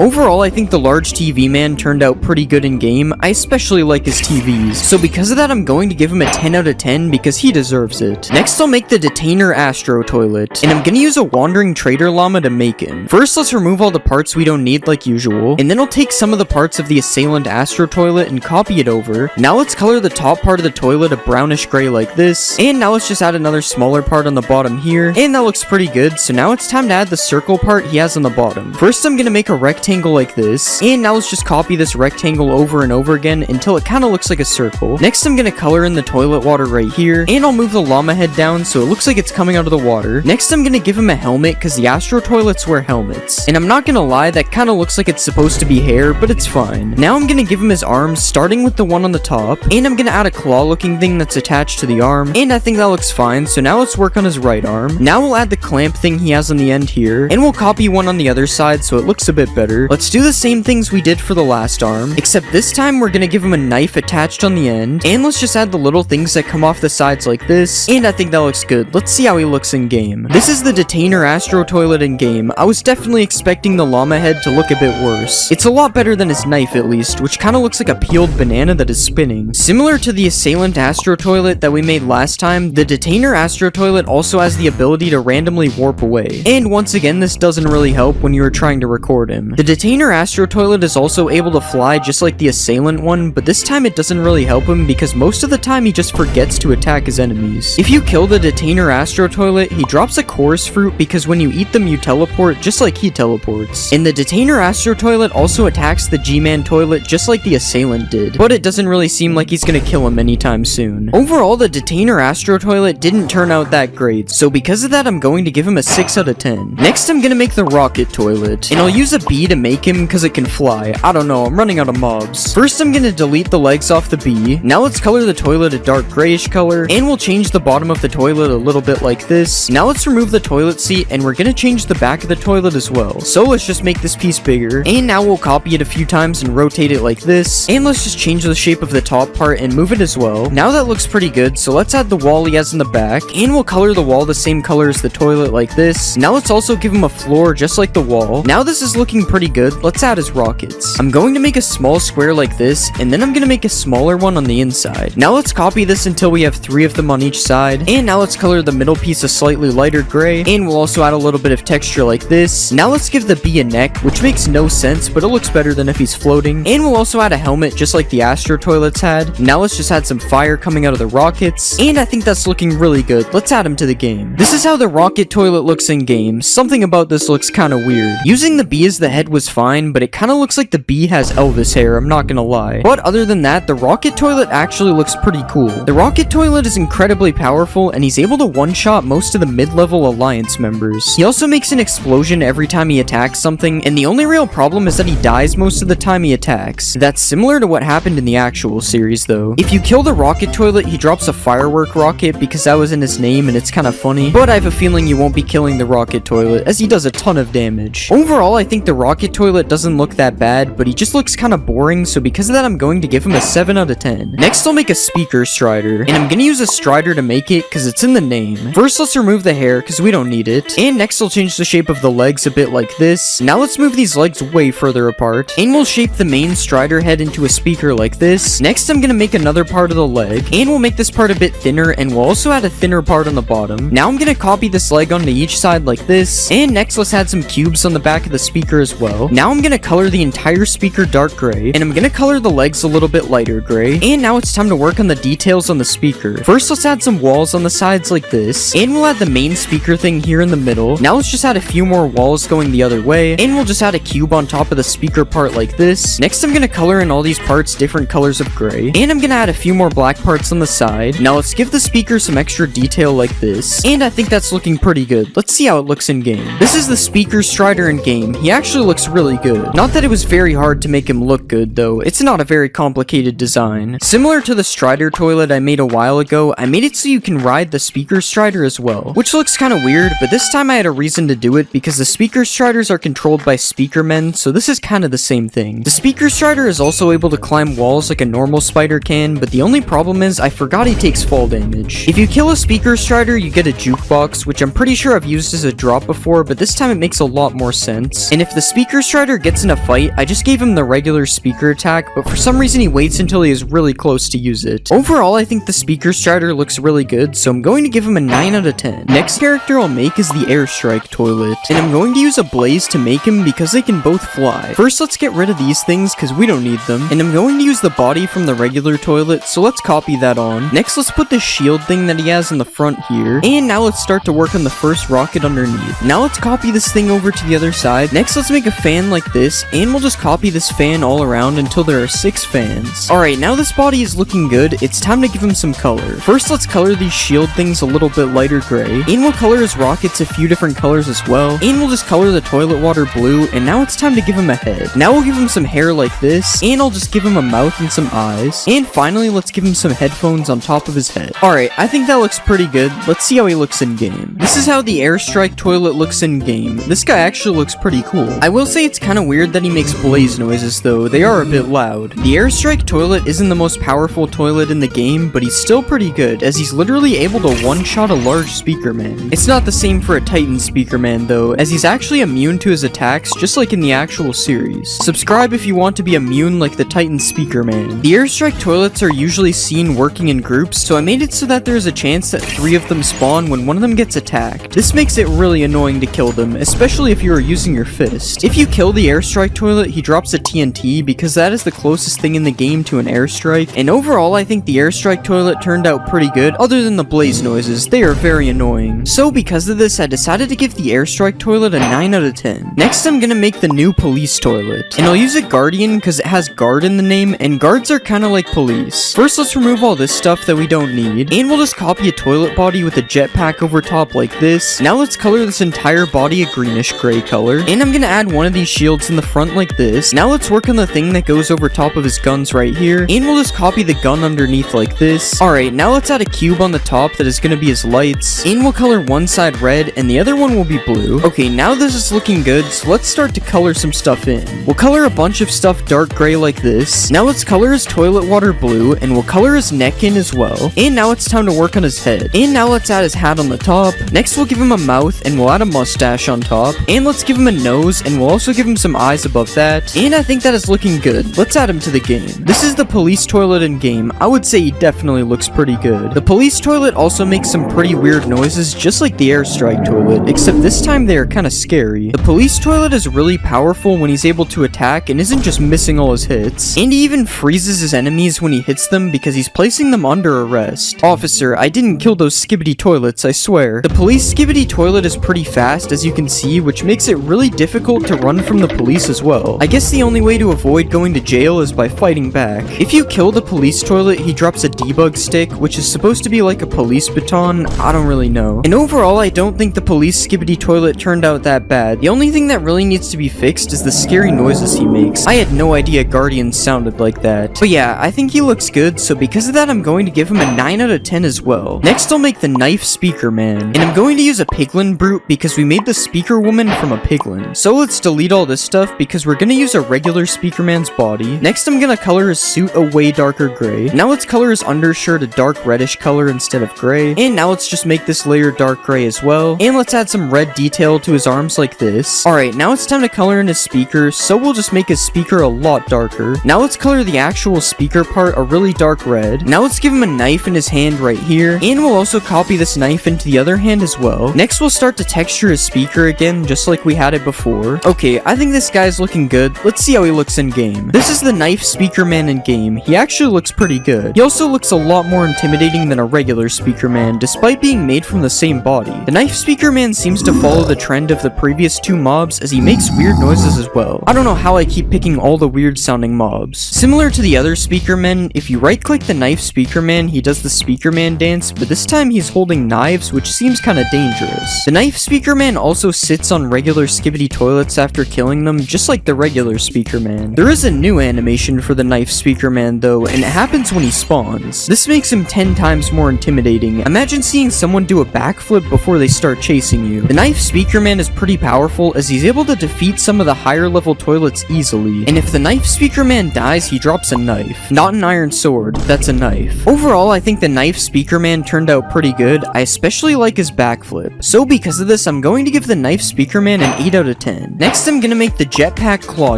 Overall, I think the large TV man turned out pretty good in game. I especially like his TVs, so because of that I'm going to give him a 10 out of 10 because he deserves it. Next I'll make the Detainer Astro Toilet, and I'm gonna use a Wandering Trader Llama to make him. First let's remove all the parts we don't need like usual, and then I'll take some of the parts of the Assailant Astro Toilet and copy it over. Now let's color the top part of the toilet a brownish gray like this, and now let's just add another smaller part on the bottom here, and that looks pretty good. So now it's time to add the circle part he has on the bottom. First I'm gonna make a rectangle like this, and now let's just copy this rectangle over and over again until it kind of looks like a circle. Next I'm gonna color in the toilet water right here, and I'll move the llama head down so it looks like it's coming out of the water. Next I'm gonna give him a helmet because the Astro Toilets wear helmets, and I'm not gonna lie, that kind of looks like it's supposed to be hair, but it's fine. Now I'm gonna give him his arms, starting with the one on the top, and I'm gonna add a claw looking thing that's attached to the arm, and I think that looks fine. So now let's work on his right arm. Now we'll add the clamp thing he has on the end here, and we'll copy one on the other side so it looks a bit better. Let's do the same things we did for the last arm, except this time we're gonna give him a knife attached on the end, and let's just add the little things that come off the sides like this, and I think that looks good. Let's see how he looks in game. This is the Detainer Astro Toilet in game. I was definitely expecting the llama head to look a bit worse. It's a lot better than his knife at least, which kind of looks like a peeled banana that is spinning. Similar to the Assailant Astro Toilet that we made last time, the Detainer Astro Toilet also has the ability to randomly warp away, and once again this doesn't really help when you are trying to record him. The Detainer Astro Toilet is also able to fly just like the Assailant one, but this time it doesn't really help him because most of the time he just forgets to attack his enemies. If you kill the Detainer Astro Toilet, he drops a chorus fruit because when you eat them you teleport just like he teleports. And the Detainer Astro Toilet also attacks the G-Man Toilet just like the Assailant did, but it doesn't really seem like he's gonna kill him anytime soon. Overall, the Detainer Astro Toilet didn't turn out that great, so because of that I'm going to give him a 6 out of 10. Next I'm gonna make the Rocket Toilet, and I'll use a bee to make him because it can fly. I don't know, I'm running out of mobs. First I'm gonna delete the legs off the bee. Now let's color the toilet a dark grayish color, and we'll change the bottom of the toilet a little bit like this. Now let's remove the toilet seat, and we're gonna change the back of the toilet as well. So let's just make this piece bigger, and now we'll copy it a few times and rotate it like this, and let's just change the shape of the top part and move it as well. Now that looks pretty good, so let's add the wall he has in the back, and we'll color the wall the same color as the toilet like this. Now let's also give him a floor just like the wall. Now this is looking pretty good. Let's add his rockets. I'm going to make a small square like this, and then I'm gonna make a smaller one on the inside. Now let's copy this until we have 3 of them on each side, and now let's color the middle piece a slightly lighter gray, and we'll also add a little bit of texture like this. Now let's give the bee a neck, which makes no sense, but it looks better than if he's floating, and we'll also add a helmet just like the Astro Toilets had. Now let's just add some fire coming out of the rockets, and I think that's looking really good. Let's add him to the game. This is how the Rocket Toilet looks in game. Something about this looks kind of weird. Using the bee as the head was fine, but it kind of looks like the bee has Elvis hair, I'm not gonna lie. But other than that, the Rocket Toilet actually looks pretty cool. The Rocket Toilet is incredibly powerful, and he's able to one-shot most of the mid-level Alliance members. He also makes an explosion every time he attacks something, and the only real problem is that he dies most of the time he attacks. That's similar to what happened in the actual series though. If you kill the Rocket Toilet, he drops a firework rocket because that was in his name and it's kind of funny, but I have a feeling you won't be killing the Rocket Toilet as he does a ton of damage. Overall, I think the Rocket Toilet doesn't look that bad, but he just looks kind of boring, so because of that I'm going to give him a 7 out of 10. Next I'll make a Speaker Strider, and I'm gonna use a Strider to make it because it's in the name. First let's remove the hair because we don't need it, and next I'll change the shape of the legs a bit like this. Now let's move these legs way further apart, and we'll shape the main Strider head into a speaker like this. Next I'm gonna make another part of the leg, and we'll make this part a bit thinner, and we'll also add a thinner part on the bottom. Now I'm gonna copy this leg onto each side like this, and next let's add some cubes on the back of the speaker as well. Now I'm gonna color the entire speaker dark gray, and I'm gonna color the legs a little bit lighter gray, and now it's time to work on the details on the speaker. First, let's add some walls on the sides like this, and we'll add the main speaker thing here in the middle. Now let's just add a few more walls going the other way, and we'll just add a cube on top of the speaker part like this. Next, I'm gonna color in all these parts different colors of gray, and I'm gonna add a few more black parts on the side. Now let's give the speaker some extra detail like this, and I think that's looking pretty good. Let's see how it looks in game. This is the speaker Strider in game. He actually looks really good. Not that it was very hard to make him look good though. It's not a very complicated design. Similar to the Strider toilet I made a while ago, I made it so you can ride the speaker Strider as well, which looks kind of weird, but this time I had a reason to do it because the speaker Striders are controlled by speaker men, so this is kind of the same thing. The speaker Strider is also able to climb walls like a normal spider can, but the only problem is I forgot he takes fall damage. If you kill a speaker Strider, you get a jukebox, which I'm pretty sure I've used as a drop before, but this time it makes a lot more sense. And if the speaker Strider gets in a fight, I just gave him the regular speaker attack, but for some reason he waits until he is really close to use it. Overall, I think the speaker Strider looks really good, so I'm going to give him a 9 out of 10. Next character I'll make is the Airstrike toilet, and I'm going to use a blaze to make him because they can both fly. First, let's get rid of these things because we don't need them, and I'm going to use the body from the regular toilet, so let's copy that on. Next, let's put the shield thing that he has in the front here, and now let's start to work on the first rocket underneath. Now let's copy this thing over to the other side. Next, let's make a fan like this, and we'll just copy this fan all around until there are 6 fans. Alright, now this body is looking good, it's time to give him some color. First, let's color these shield things a little bit lighter gray, and we'll color his rockets a few different colors as well, and we'll just color the toilet water blue, and now it's time to give him a head. Now we'll give him some hair like this, and I'll just give him a mouth and some eyes, and finally let's give him some headphones on top of his head. Alright, I think that looks pretty good. Let's see how he looks in game. This is how the Airstrike toilet looks in game. This guy actually looks pretty cool. I will say it's kind of weird that he makes blaze noises though. They are a bit loud. The Airstrike toilet isn't the most powerful toilet in the game, but he's still pretty good as he's literally able to one-shot a large speaker man. It's not the same for a Titan speaker man though, as he's actually immune to his attacks just like in the actual series. Subscribe if you want to be immune like the Titan speaker man. The Airstrike toilets are usually seen working in groups, so I made it so that there's a chance that 3 of them spawn when one of them gets attacked. This makes it really annoying to kill them, especially if you are using your fist. If you kill the Airstrike toilet, he drops a TNT because that is the closest thing in the game to an airstrike, and overall I think the Airstrike toilet turned out pretty good other than the blaze noises. They are very annoying. So because of this, I decided to give the Airstrike toilet a 9 out of 10. Next, I'm gonna make the new police toilet, and I'll use a guardian because it has guard in the name, and guards are kind of like police. First, let's remove all this stuff that we don't need, and we'll just copy a toilet body with a jetpack over top like this. Now let's color this entire body a greenish gray color, and I'm gonna add one of these shields in the front like this. Now let's work on the thing that goes over top of his guns right here, and we'll just copy the gun underneath like this. Alright, now let's add a cube on the top that is gonna be his lights, and we'll color one side red and the other one will be blue. Okay, now this is looking good, so let's start to color some stuff in. We'll color a bunch of stuff dark gray like this. Now let's color his toilet water blue, and we'll color his neck in as well. And now it's time to work on his head. And now let's add his hat on the top. Next we'll give him a mouth, and we'll add a mustache on top. And let's give him a nose, and we'll also give him some eyes above that. And I think that is looking good. Let's add him to the game. This is the police toilet in game. I would say he definitely looks pretty good. The police toilet also makes some pretty weird noises, just like the Airstrike toilet, except this time they are kind of scary. The police toilet is really powerful when he's able to attack and isn't just missing all his hits. And he even freezes his enemies when he hits them because he's placing them under arrest. Officer, I didn't kill those Skibidi toilets, I swear. The police Skibidi toilet is pretty fast, as you can see, which makes it really difficult to run from the police as well. I guess the only way to avoid going to jail is by fighting back. If you kill the police toilet, he drops a debug stick, which is supposed to be like a police baton. I don't really know. And overall, I don't think the police Skibidi toilet turned out that bad. The only thing that really needs to be fixed is the scary noises he makes. I had no idea Guardians sounded like that. But yeah, I think he looks good, so because of that, I'm going to give him a 9 out of 10 as well. Next, I'll make the knife speaker man. And I'm going to use a piglin brute because we made the speaker woman from a piglin. So let's delete all this stuff because we're gonna use a regular speaker man's body. Next, I'm gonna color his suit a way darker gray. Now let's color his undershirt a dark reddish color instead of gray. And now let's just make this layer dark gray as well. And let's add some red detail to his arms like this. Alright, now it's time to color in his speaker, so we'll just make his speaker a lot darker. Now let's color the actual speaker part a really dark red. Now let's give him a knife in his hand right here, and we'll also copy this knife into the other hand as well. Next, we'll start to texture his speaker again, just like we had it before. Okay, I think this guy's looking good. Let's see how he looks in game. This is the knife speaker man in game. He actually looks pretty good. He also looks a lot more intimidating than a regular speaker man, despite being made from the same body. The knife speaker man seems to follow the trend of the previous two mobs, as he makes weird noises as well. I don't know how I keep picking all the weird sounding mobs. Similar to the other speaker men, if you right click the knife speaker man, he does the speaker man dance, but this time he's holding knives, which seems kinda dangerous. The knife speaker man also sits on regular skibidi toilets after killing them, just like the regular speaker man. There is a new animation for the knife speaker man though, and it happens when he spawns. This makes him 10 times more intimidating. Imagine seeing someone do a backflip before they start chasing you. The knife speaker man is pretty powerful, as he's able to defeat some of the higher level toilets easily, and if the knife speaker man dies, he drops a knife. Not an iron sword, that's a knife. Overall, I think the knife speaker man turned out pretty good. I especially like his backflip. So because of this, I'm going to give the knife speaker man an 8 out of 10. Next, I'm gonna make the jetpack claw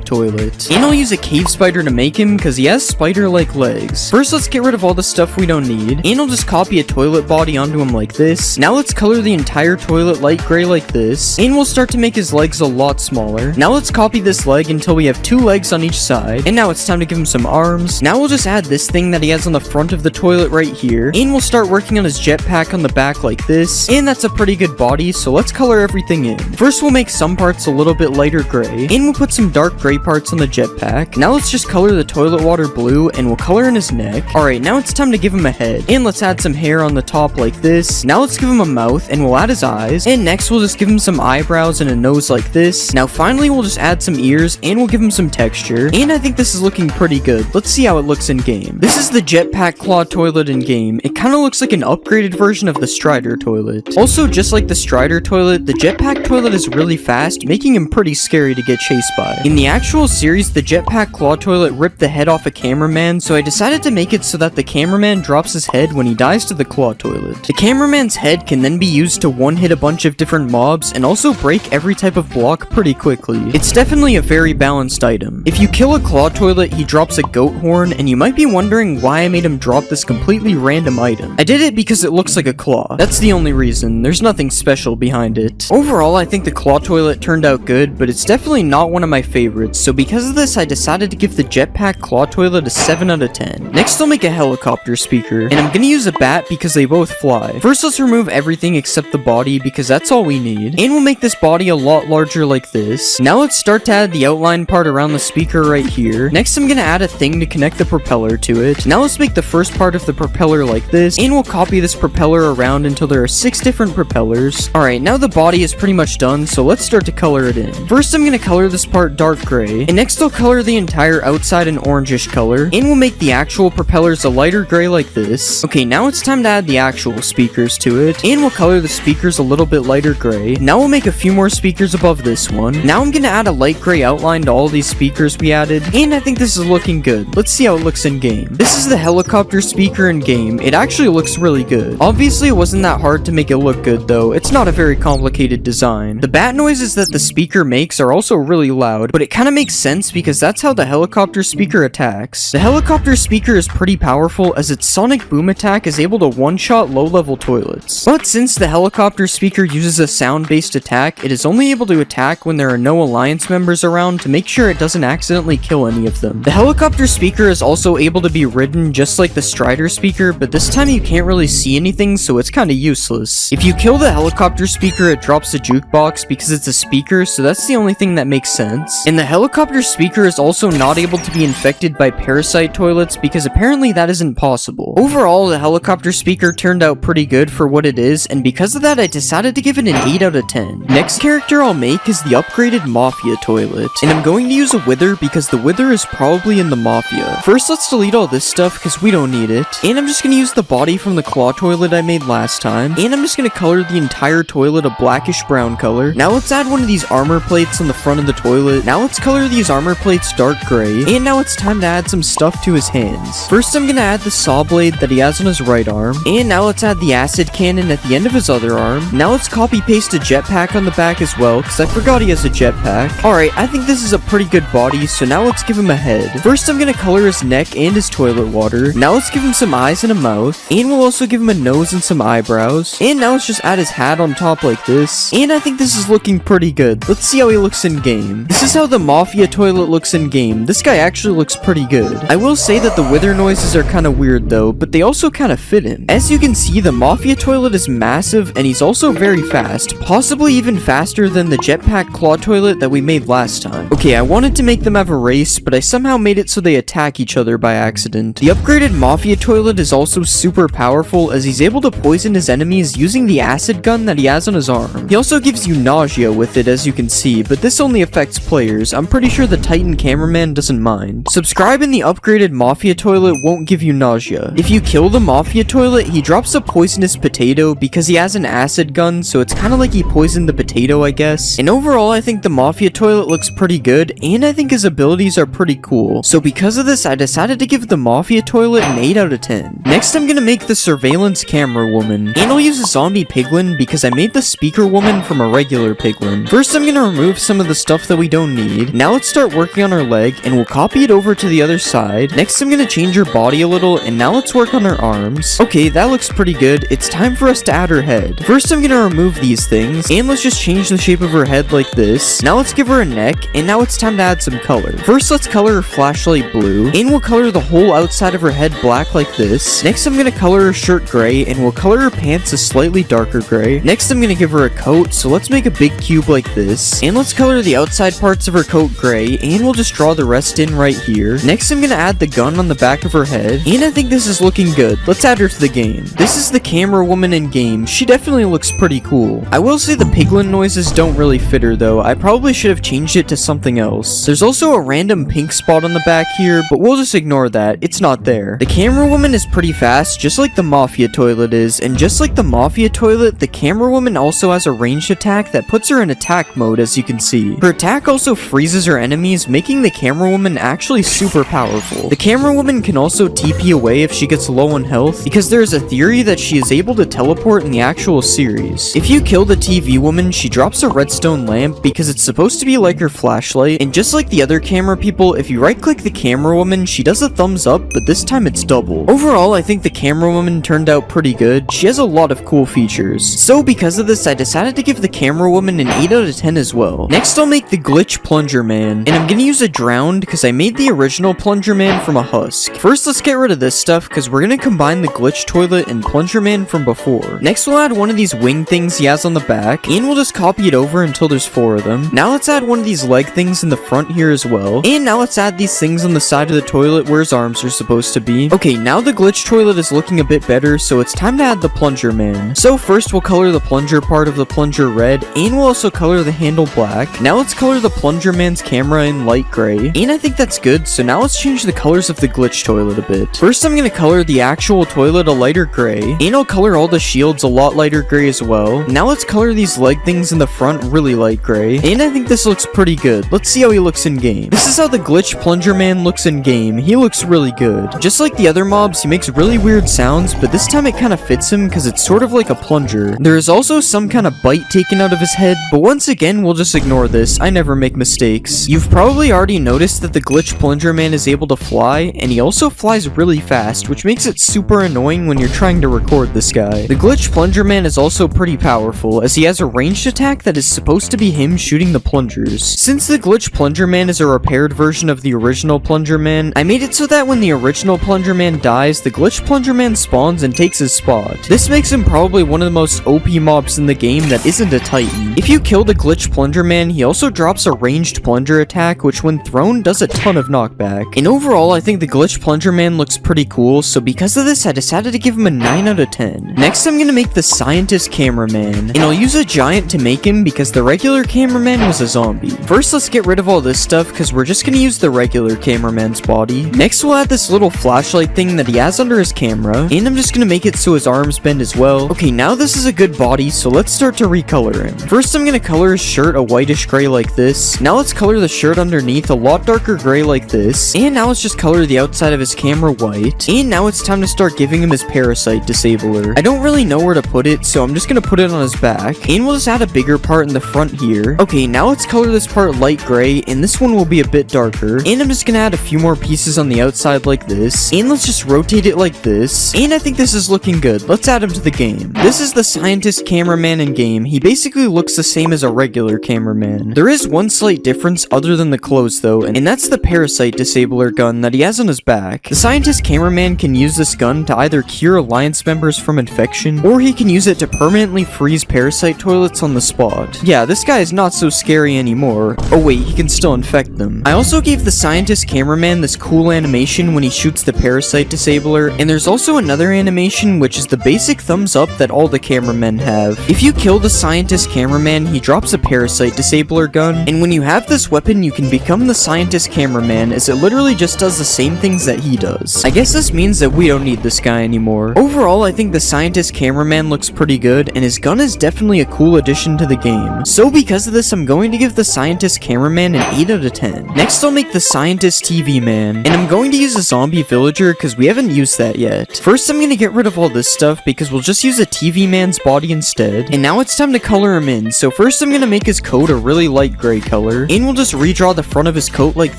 toilet. And I'll use a cave spider to make him, because he has spider-like legs. First, let's get rid of all the stuff we don't need. And I'll just copy a toilet body onto him like this. Now let's color the entire toilet light gray like this. And we'll start to make his legs a lot smaller. Now let's copy this leg until we have 2 legs on each side. And now it's time to give him some arms. Now we'll just add this thing that he has on the front of the toilet right here. And we'll start working on his jetpack on the back like this. And that's a pretty good body, so let's color everything in. First, we'll make some parts a little bit lighter gray. And we'll put some dark gray parts on the jetpack. Now let's just color the toilet water blue, and we'll color in his neck. Alright, now it's time to give him a head. And let's add some hair on the top like this. Now let's give him a mouth, and we'll add his eyes. And next, we'll just give him some eyebrows and a nose like this. Now finally, we'll just add some ears, and we'll give him some texture. And I think this is looking pretty good. Let's see how it looks in game. This is the jetpack claw toilet in game. It kind of looks like an upgraded version of the Strider toilet. Also, just like the Strider toilet, the jetpack toilet is really fast, making him pretty scary to get chased by. In the actual series, the jetpack claw toilet ripped the head off a cameraman, so I decided to make it so that the cameraman drops his head when he dies to the claw toilet. The cameraman's head can then be used to one-hit a bunch of different mobs and also break every type of block pretty quickly. It's definitely a very balanced item. If you kill a claw toilet, he drops a goat horn, and you might be wondering why I made him drop this completely random item. I did it because it looks like a claw. That's the only reason. There's nothing special behind it. Overall, I think the claw toilet turned out good, but it's definitely not one of my favorites, so because of this, I decided to give the jetpack claw toilet a 7 out of 10. Next, I'll make a helicopter speaker, and I'm gonna use a bat because they both fly. First, let's remove everything except the body, because that's all we need. And we'll make this body a lot larger like this. Now let's start to add the outline part around the speaker right here. Next, I'm gonna add a thing to connect the propeller to it. Now let's make the first part of the propeller like this, and we'll copy this propeller around until there are 6 different propellers. Alright, now the body is pretty much done, so let's start to color it in. First, I'm gonna color this part dark gray, and next I'll color the entire outside an orangish color, and we'll make the actual propellers a lighter gray like this. Okay, now it's time to add the actual speakers to it, and we'll color the speakers a little bit lighter gray. Now we'll make a few more speakers above this one. Now I'm gonna add a light gray outline to all these speakers we added, and I think this is looking good. Let's see how it looks in game. This is the helicopter speaker in game. It actually looks really good. Obviously, it wasn't that hard to make it look good though. It's not a very complicated design. The bat noises that the speaker makes are also really loud, but it kind of makes sense because that's how the helicopter speaker attacks. The helicopter speaker is pretty powerful as its sonic boom attack is able to one-shot low-level toilets. But since the helicopter speaker uses a sound-based attack, it is only able to attack when there are no alliance members around to make sure it doesn't accidentally kill any of them. The helicopter speaker is also able to be ridden just like the Strider speaker, but this time you can't really see anything, so it's kind of useless. If you kill the helicopter speaker, it drops the jukebox because it's a speaker, so that's the only thing that makes sense. And the helicopter speaker is also not able to be infected by parasite toilets because apparently that isn't possible. Overall, the helicopter speaker turned out pretty good for what it is, and because of that, I decided to give it an 8 out of 10. Next character I'll make is the upgraded Mafia toilet, and I'm going to use a Wither because the Wither is probably in the Mafia. First, let's delete all this stuff because we don't need it, and I'm just going to use the body from the claw toilet I made last time, and I'm just going to color the entire toilet a blackish brown color. Now let's add one of these armor plates on the front of the toilet. Now let's color these armor plates dark gray, and now it's time to add some stuff to his hands. First, I'm going to add the saw blade that he has on his right arm, and now let's add the acid cannon at the end of his other arm. Now let's copy paste a jetpack on the back as well, because I forgot he has a jetpack. Alright, I think this is a pretty good body, so now let's give him a head. First, I'm going to color his neck and his toilet water. Now let's give him some eyes and a mouth, And we'll also give him a nose and some eyebrows. And now let's just add his hat on top like this. And I think this is looking pretty good. Let's see how he looks in game. This is how the Mafia toilet looks in game. This guy actually looks pretty good. I will say that the wither noises are kind of weird though, but they also kind of fit him. As you can see, the Mafia toilet is massive and he's also very fast, possibly even faster than the jetpack claw toilet that we made last time. Okay, I wanted to make them have a race, but I somehow made it so they attack each other by accident. The upgraded Mafia toilet is also super powerful as he's able to poison his enemies using the acid gun that he has on his arm. He also gives you nausea with it, as you can see, but this only affects players. I'm pretty sure the Titan cameraman doesn't mind. Subscribe and the upgraded Mafia toilet won't give you nausea. If you kill the Mafia toilet, he drops a poisonous potato because he has an acid gun, so it's kind of like he poisoned the potato, I guess. And overall, I think the Mafia toilet looks pretty good, and I think his abilities are pretty cool. So because of this, I decided to give the Mafia toilet an 8 out of 10. Next, I'm gonna make the surveillance camera woman, and I'll use a zombie piglin because I made the speaker woman from a regular piglin. First, I'm gonna remove some of the stuff that we don't need. Now let's start working on her leg, and we'll copy it over to the other side. Next, I'm gonna change her body a little, and now let's work on her arms. Okay, that looks pretty good. It's time for us to add her head. First, I'm gonna remove these things, and let's just change the shape of her head like this. Now let's give her a neck, and now it's time to add some color. First, let's color her flashlight blue, and we'll color the whole outside of her head black like this. Next, I'm gonna color her shirt gray, and we'll color her pants a slightly darker gray. Next, I'm gonna give her a coat, so let's make a big cube like this, and let's color the outside parts of her coat gray, and we'll just draw the rest in right here. Next, I'm gonna add the gun on the back of her head, and I think this is looking good. Let's add her to the game. This is the camera woman in game. She definitely looks pretty cool. I will say the piglin noises don't really fit her though. I probably should have changed it to something else. There's also a random pink spot on the back here, but we'll just ignore that. It's not there. The camera woman is pretty fast, just like the Mafia toilet is, and just like the Mafia toilet, the camera woman also has a ranged attack that puts her in attack mode, as you can see. Her attack also freezes her enemies, making the camera woman actually super powerful. The camera woman can also TP away if she gets low on health, because there is a theory that she is able to teleport in the actual series. If you kill the TV woman, she drops a redstone lamp because it's supposed to be like her flashlight, and just like the other camera people, if you right click the camera woman, she does a thumbs up, but this time it's double. Overall, I think the camera woman turned out pretty good. She has a lot of cool features. So because of this, I decided to give the camera woman an 8 out of 10 as well. Next, I'll make the glitch plunger man, and I'm gonna use a drowned because I made the original plunger man from a husk. First, let's get rid of this stuff because we're gonna combine the glitch toilet and plunger man from before. Next, we'll add one of these wing things he has on the back, and we'll just copy it over until there's 4 of them. Now let's add one of these leg things in the front here as well, and now let's add these things on the side of the toilet where his arms are supposed to be. Okay, now the glitch toilet is looking a bit better, so it's time to add the plunger man. So first, we'll color the plunger part of the plunger red, and we'll also color the handle black. Now let's color the plunger man's camera in light gray, and I think that's good, so now let's change the colors of the glitch toilet a bit. First, I'm gonna color the actual toilet a lighter gray, and I'll color all the shields a lot lighter gray as well. Now let's color these leg things in the front really light gray, and I think this looks pretty good. Let's see how he looks in game. This is how the glitch plunger man looks in game. He looks really good. Just like the other mobs, he makes really weird sounds, but this time it kind of fits him because it's sort of like a plunger. There is also some kind of bite taken out of his head, but once again, we'll just ignore this. I never make mistakes. You've probably already noticed that the glitch plunger man is able to fly, and he also flies really fast, which makes it super annoying when you're trying to record this guy. The glitch plunger man is also pretty powerful, as he has a ranged attack that is supposed to be him shooting the plungers. Since the glitch plunger man is a repaired version of the original plunger man, I made it so that when the original plunger man dies, the glitch plunger man spawns and takes his spot. This makes him probably one of the most OP mobs in the game that isn't a Titan. If you kill the glitch plunger man, he also drops a ranged plunger attack, which when thrown does a ton of knockback. And overall, I think the glitch plunger man looks pretty cool, so because of this, I decided to give him a 9 out of 10. Next, I'm gonna make the scientist cameraman, and I'll use a giant to make him because the regular cameraman was a zombie. First, let's get rid of all this stuff because we're just gonna use the regular cameraman's body. Next, we'll add this little flashlight thing that he has under his camera, and I'm just gonna make it so his arms bend as well. Okay, now this is a good body, so let's start to recolor him. First, I'm gonna color his shirt a whitish gray like this. Now let's color the shirt underneath a lot darker gray like this, and now let's just color the outside of his camera white. And now it's time to start giving him his parasite disabler. I don't really know where to put it, so I'm just gonna put it on his back, and we'll just add a bigger part in the front here. Okay, now let's color this part light gray, and this one will be a bit darker. And I'm just gonna add a few more pieces on the outside like this, and let's just rotate it like this. this. And I think this is looking good. Let's add him to the game. This is the scientist cameraman in game. He basically looks the same as a regular cameraman. There is one slight difference other than the clothes though, and that's the parasite disabler gun that he has on his back. The scientist cameraman can use this gun to either cure Alliance members from infection, or he can use it to permanently freeze parasite toilets on the spot. Yeah, this guy is not so scary anymore. Oh wait, he can still infect them. I also gave the scientist cameraman this cool animation when he shoots the parasite disabler, and there's also another animation which is the basic thumbs up that all the cameramen have. If you kill the scientist cameraman, he drops a parasite disabler gun, and when you have this weapon you can become the scientist cameraman, as it literally just does the same things that he does. I guess this means that we don't need this guy anymore. Overall, I think the scientist cameraman looks pretty good, and his gun is definitely a cool addition to the game. So because of this, I'm going to give the scientist cameraman an 8 out of 10. Next, I'll make the scientist TV man, and I'm going to use a zombie villager because we haven't used that yet. First, I'm going to get rid of all this stuff because we'll just use a TV man's body instead. And now it's time to color him in. So first, I'm going to make his coat a really light gray color, and we'll just redraw the front of his coat like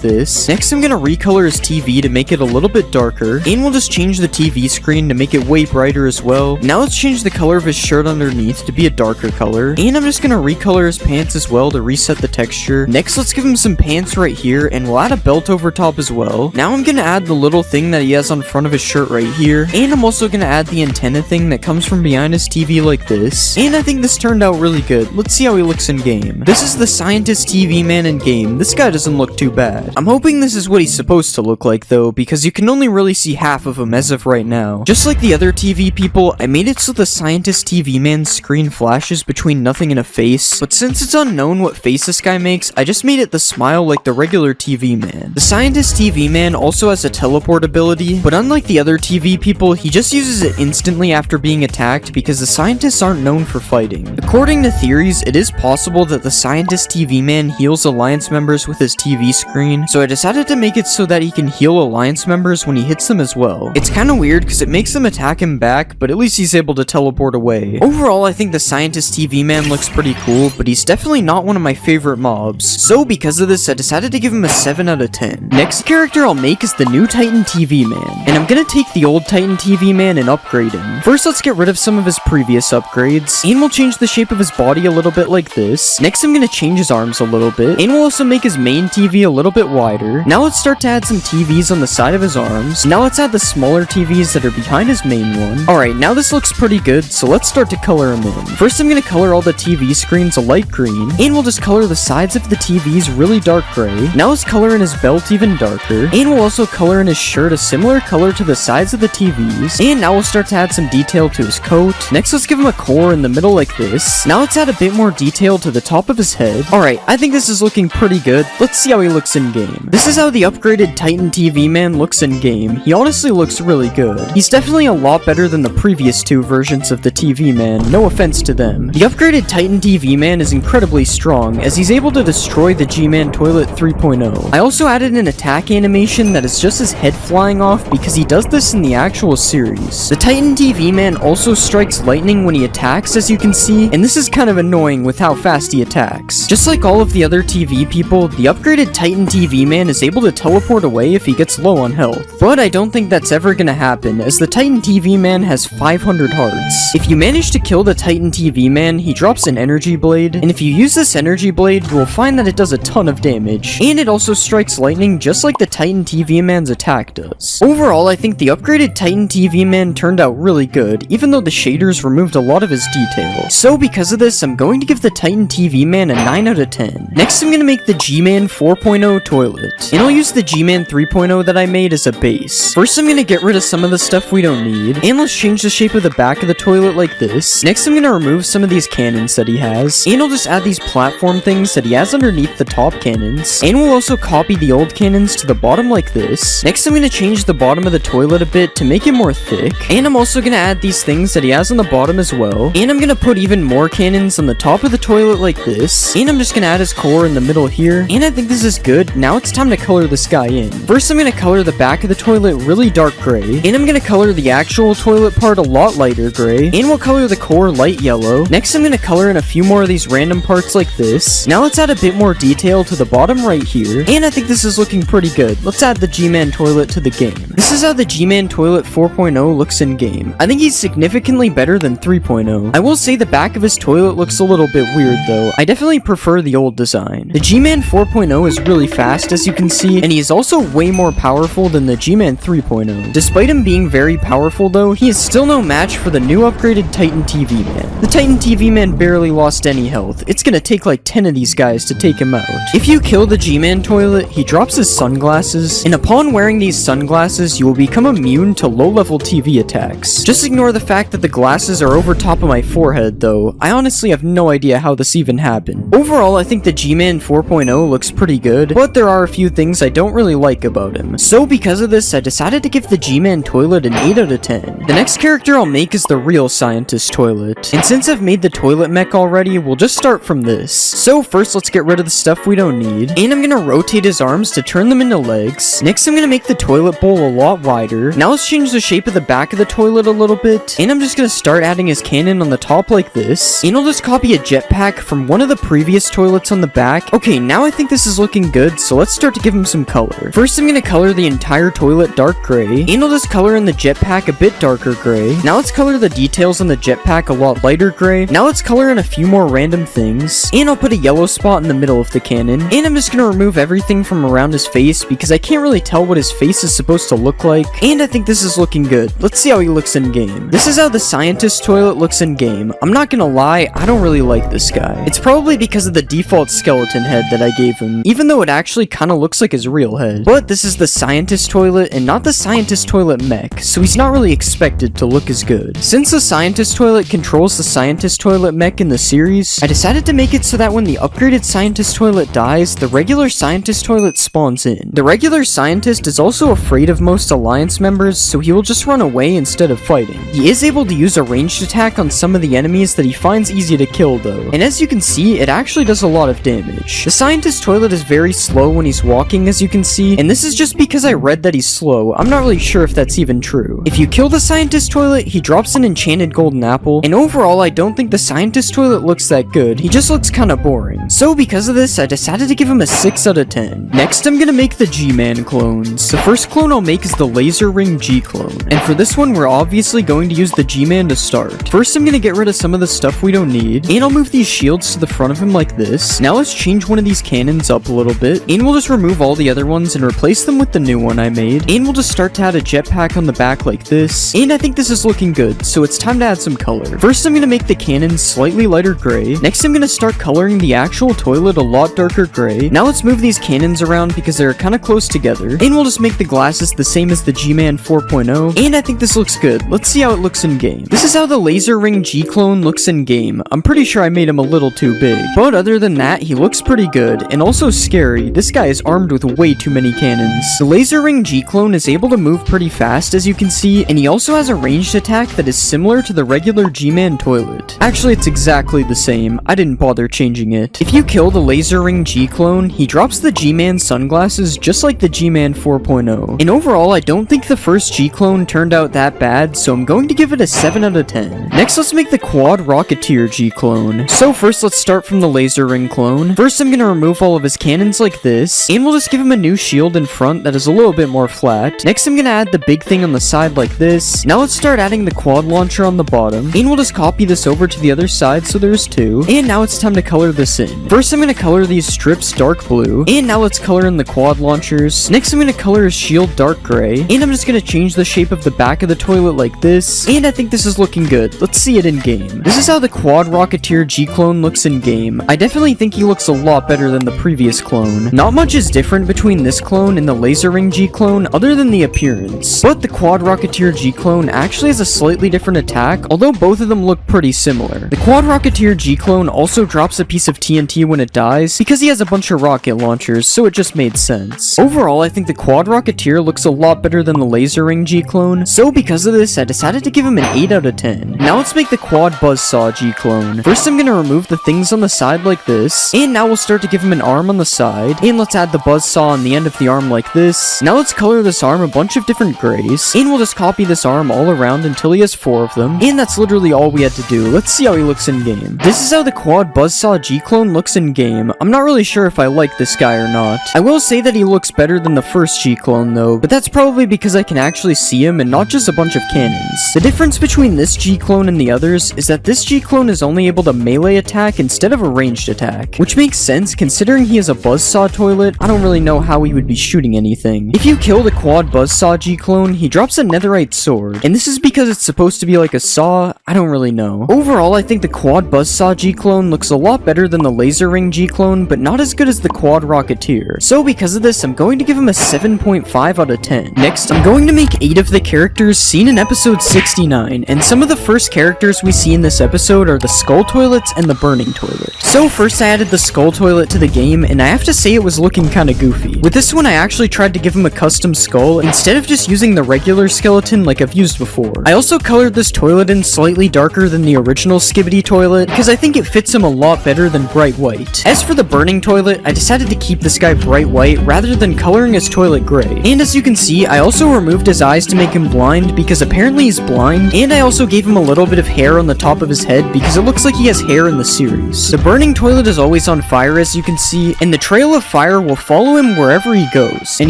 this. Next, I'm going to recolor his TV to make it a little bit darker, and we'll just change the TV screen to make it way brighter as well. Now let's change the color of his shirt underneath to be a darker color, and I'm just going to recolor his pants as well to reset the texture. Next, let's give him some pants right here, and we'll add a belt over top as well. Now I'm going to add the little thing that he has on front of his shirt right here, and I'm also going to add the antenna thing that comes from behind his TV like this, and I think this turned out really good. Let's see how he looks in game. This is the scientist TV man in game. This guy doesn't look too bad. I'm hoping this is what he's supposed to look like though, because you can only really see half of him as of right now. Just like the other TV people, I made it so the scientist TV man's screen flashes between nothing and a face, but since it's unknown what face this guy makes, I just made it the smile like the regular TV man. The scientist TV man also has a teleport ability, but unlike the other TV people, he just uses it instantly after being attacked because the scientists aren't known for fighting. According to theories, it is possible that the scientist TV man heals Alliance members with his TV screen, so I decided to make it so that he can heal Alliance members when he hits them as well. It's kinda weird because it makes them attack him back, but at least he's able to teleport away. Overall, I think the scientist TV man looks pretty cool, but he's definitely not one of my favorite mobs. So because of this, I decided to give him a 7 out of 10. Next character I'll make is the new Titan TV man, and I'm gonna take the old Titan TV man and upgrade him. First, let's get rid of some of his previous upgrades, and we'll change the shape of his body a little bit like this. Next, I'm gonna change his arms a little bit, and we'll also make his main TV a little bit wider. Now let's start to add some TVs on the side of his arms. Now let's add the smaller TVs that are behind his main one. Alright, now this looks pretty good, so let's start to color him in. First, I'm gonna color all the TV screens a light green, and we'll just color the sides of the TVs really dark gray. Now let's color in his belt even darker, and we'll also color in his shirt a similar color to the sides of the TVs, and now we'll start to add some detail to his coat. Next, let's give him a core in the middle like this. Now let's add a bit more detail to the top of his head. Alright, I think this is looking pretty good. Let's see how he looks in game. This is how the upgraded Titan TV man looks in game. He honestly looks really good. He's definitely a lot better than the previous two versions of the TV man, no offense to them. The upgraded Titan TV man is incredibly strong, as he's able to destroy the G-Man Toilet 3.0. I also added an attack animation that is just his head flying off because he does this in the actual series. The Titan TV man also strikes lightning when he attacks, as you can see, and this is kind of annoying with how fast he attacks. Just like all of the other TV people, the upgraded Titan TV man is able to teleport away if he gets low on health. But I don't think that's ever gonna happen, as the Titan TV man has 500 hearts. If you manage to kill the Titan TV man, he drops an energy blade, and if you use this energy blade, you will find that it does a ton of damage, and it also strikes lightning just like the Titan TV man's attack does. Overall, I think the upgraded Titan TV man turned out really good, even though the shaders removed a lot of his detail. So because of this, I'm going to give the Titan TV man a 9 out of 10. Next, I'm going to make the G-Man 4.0 toilet, and I'll use the G-Man 3.0 that I made as a base. First, I'm going to get rid of some of the stuff we don't need, and let's change the shape of the back of the toilet like this. Next, I'm going to remove some of these cannons that he has, and I'll just add these platform things that he has underneath the top cannons, and we'll also copy the old cannons to the bottom like this. Next, I'm going to change the bottom of the toilet a bit to make it more thick, and I'm also going to add these things that he has on the bottom as well, and I'm going to put even more cannons on the top of the toilet like this, and I'm just going to add his core in the middle here, and I think this is good. Now it's time to color this guy in. First, I'm going to color the back of the toilet really dark gray, and I'm going to color the actual toilet part a lot lighter gray, and we'll color the core light yellow. Next, I'm going to color in a few more of these random parts like this. Now let's add a bit more detail to the bottom right here, and I think this is looking pretty good. Let's add the G-Man toilet to the game. This is how the G-Man toilet 4.0 looks in-game. I think he's significantly better than 3.0. I will say the back of his toilet looks a little bit weird though. I definitely prefer the old design. The G-Man 4.0 is really fast as you can see, and he is also way more powerful than the G-Man 3.0. Despite him being very powerful though, he is still no match for the new upgraded Titan TV Man. The Titan TV Man barely lost any health. It's gonna take like 10 of these guys to take him out. If you kill the G-Man toilet, he drops his sunglasses, and upon wearing these sunglasses, you will become immune to low-level TV attacks. Just ignore the fact that the glasses are over top of my forehead though. I honestly have no idea how this even happened. Overall, I think the G-Man 4.0 looks pretty good, but there are a few things I don't really like about him. So because of this, I decided to give the G-Man toilet an 8 out of 10. The next character I'll make is the real scientist toilet. And since I've made the toilet mech already, we'll just start from this. So first, let's get rid of the stuff we don't need. And I'm gonna rotate his arms to turn them into legs. Next, I'm gonna make the toilet bowl a lot wider. Now let's change the shape of the back of the toilet a little bit. And I'm just gonna start adding his cannon on the top like this. And I'll just copy a jetpack from one of the previous toilets on the back. Okay, now I think this is looking good, so let's start to give him some color. First, I'm gonna color the entire toilet dark gray. And I'll just color in the jetpack a bit darker gray. Now let's color the details on the jetpack a lot lighter gray. Now let's color in a few more random things. And I'll put a yellow spot in the middle of the cannon. And I'm just gonna remove everything from around his face because I can't really tell what his face is supposed to look like. And I think this is looking good. Let's see how he looks in game. This is how the scientist toilet looks in game. I'm not gonna lie, I don't really like this guy. It's probably because of the default skeleton head that I gave him, even though it actually kinda looks like his real head. But this is the scientist toilet and not the scientist toilet mech, so he's not really expected to look as good. Since the scientist toilet controls the scientist toilet mech in the series, I decided to make it so that when the upgraded scientist toilet dies, the regular scientist toilet spawns in. The regular scientist is also afraid of most alliance members, so he will just run away instead of fighting. He is able to use a ranged attack on some of the enemies that he finds easy to kill though, and as you can see, it actually does a lot of damage. The scientist toilet is very slow when he's walking, as you can see, and this is just because I read that he's slow. I'm not really sure if that's even true. If you kill the scientist toilet, he drops an enchanted golden apple, and overall I don't think the scientist toilet looks that good. He just looks kinda boring. So because of this, I decided to give him a 6 out of 10. Next, I'm gonna make the G-Man clones. The first clone I'll make is the Laser Ring G clone, and for this one, we're obviously going to use the G-Man to start. First, I'm gonna get rid of some of the stuff we don't need, and I'll move these shields to the front of him like this. Now let's change one of these cannons up a little bit, and we'll just remove all the other ones and replace them with the new one I made, and we'll just start to add a jetpack on the back like this, and I think this is looking good, so it's time to add some color. First, I'm gonna make the cannons slightly lighter gray. Next, I'm gonna start coloring the actual toilet a lot darker gray. Now let's move these cannons around because they're kind of close together, and we'll just make the glasses the same as the G-Man 4.0, and I think this looks good. Let's see how it looks in game. This is how the Laser Ring G clone looks in game. I'm pretty sure I made him a little too big, but other than that, he looks pretty good, and also scary. This guy is armed with way too many cannons. The Laser Ring G clone is able to move pretty fast, as you can see, and he also has a ranged attack that is similar to the regular G-Man toilet. Actually, it's exactly the same. I didn't bother changing it. If you kill the Laser Ring G clone, he drops the G-Man sunglasses just like the G-Man 4.0. And overall, I don't think the first G clone turned out that bad, so I'm going to give it a 7 out of 10. Next, let's make the Quad Rocketeer G clone. So first, let's start from the Laser Ring clone. First, I'm gonna remove all of his cannons like this, and we'll just give him a new shield in front that is a little bit more flat. Next, I'm gonna add the big thing on the side like this. Now let's start adding the quad launcher on the bottom, and we'll just copy this over to the other side so there's 2. And now it's time to color this in. First, I'm gonna color these strips dark blue, and now let's color in the quad launchers. Next, I'm gonna color his shield dark gray, and I'm just gonna change the shape of the back of the toilet like this, and I think this is looking good. Let's see it in game. This is how the Quad Rocketeer G clone looks in game. I definitely think he looks a lot better than the previous clone. Not much is different between this clone and the Laser Ring G clone other than the appearance, but the Quad Rocketeer G clone actually has a slightly different attack, although both of them look pretty similar. The Quad Rocketeer G clone also drops a piece of TNT when it dies because he has a bunch of rocket launchers, so it just made sense. Overall, I think the Quad Rocketeer looks a lot better than the Laser Ring G clone, so because of this, I decided to give him an 8 out of 10. Now let's make the Quad Buzzsaw G clone. First, I'm gonna remove the things on the side like this, and now we'll start to give him an arm on the side, and let's add the buzzsaw on the end of the arm like this. Now let's color this arm a bunch of different grays, and we'll just copy this arm all around until he has 4 of them, and that's literally all we had to do. Let's see how he looks in game. This is how the Quad Buzzsaw G clone looks in game. I'm not really sure if I like this guy or not. I will say that he looks better than the first G clone though, but that's probably because I can actually see him and not just a bunch of cannons. The difference between this G-clone and the others is that this G-clone is only able to melee attack instead of a ranged attack, which makes sense considering he has a buzzsaw toilet. I don't really know how he would be shooting anything. If you kill the quad buzzsaw G-clone, he drops a netherite sword, and this is because it's supposed to be like a saw. I don't really know. Overall, I think the quad buzzsaw G-clone looks a lot better than the laser ring G-clone, but not as good as the quad rocketeer. So because of this, I'm going to give him a 7.5 out of 10. Next, I'm going to make 8 of the characters seen in episode 69, and some of the first characters we see in this episode are the skull toilets and the burning toilet. So first I added the skull toilet to the game, and I have to say it was looking kinda goofy. With this one, I actually tried to give him a custom skull instead of just using the regular skeleton like I've used before. I also colored this toilet in slightly darker than the original Skibidi toilet because I think it fits him a lot better than bright white. As for the burning toilet, I decided to keep this guy bright white rather than coloring his toilet gray. And as you can see, I also removed his eyes to make him blind because apparently he's blind, and I also gave him a little bit of hair on the top of his head because it looks like he has hair in the series. The burning toilet is always on fire, as you can see, and the trail of fire will follow him wherever he goes, and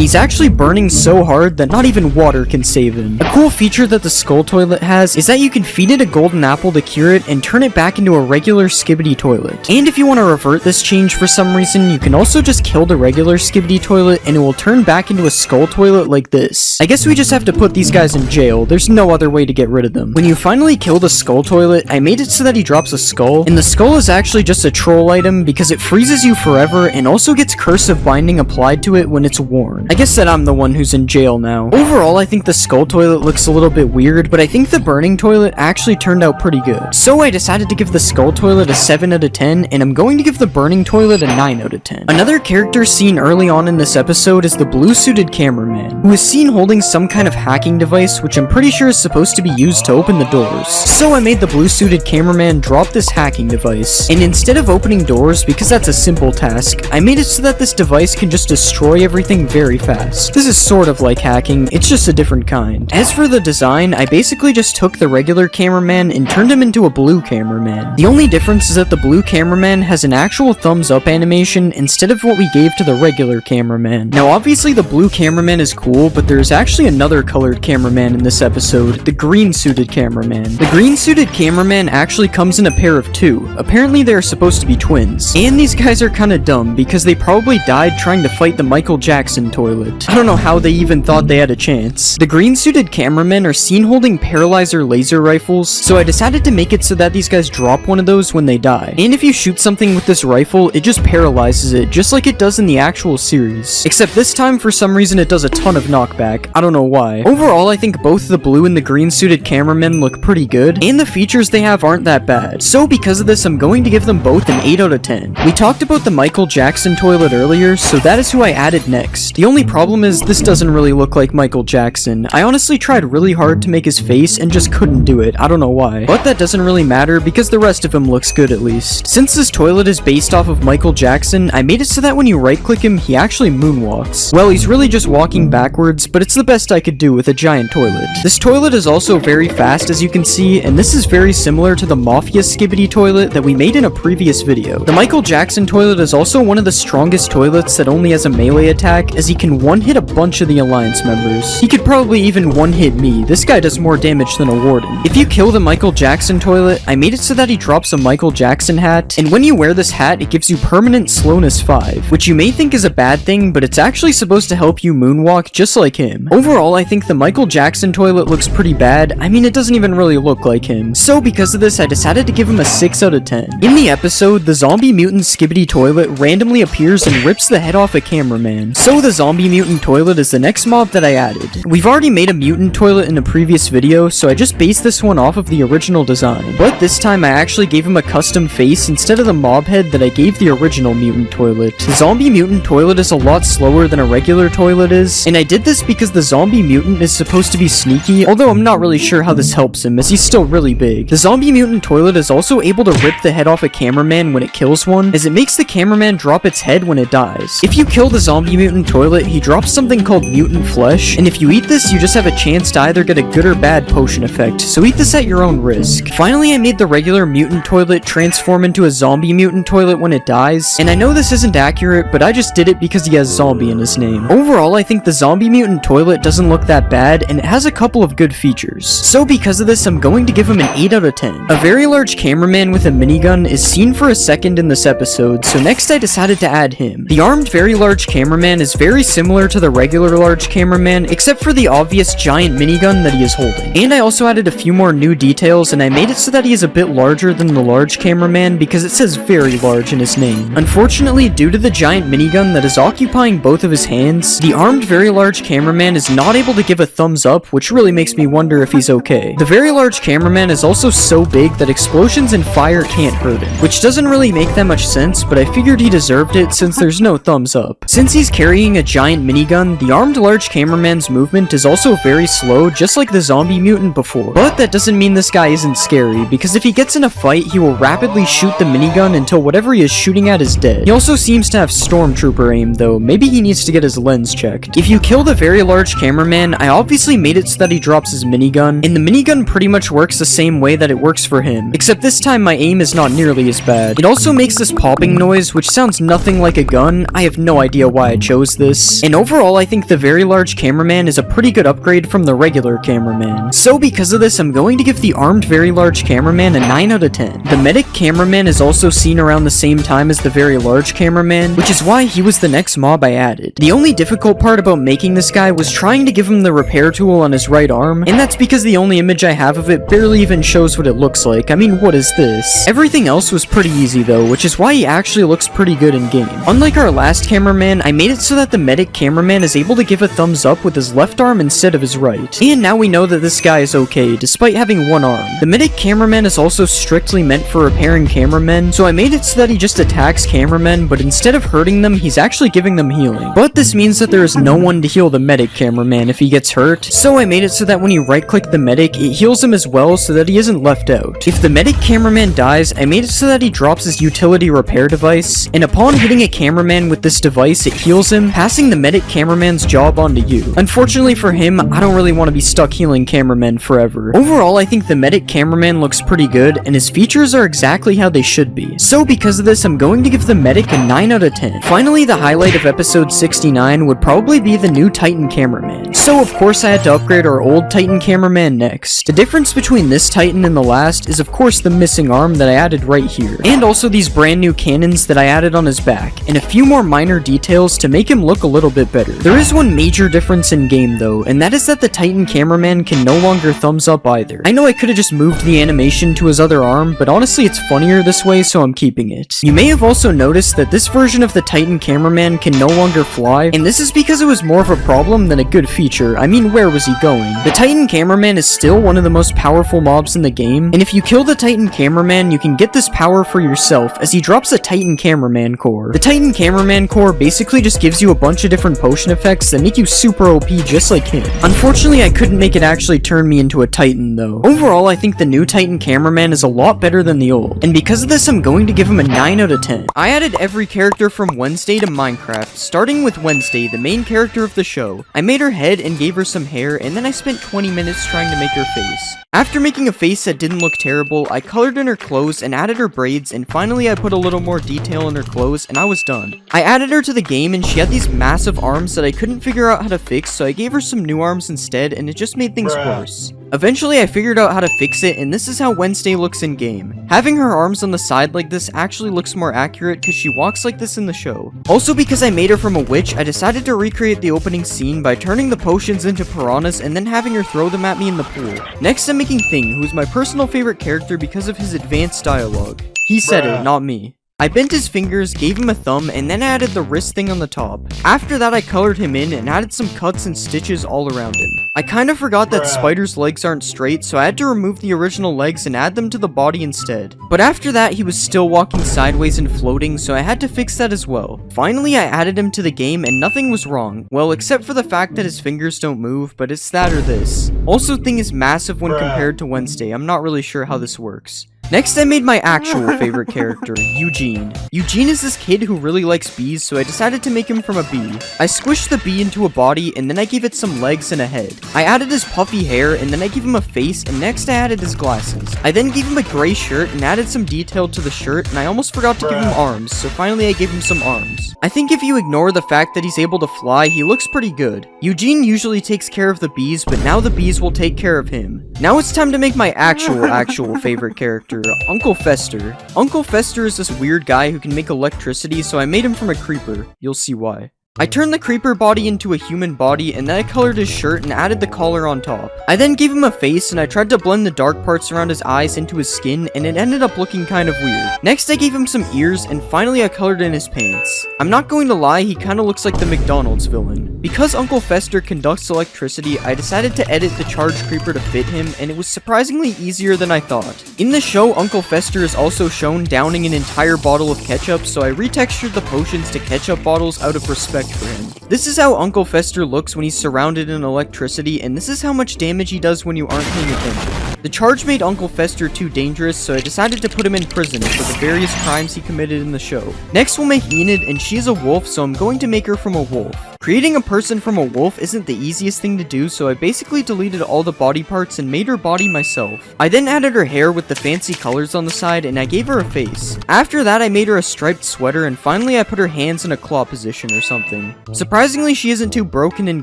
he's actually burning so hard that not even water can save him. A cool feature that the skull toilet has is that you can feed it a golden apple to cure it and turn it back into a regular Skibidi toilet. And if you want to revert this change for some reason, you can also just kill the regular Skibidi toilet and it will turn back into a skull toilet like this. I guess we just have to put these guys in jail. There's no other way to get rid of them. When you finally kill the skull toilet, I made it so that he drops a skull, and the skull is actually just a troll item because it freezes you forever and also gets Curse of Binding applied to it when it's worn. I guess that I'm the one who's in jail now. Overall, I think the skull toilet looks a little bit weird, but I think the burning toilet actually turned out pretty good. So I decided to give the skull toilet a 7 out of 10, and I'm going to give the burning toilet a 9 out of 10. Another character seen early on in this episode is the blue-suited cameraman, who is seen holding some kind of hacking device, which I'm pretty sure is supposed to be used to open the doors. So I made the blue-suited cameraman drop this hacking device, and instead of opening doors, because that's a simple task, I made it so that this device can just destroy everything very fast. This is sort of like hacking, it's just a different kind. As for the design, I basically just took the regular cameraman and turned him into a blue cameraman. The only difference is that the blue cameraman has an actual thumbs up animation instead of what we gave to the regular cameraman. Now obviously the blue cameraman is cool, but there's actually another colored cameraman in this episode, the green suited cameraman. The green suited cameraman actually comes in a pair of 2. Apparently they're supposed to be twins. And these guys are kinda dumb because they probably died trying to fight the Michael Jackson toilet. I don't know how they even thought they had a chance. The green suited cameramen are seen holding paralyzer laser rifles, so I decided to make it so that these guys drop one of those when they die. And if you shoot something with this rifle, it just paralyzes it, just like it does in the actual series. Except this time, for some reason, it does a ton of knockback. I don't know why. Overall, I think both the blue and the green suited cameramen look pretty good, and the features they have aren't that bad. So because of this, I'm going to give them both an 8 out of 10. We talked about the Michael Jackson toilet earlier, so that is who I added next. The only problem is this doesn't really look like Michael Jackson. I honestly tried really hard to make his face and just couldn't do it. I don't know why. But that doesn't really matter because the rest of him looks good at least. Since this toilet is based off of Michael Jackson, I made it so that when you right click him, he actually moonwalks. Well, he's really just walking backwards, but it's the best I could do with a giant toilet. This toilet is also very fast, as you can see, and this is very similar to the Mafia Skibidi toilet that we made in a previous video. The Michael Jackson toilet is also one of the strongest toilets that only has a melee attack, as he can one-hit a bunch of the Alliance members. He could probably even one-hit me. This guy does more damage than a warden. If you kill the Michael Jackson toilet, I made it so that he drops a Michael Jackson hat, and when you wear this hat, it gives you permanent slowness 5, which you may think is a bad thing, but it's actually supposed to help you moonwalk just like him. Overall, I think the Michael Jackson toilet looks pretty bad. I mean, it doesn't even really look like him. So because of this, I decided to give him a 6 out of 10. In the episode, the zombie mutant Skibidi toilet randomly appears and rips the head off a cameraman. So the zombie mutant toilet is the next mob that I added. We've already made a mutant toilet in a previous video, so I just based this one off of the original design. But this time I actually gave him a custom face instead of the mob head that I gave the original mutant toilet. The zombie mutant toilet is a lot slower than a regular toilet is, and I did this because the zombie mutant is supposed to be sneaky, although I'm not really sure how this helps him as he's still really big. The zombie mutant toilet is also able to rip the head off a cameraman when it kills one, as it makes the cameraman drop its head when it dies. If you kill the zombie mutant toilet, he drops something called mutant flesh, and if you eat this, you just have a chance to either get a good or bad potion effect, so eat this at your own risk. Finally, I made the regular mutant toilet transform into a zombie mutant toilet when it dies, and I know this isn't accurate, but I just did it because he has zombie in his name. Overall, I think the zombie mutant toilet doesn't look that that bad, and it has a couple of good features. So because of this, I'm going to give him an 8 out of 10. A very large cameraman with a minigun is seen for a second in this episode, so next I decided to add him. The armed very large cameraman is very similar to the regular large cameraman, except for the obvious giant minigun that he is holding. And I also added a few more new details, and I made it so that he is a bit larger than the large cameraman because it says very large in his name. Unfortunately, due to the giant minigun that is occupying both of his hands, the armed very large cameraman is not able to give a thumbs up, which really makes me wonder if he's okay. The very large cameraman is also so big that explosions and fire can't hurt him, which doesn't really make that much sense, but I figured he deserved it since there's no thumbs up. Since he's carrying a giant minigun, the armed large cameraman's movement is also very slow, just like the zombie mutant before. But that doesn't mean this guy isn't scary, because if he gets in a fight, he will rapidly shoot the minigun until whatever he is shooting at is dead. He also seems to have stormtrooper aim though, maybe he needs to get his lens checked. If you kill the very large cameraman, I obviously made it so that he drops his minigun, and the minigun pretty much works the same way that it works for him, except this time my aim is not nearly as bad. It also makes this popping noise, which sounds nothing like a gun. I have no idea why I chose this. And overall, I think the very large cameraman is a pretty good upgrade from the regular cameraman. So because of this, I'm going to give the armed very large cameraman a 9 out of 10. The medic cameraman is also seen around the same time as the very large cameraman, which is why he was the next mob I added. The only difficult part about making this guy was trying to give him the repair tool on his right arm, and that's because the only image I have of it barely even shows what it looks like. I mean, what is this? Everything else was pretty easy though, which is why he actually looks pretty good in game. Unlike our last cameraman, I made it so that the medic cameraman is able to give a thumbs up with his left arm instead of his right. And now we know that this guy is okay, despite having one arm. The medic cameraman is also strictly meant for repairing cameramen, so I made it so that he just attacks cameramen, but instead of hurting them, he's actually giving them healing. But this means that there is no one to heal the medic cameraman if he gets hurt, so I made it so that when you right-click the medic, it heals him as well so that he isn't left out. If the medic cameraman dies, I made it so that he drops his utility repair device, and upon hitting a cameraman with this device, it heals him, passing the medic cameraman's job onto you. Unfortunately for him, I don't really want to be stuck healing cameramen forever. Overall, I think the medic cameraman looks pretty good, and his features are exactly how they should be. So because of this, I'm going to give the medic a 9 out of 10. Finally, the highlight of episode 69 would probably be the new Titan cameraman. So of course I had to upgrade our old Titan cameraman next. The difference between this Titan and the last is of course the missing arm that I added right here, and also these brand new cannons that I added on his back, and a few more minor details to make him look a little bit better. There is one major difference in game though, and that is that the Titan cameraman can no longer thumbs up either. I know I could have just moved the animation to his other arm, but honestly it's funnier this way, so I'm keeping it. You may have also noticed that this version of the Titan cameraman can no longer fly, and this is because it was more of a problem than a good feature. I mean, where was he going? The Titan cameraman is still one of the most powerful mobs in the game, and if you kill the Titan cameraman, you can get this power for yourself as he drops a Titan cameraman core. The Titan cameraman core basically just gives you a bunch of different potion effects that make you super OP just like him. Unfortunately, I couldn't make it actually turn me into a Titan though. Overall, I think the new Titan cameraman is a lot better than the old, and because of this, I'm going to give him a 9 out of 10. I added every character from Wednesday to Minecraft, starting with Wednesday, the main character of the show. I made her head and gave her some hair, and then I spent 20 minutes trying to make her face. After making a face that didn't look terrible, I colored in her clothes and added her braids, and finally I put a little more detail in her clothes and I was done. I added her to the game and she had these massive arms that I couldn't figure out how to fix, so I gave her some new arms instead and it just made things worse. Eventually I figured out how to fix it, and this is how Wednesday looks in game. Having her arms on the side like this actually looks more accurate because she walks like this in the show. Also, because I made her from a witch, I decided to recreate the opening scene by turning the potions into piranhas and then having her throw them at me in the pool. Next, I'm making Thing, who's my personal favorite character because of his advanced dialogue. He said it, not me. I bent his fingers, gave him a thumb, and then added the wrist thing on the top. After that, I colored him in and added some cuts and stitches all around him. I kinda forgot that Spider's legs aren't straight, so I had to remove the original legs and add them to the body instead. But after that, he was still walking sideways and floating, so I had to fix that as well. Finally, I added him to the game and nothing was wrong. Well, except for the fact that his fingers don't move, but it's that or this. Also, Thing is massive when compared to Wednesday. I'm not really sure how this works. Next, I made my actual favorite character, Eugene. Eugene is this kid who really likes bees, so I decided to make him from a bee. I squished the bee into a body, and then I gave it some legs and a head. I added his puffy hair, and then I gave him a face, and next I added his glasses. I then gave him a gray shirt and added some detail to the shirt, and I almost forgot to give him arms, so finally I gave him some arms. I think if you ignore the fact that he's able to fly, he looks pretty good. Eugene usually takes care of the bees, but now the bees will take care of him. Now it's time to make my actual favorite character, Uncle Fester. Uncle Fester is this weird guy who can make electricity, so I made him from a creeper. You'll see why. I turned the creeper body into a human body, and then I colored his shirt and added the collar on top. I then gave him a face, and I tried to blend the dark parts around his eyes into his skin, and it ended up looking kind of weird. Next, I gave him some ears, and finally I colored in his pants. I'm not going to lie, he kinda looks like the McDonald's villain. Because Uncle Fester conducts electricity, I decided to edit the charged creeper to fit him, and it was surprisingly easier than I thought. In the show, Uncle Fester is also shown downing an entire bottle of ketchup, so I retextured the potions to ketchup bottles out of respect for him. This is how Uncle Fester looks when he's surrounded in electricity, and this is how much damage he does when you aren't paying attention. The charge made Uncle Fester too dangerous, so I decided to put him in prison for the various crimes he committed in the show. Next we'll make Enid, and she's a wolf, so I'm going to make her from a wolf. Creating a person from a wolf isn't the easiest thing to do, so I basically deleted all the body parts and made her body myself. I then added her hair with the fancy colors on the side, and I gave her a face. After that, I made her a striped sweater, and finally I put her hands in a claw position or something. Surprisingly, she isn't too broken in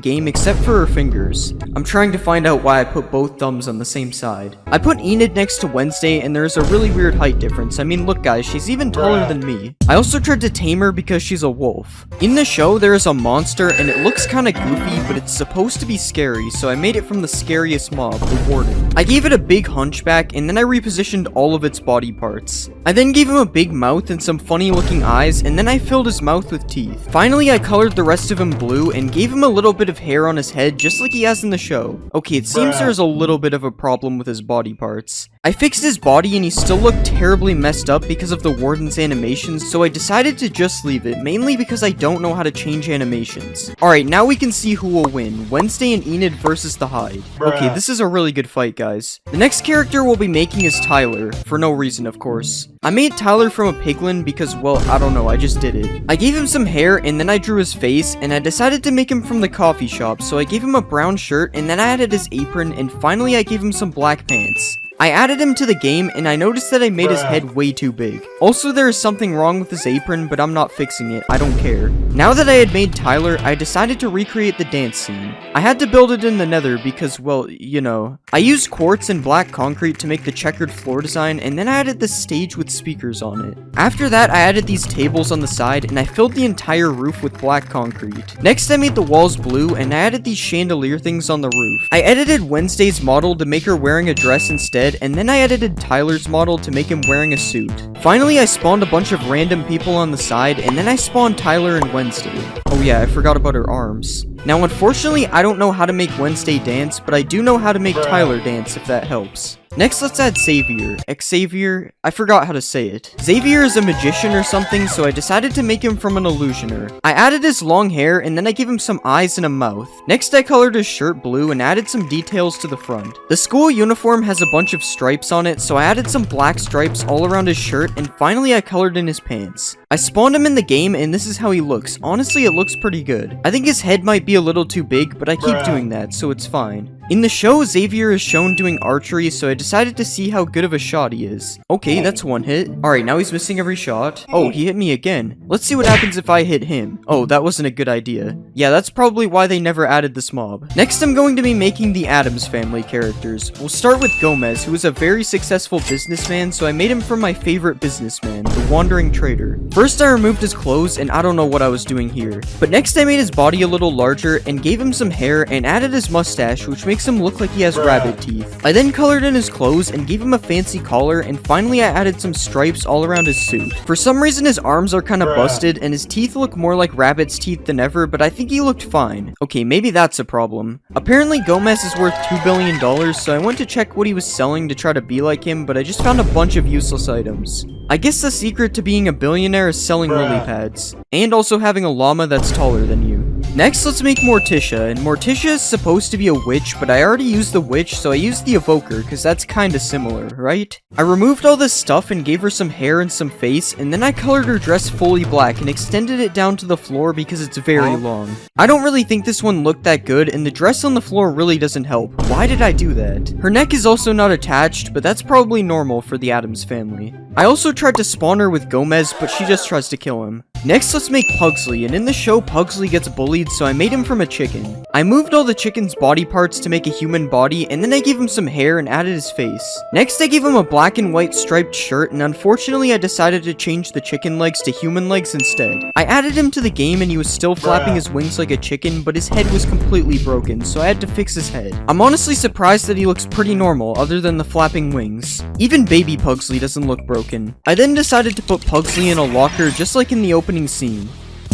game except for her fingers. I'm trying to find out why I put both thumbs on the same side. I put Enid next to Wednesday, and there's a really weird height difference. I mean, look guys, she's even taller than me. I also tried to tame her because she's a wolf. In the show, there is a monster, and it looks kinda goofy, but it's supposed to be scary, so I made it from the scariest mob, the Warden. I gave it a big hunchback, and then I repositioned all of its body parts. I then gave him a big mouth and some funny looking eyes, and then I filled his mouth with teeth. Finally, I colored the rest of him blue, and gave him a little bit of hair on his head, just like he has in the show. Okay, it seems there's a little bit of a problem with his body parts. I fixed his body and he still looked terribly messed up because of the Warden's animations, so I decided to just leave it, mainly because I don't know how to change animations. Alright, now we can see who will win, Wednesday and Enid versus the Hyde. Okay, this is a really good fight, guys. The next character we'll be making is Tyler, for no reason, of course. I made Tyler from a piglin because, well, I don't know, I just did it. I gave him some hair, and then I drew his face, and I decided to make him from the coffee shop, so I gave him a brown shirt, and then I added his apron, and finally I gave him some black pants. I added him to the game, and I noticed that I made his head way too big. Also, there is something wrong with his apron, but I'm not fixing it, I don't care. Now that I had made Tyler, I decided to recreate the dance scene. I had to build it in the nether because, well, you know. I used quartz and black concrete to make the checkered floor design, and then I added the stage with speakers on it. After that, I added these tables on the side, and I filled the entire roof with black concrete. Next, I made the walls blue, and I added these chandelier things on the roof. I edited Wednesday's model to make her wearing a dress instead, and then I edited Tyler's model to make him wearing a suit. Finally, I spawned a bunch of random people on the side, and then I spawned Tyler and Wednesday. Oh yeah, I forgot about her arms. Now, unfortunately, I don't know how to make Wednesday dance, but I do know how to make Tyler dance, if that helps. Next, let's add Xavier. Xavier? I forgot how to say it. Xavier is a magician or something, so I decided to make him from an illusioner. I added his long hair, and then I gave him some eyes and a mouth. Next, I colored his shirt blue and added some details to the front. The school uniform has a bunch of stripes on it, so I added some black stripes all around his shirt, and finally I colored in his pants. I spawned him in the game, and this is how he looks. Honestly, it looks pretty good. I think his head might be a little too big, but I keep doing that, so it's fine. In the show, Xavier is shown doing archery, so I decided to see how good of a shot he is. Okay, that's one hit. Alright, now he's missing every shot. Oh, he hit me again. Let's see what happens if I hit him. Oh, that wasn't a good idea. Yeah, that's probably why they never added this mob. Next, I'm going to be making the Addams Family characters. We'll start with Gomez, who is a very successful businessman, so I made him from my favorite businessman, the Wandering Trader. First, I removed his clothes, and I don't know what I was doing here. But next, I made his body a little larger, and gave him some hair, and added his mustache, which makes him look like he has rabbit teeth. I then colored in his clothes and gave him a fancy collar, and finally I added some stripes all around his suit. For some reason his arms are kinda busted and his teeth look more like rabbit's teeth than ever, but I think he looked fine. Okay, maybe that's a problem. Apparently Gomez is worth $2 billion, so I went to check what he was selling to try to be like him, but I just found a bunch of useless items. I guess the secret to being a billionaire is selling lily pads, and also having a llama that's taller than you. Next, let's make Morticia, and Morticia is supposed to be a witch, but I already used the witch, so I used the evoker, because that's kinda similar, right? I removed all this stuff and gave her some hair and some face, and then I colored her dress fully black and extended it down to the floor because it's very long. I don't really think this one looked that good, and the dress on the floor really doesn't help. Why did I do that? Her neck is also not attached, but that's probably normal for the Addams family. I also tried to spawn her with Gomez, but she just tries to kill him. Next, let's make Pugsley, and in the show, Pugsley gets bullied, so I made him from a chicken. I moved all the chicken's body parts to make a human body, and then I gave him some hair and added his face. Next, I gave him a black and white striped shirt, and unfortunately, I decided to change the chicken legs to human legs instead. I added him to the game, and he was still flapping his wings like a chicken, but his head was completely broken, so I had to fix his head. I'm honestly surprised that he looks pretty normal, other than the flapping wings. Even baby Pugsley doesn't look broken. I then decided to put Pugsley in a locker, just like in the opening scene.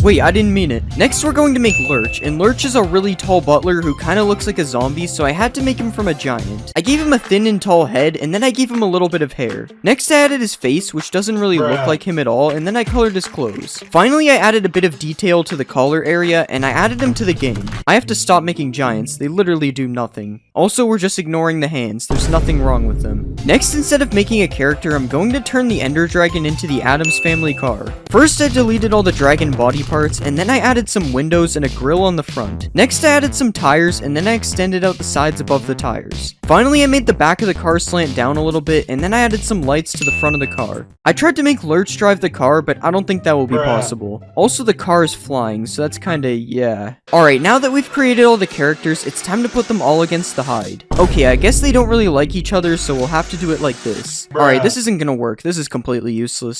Wait, I didn't mean it. Next, we're going to make Lurch, and Lurch is a really tall butler who kind of looks like a zombie, so I had to make him from a giant. I gave him a thin and tall head, and then I gave him a little bit of hair. Next, I added his face, which doesn't really look like him at all, and then I colored his clothes. Finally, I added a bit of detail to the collar area, and I added him to the game. I have to stop making giants, they literally do nothing. Also, we're just ignoring the hands, there's nothing wrong with them. Next, instead of making a character, I'm going to turn the Ender Dragon into the Addams Family car. First, I deleted all the dragon body parts, and then I added some windows and a grill on the front. Next, I added some tires, and then I extended out the sides above the tires. Finally, I made the back of the car slant down a little bit, and then I added some lights to the front of the car. I tried to make Lurch drive the car, but I don't think that will be possible. Also, the car is flying, so that's kinda, yeah. Alright, now that we've created all the characters, it's time to put them all against the hide. Okay, I guess they don't really like each other, so we'll have to do it like this. Alright, this isn't gonna work. This is completely useless.